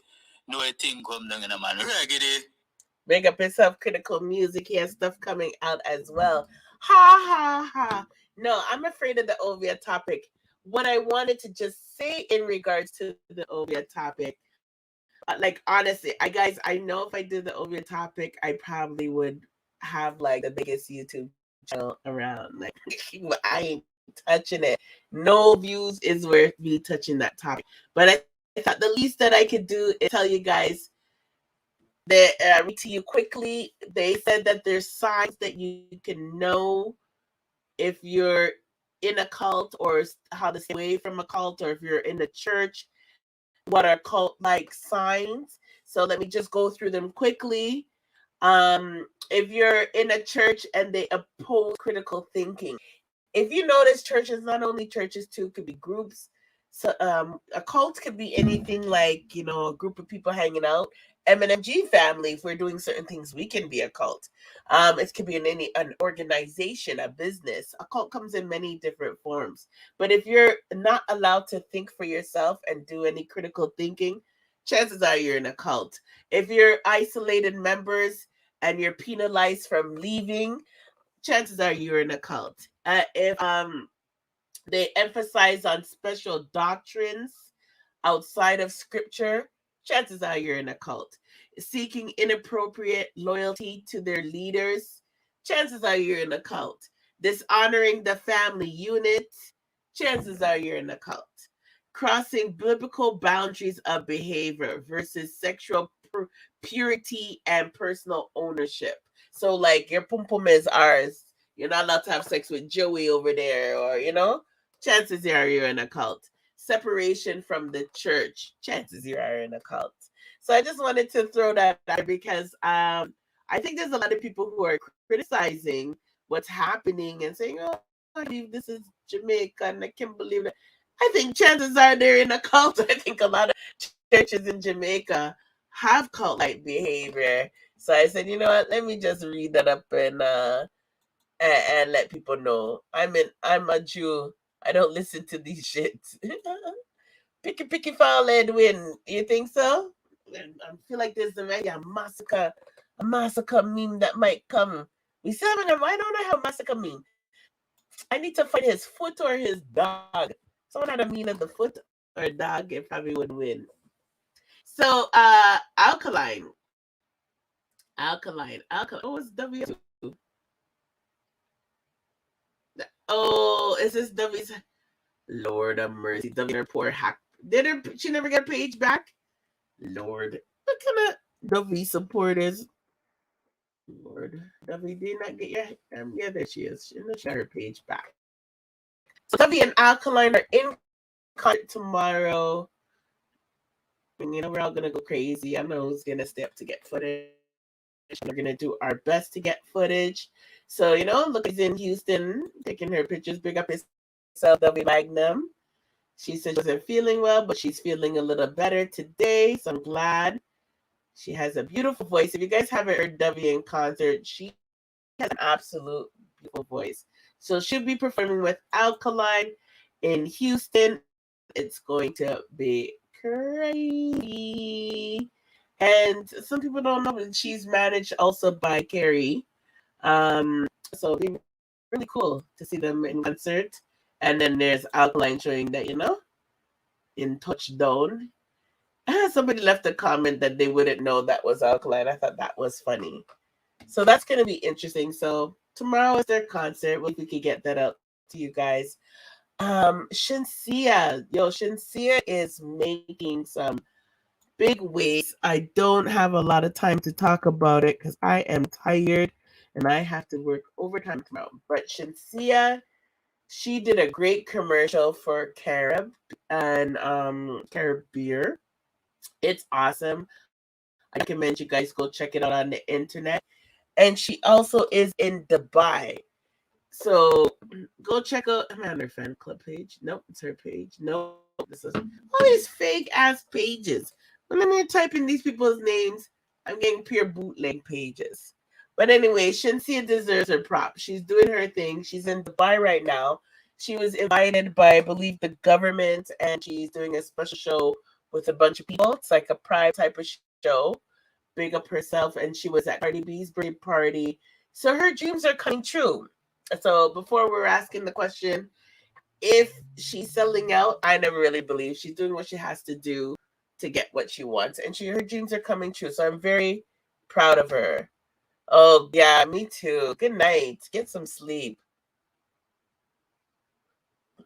No thing come down in a man. Raggedy. Big up yourself, Critical Music. He has stuff coming out as well. Ha ha ha. No, I'm afraid of the Ovia topic. What I wanted to just say in regards to the Ovia topic, like honestly, I know if I did the Ovia topic, I probably would have like the biggest YouTube channel around. Like I ain't touching it. No views is worth me touching that topic. But I thought the least that I could do is tell you guys that read to you quickly. They said that there's signs that you can know if you're in a cult or how to stay away from a cult, or if you're in the church, what are cult-like signs. So let me just go through them quickly. If you're in a church and they oppose critical thinking, if you notice, churches, not only churches too, could be groups. So a cult could be anything like, you know, a group of people hanging out. M&MG family, if we're doing certain things, we can be a cult. It could be an organization, a business. A cult comes in many different forms. But if you're not allowed to think for yourself and do any critical thinking, chances are you're in a cult. If you're isolated members and you're penalized from leaving, chances are you're in a cult. If they emphasize on special doctrines outside of scripture, chances are you're in a cult. Seeking inappropriate loyalty to their leaders, chances are you're in a cult. Dishonoring the family unit, chances are you're in a cult. Crossing biblical boundaries of behavior versus sexual purity and personal ownership. So like your pum pum is ours. You're not allowed to have sex with Joey over there, or, you know, chances are you're in a cult. Separation from the church, chances you are in a cult. So I just wanted to throw that out because I think there's a lot of people who are criticizing what's happening and saying, oh, I believe this is Jamaica and I can't believe it. I think chances are they're in a cult. I think a lot of churches in Jamaica have cult-like behavior. So I said, you know what, let me just read that up and let people know. I'm a Jew. I don't listen to these shits. Picky fall Edwin. You think so? I feel like there's a massacre meme that might come. We said, I don't know how massacre mean. I need to find his foot or his dog. Someone had a meme of the foot or dog, it probably would win. So Alkaline. Oh, it's W. Oh, is this W's? Lord of mercy. W, her poor hack. She never get a page back? Lord. What kind of W supporters? Lord. W did not get your yeah, there she is. She didn't get her page back. So W and Alkaline are in concert tomorrow. And, you know, we're all gonna go crazy. I know who's gonna stay up to get footage. We're gonna do our best to get footage. So, you know, look, he's in Houston taking her pictures. Big up yourself, W Magnum. She said she wasn't feeling well, but she's feeling a little better today. So I'm glad. She has a beautiful voice. If you guys haven't heard W in concert, she has an absolute beautiful voice. So she'll be performing with Alkaline in Houston. It's going to be crazy. And some people don't know, but she's managed also by Carrie. So it'd be really cool to see them in concert. And then there's Alkaline showing that, you know, in touchdown. Somebody left a comment that they wouldn't know that was Alkaline. I thought that was funny. So that's going to be interesting. So tomorrow is their concert. We could get that out to you guys. Shenseea. Shenseea is making some big waves. I don't have a lot of time to talk about it because I am tired and I have to work overtime tomorrow. But Shenseea, she did a great commercial for Carib and Carib beer. It's awesome. I recommend you guys go check it out on the internet. And she also is in Dubai. So go check out, I'm on her fan club page. Nope, it's her page. No, this is all these fake ass pages. When I'm type in these people's names, I'm getting pure bootleg pages. But anyway, Shenseea deserves her props. She's doing her thing. She's in Dubai right now. She was invited by, I believe, the government, and she's doing a special show with a bunch of people. It's like a pride type of show. Big up herself, and she was at Cardi B's birthday party. So her dreams are coming true. So before we're asking the question, if she's selling out, I never really believe. She's doing what she has to do to get what she wants, and her dreams are coming true. So I'm very proud of her. Oh yeah, me too. Good night. Get some sleep.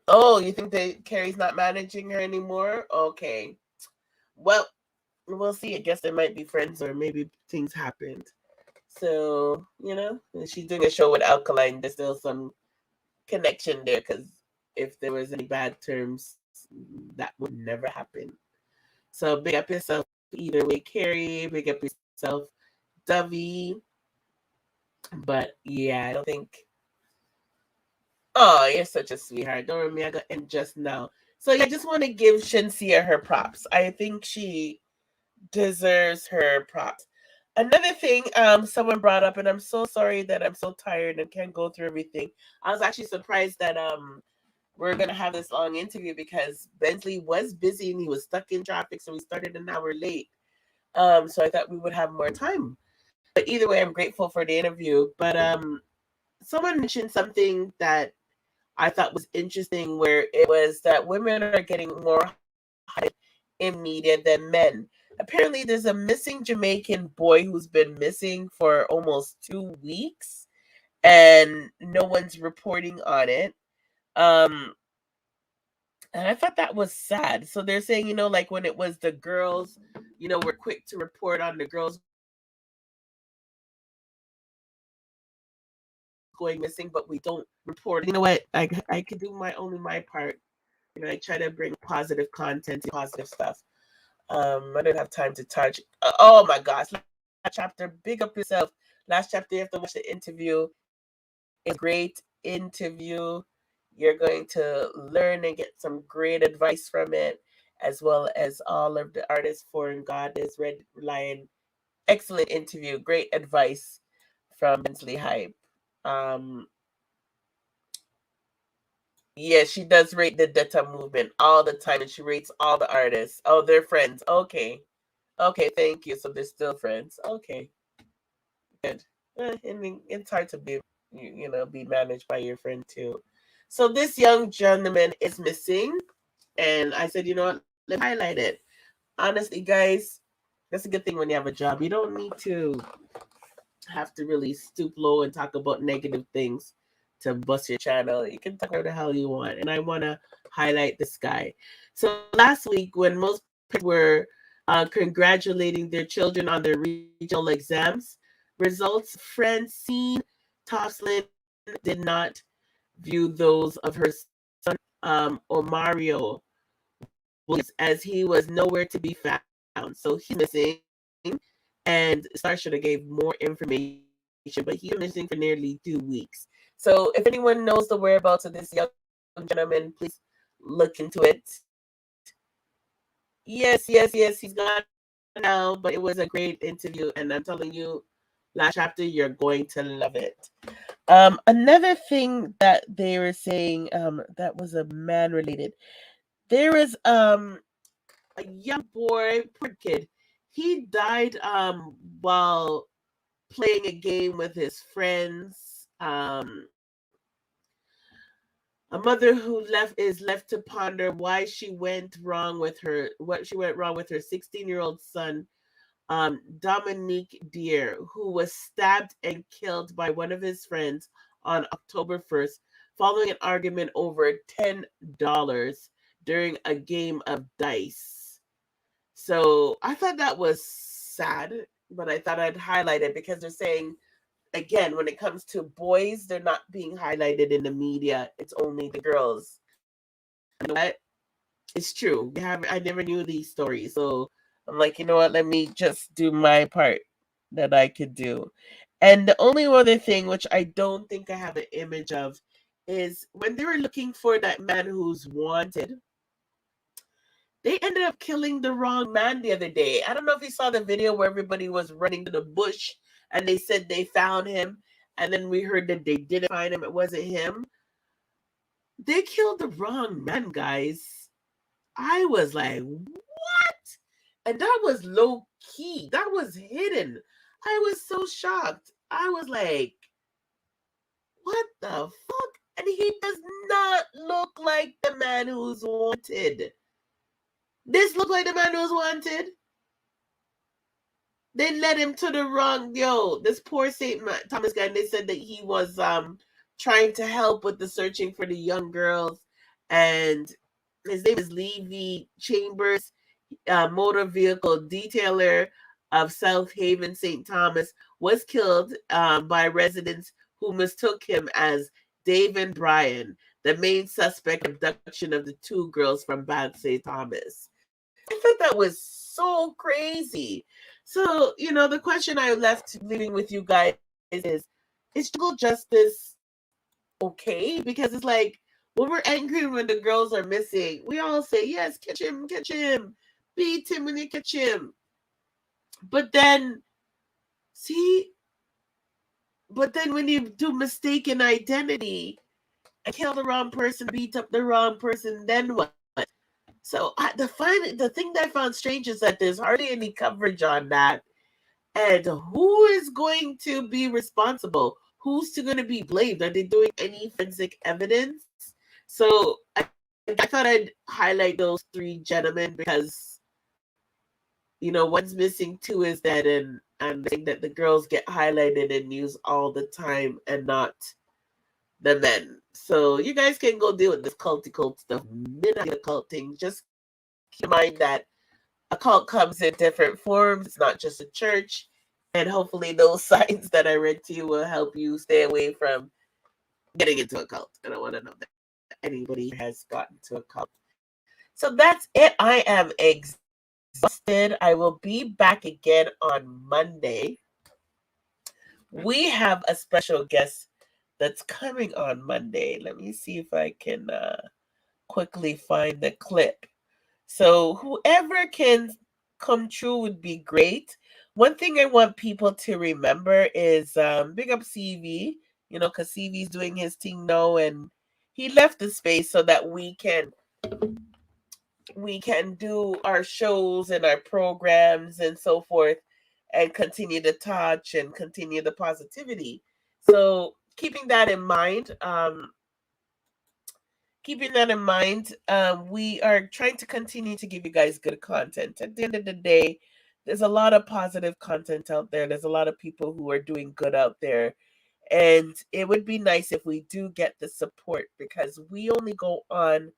Oh, you think that Carrie's not managing her anymore? Okay. Well, we'll see. I guess they might be friends, or maybe things happened. So, she's doing a show with Alkaline. There's still some connection there, because if there was any bad terms, that would never happen. So big up yourself either way, Carrie. Big up yourself, Dovey. But yeah, I don't think. Oh, you're such a sweetheart. Don't remember me, I got in just now. So yeah, I just want to give Shenseea her props. I think she deserves her props. Another thing someone brought up, and I'm so sorry that I'm so tired and can't go through everything. I was actually surprised that we're gonna have this long interview, because Bensley was busy and he was stuck in traffic, so we started an hour late. So I thought we would have more time. But either way, I'm grateful for the interview. But someone mentioned something that I thought was interesting, where it was that women are getting more in media than men. Apparently, there's a missing Jamaican boy who's been missing for almost 2 weeks, and no one's reporting on it. And I thought that was sad. So they're saying, like when it was the girls, we're quick to report on the girls going missing, but we don't report. You know what? I could do my part. I try to bring positive content, positive stuff. I didn't have time to touch. Oh my gosh! Last chapter, big up yourself. Last chapter, you have to watch the interview. It's a great interview. You're going to learn and get some great advice from it, as well as all of the artists. Foreign Goddess, Red Lion. Excellent interview. Great advice from Bensley Hype. Yeah, she does rate the Detta movement all the time, and she rates all the artists. Oh, they're friends. Okay, thank you. So they're still friends. Okay, good. I mean, it's hard to be managed by your friend too. So this young gentleman is missing, and I said, let's highlight it. Honestly, guys, that's a good thing when you have a job. You don't need to have to really stoop low and talk about negative things to bust your channel. You can talk whatever the hell you want, and I want to highlight this guy. So last week, when most people were congratulating their children on their regional exams results, Francine Toslin did not view those of her son Omario, as he was nowhere to be found. So he's missing, and Star should have gave more information, but he's missing for nearly 2 weeks. So if anyone knows the whereabouts of this young gentleman, please look into it. Yes, he's gone now, but it was a great interview, and I'm telling you, last chapter, you're going to love it. Another thing that they were saying that was a man-related, there is a young boy, poor kid. He died while playing a game with his friends. A mother who is left to ponder why she went wrong with her 16-year-old son, Dominique Deere, who was stabbed and killed by one of his friends on October 1st, following an argument over $10 during a game of dice. So I thought that was sad, but I thought I'd highlight it because they're saying, again, when it comes to boys, they're not being highlighted in the media. It's only the girls. You know what? It's true. I never knew these stories. So I'm like, you know what? Let me just do my part that I could do. And the only other thing, which I don't think I have an image of, is when they were looking for that man who's wanted, They ended up killing the wrong man the other day. I don't know if you saw the video where everybody was running to the bush and they said they found him. And then we heard that they didn't find him. It wasn't him. They killed the wrong man, guys. I was like, what? And that was low key. That was hidden. I was so shocked. I was like, what the fuck? And he does not look like the man who's wanted. This look like the man who's wanted. They led him to the wrong, this poor St. Thomas guy, and they said that he was trying to help with the searching for the young girls. And his name is Levy Chambers, motor vehicle detailer of South Haven, St. Thomas, was killed by residents who mistook him as David Bryan, the main suspect of abduction of the two girls from Bath St. Thomas. I thought that was so crazy. So, the question I left leaving with you guys is juvenile justice okay? Because it's like, when we're angry when the girls are missing, we all say, yes, catch him, beat him when you catch him. But then when you do mistaken identity and kill the wrong person, beat up the wrong person, then what? So the thing that I found strange is that there's hardly any coverage on that. And who is going to be responsible? Who's going to be blamed? Are they doing any forensic evidence? So I thought I'd highlight those three gentlemen because, one's missing, two is dead, and I'm saying that the girls get highlighted in news all the time and not the men. So you guys can go deal with this cult stuff. Midnight cult thing. Just keep in mind that a cult comes in different forms. It's not just a church. And hopefully those signs that I read to you will help you stay away from getting into a cult. I don't want to know that anybody has gotten to a cult. So that's it. I am exhausted. I will be back again on Monday. We have a special guest that's coming on Monday. Let me see if I can quickly find the clip. So whoever can come true would be great. One thing I want people to remember is big up CV, because CV's doing his thing now, and he left the space so that we can do our shows and our programs and so forth and continue to touch and continue the positivity. So keeping that in mind, we are trying to continue to give you guys good content. At the end of the day, there's a lot of positive content out there. There's a lot of people who are doing good out there. And it would be nice if we do get the support, because we only go on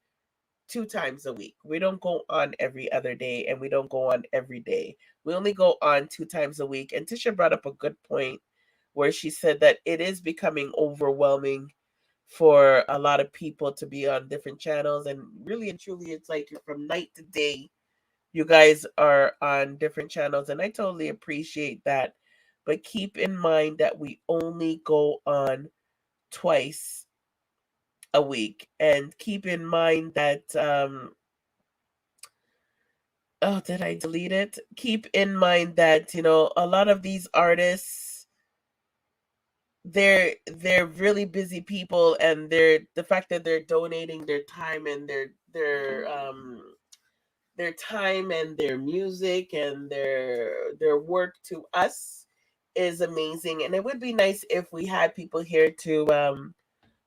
2 times a week. We don't go on every other day, and we don't go on every day. We only go on 2 times a week. And Tisha brought up a good point where she said that it is becoming overwhelming for a lot of people to be on different channels. And really and truly, it's like from night to day, you guys are on different channels. And I totally appreciate that. But keep in mind that we only go on twice a week. And keep in mind that, oh, did I delete it? Keep in mind that, a lot of these artists, they're really busy people, and the fact that they're donating their time and their time and their music and their work to us is amazing. And it would be nice if we had people here to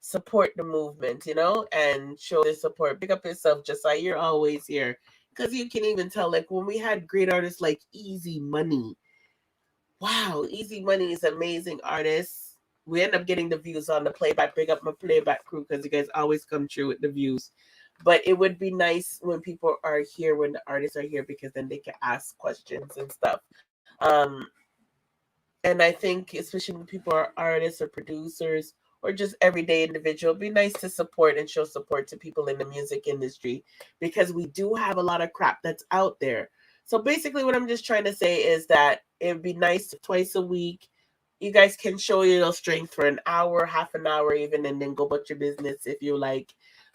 support the movement, and show their support. Pick up yourself, Josiah. You're always here, because you can even tell, like, when we had great artists like Easy Money. Wow, Easy Money is amazing artist. We end up getting the views on the playback. Big up my playback crew, because you guys always come true with the views. But it would be nice when people are here, when the artists are here, because then they can ask questions and stuff. And I think, especially when people are artists or producers or just everyday individual, it'd be nice to support and show support to people in the music industry, because we do have a lot of crap that's out there. So basically what I'm just trying to say is that it would be nice if twice a week you guys can show strength for an hour, half an hour even, and then go about your business if you like.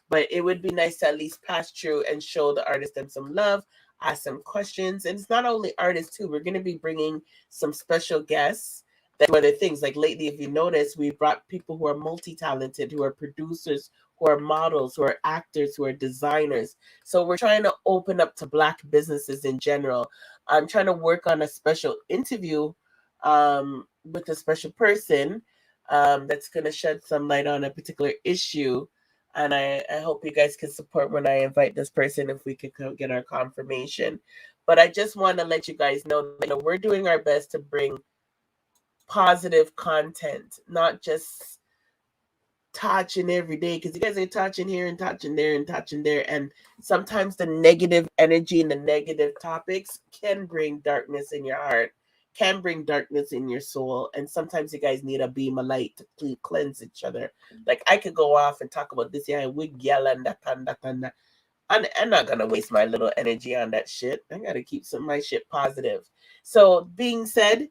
But it would be nice to at least pass through and show the artists them some love, ask some questions. And it's not only artists too. We're going to be bringing some special guests that do other things. Like lately, if you notice, we brought people who are multi-talented, who are producers, who are models, who are actors, who are designers. So we're trying to open up to Black businesses in general. I'm trying to work on a special interview with a special person that's going to shed some light on a particular issue. And I hope you guys can support when I invite this person if we could get our confirmation. But I just want to let you guys know that we're doing our best to bring positive content, not just touching every day, because you guys are touching here and touching there and touching there. And sometimes the negative energy and the negative topics can bring darkness in your heart, can bring darkness in your soul. And sometimes you guys need a beam of light to cleanse each other. Like I could go off and talk about this, yeah, with yell and that and that and that. I'm not gonna waste my little energy on that shit. I gotta keep some of my shit positive. So being said,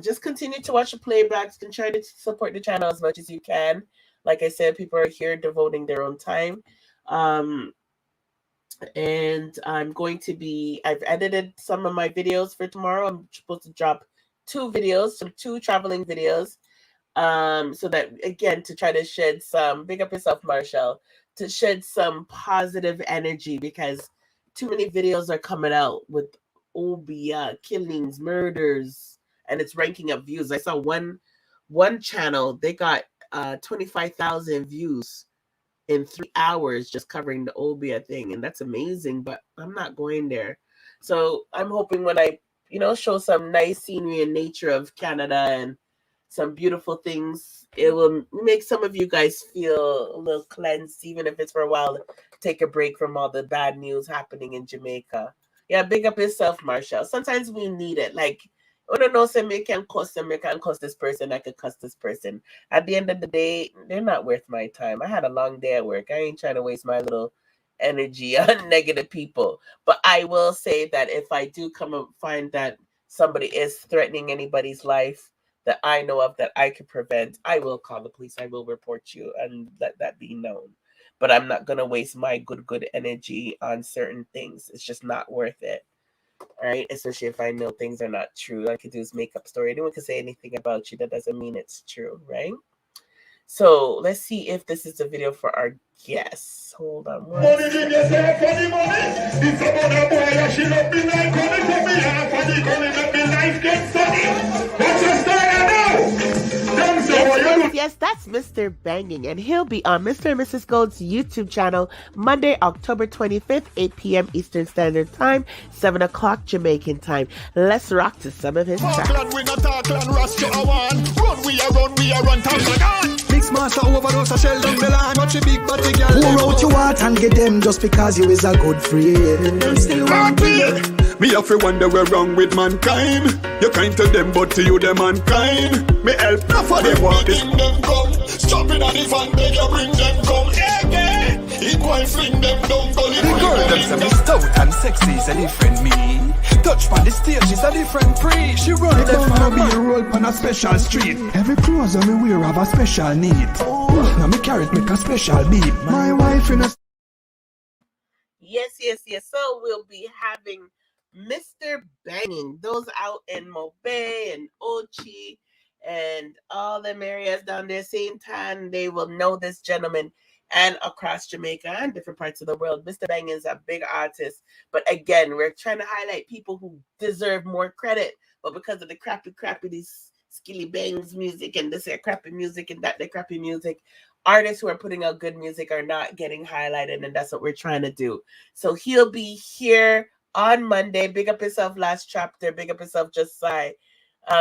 just continue to watch the playbacks and try to support the channel as much as you can. Like I said, people are here devoting their own time. And I've edited some of my videos for tomorrow. I'm supposed to drop 2 videos, some 2 traveling videos. So that, again, to try to shed some, big up yourself, Marshall, to shed some positive energy, because too many videos are coming out with killings, murders, and it's ranking up views. I saw one channel, they got 25,000 views in 3 hours just covering the Obia thing, and that's amazing, but I'm not going there. So I'm hoping when I, show some nice scenery and nature of Canada and some beautiful things, it will make some of you guys feel a little cleansed, even if it's for a while, take a break from all the bad news happening in Jamaica. Yeah, big up yourself, Marshall. Sometimes we need it. Like, I don't know, say me can cuss them, you can cuss this person, I could cuss this person. At the end of the day, they're not worth my time. I had a long day at work. I ain't trying to waste my little energy on negative people. But I will say that if I do come and find that somebody is threatening anybody's life that I know of that I could prevent, I will call the police. I will report you and let that be known. But I'm not going to waste my good energy on certain things. It's just not worth it. All right, especially if I know things are not true. All I could do is make up story. Anyone can say anything about you. That doesn't mean it's true, right? So let's see if this is a video for our guests. Hold on one second. Yes, that's Mr. Banging, and he'll be on Mr. and Mrs. Gold's YouTube channel Monday, October 25th, 8 p.m. Eastern Standard Time, 7 o'clock Jamaican time. Let's rock to some of his tracks. Mix master overdose a shell down the line. Watch a big body girl. Pour out your heart and get them just because you is a good friend. Them still want me. Me have to wonder where wrong with mankind. You kind to them, but to you them unkind. Me help not for them want this. Them come, stop it on the fan, make you bring them come. Yeah, equal fling them down, go the girl them say me stout and sexy is a different me. Touch on the stage is a different pre. She run left and be a roll on a special street. Every clothes on me wear have a special need. Now me carrot make a special beat. My wife in a. Yes. So we'll be having Mr. Banging. Those out in Mobay and Ochi and all them areas down there, same time, they will know this gentleman. And across Jamaica and different parts of the world, Mr. Banging is a big artist. But again, we're trying to highlight people who deserve more credit. But because of the crappy, these skilly bangs music and this crappy music and that crappy music, artists who are putting out good music are not getting highlighted. And that's what we're trying to do. So he'll be here on Monday. Big up yourself, Last Chapter. Big up yourself, Just Sigh.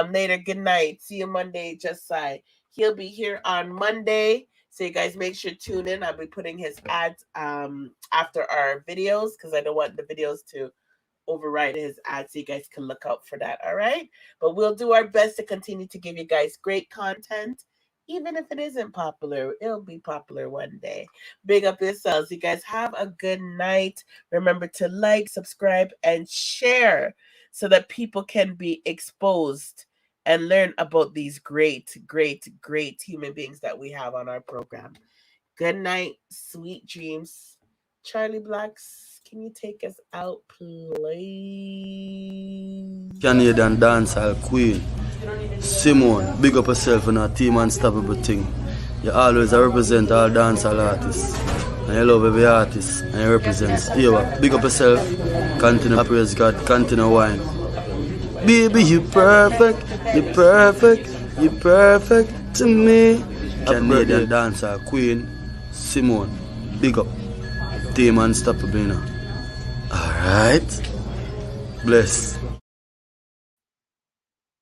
Later, good night. See you Monday, Just Sigh. He'll be here on Monday. So you guys make sure to tune in. I'll be putting his ads after our videos because I don't want the videos to override his ads, so you guys can look out for that, all right? But we'll do our best to continue to give you guys great content. Even if it isn't popular, it'll be popular one day. Big up yourselves. You guys have a good night. Remember to like, subscribe, and share so that people can be exposed and learn about these great human beings that we have on our program. Good night, sweet dreams. Charlie Blacks, can you take us out, please? Canadian dancehall queen. Simone, big up yourself in our team Unstoppable thing. You always represent all dancehall artists. And you love every artist. And you represent. Yeah, big up yourself. Continue to praise God. Continue wine. Baby, you perfect. You perfect. You perfect to me. Canadian dancehall queen. Simone, big up. Team Unstoppable. Alright. Bless.